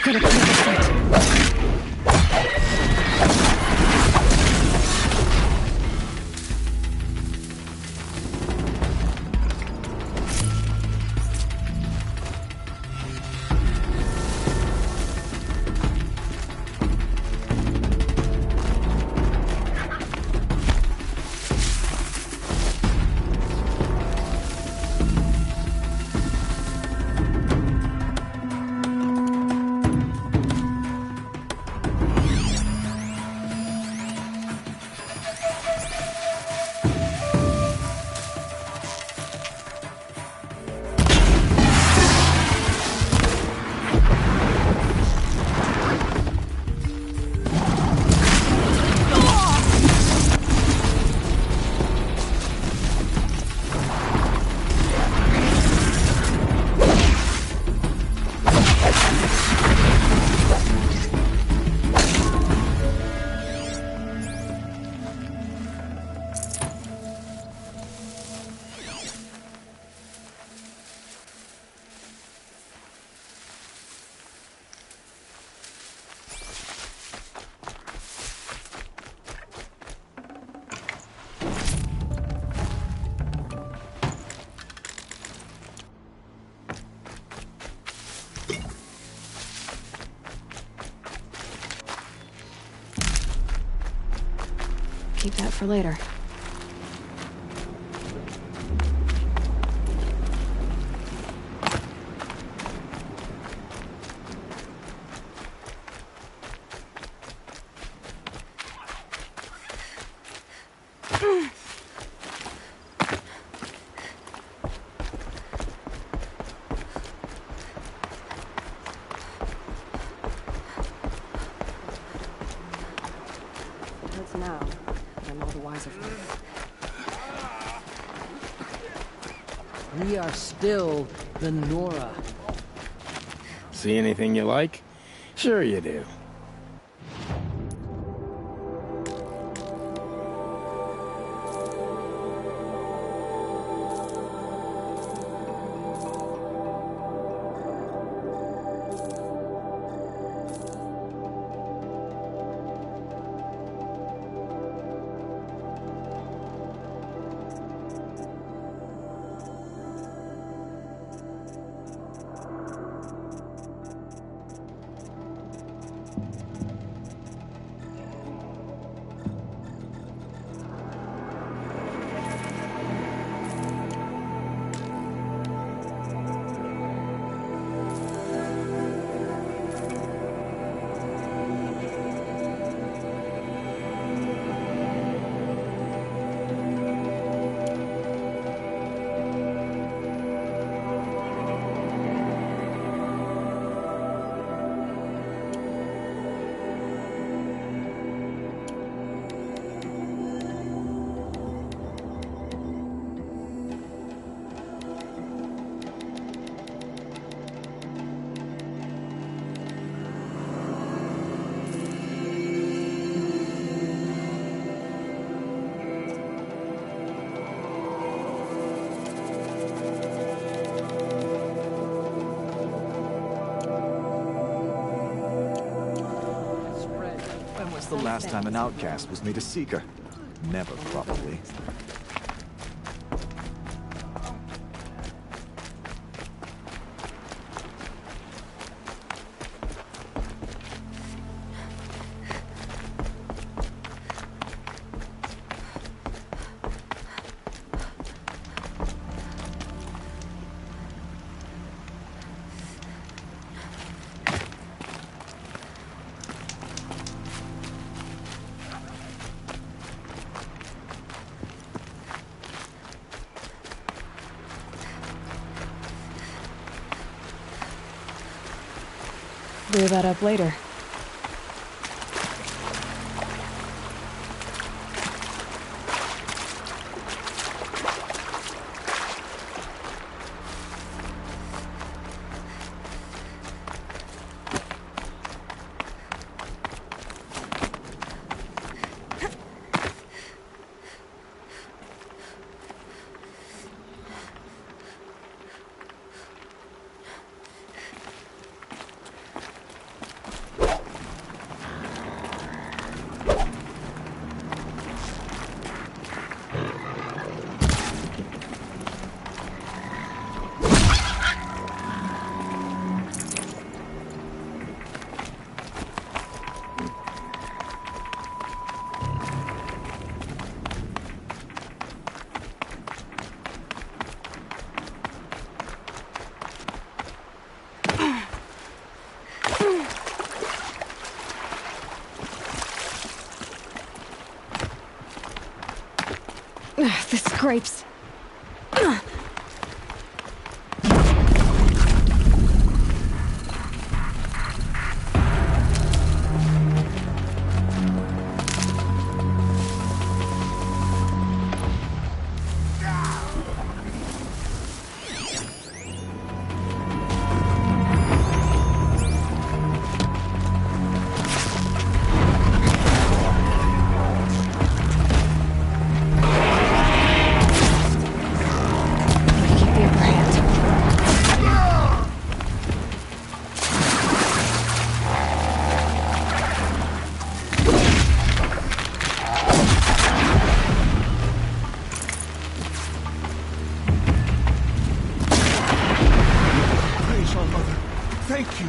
Gotta clear the site. Keep that for later. It hurts now, but I'm all the wiser for it. We are still the Nora. See anything you like? Sure you do. When was the last time an outcast was made a seeker? Never, probably. Clear that up later. The scrapes. Thank you.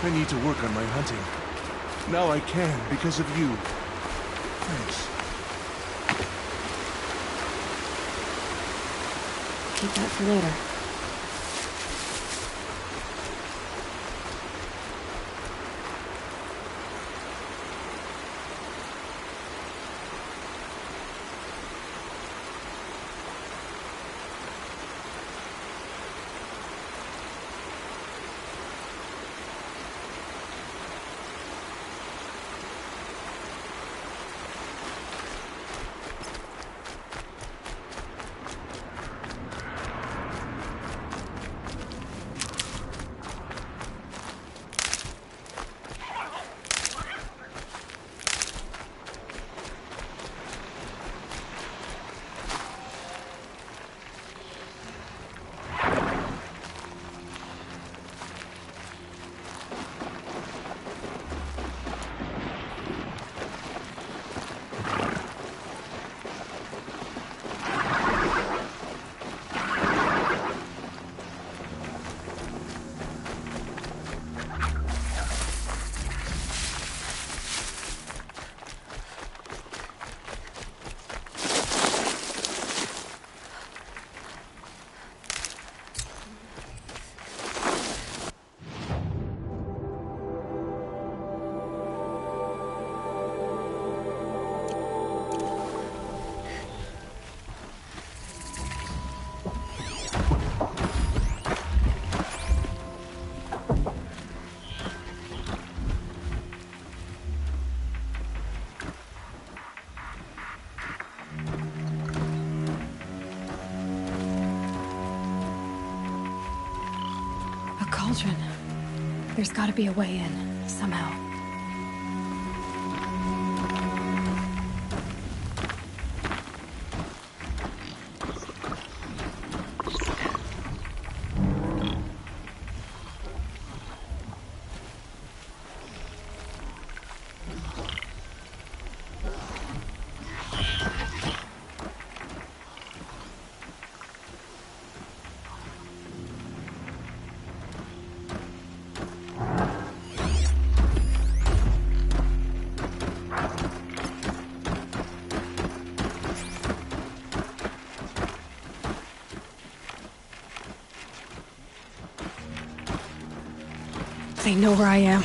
I need to work on my hunting. Now I can because of you. Thanks. Keep that for later. Cauldron. There's gotta be a way in, somehow. They know where I am.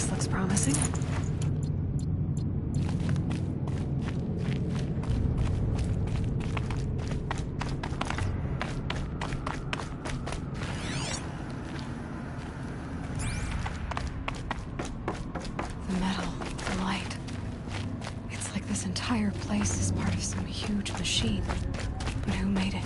This looks promising. The metal, the light. It's like this entire place is part of some huge machine. But who made it?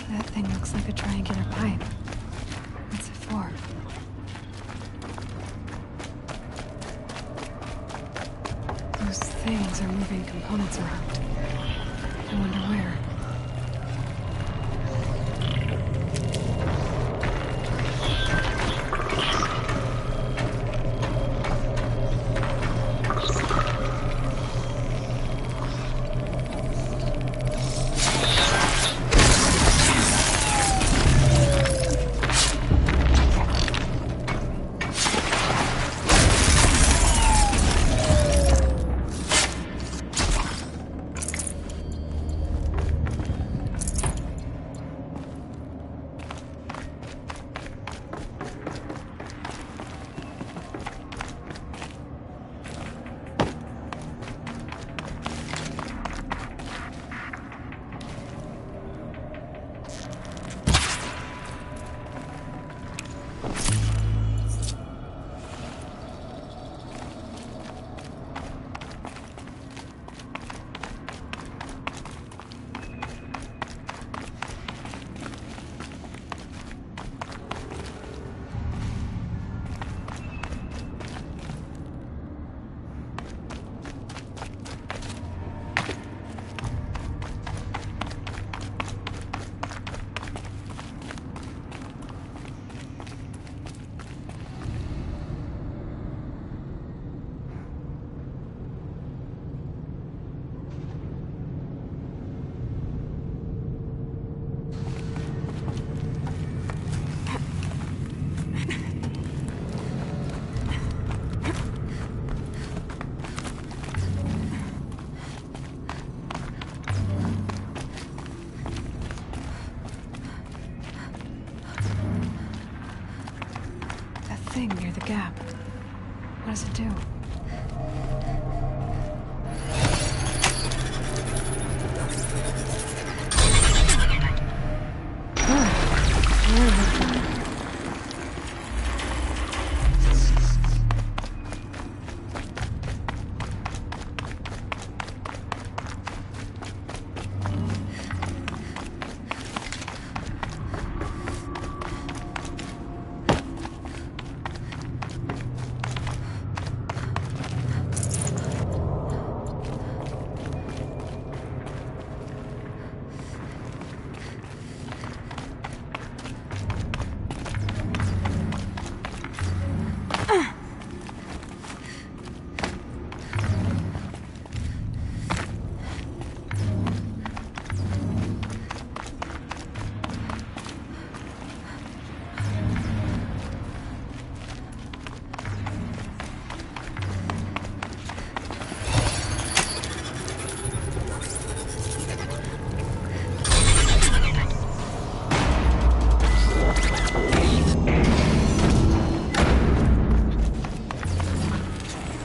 That thing looks like a triangular pipe. What's it for? Those things are moving components around. I wonder where. Thing near the gap. What does it do?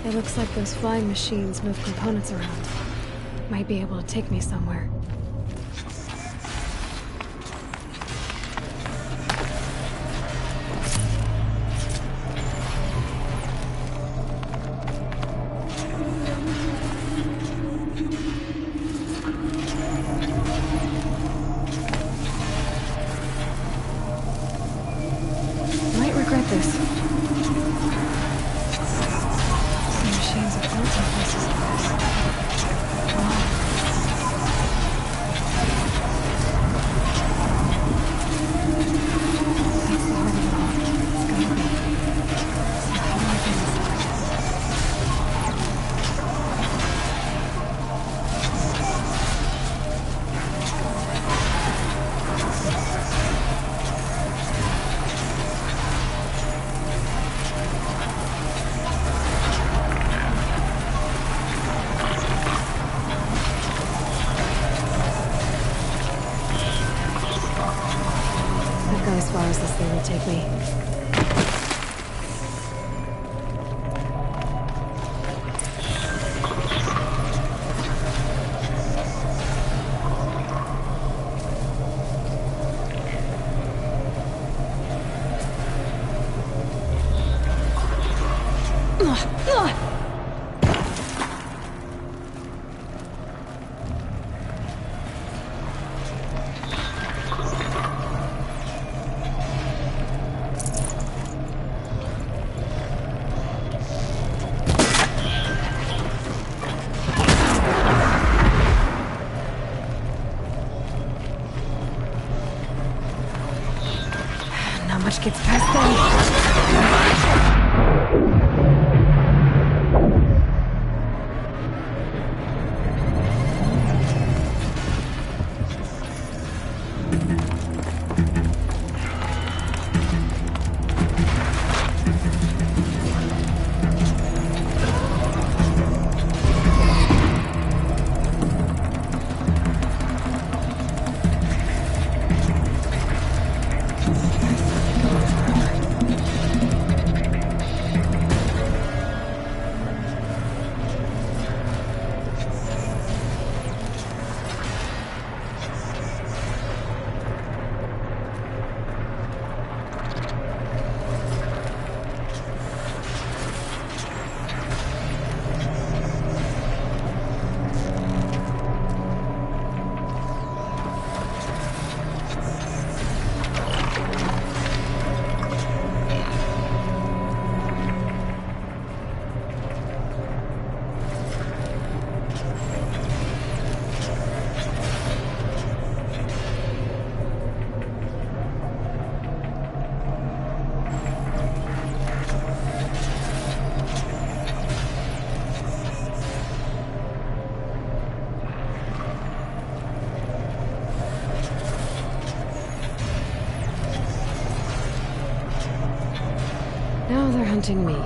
It looks like those flying machines move components around. Might be able to take me somewhere. Might regret this. Some machines are built in places like this. Wow. now they're hunting me.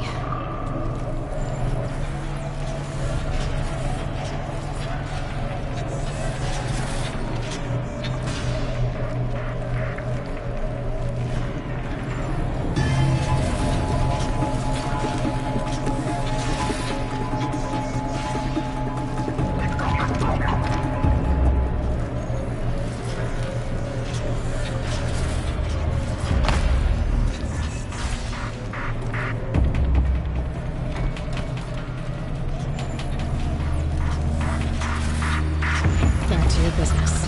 Back to your business.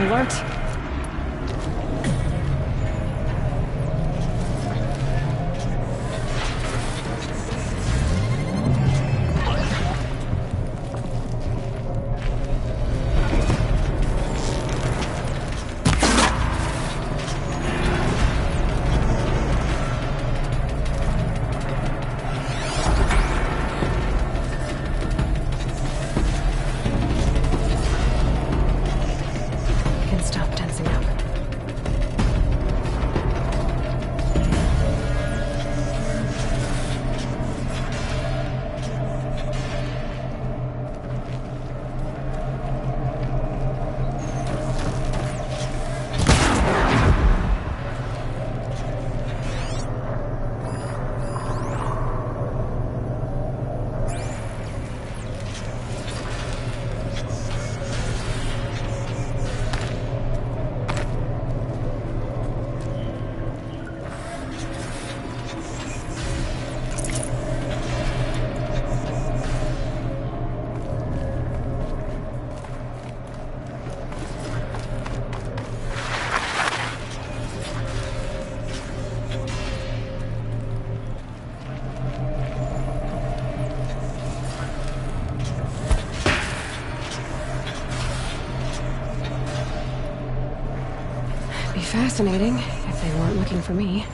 Alert. Stop Be fascinating if they weren't looking for me.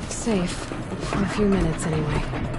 Safe. For a few minutes, anyway.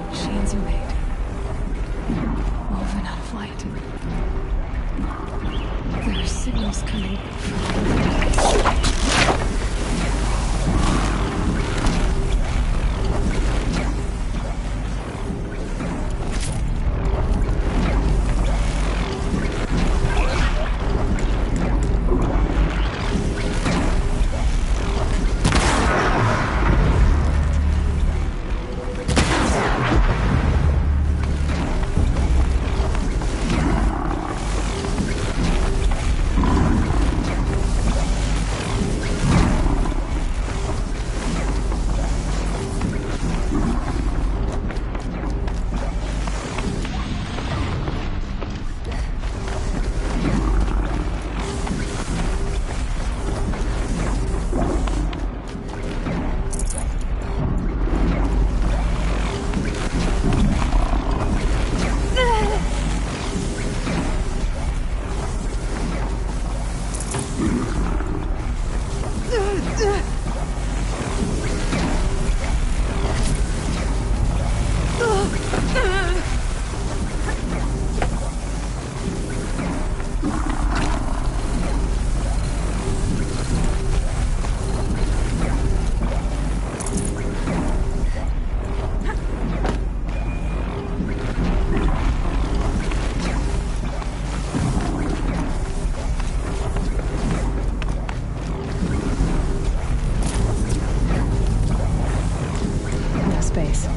Machines you made. Moving out of light. There are signals coming from... Space.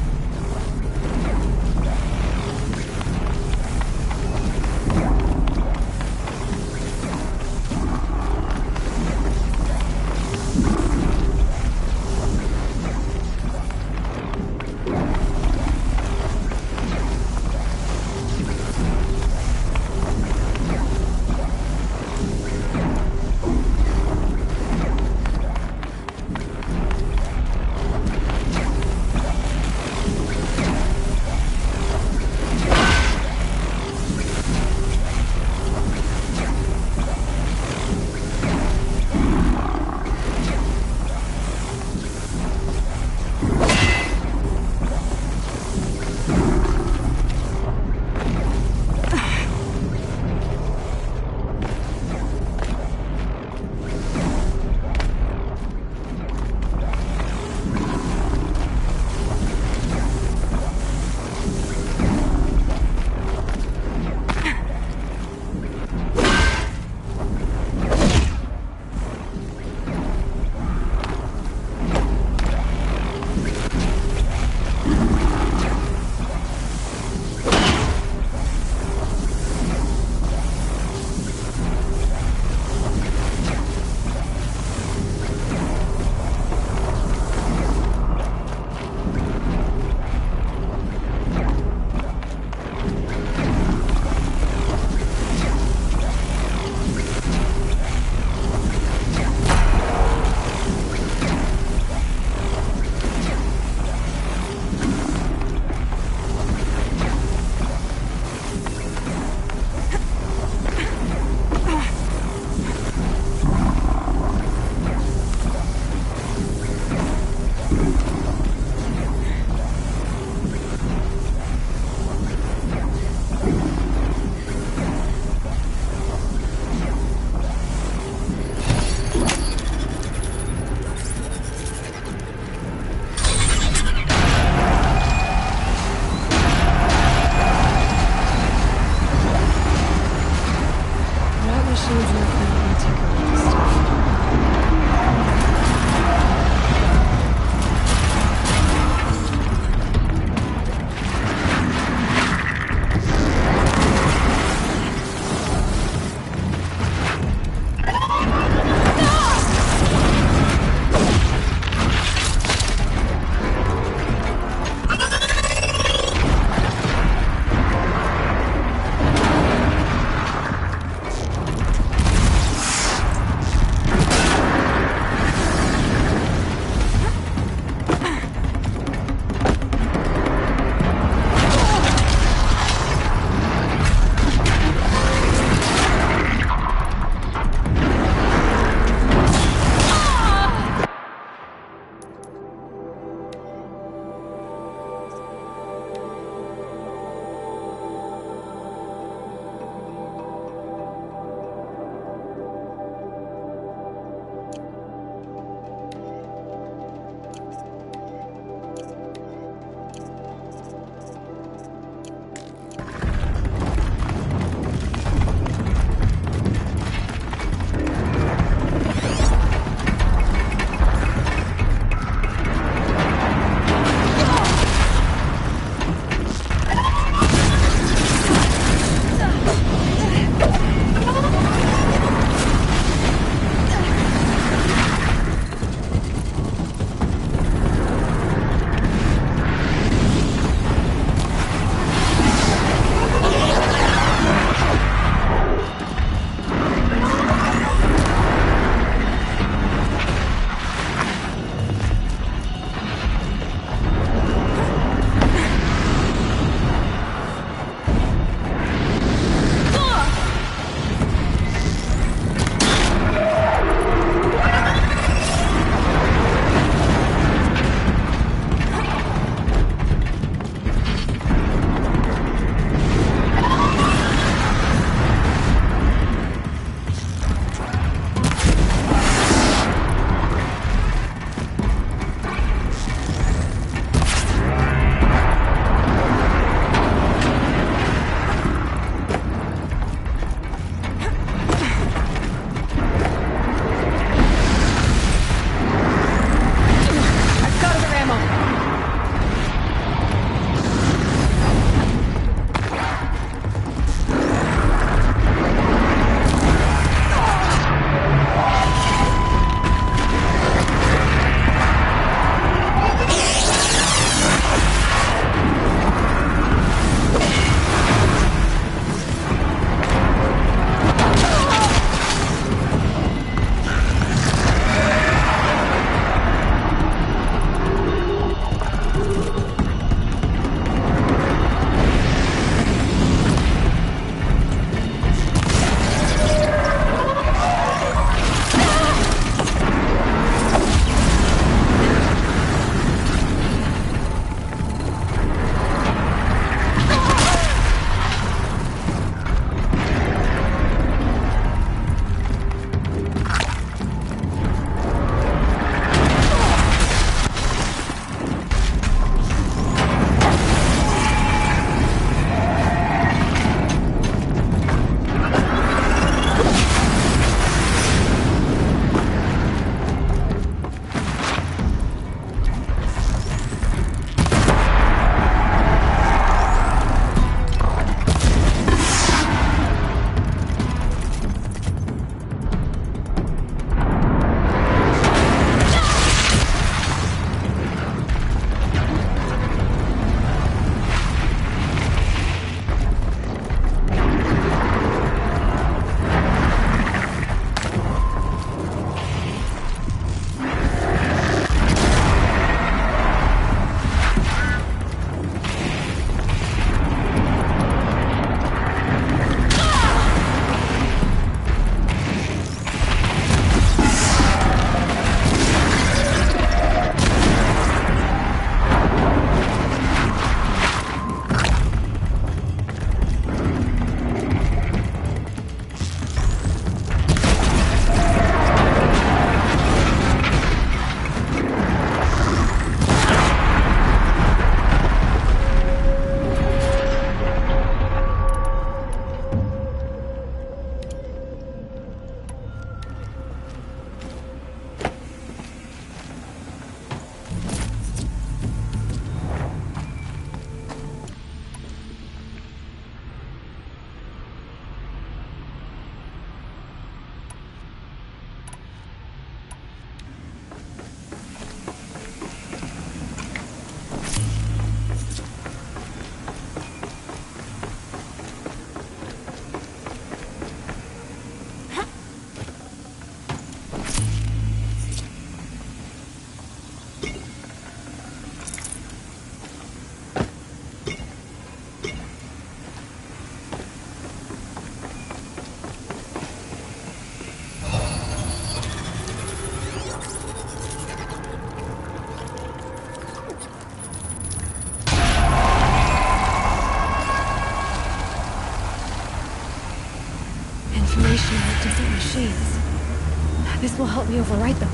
information about different machines. This will help me overwrite them.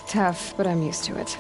Tough, but I'm used to it.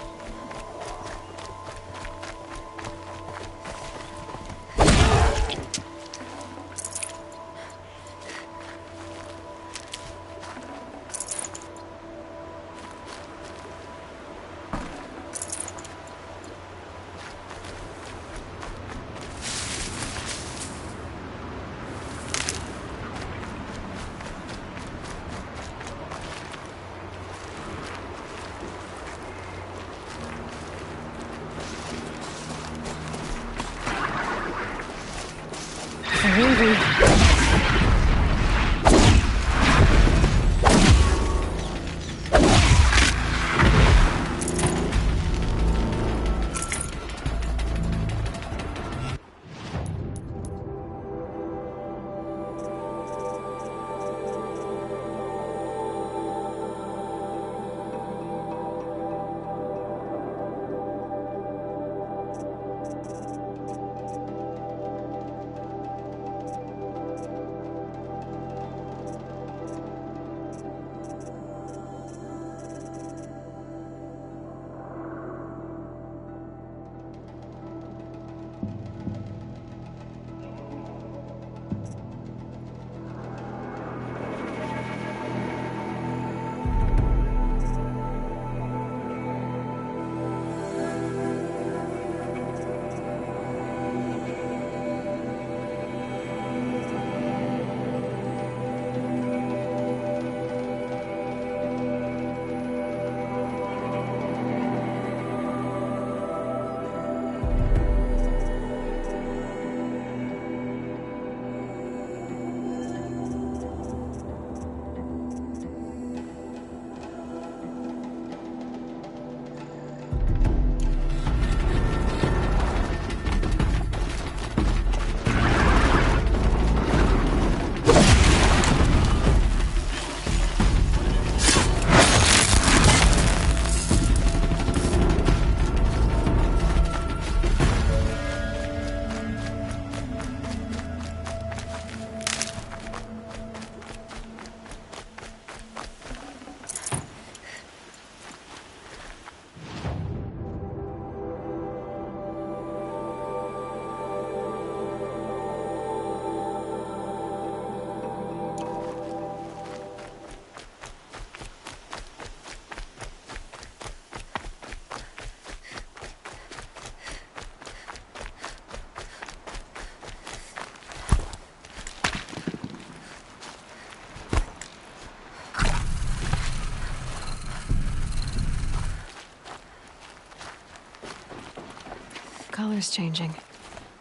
Color's changing.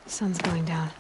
Sun's going down.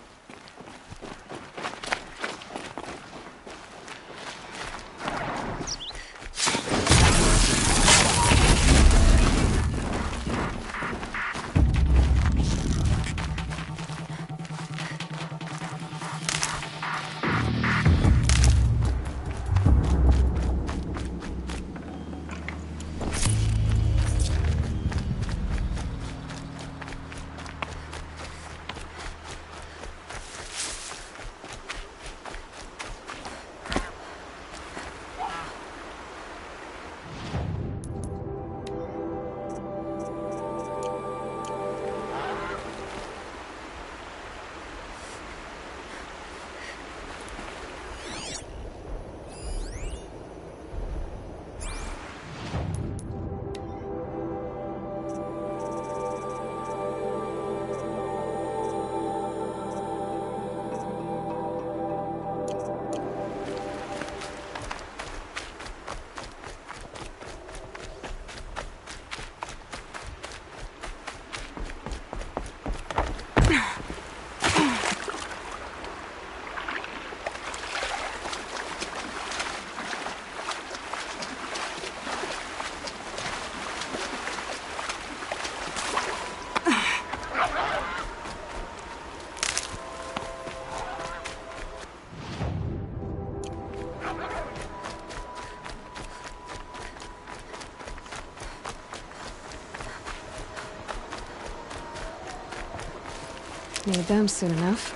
Need them soon enough.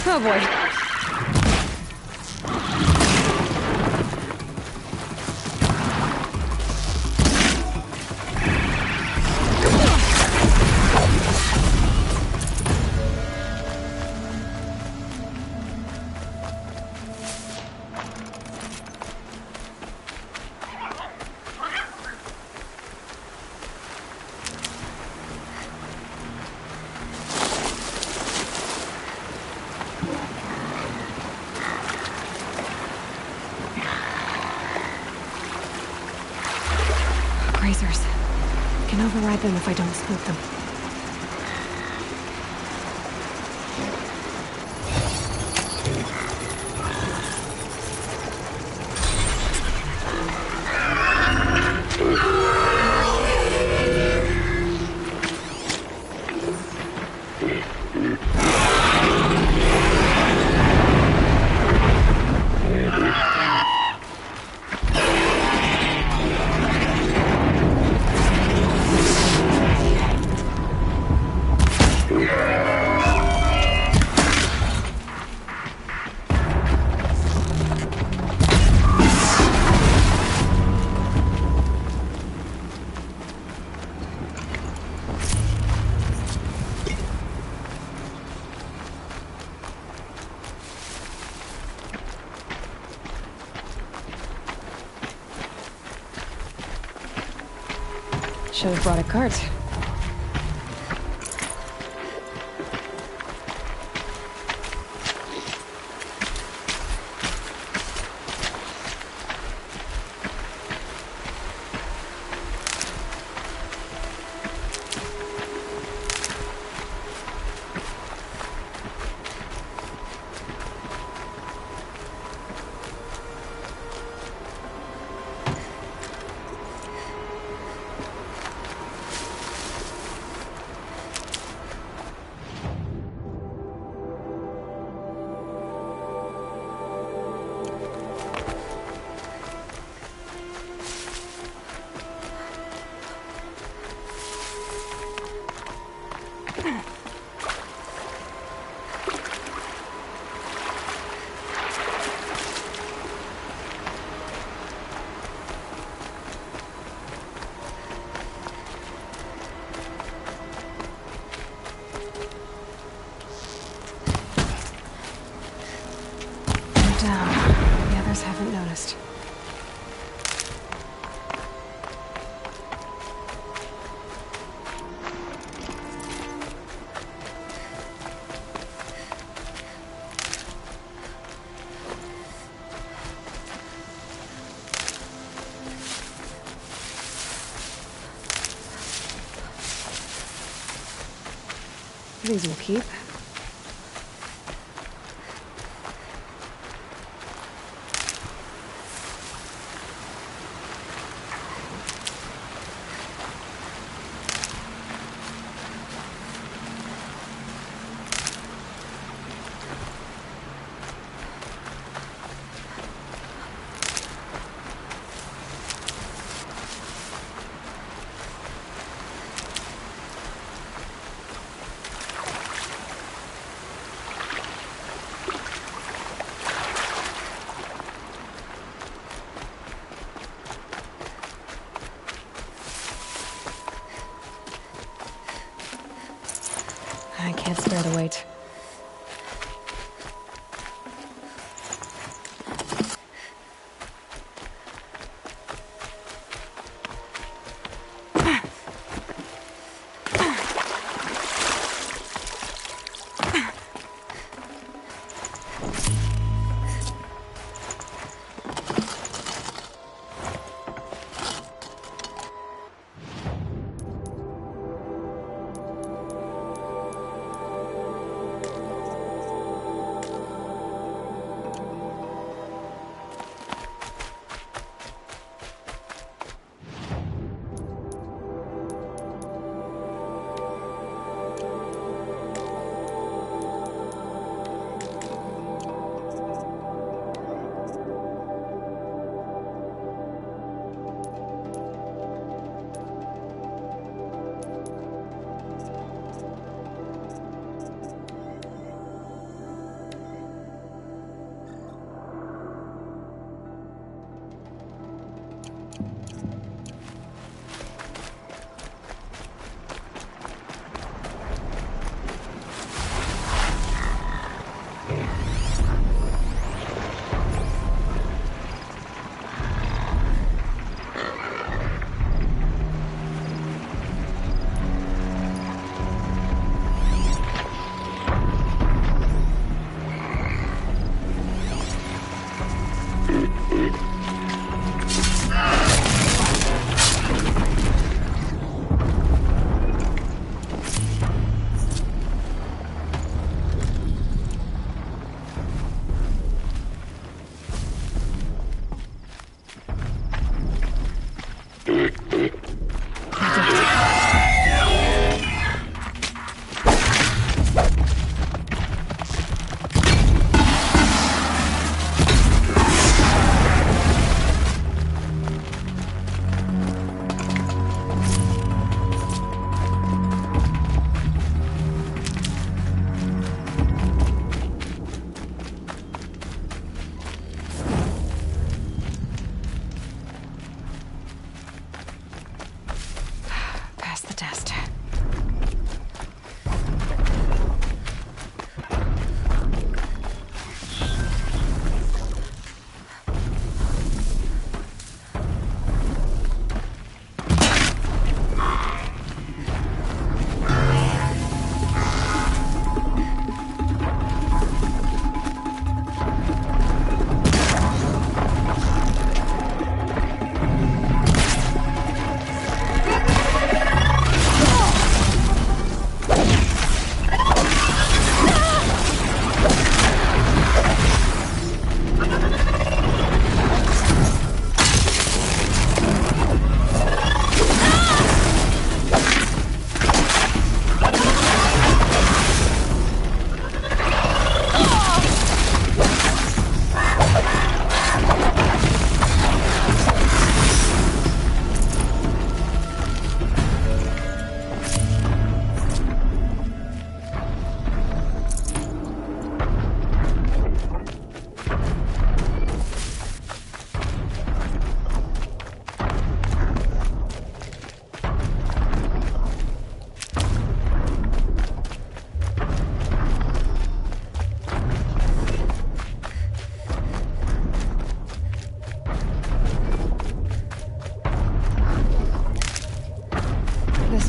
Oh boy. Grazers. I can override them if I don't spook them. Should have brought a cart. Down. The others haven't noticed. These will keep. I can't spare the weight.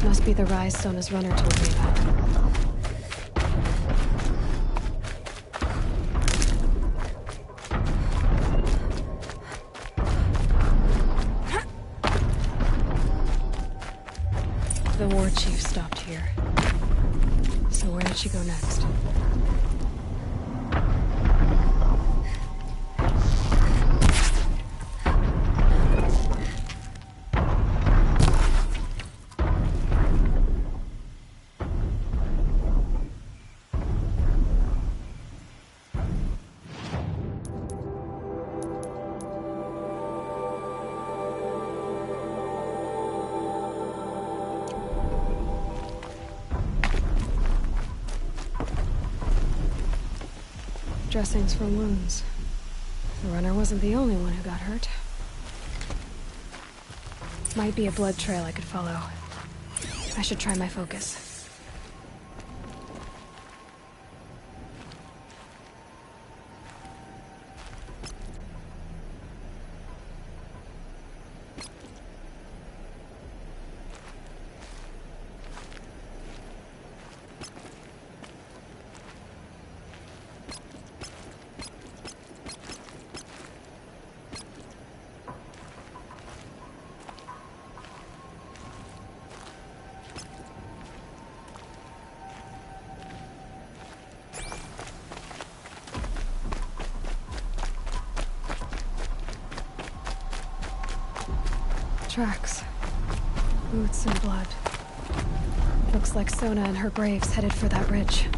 Must be the rise Sona's runner told me about. The war chief stopped here. So where did she go next? Dressings for wounds. The runner wasn't the only one who got hurt. Might be a blood trail I could follow. I should try my focus. Tracks. Boots and blood. Looks like Sona and her braves headed for that ridge.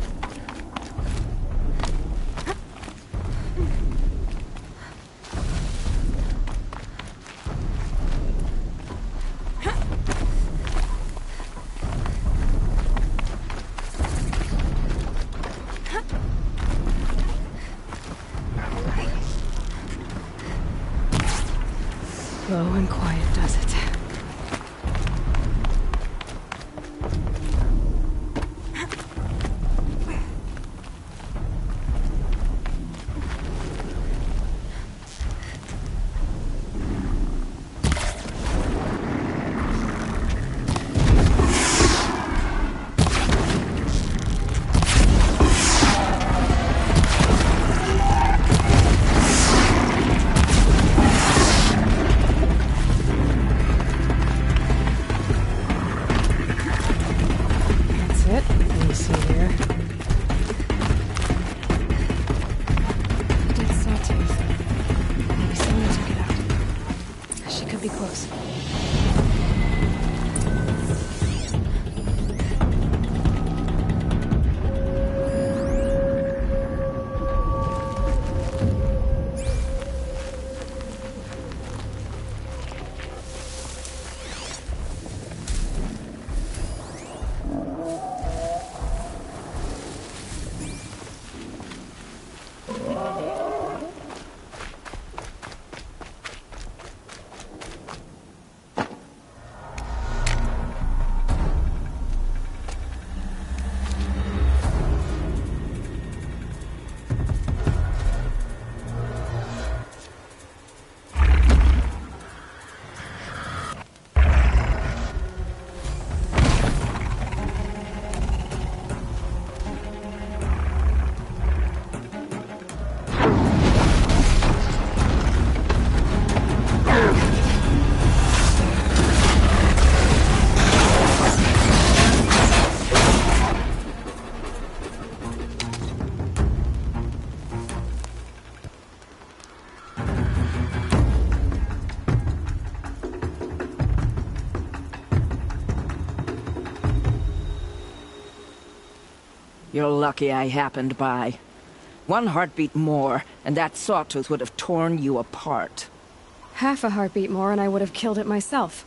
Slow and quiet does it. You're lucky I happened by. One heartbeat more, and that sawtooth would have torn you apart. Half a heartbeat more and I would have killed it myself.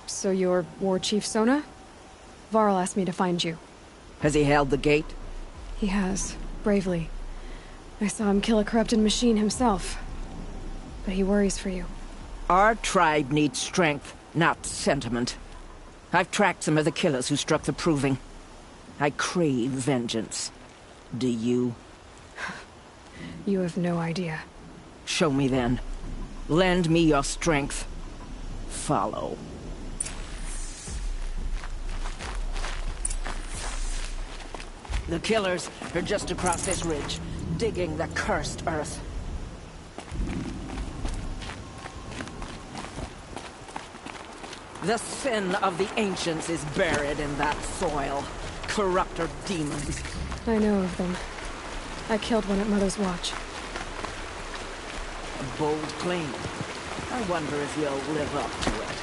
So you're War Chief Sona? Varl asked me to find you. Has he held the gate? He has, bravely. I saw him kill a corrupted machine himself. But he worries for you. Our tribe needs strength, not sentiment. I've tracked some of the killers who struck the Proving. I crave vengeance. Do you? You have no idea. Show me then. Lend me your strength. Follow. The killers are just across this ridge, digging the cursed earth. The sin of the ancients is buried in that soil. Corrupter demons. I know of them. I killed one at Mother's Watch. A bold claim. I wonder if you'll live up to it.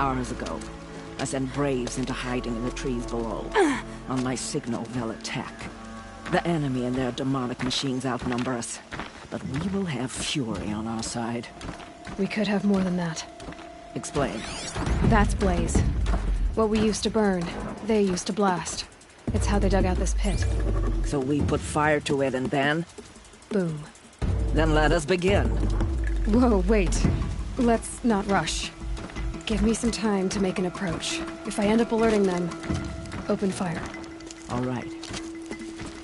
Hours ago, I sent Braves into hiding in the trees below. On my signal, they'll attack. The enemy and their demonic machines outnumber us, but we will have fury on our side. We could have more than that. Explain. That's Blaze. What we used to burn, they used to blast. It's how they dug out this pit. So we put fire to it and then? Boom. Then let us begin. Whoa, wait. Let's not rush. Give me some time to make an approach. If I end up alerting them, open fire. All right.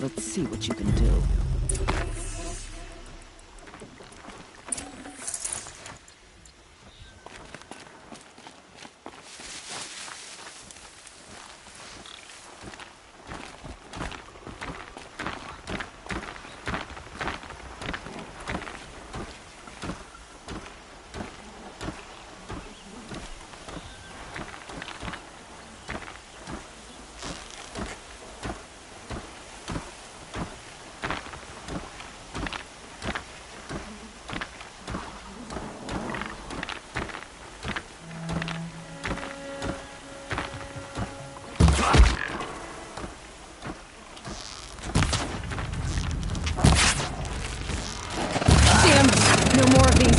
Let's see what you can do. No more of these.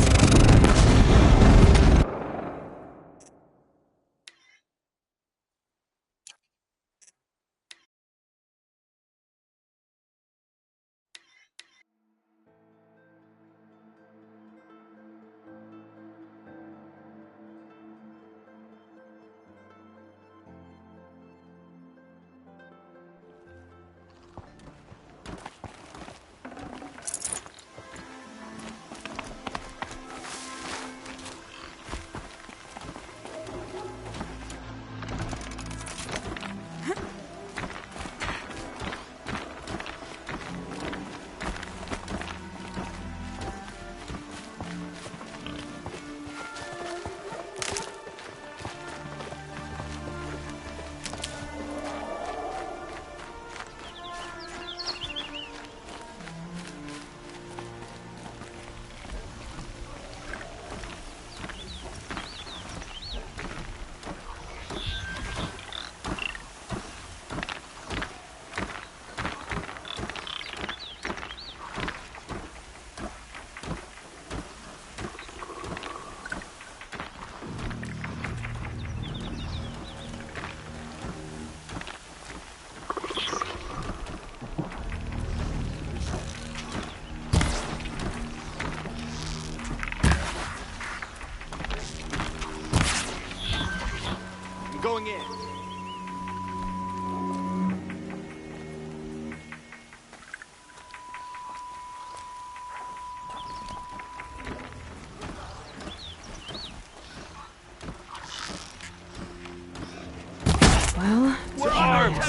Going in. Well, we're armed.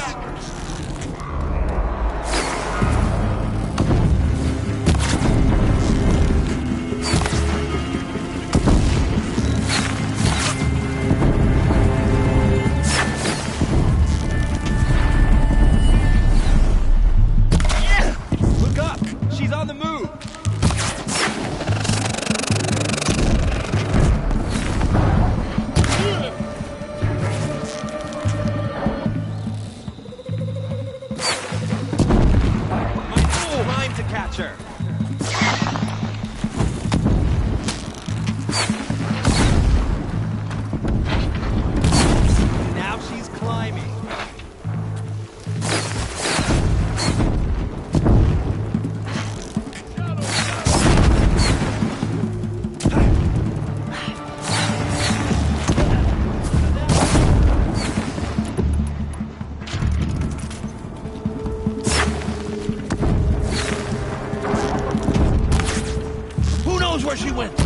Where she went.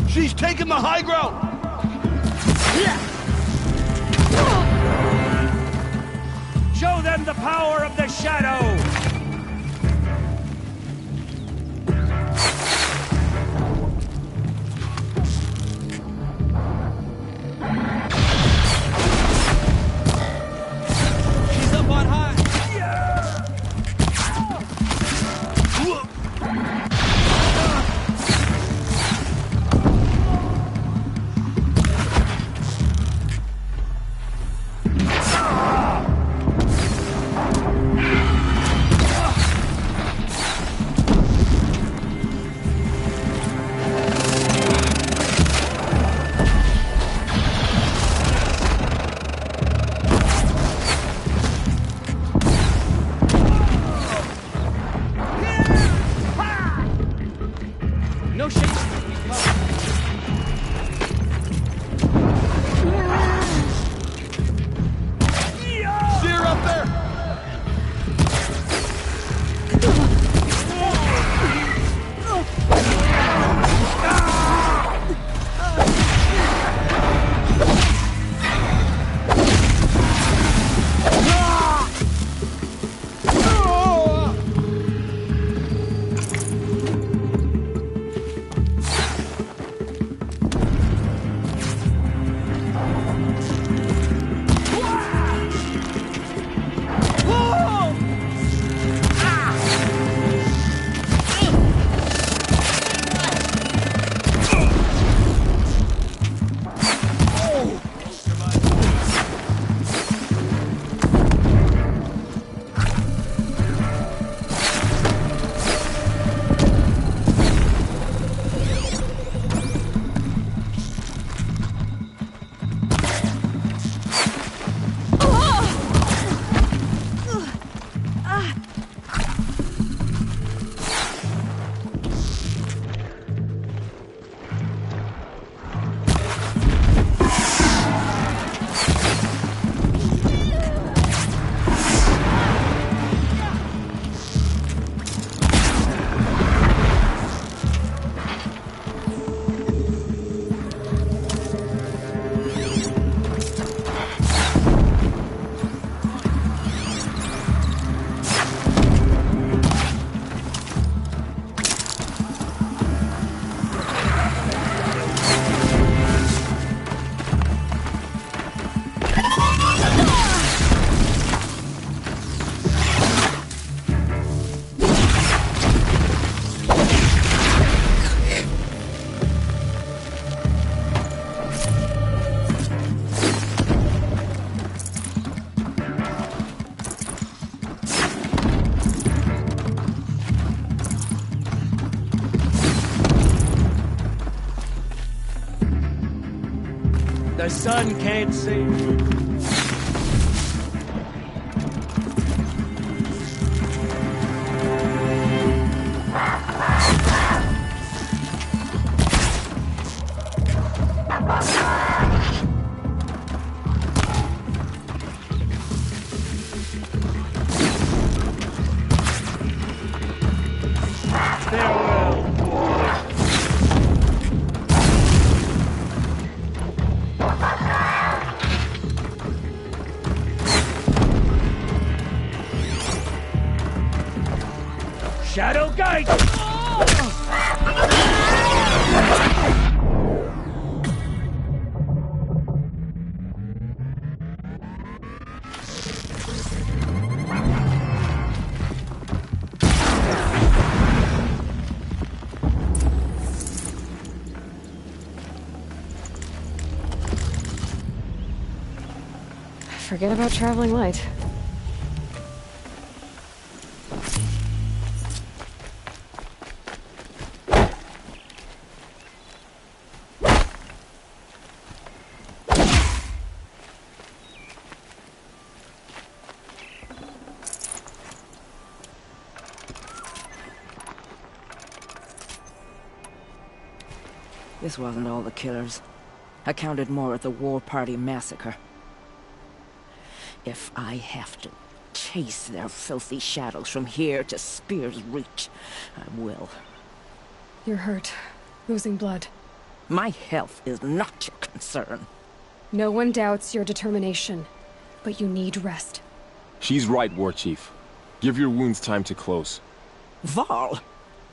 She's taking the high ground. Show them the power of the shadow. the sun can't see. Shadow Guide! Forget about traveling light. This wasn't all the killers. I counted more at the War Party massacre. If I have to chase their filthy shadows from here to Spear's Reach, I will. You're hurt. Losing blood. My health is not your concern. No one doubts your determination, but you need rest. She's right, War Chief. Give your wounds time to close. Varl,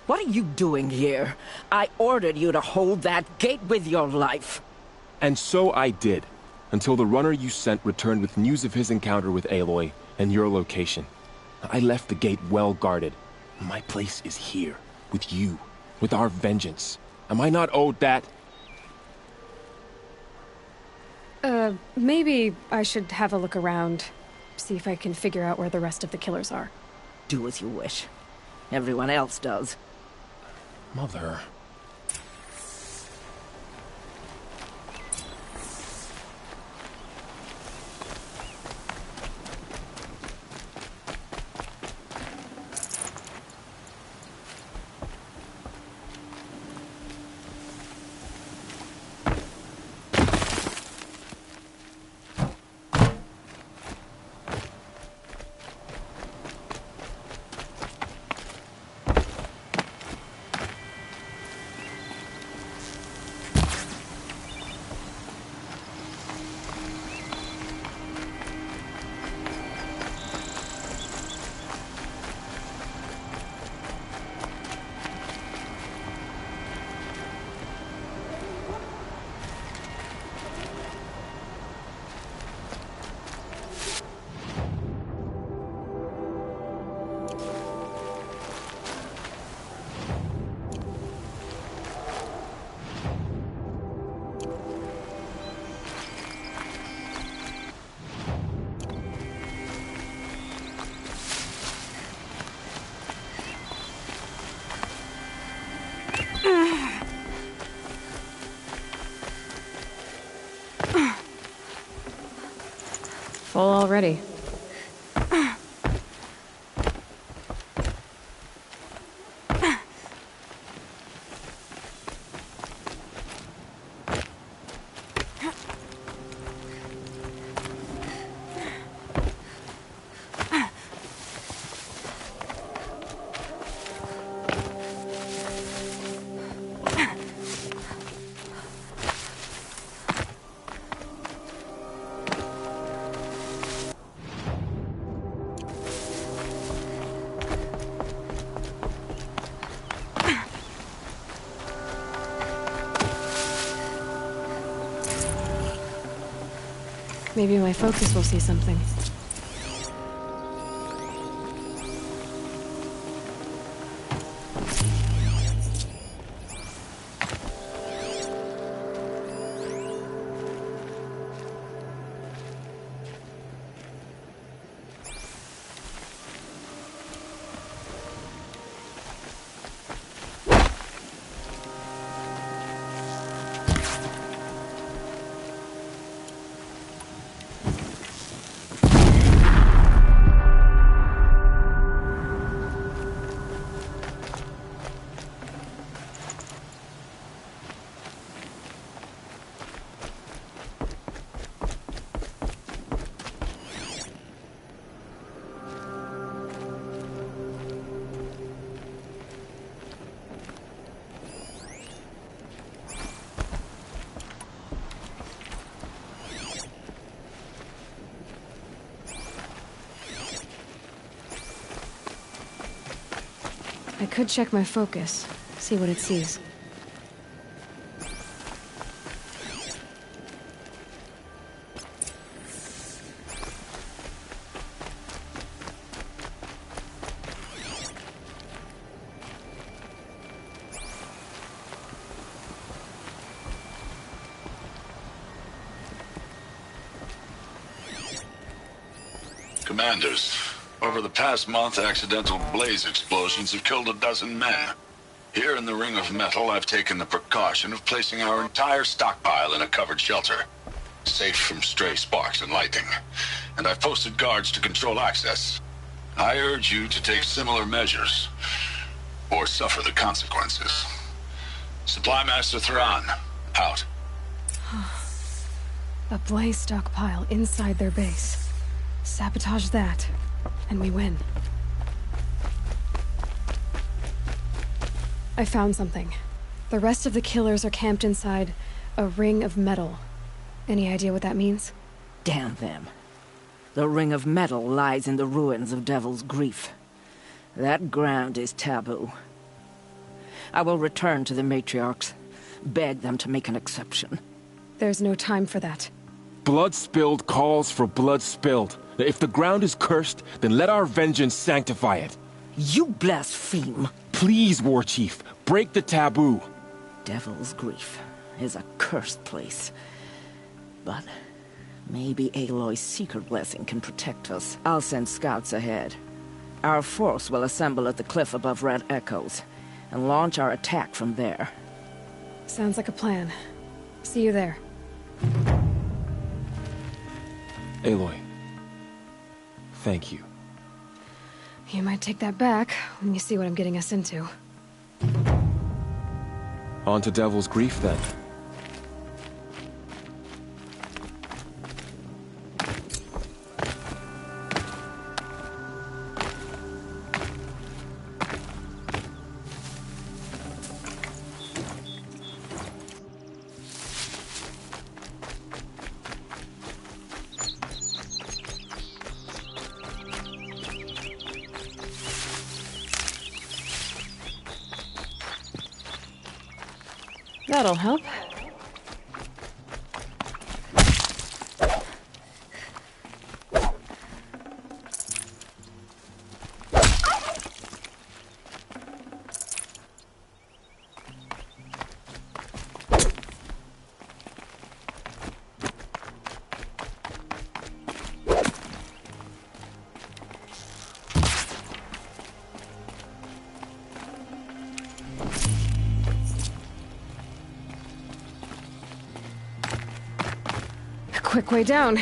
what are you doing here? I ordered you to hold that gate with your life. And so I did, until the runner you sent returned with news of his encounter with Aloy and your location. I left the gate well guarded. My place is here, with you, with our vengeance. Am I not owed that? Maybe I should have a look around, see if I can figure out where the rest of the killers are. Do as you wish. Everyone else does. Mother... Full already. Maybe my focus will see something. could check my focus, see what it sees. Commanders, over the past month, accidental blaze explosions have killed 12 men. Here in the Ring of Metal, I've taken the precaution of placing our entire stockpile in a covered shelter, safe from stray sparks and lightning. And I've posted guards to control access. I urge you to take similar measures, or suffer the consequences. Supply Master Thrawn, out. A blaze stockpile inside their base. Sabotage that, and we win. I found something. The rest of the killers are camped inside a ring of metal. Any idea what that means? Damn them. The Ring of Metal lies in the ruins of Devil's Grief. That ground is taboo. I will return to the matriarchs, beg them to make an exception. There's no time for that. Blood spilled calls for blood spilled. If the ground is cursed, then let our vengeance sanctify it. You blaspheme. Please, War Chief, break the taboo. Devil's Grief is a cursed place. But maybe Aloy's secret blessing can protect us. I'll send scouts ahead. Our force will assemble at the cliff above Red Echoes, and launch our attack from there. Sounds like a plan. See you there. Aloy, thank you. You might take that back when you see what I'm getting us into. On to Devil's Grief, then. That'll help. Quick way down.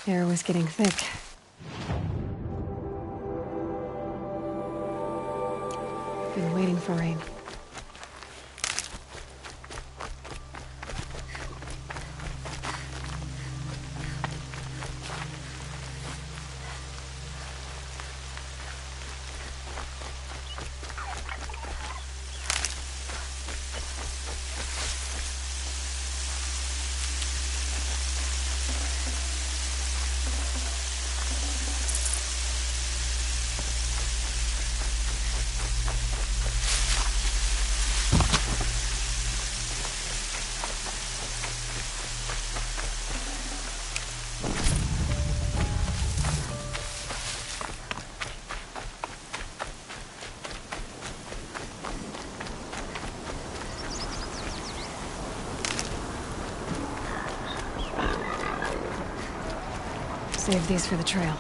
Air was getting thick. Been waiting for rain. Save these for the trail.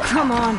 Come on.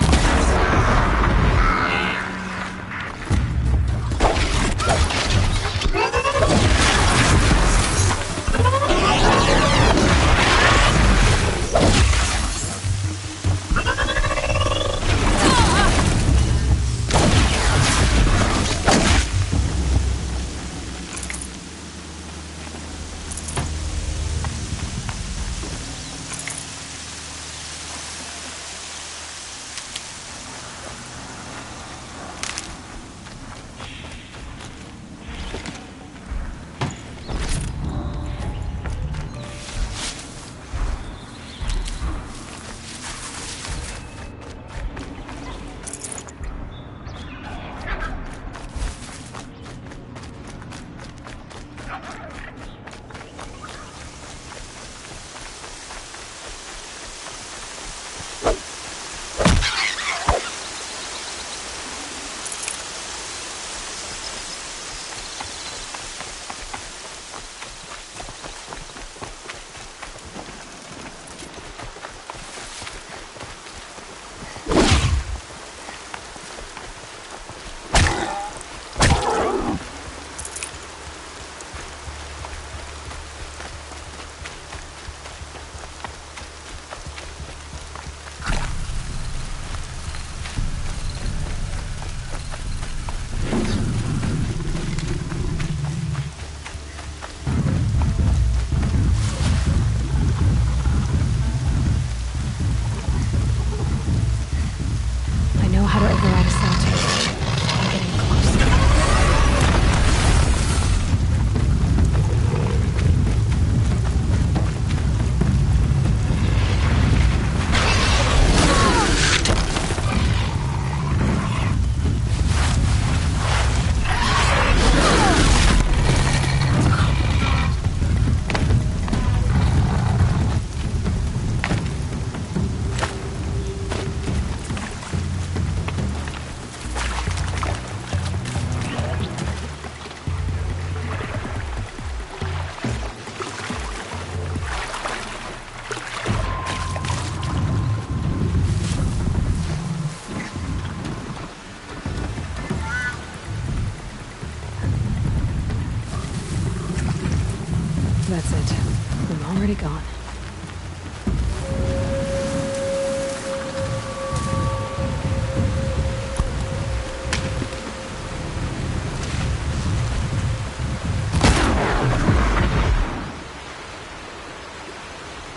How to override a cell tower. I'm getting close. That's it. I'm already gone.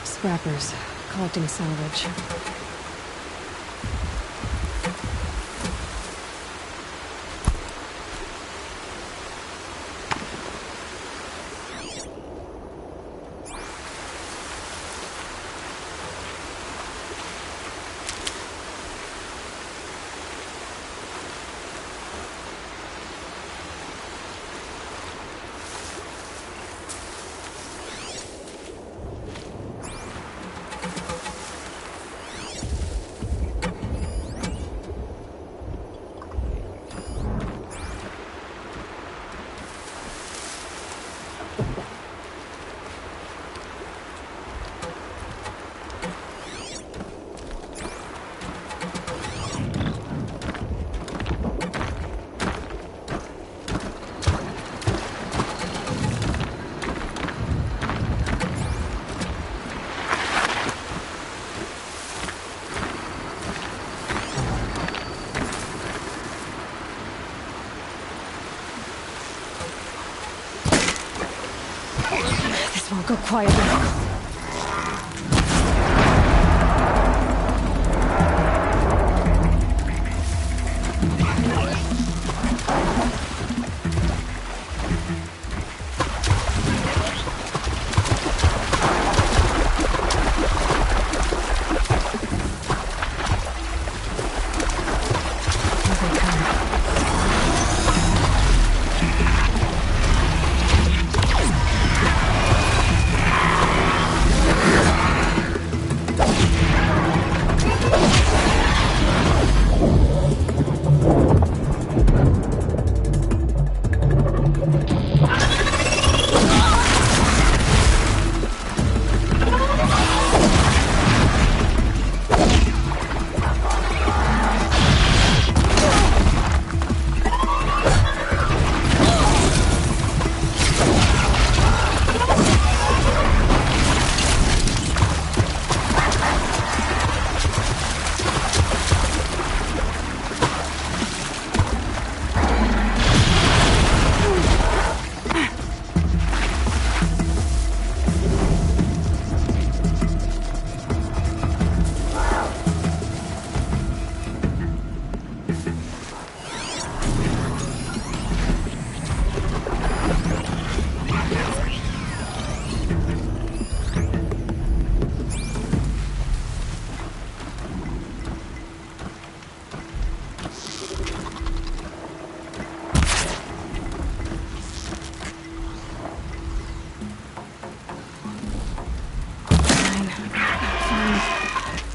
Scrappers, collecting salvage. This won't go quietly.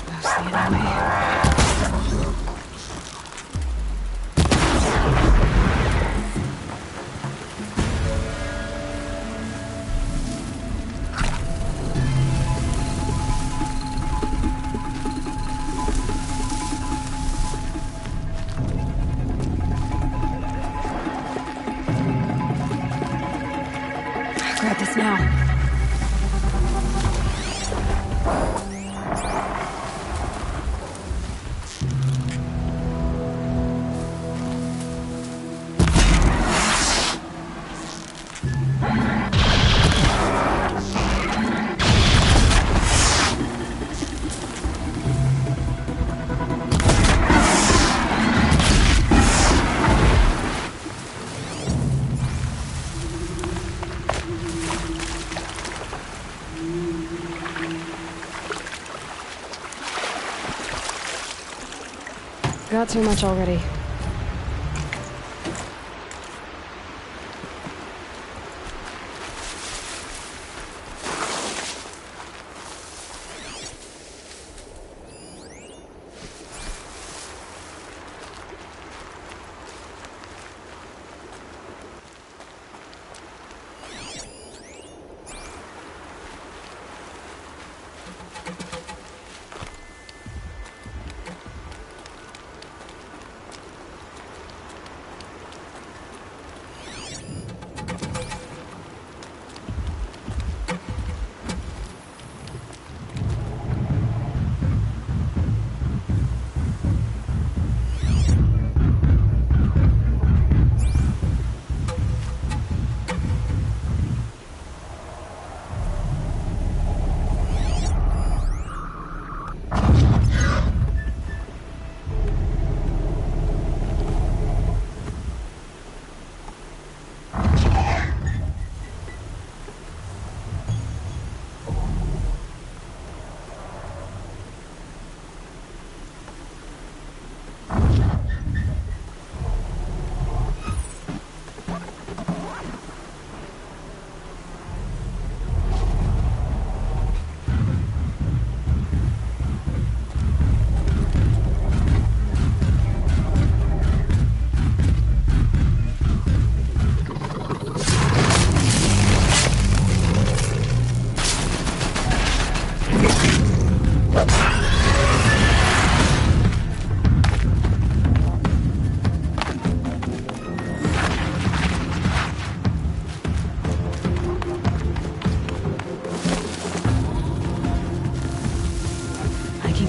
That's the enemy. Grab this now. Got too much already.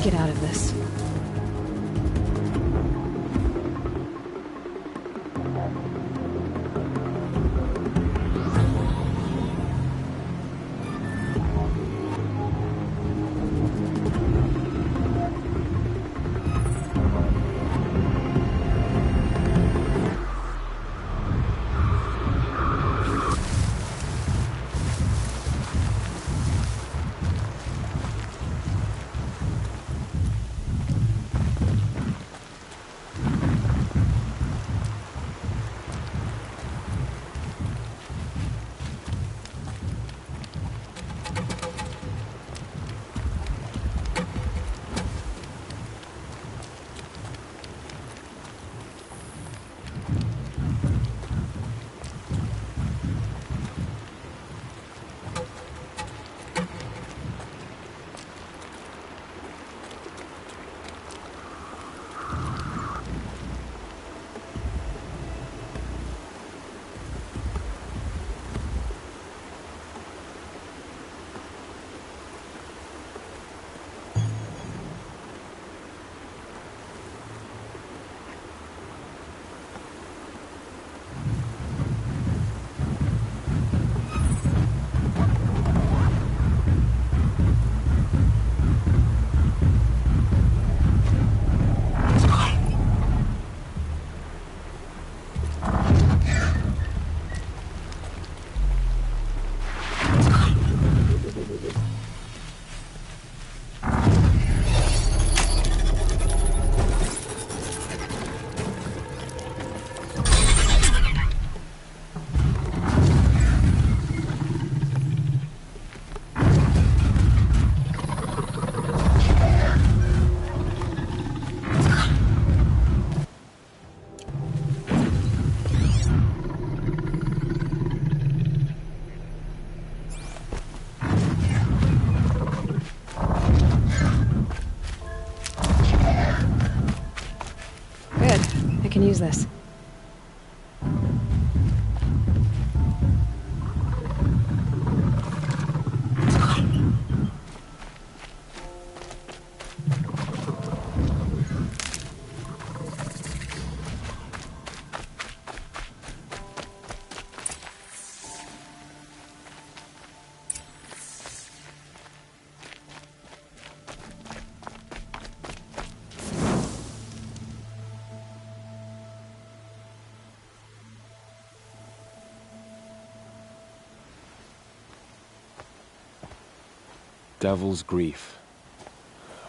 Get out of this. use this. Devil's Grief.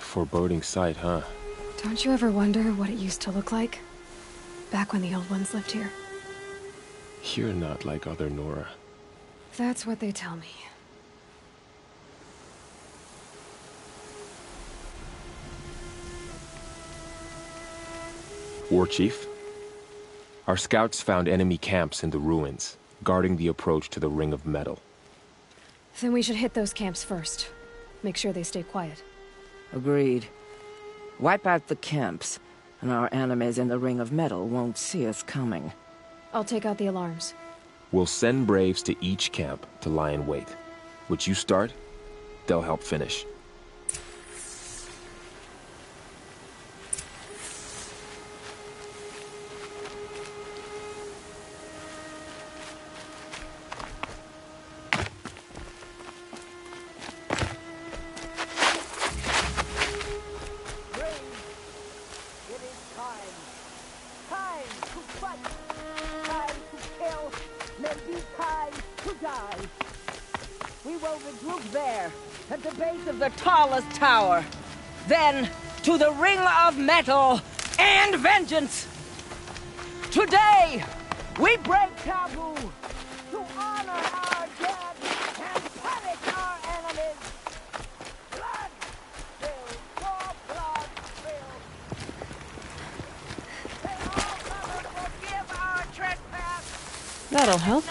Foreboding sight, huh? Don't you ever wonder what it used to look like? Back when the old ones lived here. You're not like other Nora. That's what they tell me. War Chief? Our scouts found enemy camps in the ruins, guarding the approach to the Ring of Metal. Then we should hit those camps first. Make sure they stay quiet. Agreed. Wipe out the camps, and our enemies in the Ring of Metal won't see us coming. I'll take out the alarms. We'll send Braves to each camp to lie in wait. Which you start, they'll help finish. Tallest tower, then to the Ring of Metal and vengeance. Today, we break taboo to honor our dead and punish our enemies. Blood spilled, more blood spilled. May all mother forgive our trespass. That'll help.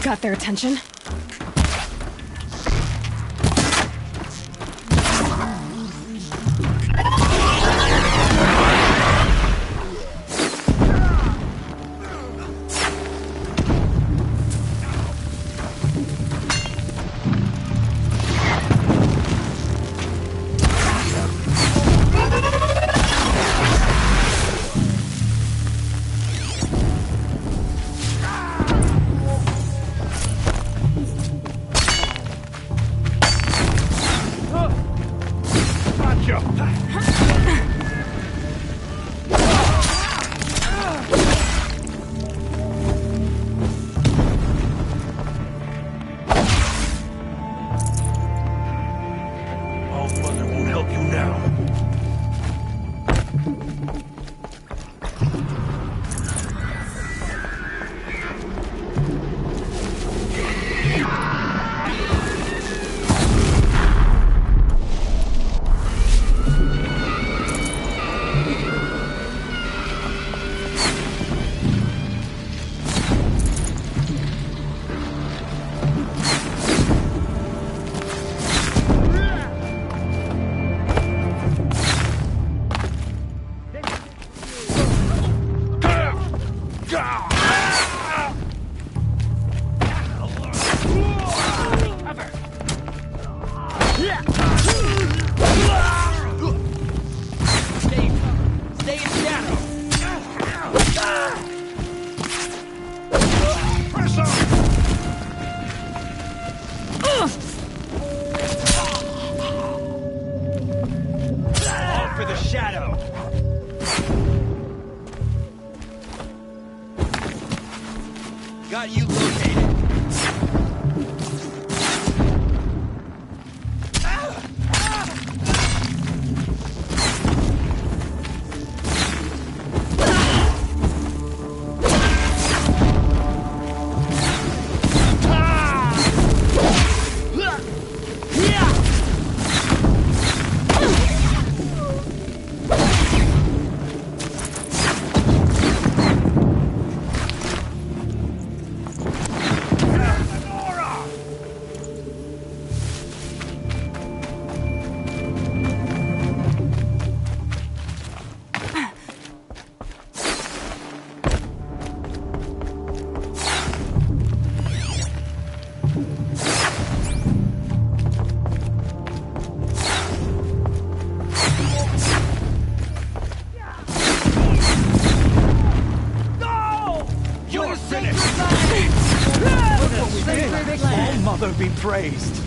Got their attention? Shadow! Got you located. You're finished! All Mother be praised.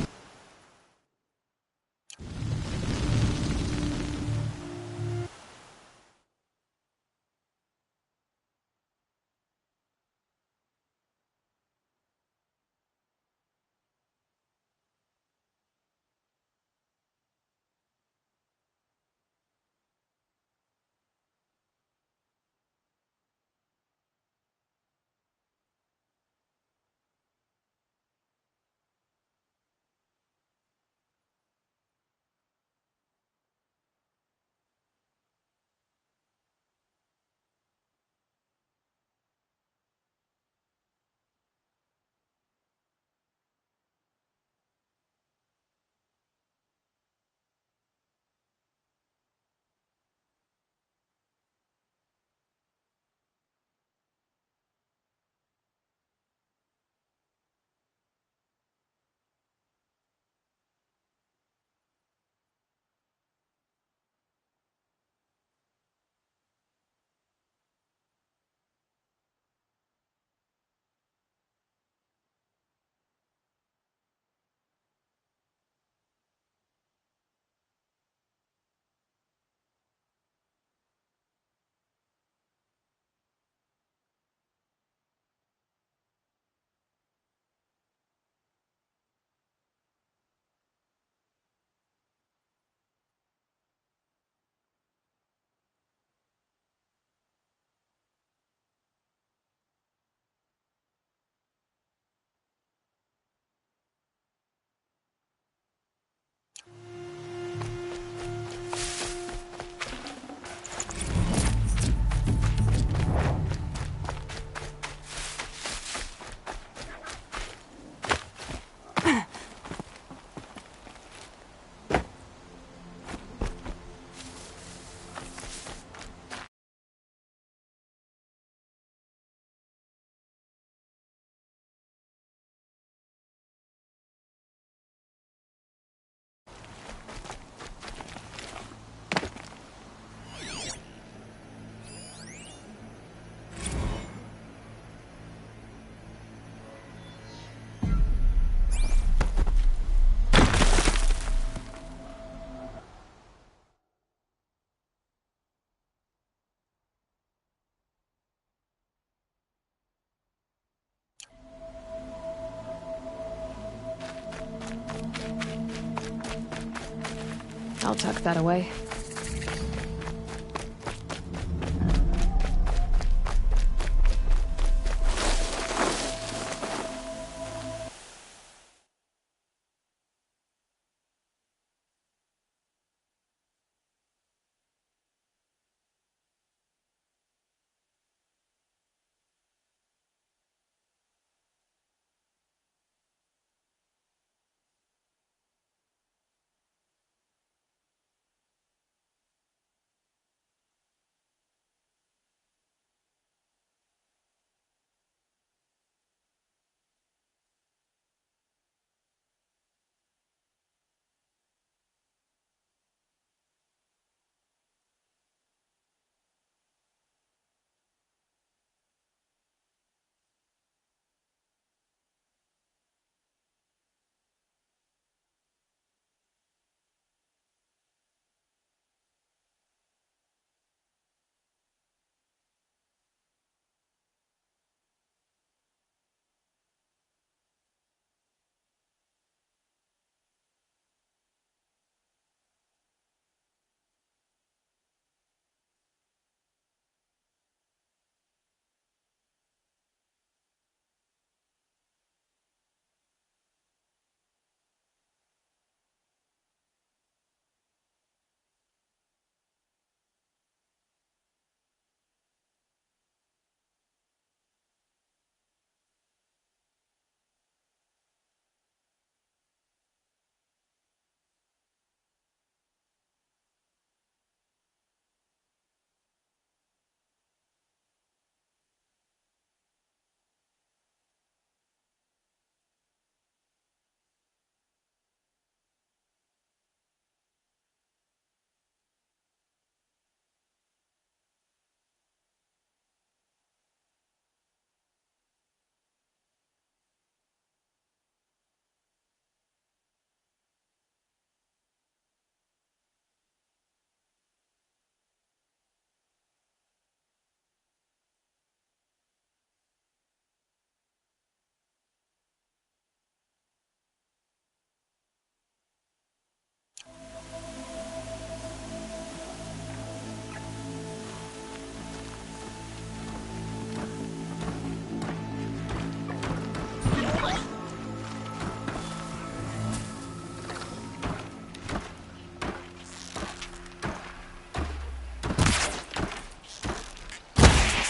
I'll tuck that away.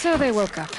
So they woke up.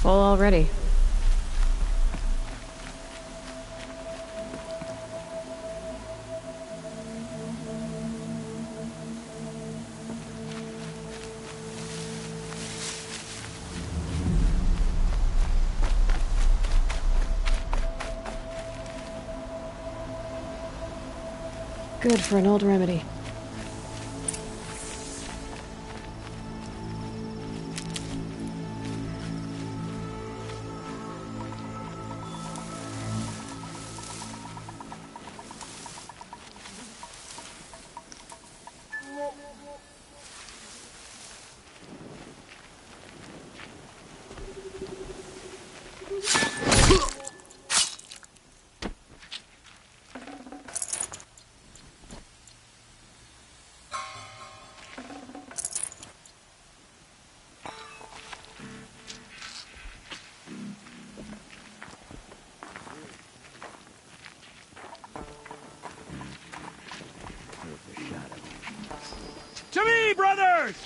Full already. Good for an old remedy. To me, brothers!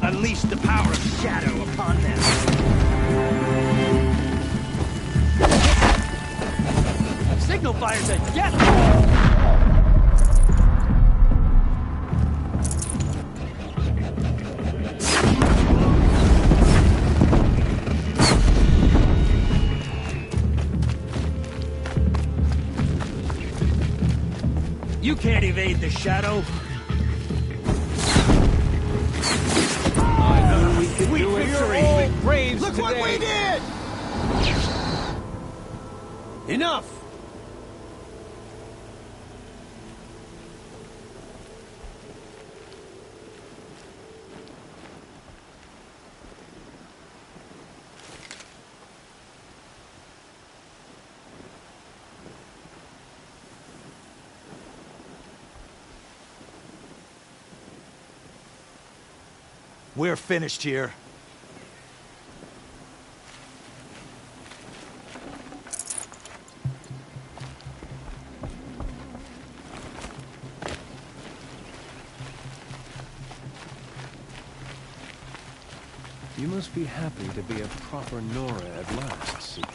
Unleash the power of shadow upon them. Signal fires a yes! You can't evade the shadow. Sweet victory with braves Look today. what we did! Enough! We're finished here. You must be happy to be a proper Nora at last, Seeker.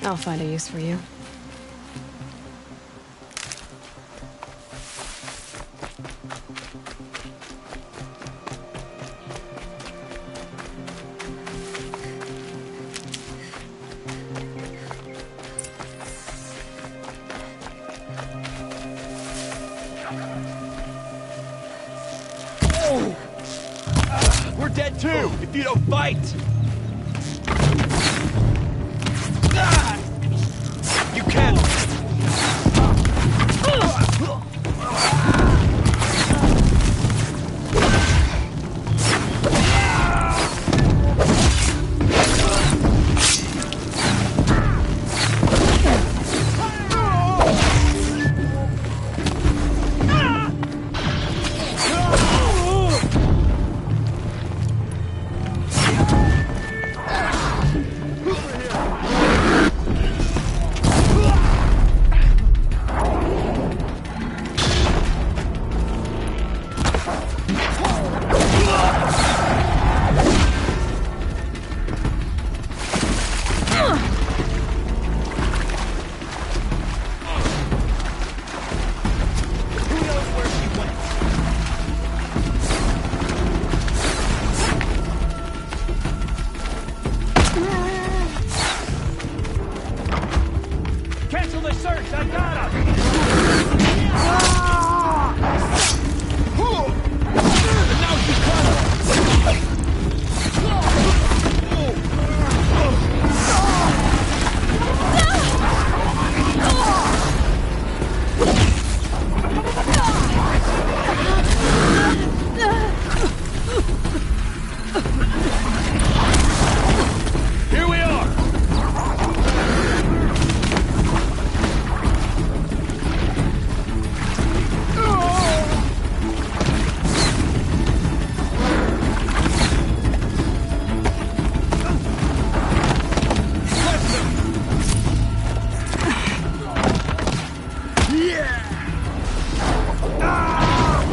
I'll find a use for you. dead too, if you don't fight! You can't! Cancel the search! I got him! Here we are!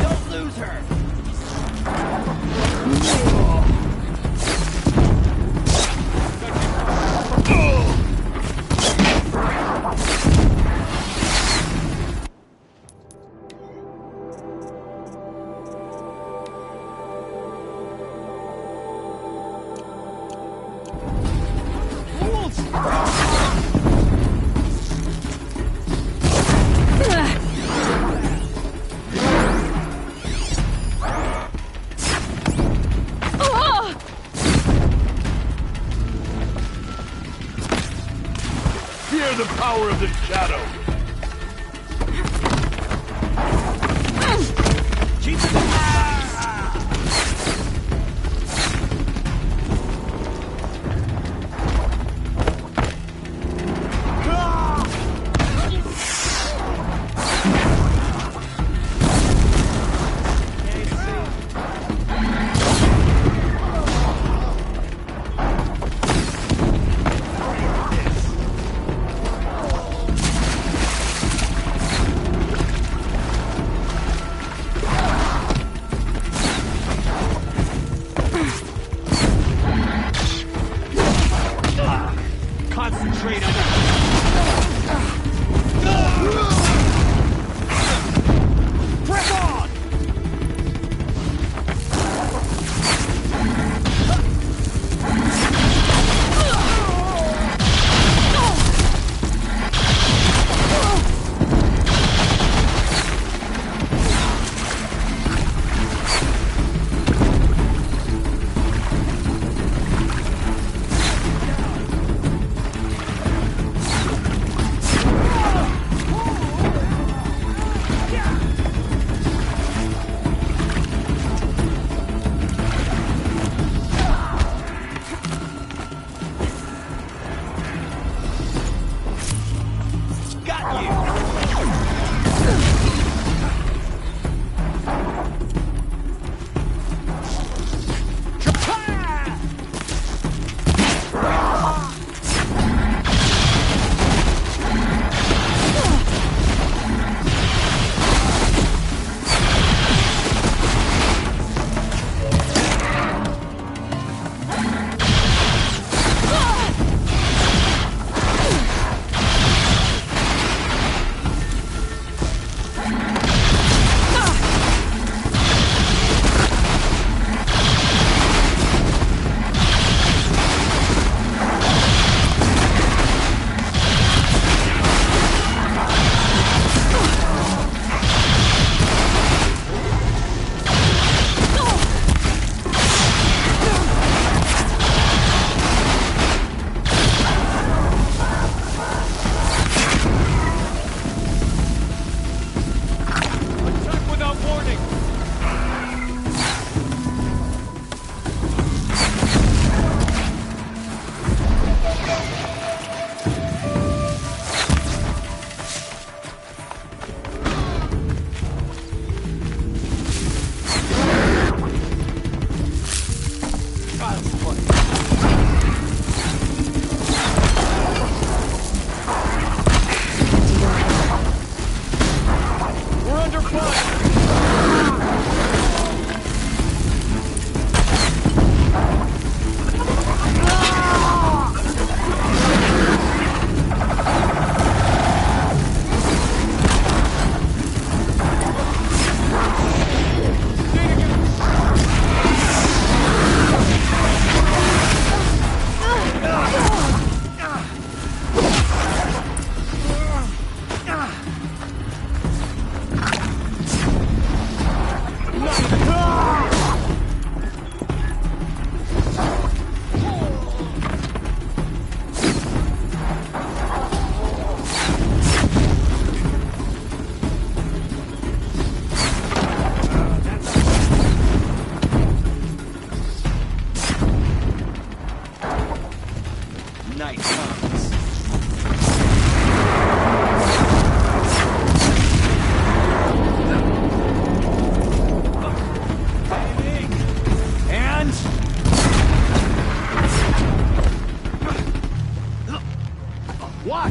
Don't lose her! Fear the power of the shadow!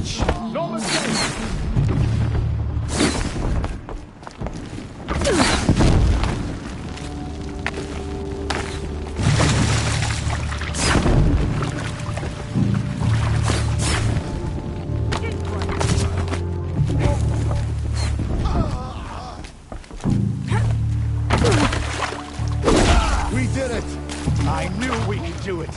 much! No mistake! We did it! I knew we could do it!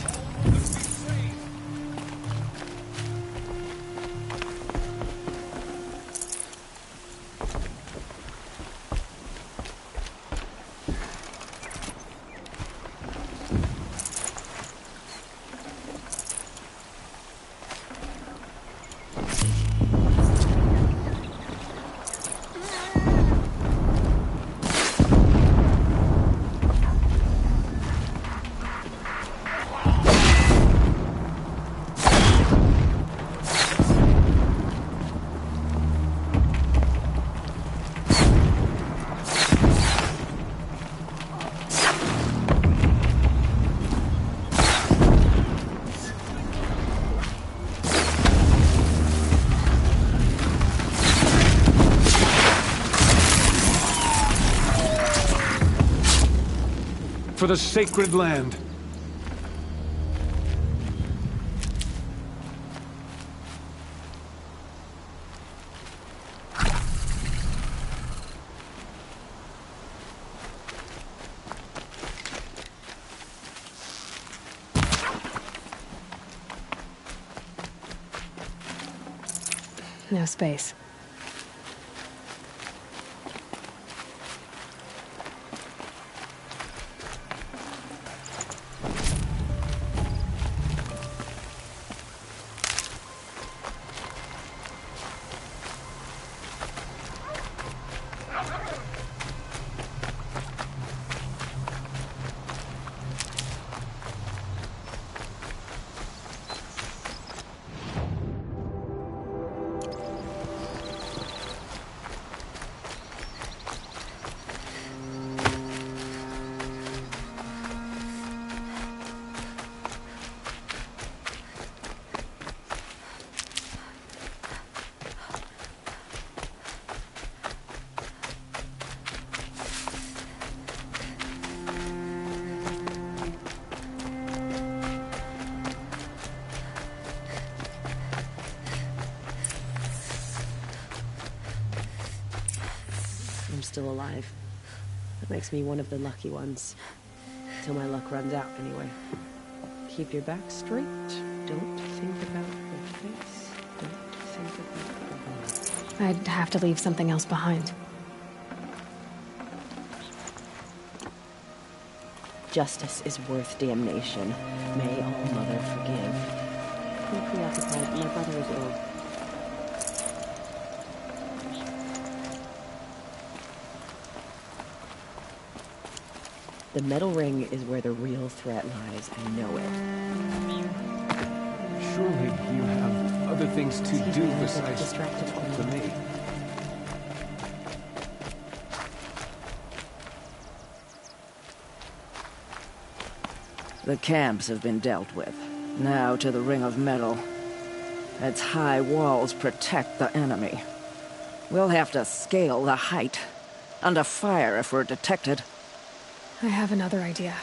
For the sacred land. No space. I'm still alive. That makes me one of the lucky ones. Till my luck runs out, anyway. Keep your back straight. Don't think about the face. Don't think about the body. I'd have to leave something else behind. Justice is worth damnation. May All Mother forgive. I'm preoccupied. My brother is ill. The metal ring is where the real threat lies. I know it. Surely you have other things to do besides talk to me. The camps have been dealt with. Now to the Ring of Metal. Its high walls protect the enemy. We'll have to scale the height. Under fire if we're detected. I have another idea.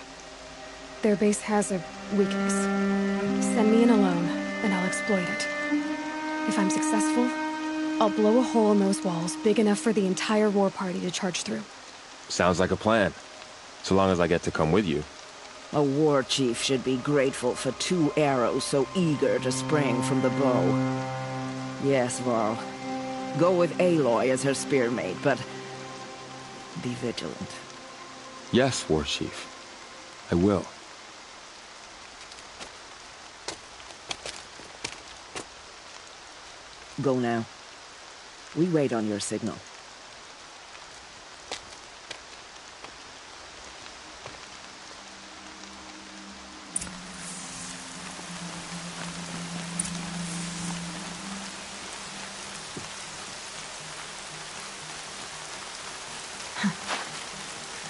Their base has a weakness. Send me in alone, and I'll exploit it. If I'm successful, I'll blow a hole in those walls big enough for the entire war party to charge through. Sounds like a plan. So long as I get to come with you. A war chief should be grateful for 2 arrows so eager to spring from the bow. Yes, Varl. Go with Aloy as her spearmate, but be vigilant. Yes, War Chief. I will. Go now. We wait on your signal.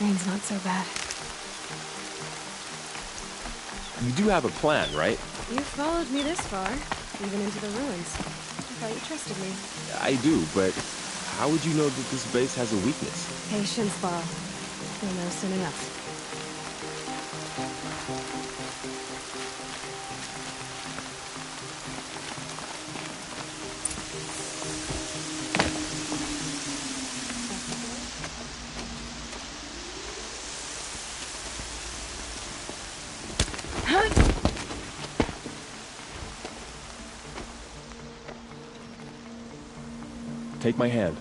Rain's not so bad. You do have a plan, right? You followed me this far, even into the ruins. thought you trusted me. I do, but how would you know that this base has a weakness? Patience, Varl. You'll know soon enough. Take my hand.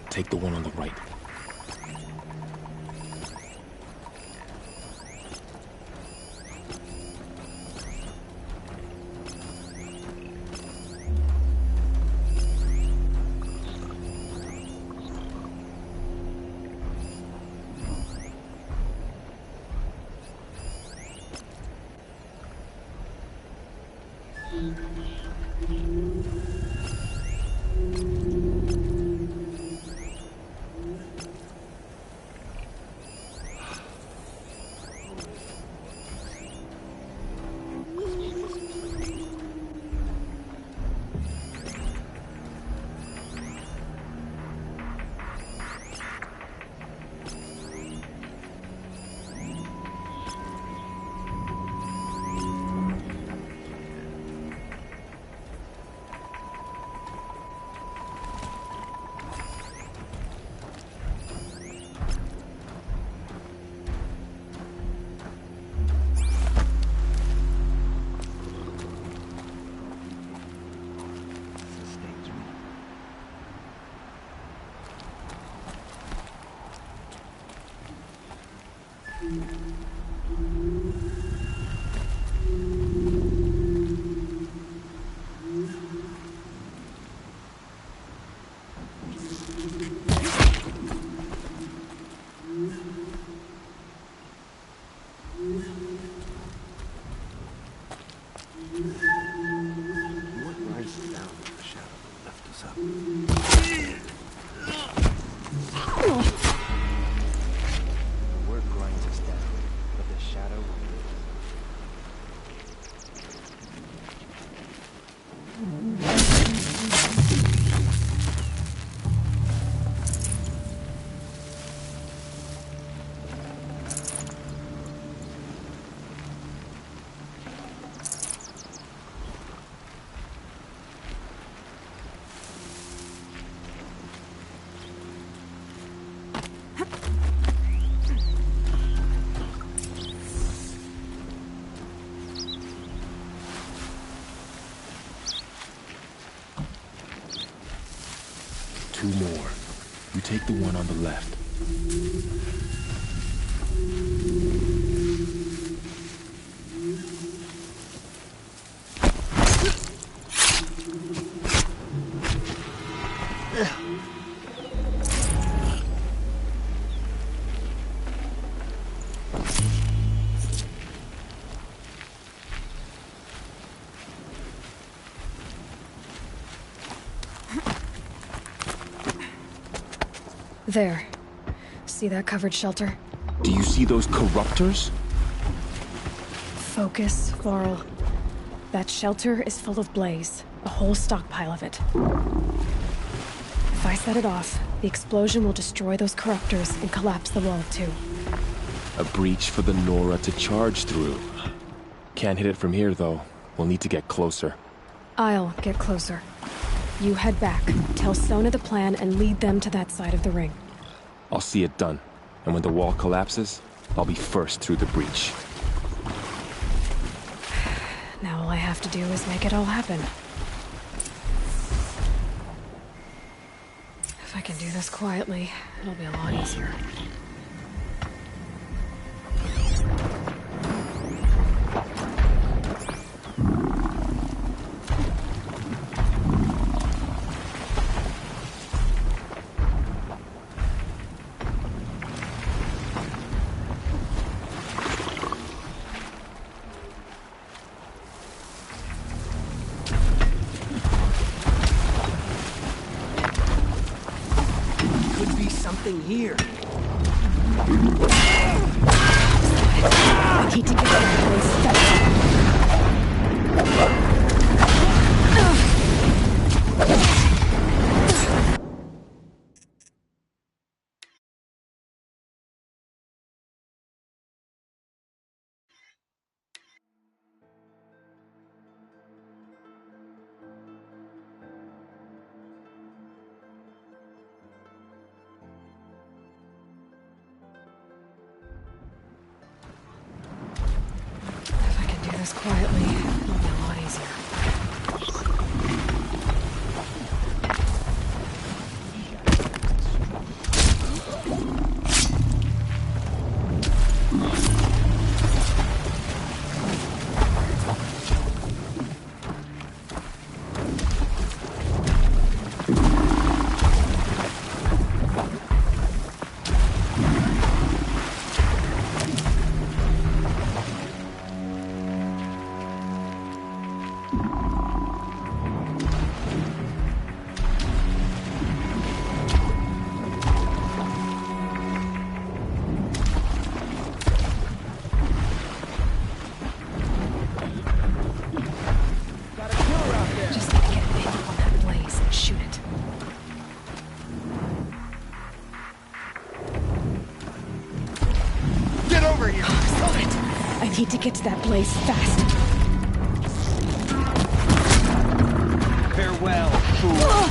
Take the one on the right. Two more. You take the one on the left. There. See that covered shelter? Do you see those corruptors? Focus, Varl. That shelter is full of blaze. A whole stockpile of it. If I set it off, the explosion will destroy those corruptors and collapse the wall too. A breach for the Nora to charge through. Can't hit it from here, though. We'll need to get closer. I'll get closer. You head back, tell Sona the plan, and lead them to that side of the ring. I'll see it done. And when the wall collapses, I'll be first through the breach. Now all I have to do is make it all happen. If I can do this quietly, it'll be a lot easier. nothing here. I need to get that place fast. If I can do this quietly, it'll be a lot easier. Just need to get a pin on that blaze and shoot it. Get over here! Stop it! I need to get to that blaze fast. Farewell, fool.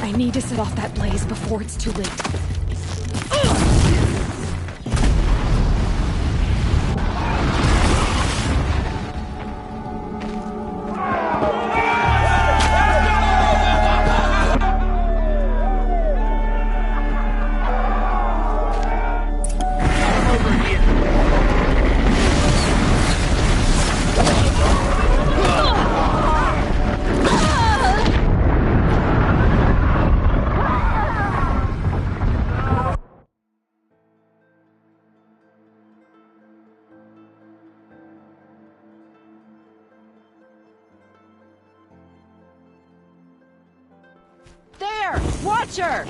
I need to set off that blaze before it's too late. There! Watch her!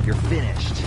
You're finished.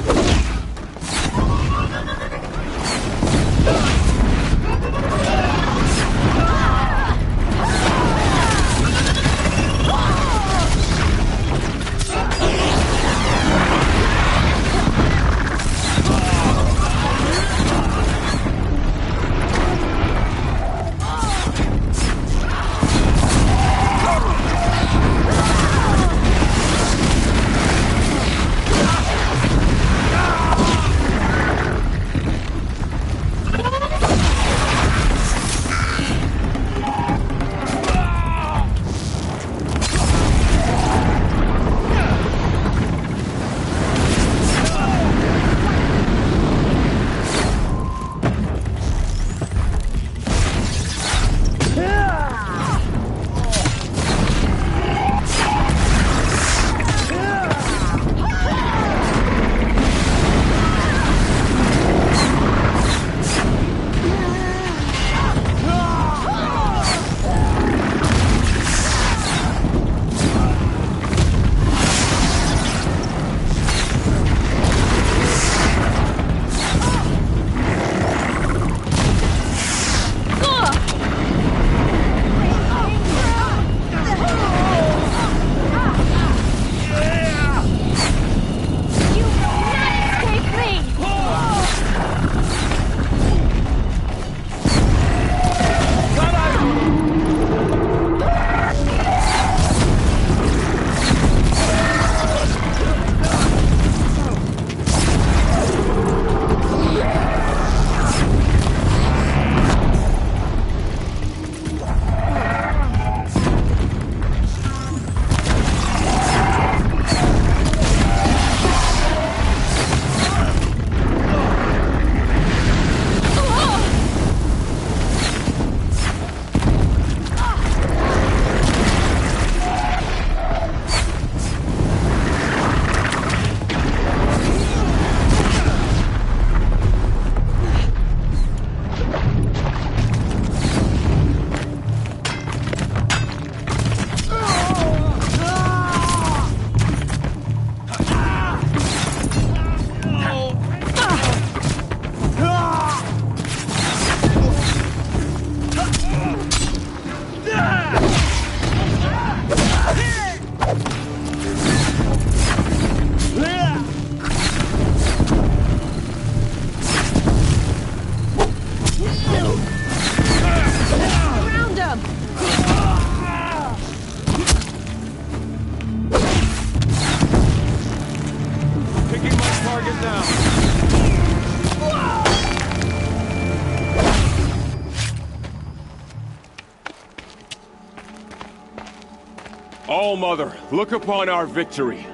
All-Mother, look upon our victory.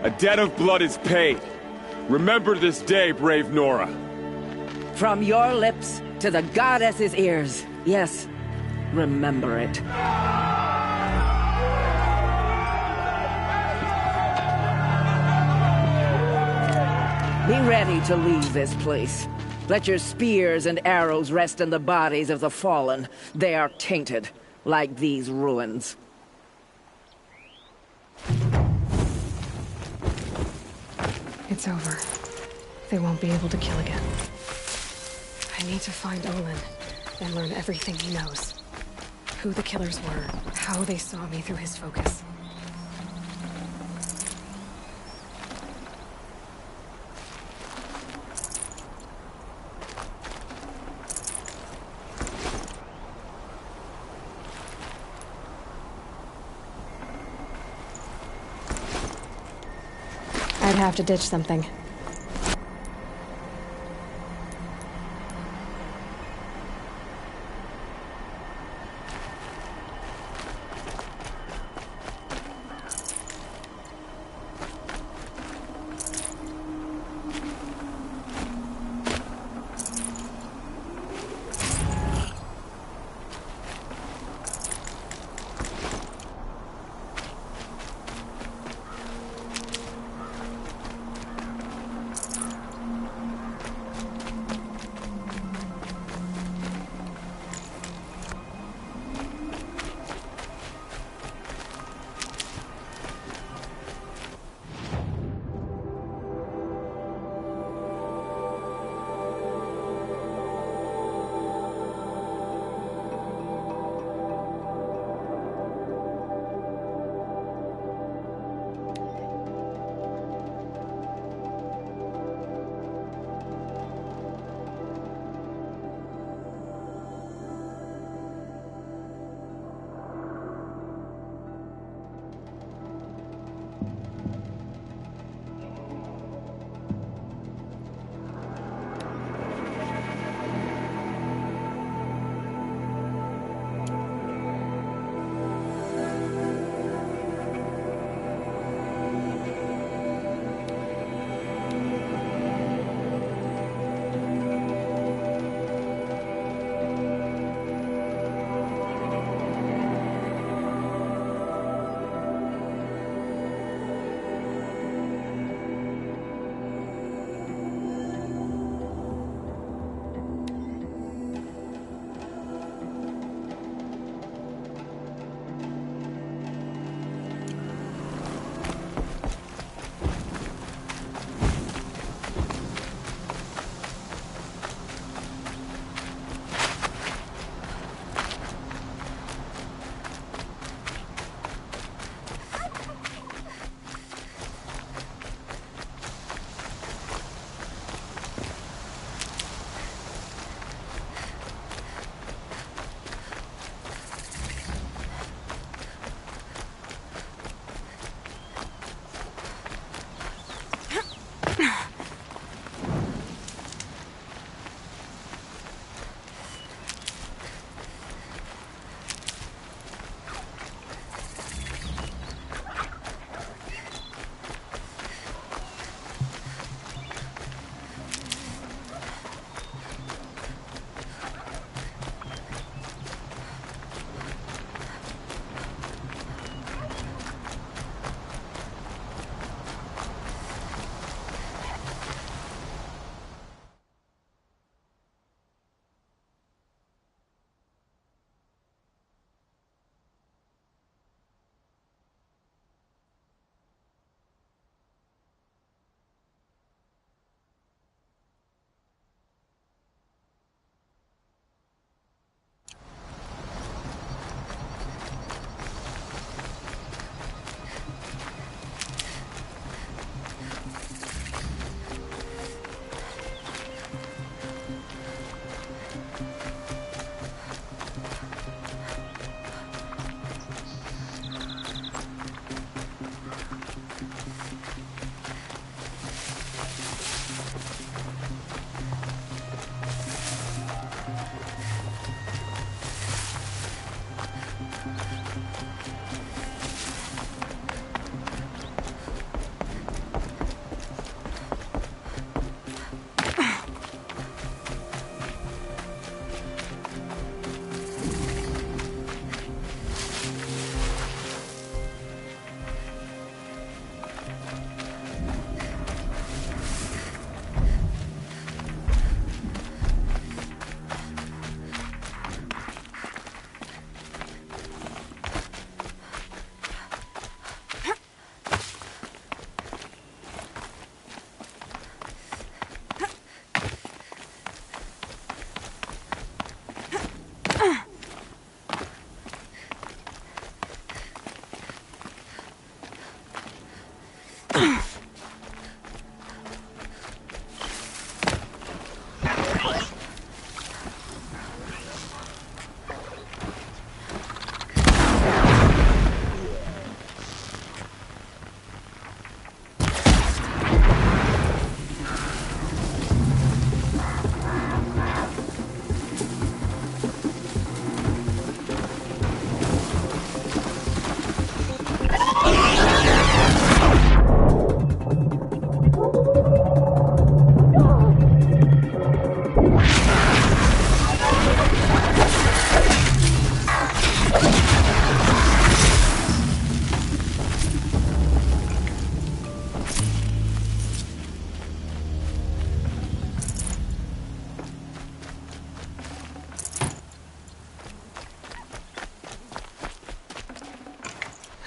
A debt of blood is paid. Remember this day, brave Nora. From your lips to the goddess's ears. Yes, remember it. Be ready to leave this place. Let your spears and arrows rest in the bodies of the fallen. They are tainted, like these ruins. It's over. They won't be able to kill again. I need to find Olin and learn everything he knows. Who the killers were, how they saw me through his focus. I'd have to ditch something.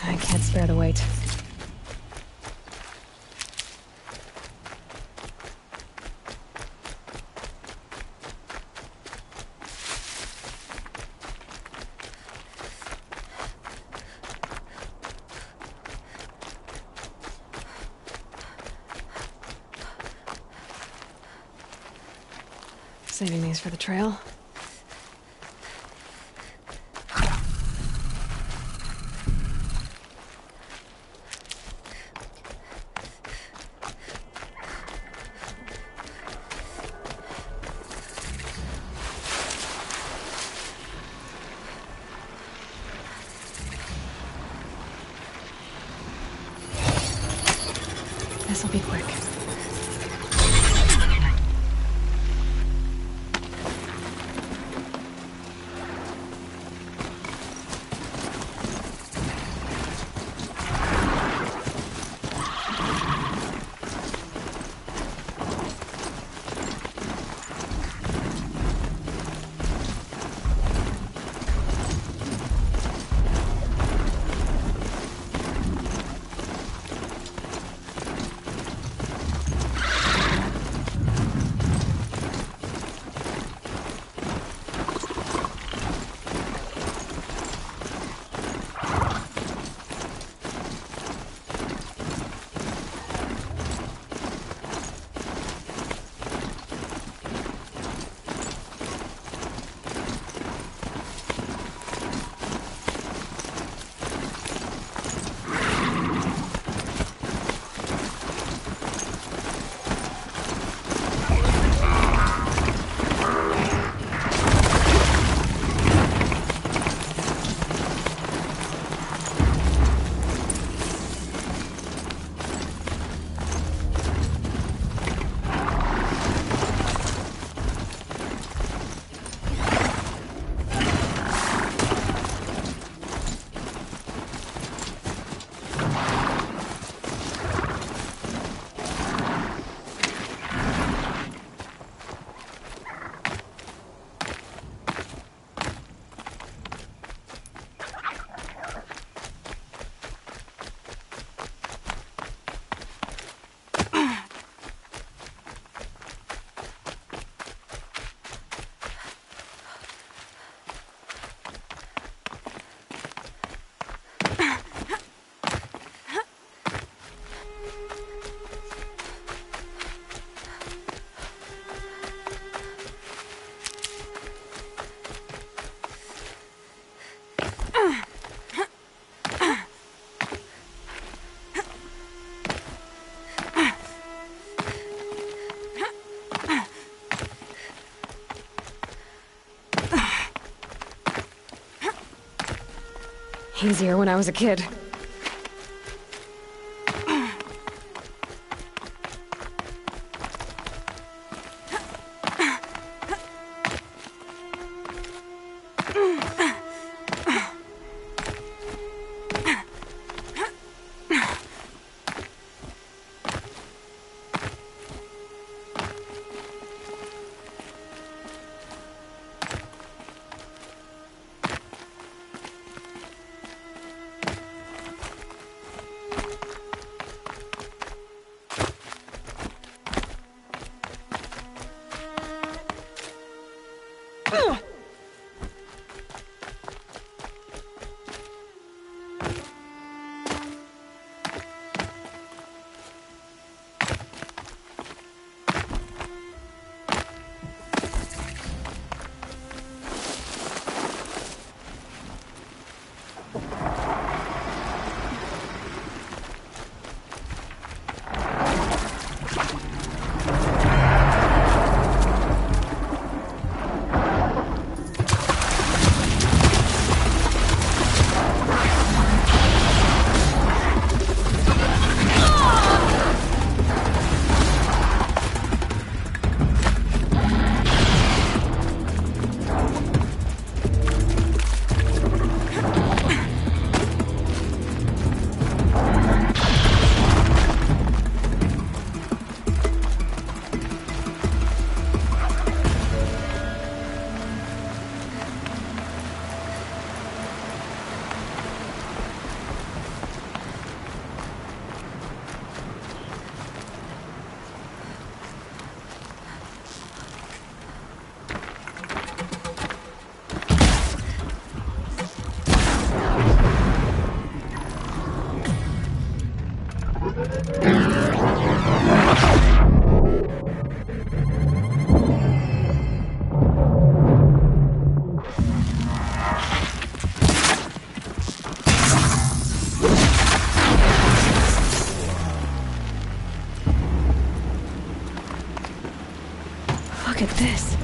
I can't spare the weight. Saving these for the trail. This'll be quick. Easier when I was a kid. Look at this.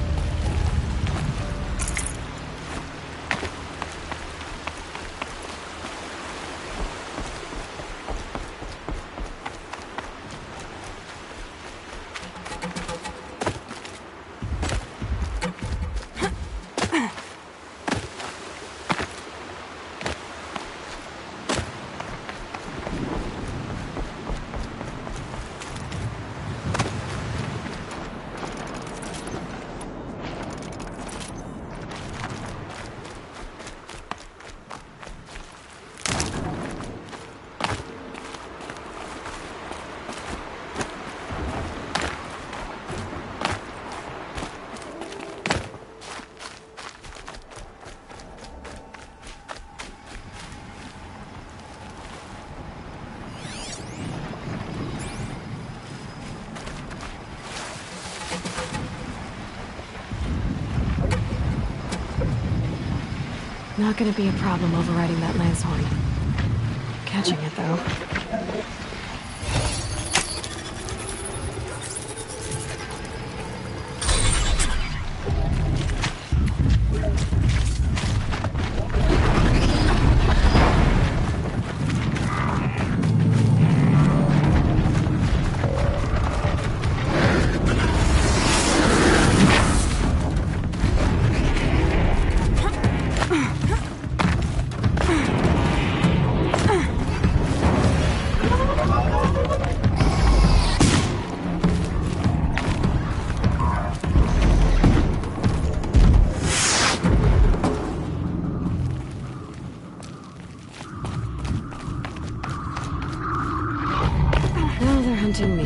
Not gonna be a problem overriding that lance horn. Catching it, though. Now they're hunting me.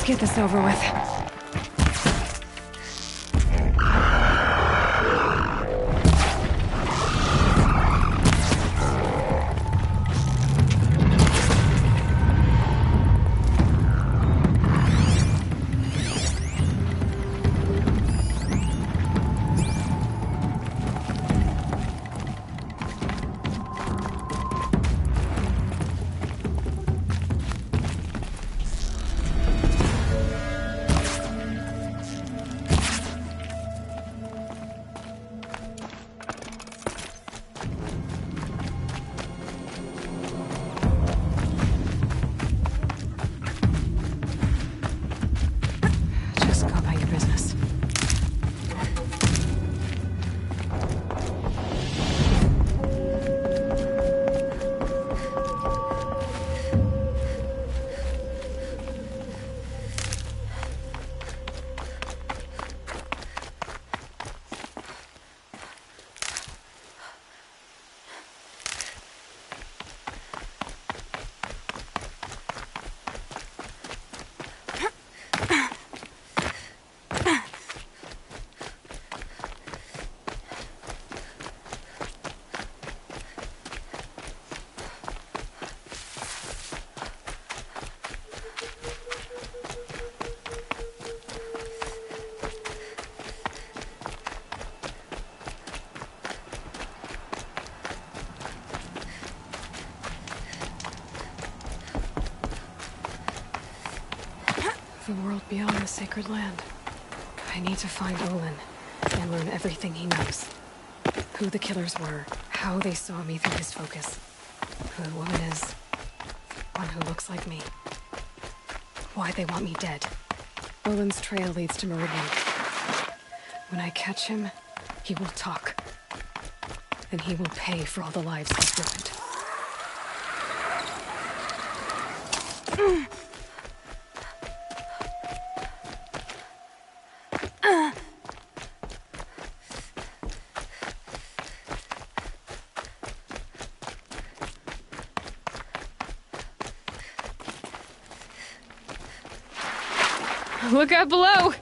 Let's get this over with. Just go about your business. The world beyond the sacred land. I need to find Olin and learn everything he knows. Who the killers were, how they saw me through his focus, who the woman is, one who looks like me, why they want me dead. Olin's trail leads to Meridian. When I catch him, he will talk. And he will pay for all the lives he's ruined. Look out below!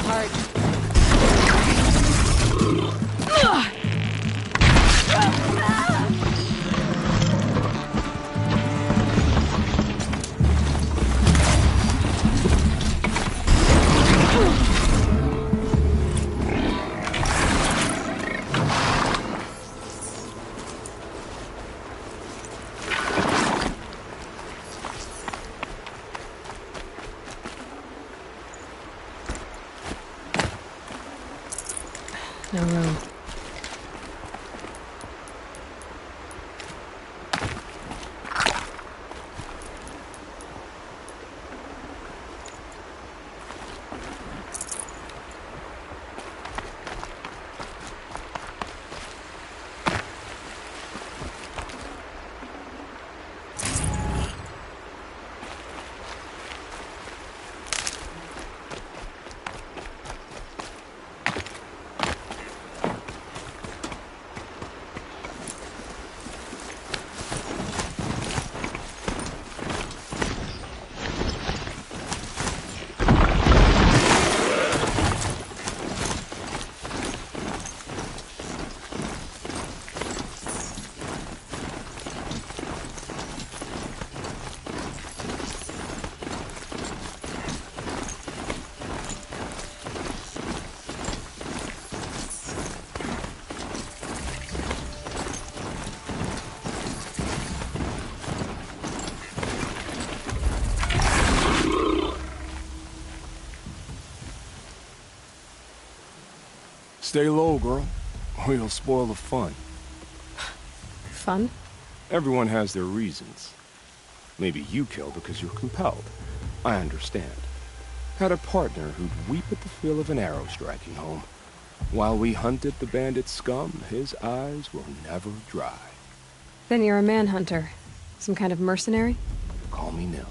small heart. No room. Stay low, girl, or you'll spoil the fun. Fun? Everyone has their reasons. Maybe you kill because you're compelled. I understand. Had a partner who'd weep at the feel of an arrow striking home. While we hunted the bandit scum, his eyes will never dry. Then you're a manhunter. Some kind of mercenary? Call me Nil.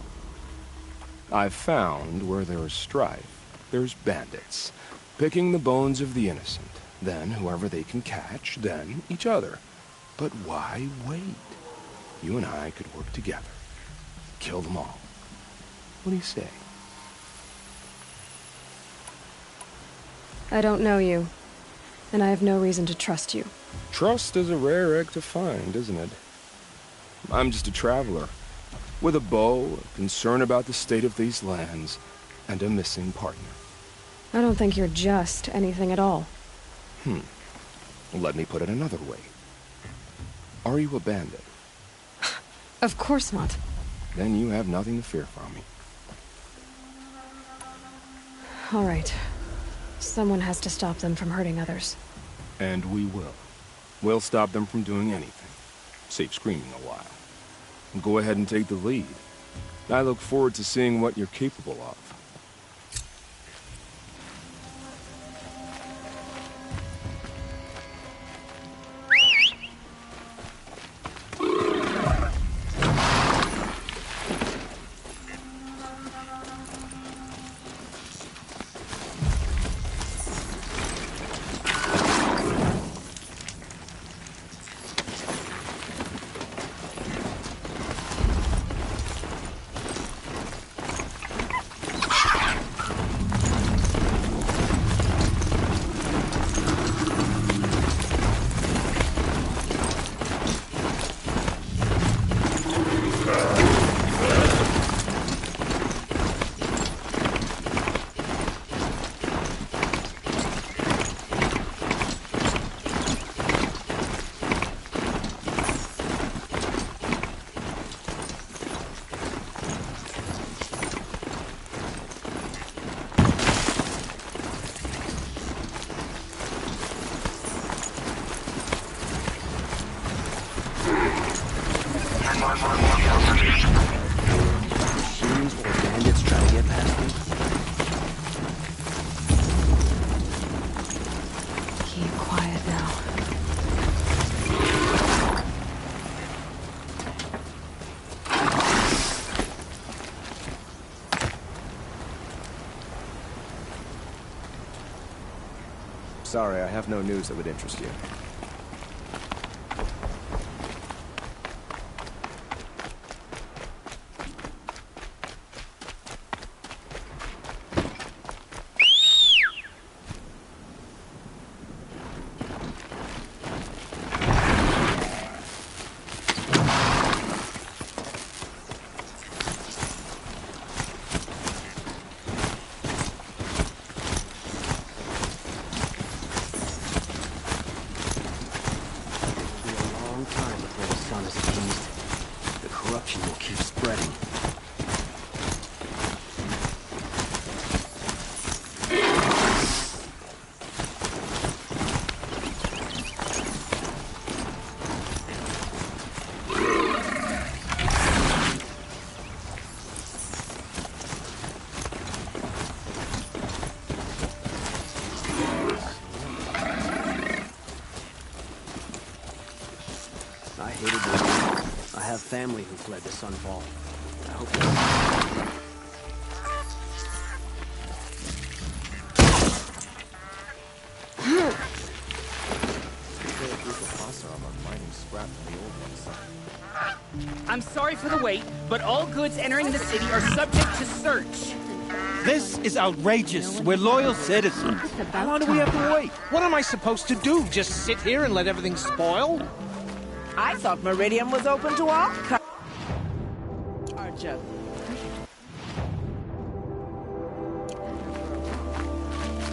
I've found where there is strife, there's bandits. Picking the bones of the innocent, then whoever they can catch, then each other. But why wait? You and I could work together. Kill them all. What do you say? I don't know you, and I have no reason to trust you. Trust is a rare egg to find, isn't it? I'm just a traveler, with a bow, a concern about the state of these lands, and a missing partner. I don't think you're just anything at all. Let me put it another way. Are you a bandit? Of course not. Then you have nothing to fear from me. All right. Someone has to stop them from hurting others. And we will. We'll stop them from doing anything. Save screaming a while. Go ahead and take the lead. I look forward to seeing what you're capable of. Machines or bandits trying to get past me? Keep quiet now. Sorry, I have no news that would interest you. have family who fled the Sunfall. I hope I'm sorry for the wait, but all goods entering the city are subject to search. This is outrageous. We're loyal citizens. How long do we have to wait? What am I supposed to do? Just sit here and let everything spoil? I thought Meridian was open to all Archer.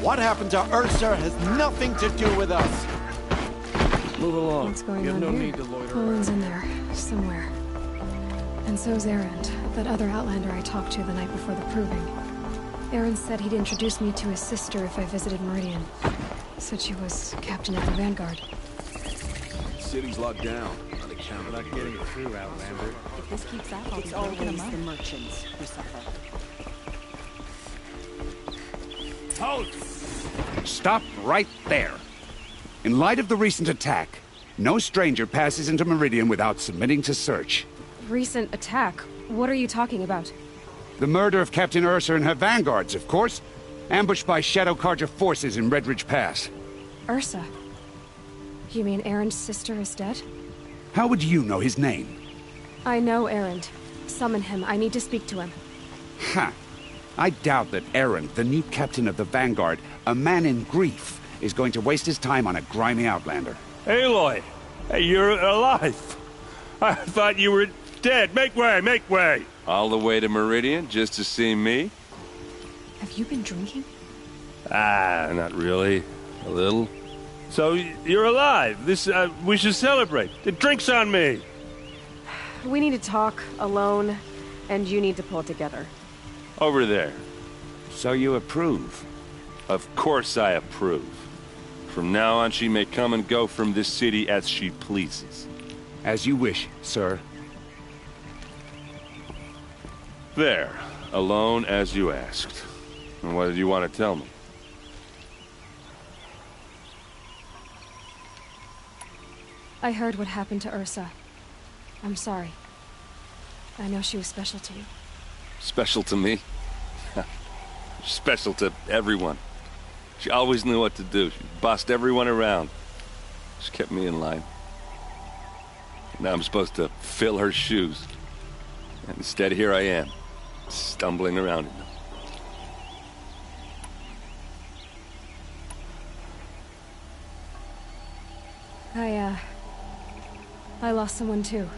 What happened to Ursa has nothing to do with us. Move along. What's going You have on no here? need to loiter Owen's around. in there, somewhere. And so's Erend, that other Outlander I talked to the night before the proving. Erend said he'd introduce me to his sister if I visited Meridian. Said she was captain of the Vanguard. City's locked down. On account of Not getting through, Outlander. If this keeps up, I'll It's be always breaking them the up. merchants who suffer. Halt! Stop right there. In light of the recent attack, no stranger passes into Meridian without submitting to search. Recent attack? What are you talking about? The murder of Captain Ursa and her vanguards, of course. Ambushed by Shadow Carja forces in Redridge Pass. Ursa? You mean Erend's sister is dead? How would you know his name? I know Erend. Summon him. I need to speak to him. Ha! I doubt that Erend, the new captain of the Vanguard, a man in grief, is going to waste his time on a grimy outlander. Aloy! Hey, you're alive! I thought you were dead. Make way, make way! All the way to Meridian just to see me? Have you been drinking? Ah, not really. A little. So, you're alive. We should celebrate. The drink's on me! We need to talk, alone, and you need to pull it together. Over there. So you approve? Of course I approve. From now on, she may come and go from this city as she pleases. As you wish, sir. There. Alone as you asked. And what did you want to tell me? I heard what happened to Ursa. I'm sorry. I know she was special to you. Special to me? Special to everyone. She always knew what to do. She bossed everyone around. She kept me in line. Now I'm supposed to fill her shoes. And instead, here I am, stumbling around in them. I lost someone too.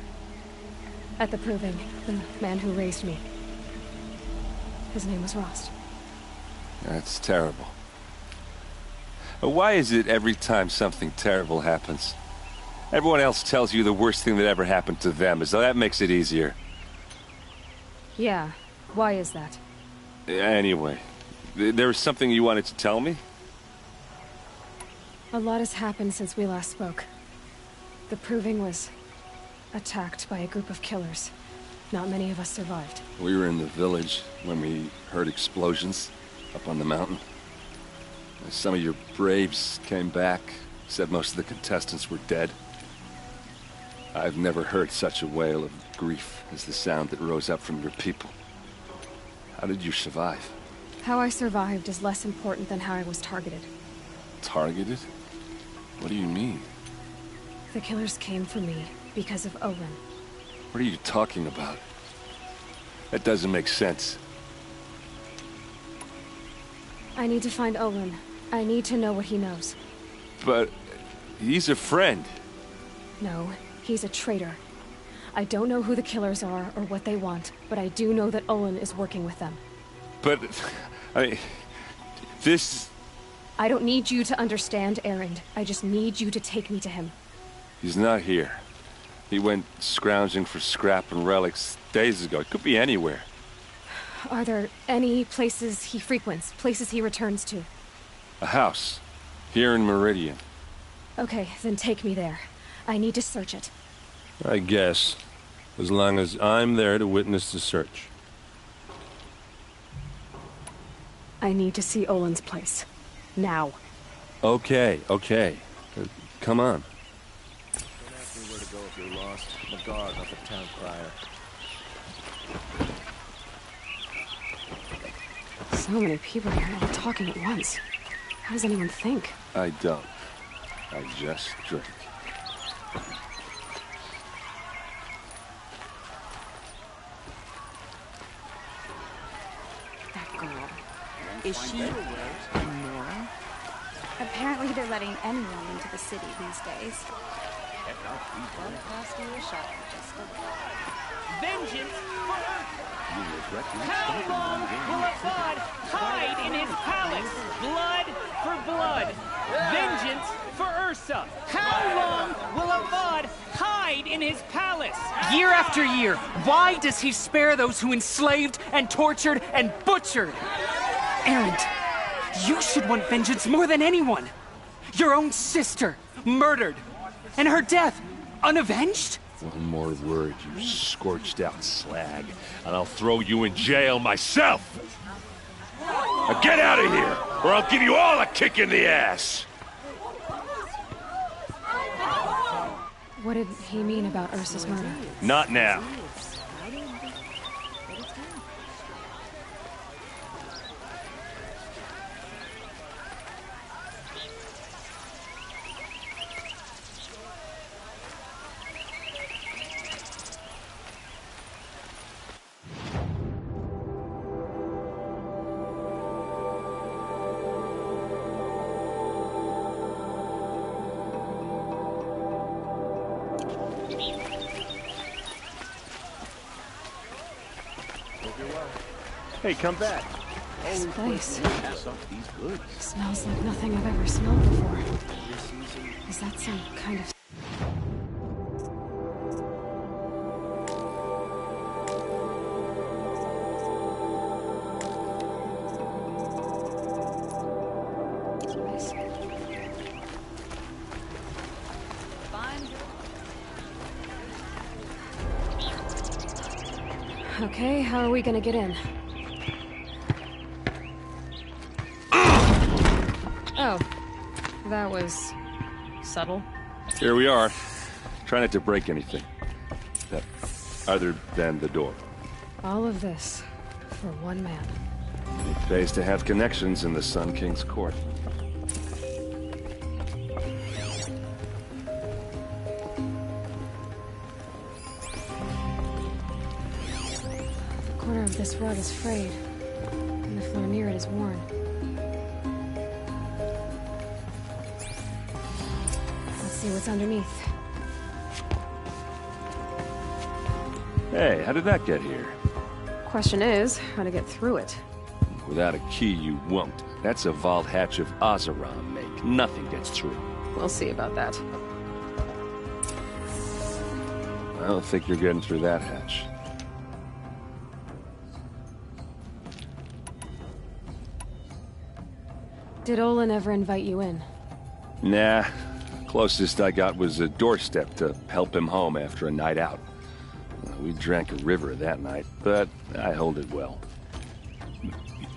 At the proving, the man who raised me. His name was Rost. That's terrible. Why is it every time something terrible happens, everyone else tells you the worst thing that ever happened to them, as though that makes it easier? Yeah, why is that? Anyway, there was something you wanted to tell me? A lot has happened since we last spoke. The proving was attacked by a group of killers. Not many of us survived. We were in the village when we heard explosions up on the mountain. Some of your braves came back, said most of the contestants were dead. I've never heard such a wail of grief as the sound that rose up from your people. How did you survive? How I survived is less important than how I was targeted. Targeted? What do you mean? The killers came for me because of Owen. What are you talking about? That doesn't make sense. I need to find Olin. I need to know what he knows. But he's a friend. No, he's a traitor. I don't know who the killers are or what they want, but I do know that Olin is working with them. But, I mean, this... I don't need you to understand, Erend. I just need you to take me to him. He's not here. He went scrounging for scrap and relics days ago. It could be anywhere. Are there any places he frequents, places he returns to? A house. Here in Meridian. Okay, then take me there. I need to search it. I guess. As long as I'm there to witness the search. I need to see Olin's place. Now. Okay. Come on. Don't ask me where to go if you're lost. lost. The guard, not the town crier. So many people here, all talking at once. How does anyone think? I don't. I just drink. That girl. Is she Nora? Apparently they're letting anyone into the city these days. Vengeance for Earth! How long will Avad hide in his palace? Blood for blood. Vengeance for Ursa. How long will Avad hide in his palace? Year after year, why does he spare those who enslaved and tortured and butchered? Erend, you should want vengeance more than anyone. Your own sister, murdered, and her death, unavenged? One more word, you scorched out slag, and I'll throw you in jail myself! Now get out of here, or I'll give you all a kick in the ass! What did he mean about Ursa's murder? Not now. Hey, come back. This place Pass up these goods. smells like nothing I've ever smelled before. Is that some kind of... Okay, how are we gonna get in? Oh, that was subtle. Here we are. Try not to break anything. Other than the door. All of this for one man. It pays to have connections in the Sun King's court. The corner of this rug is frayed, and the floor near it is worn. Let's see what's underneath. Hey, how did that get here? Question is, how to get through it. Without a key, you won't. That's a vault hatch of Oseram make. Nothing gets through. We'll see about that. I don't think you're getting through that hatch. Did Olin ever invite you in? Nah. Closest I got was a doorstep to help him home after a night out. We drank a river that night, but I hold it well.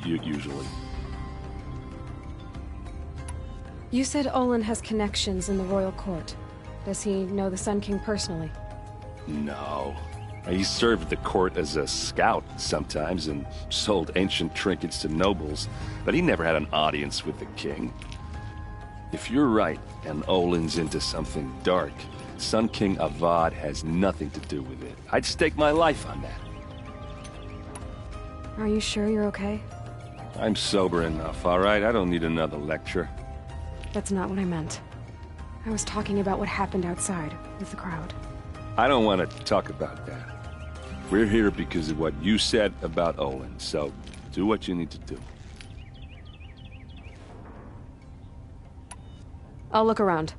Usually. You said Olin has connections in the royal court. Does he know the Sun King personally? No. He served the court as a scout sometimes and sold ancient trinkets to nobles, but he never had an audience with the king. If you're right, and Olin's into something dark, Sun King Avad has nothing to do with it. I'd stake my life on that. Are you sure you're okay? I'm sober enough, all right? I don't need another lecture. That's not what I meant. I was talking about what happened outside with the crowd. I don't want to talk about that. We're here because of what you said about Olin, so do what you need to do. I'll look around.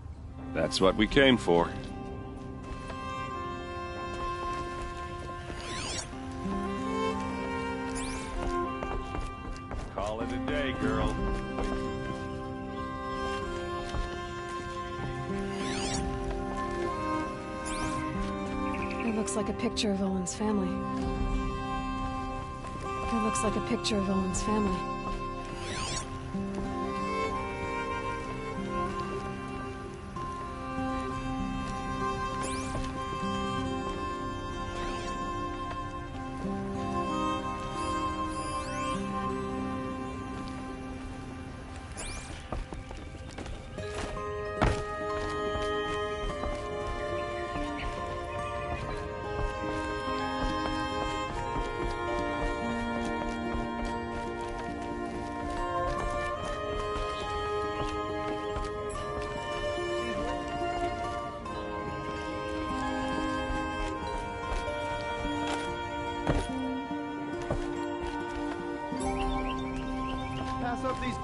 That's what we came for. Call it a day, girl. It looks like a picture of Olin's family. It looks like a picture of Olin's family. pass up these...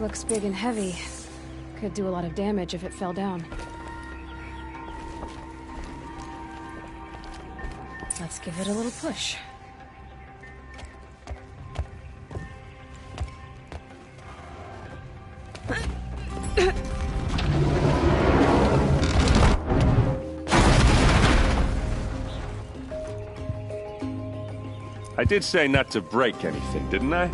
Looks big and heavy. Could do a lot of damage if it fell down. Let's give it a little push. I did say not to break anything, didn't I?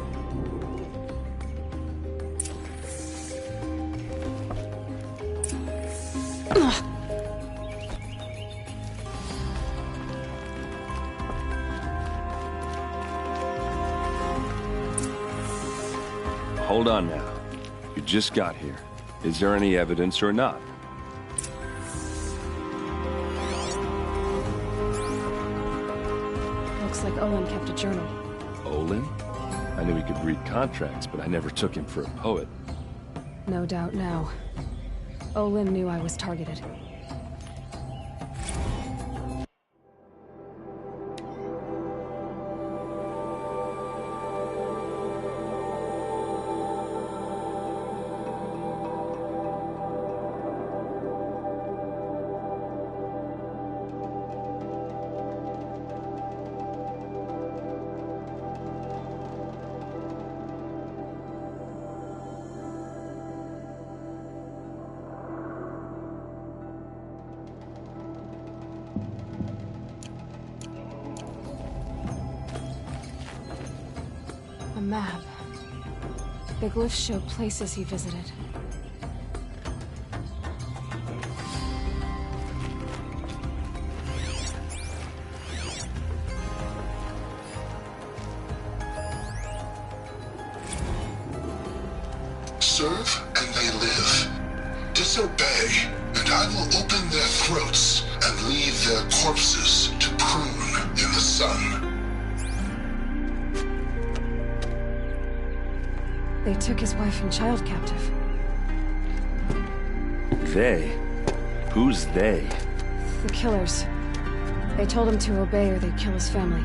Hold on now. You just got here. Is there any evidence or not? Looks like Olin kept a journal. Olin? I knew he could read contracts, but I never took him for a poet. No doubt now. Olin knew I was targeted. A map. The glyphs show places he visited. Serve and they live. Disobey, and I will open their throats and leave their corpses to prune in the sun. They took his wife and child captive. They? Who's they? The killers. They told him to obey or they'd kill his family.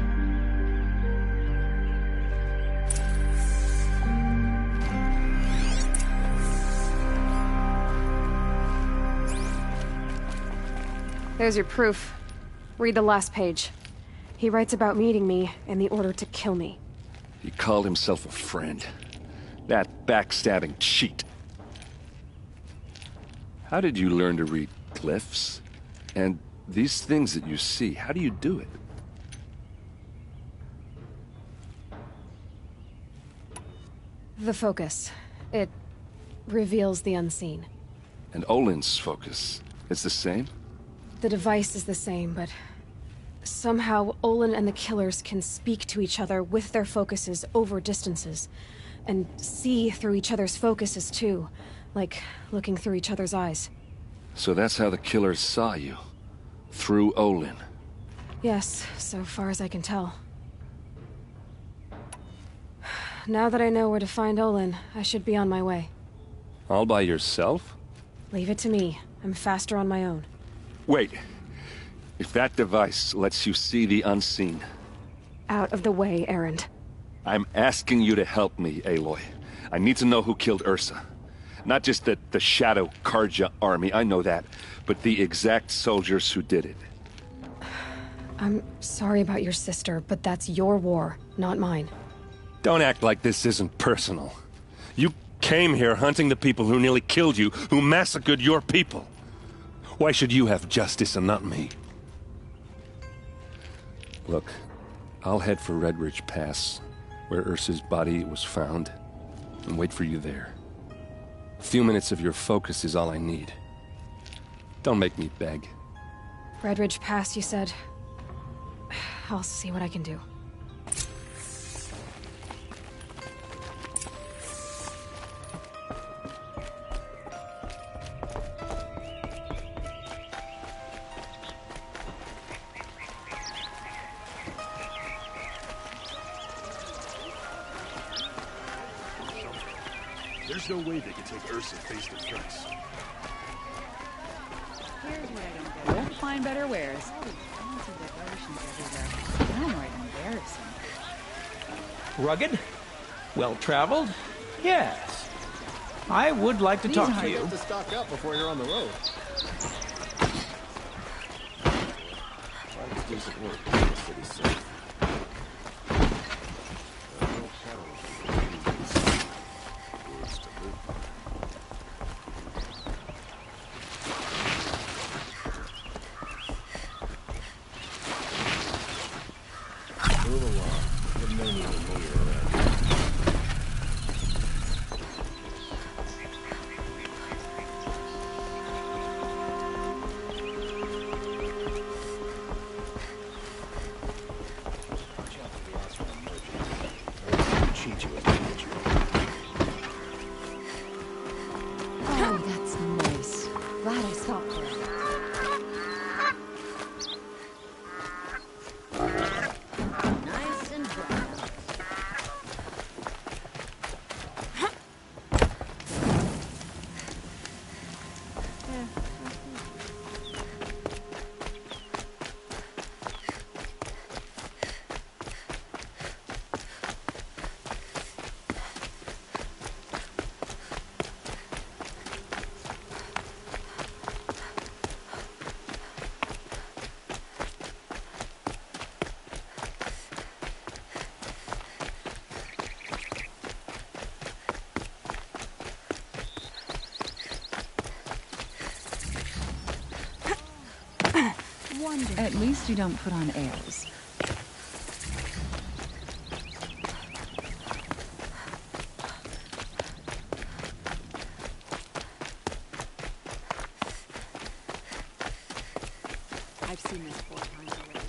There's your proof. Read the last page. He writes about meeting me and the order to kill me. He called himself a friend. That backstabbing cheat. How did you learn to read glyphs? And these things that you see, how do you do it? The focus. It reveals the unseen. And Olin's focus, it's the same? The device is the same, but somehow Olin and the killers can speak to each other with their focuses over distances. And see through each other's focuses, too. Like looking through each other's eyes. So that's how the killers saw you? Through Olin? Yes, so far as I can tell. Now that I know where to find Olin, I should be on my way. All by yourself? Leave it to me. I'm faster on my own. Wait. If that device lets you see the unseen... Out of the way, Erend. I'm asking you to help me, Aloy. I need to know who killed Ursa. Not just the Shadow Karja army, I know that, but the exact soldiers who did it. I'm sorry about your sister, but that's your war, not mine. Don't act like this isn't personal. You came here hunting the people who nearly killed you, who massacred your people. Why should you have justice and not me? Look, I'll head for Red Ridge Pass, where Ursa's body was found, and wait for you there. A few minutes of your focus is all I need. Don't make me beg. Red Ridge Pass, you said? I'll see what I can do. There's no way they can take Ursa face to face. Here's what I don't get. Won't find better wares. All these fancy decorations everywhere. Downright embarrassing. Rugged? Well-traveled? Yes. I would like to talk to you. To stock up before you're on the road. Life is decent work. The city's safe. Move along. There's no need to move you around. Cheat you if I get you. Oh, that's nice. Glad I stopped for it. Nice and dry. At least you don't put on airs. I've seen this 4 times already.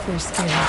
They're scared of me.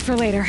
for later.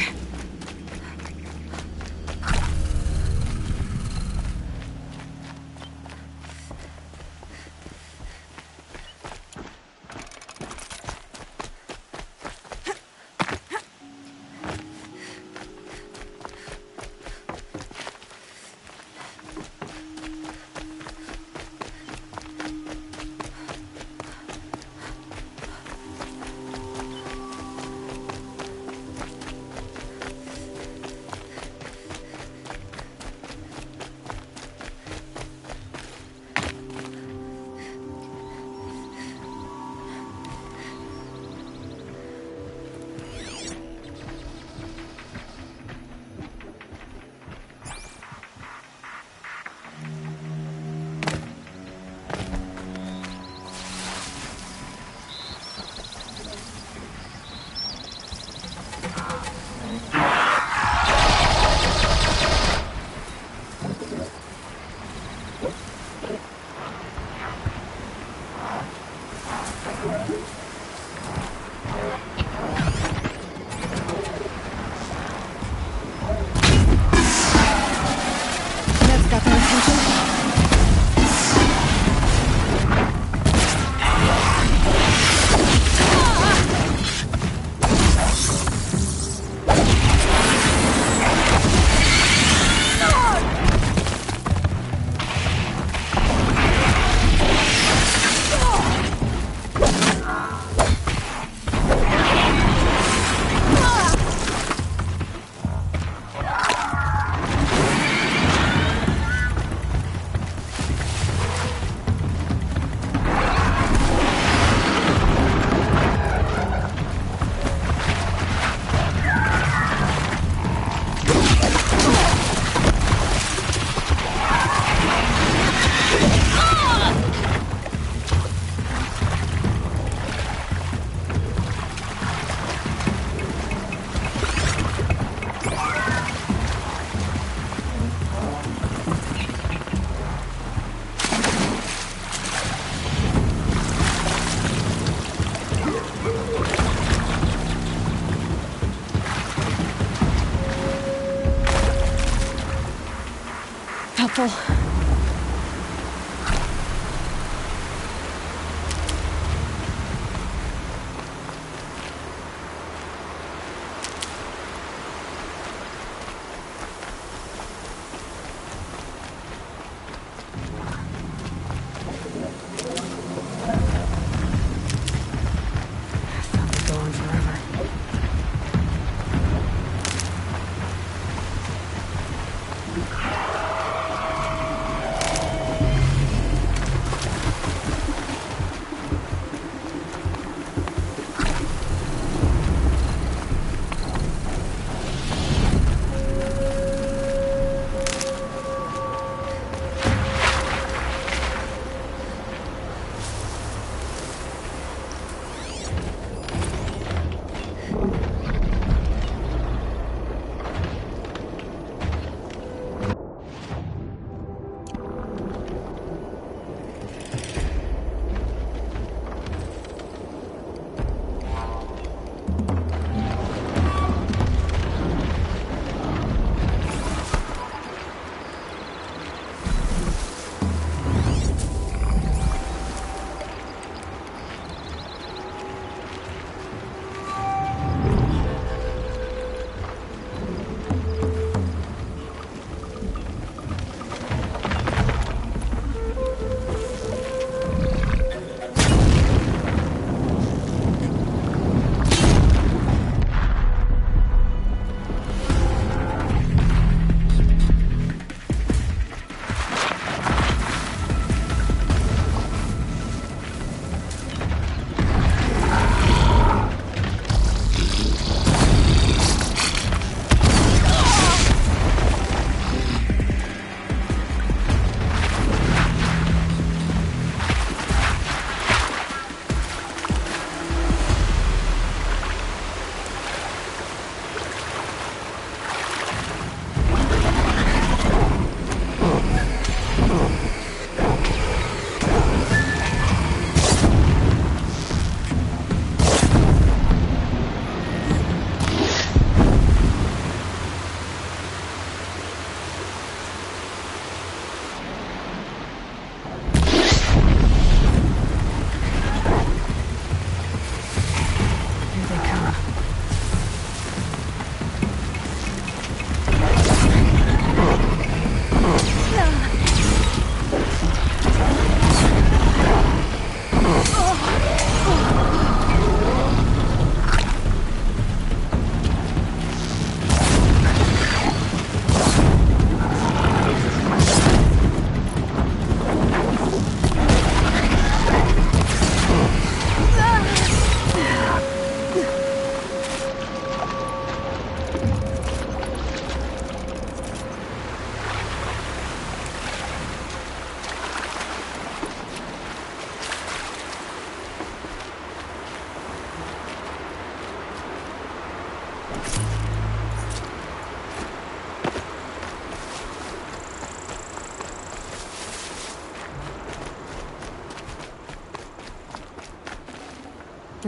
Helpful.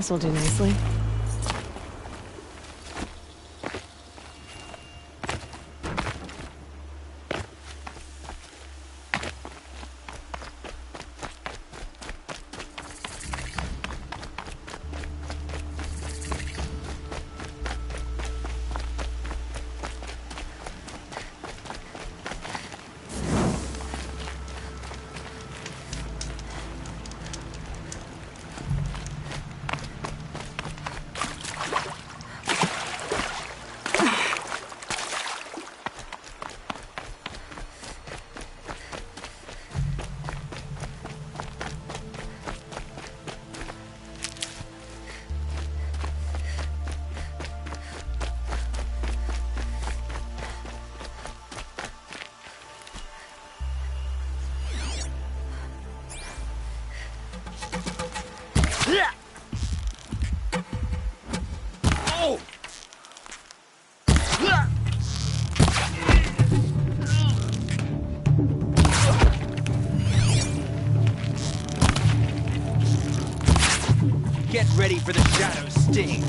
This'll do nicely. Get ready for the shadow sting.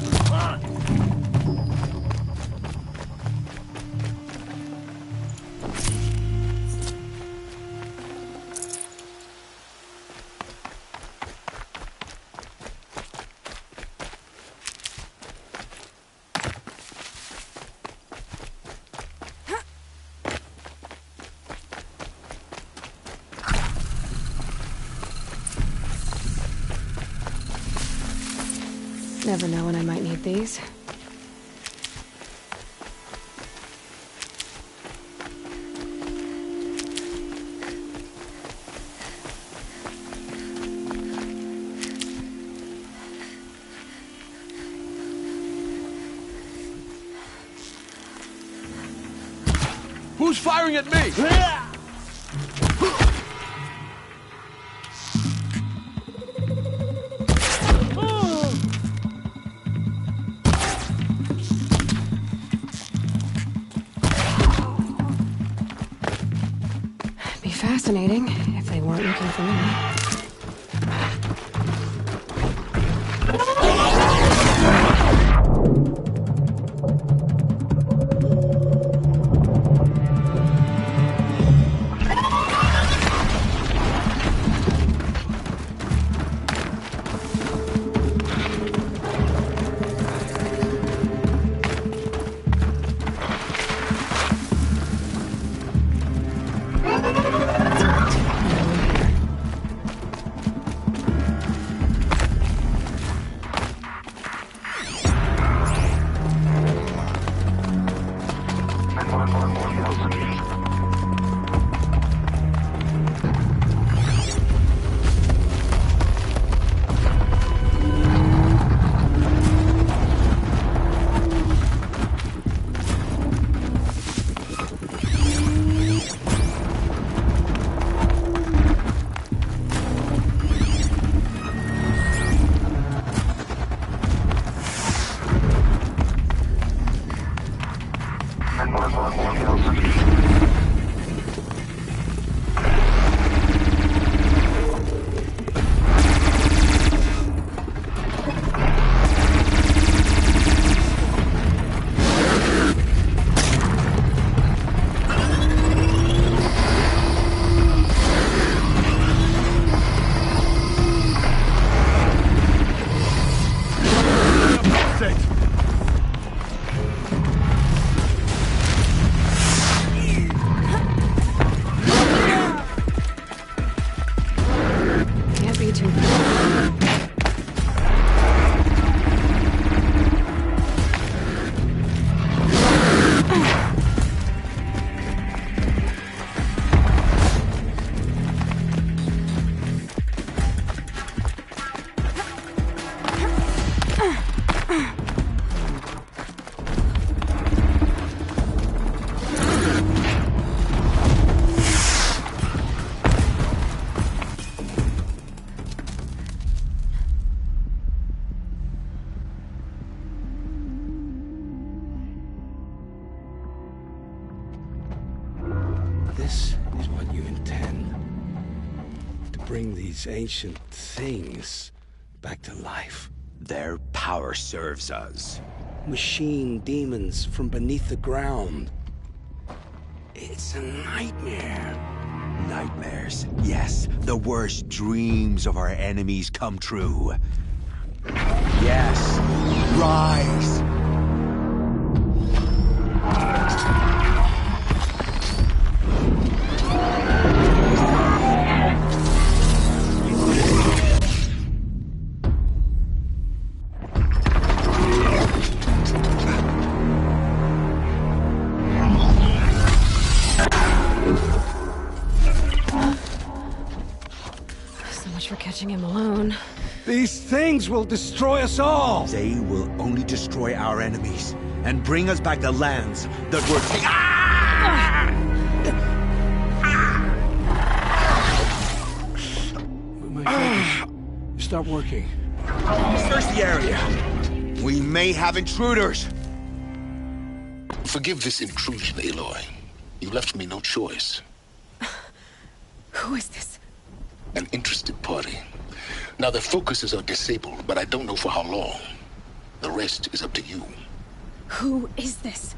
Never know when I might need these. Who's firing at me? Be fascinating if they weren't looking for me. Can't be too bad. This is what you intend. To bring these ancient things back to life. Their power serves us. Machine demons from beneath the ground. It's a nightmare. Nightmares. Yes, the worst dreams of our enemies come true. Yes, rise! For catching him alone. These things will destroy us all! They will only destroy our enemies and bring us back the lands that were taken. My focus. Stop working. Search the area. We may have intruders. Forgive this intrusion, Aloy. You left me no choice. Who is this? An interested party. Now, their focuses are disabled, but I don't know for how long. The rest is up to you. Who is this?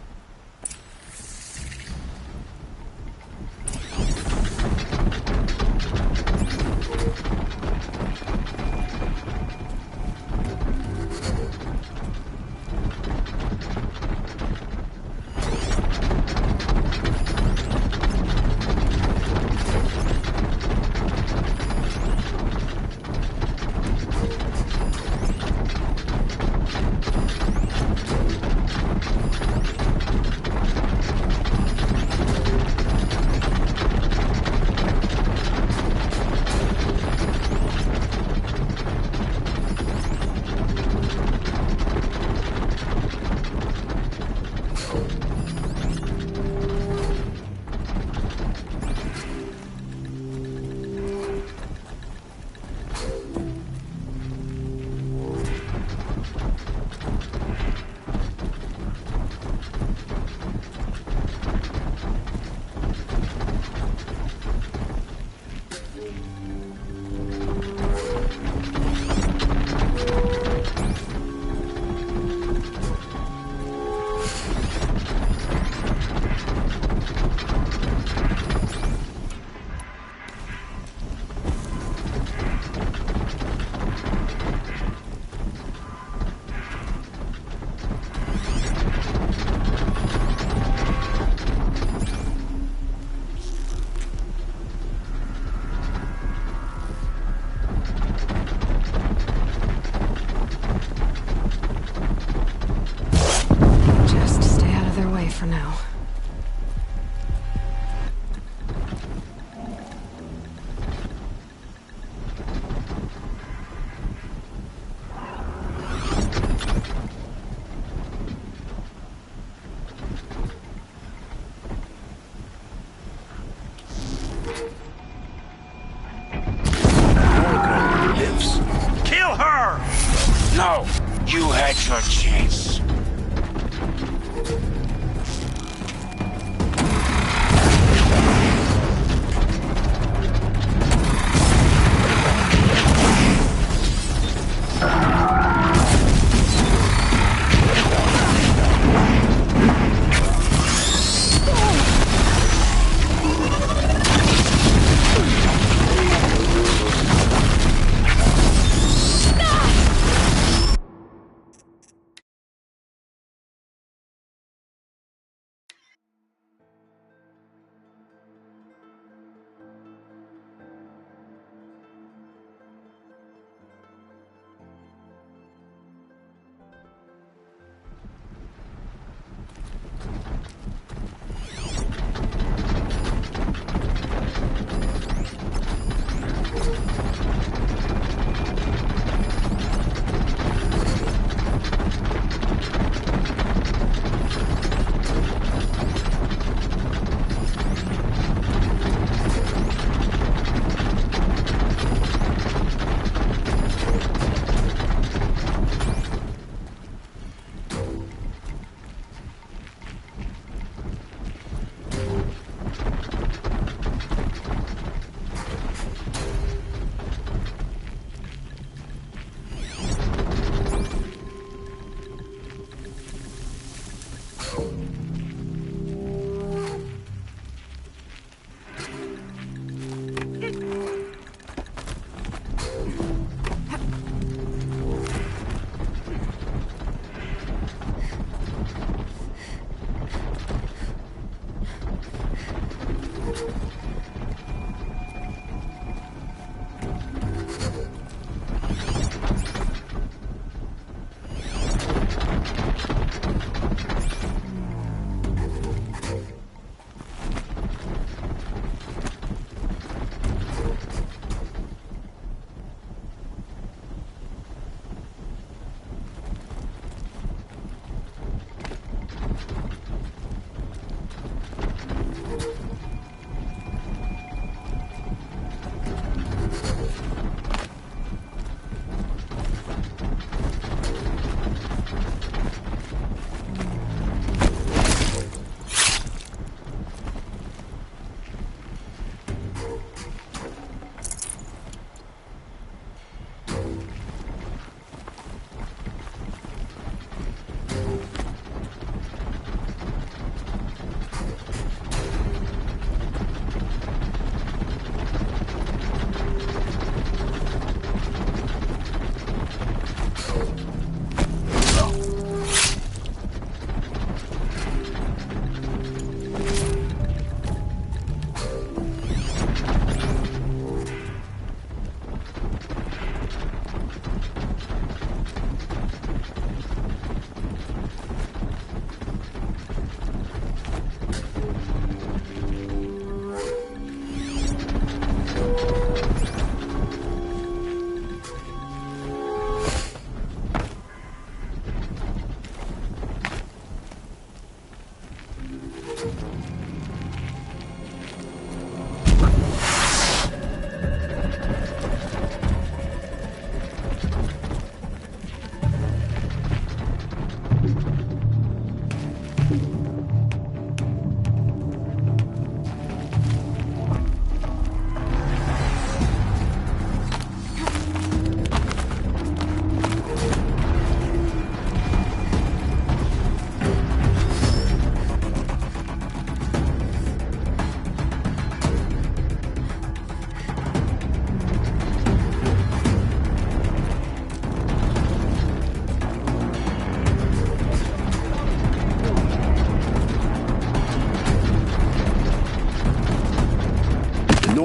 For now. Lives. Kill her! No, you had your chance.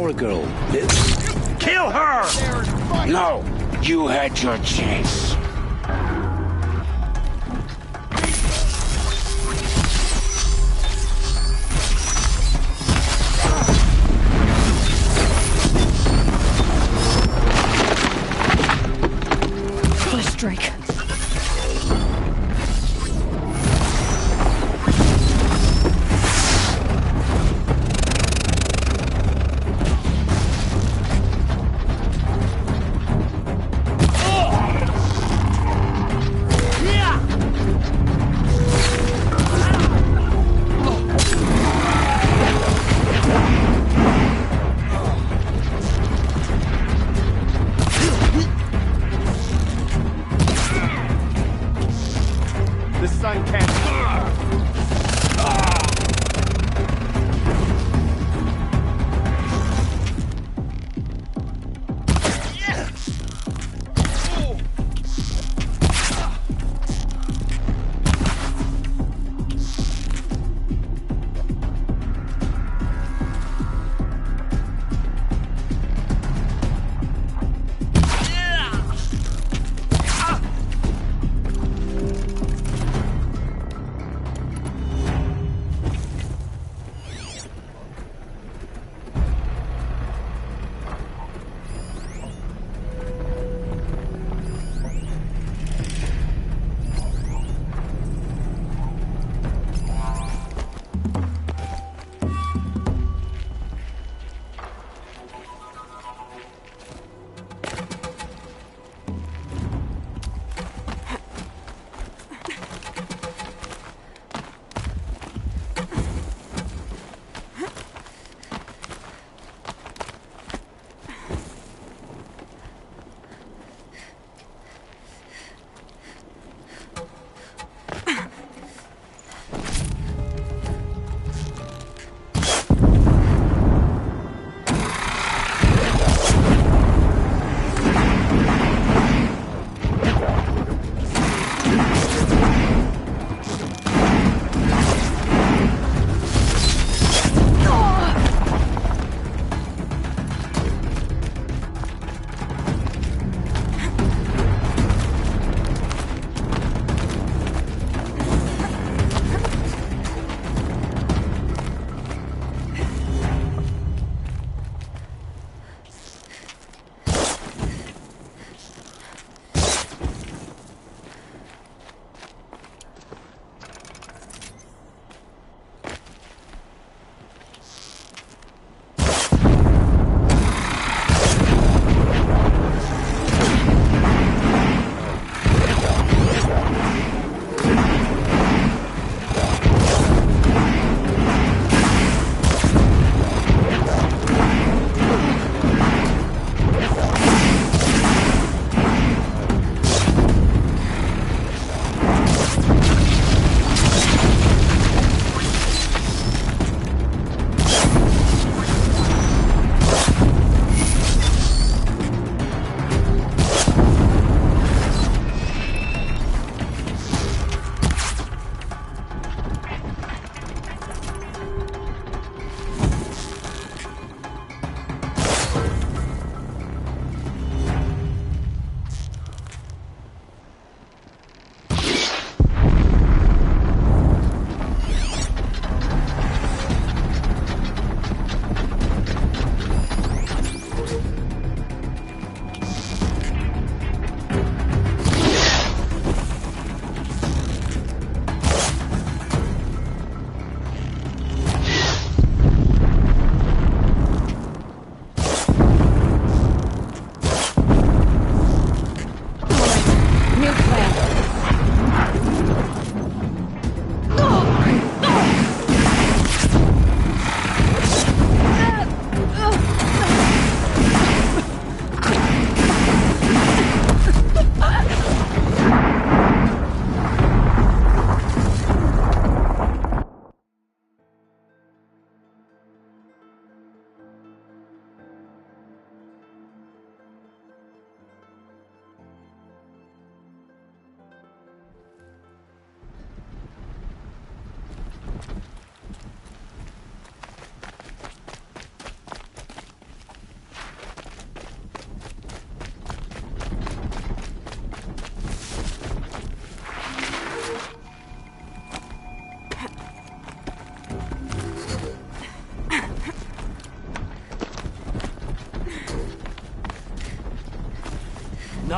poor girl lives. Kill her! No, you had your chance. Flesh Drake. The sun can't...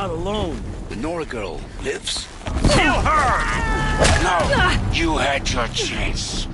not alone. The Nora girl lives? Kill her! No! You had your chance.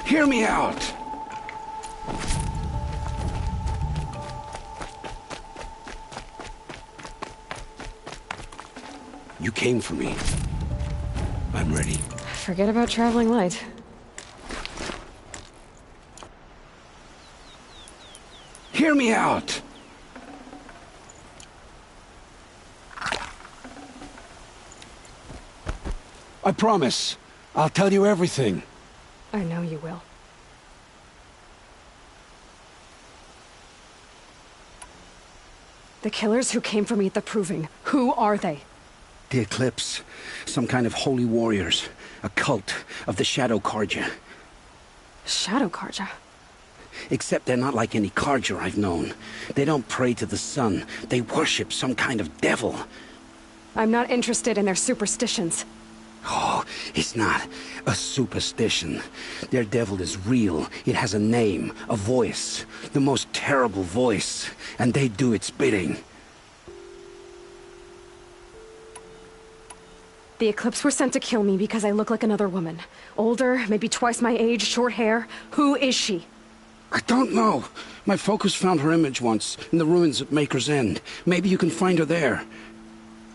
Hear me out! You came for me. I'm ready. Forget about traveling light. Hear me out! I promise. I'll tell you everything. I know you will. The killers who came for me at the Proving, who are they? The Eclipse. Some kind of holy warriors. A cult of the Shadow Carja. Shadow Carja? Except they're not like any Carja I've known. They don't pray to the sun. They worship some kind of devil. I'm not interested in their superstitions. Oh, it's not a superstition. Their devil is real. It has a name, a voice. The most terrible voice. And they do its bidding. The Eclipse were sent to kill me because I look like another woman. Older, maybe twice my age, short hair. Who is she? I don't know. My focus found her image once, in the ruins at Maker's End. Maybe you can find her there.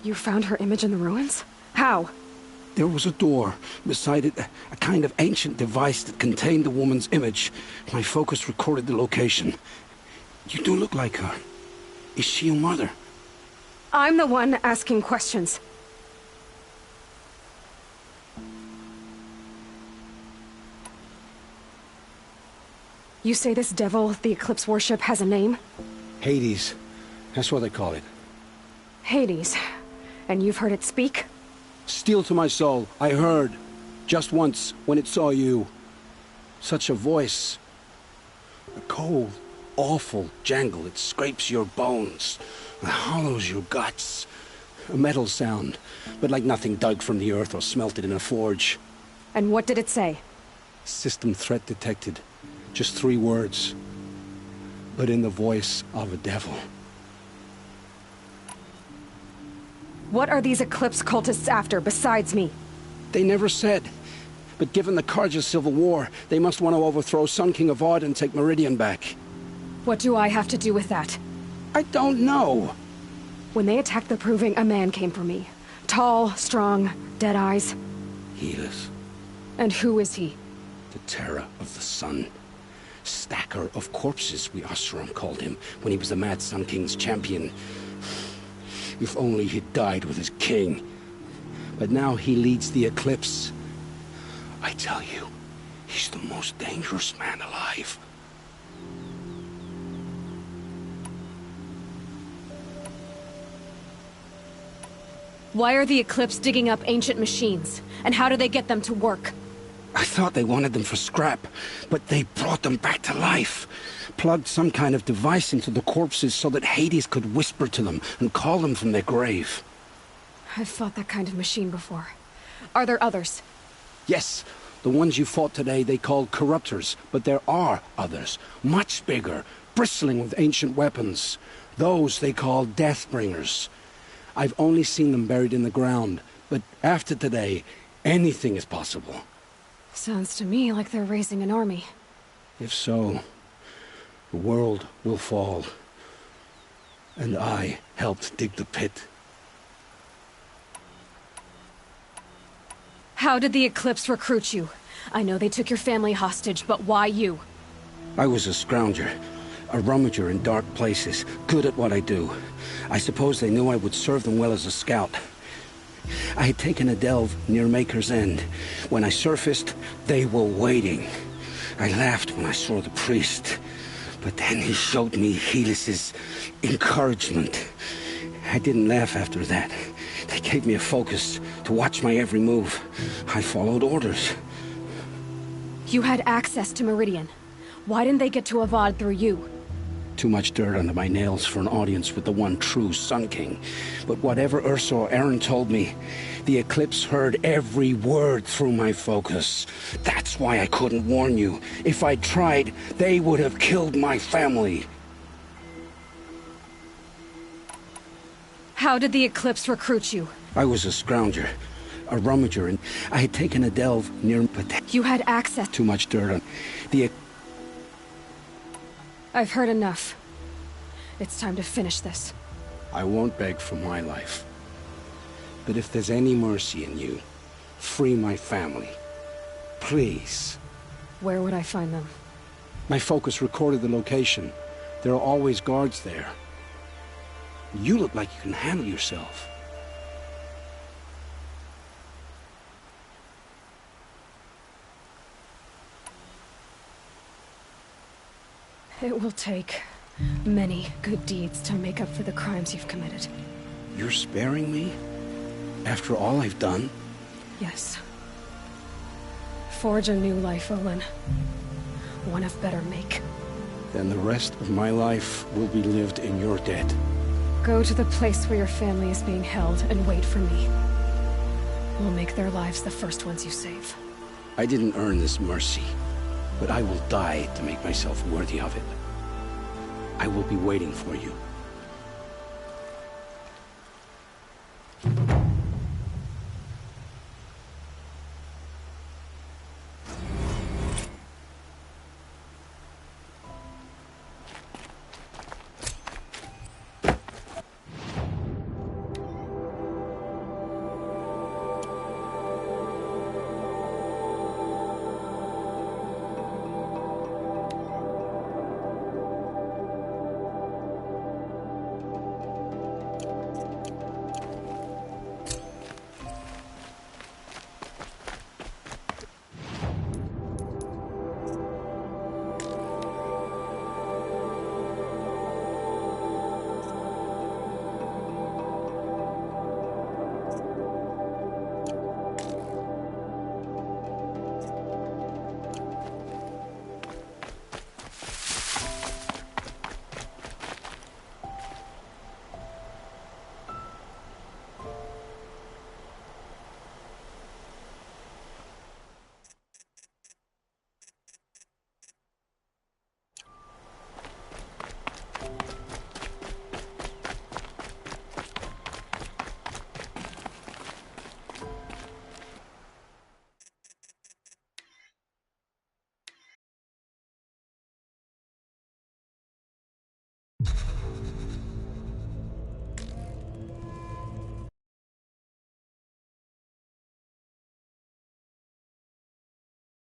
You found her image in the ruins? How? There was a door. Beside it, a kind of ancient device that contained the woman's image. My focus recorded the location. You do look like her. Is she your mother? I'm the one asking questions. You say this devil the Eclipse worship has a name? Hades. That's what they call it. Hades. And you've heard it speak? Steel to my soul, I heard. Just once, when it saw you. Such a voice. A cold, awful jangle. It scrapes your bones. It hollows your guts. A metal sound, but like nothing dug from the earth or smelted in a forge. And what did it say? System threat detected. Just 3 words. But in the voice of a devil. What are these Eclipse cultists after, besides me? They never said. But given the Carja civil war, they must want to overthrow Sun King Avad and take Meridian back. What do I have to do with that? I don't know. When they attacked the Proving, a man came for me. Tall, strong, dead eyes. Helis. And who is he? The terror of the sun. Stacker of corpses, we Oseram called him, when he was the Mad Sun King's champion. If only he'd died with his king. But now he leads the Eclipse. I tell you, he's the most dangerous man alive. Why are the Eclipse digging up ancient machines? And how do they get them to work? I thought they wanted them for scrap, but they brought them back to life. Plugged some kind of device into the corpses so that Hades could whisper to them and call them from their grave. I've fought that kind of machine before. Are there others? Yes, the ones you fought today they called corruptors, but there are others, much bigger, bristling with ancient weapons. Those they call Deathbringers. I've only seen them buried in the ground, but after today, anything is possible. Sounds to me like they're raising an army. If so, the world will fall. And I helped dig the pit. How did the Eclipse recruit you? I know they took your family hostage, but why you? I was a scrounger. A rummager in dark places, good at what I do. I suppose they knew I would serve them well as a scout. I had taken a delve near Maker's End. When I surfaced, they were waiting. I laughed when I saw the priest, but then he showed me Helis's encouragement. I didn't laugh after that. They gave me a focus to watch my every move. I followed orders. You had access to Meridian. Why didn't they get to Avad through you? Too much dirt under my nails for an audience with the one true Sun King. But whatever Ursa or Aaron told me, the Eclipse heard every word through my focus. That's why I couldn't warn you. If I'd tried, they would have killed my family. How did the Eclipse recruit you? I was a scrounger. a rummager, and I had taken a delve near You had access. Too much dirt on the... I've heard enough. It's time to finish this. I won't beg for my life. But if there's any mercy in you, free my family. Please. Where would I find them? My focus recorded the location. There are always guards there. You look like you can handle yourself. It will take many good deeds to make up for the crimes you've committed. You're sparing me? After all I've done? Yes. Forge a new life, Olin. One of better make. Then the rest of my life will be lived in your debt. Go to the place where your family is being held and wait for me. We'll make their lives the first ones you save. I didn't earn this mercy, but I will die to make myself worthy of it. I will be waiting for you.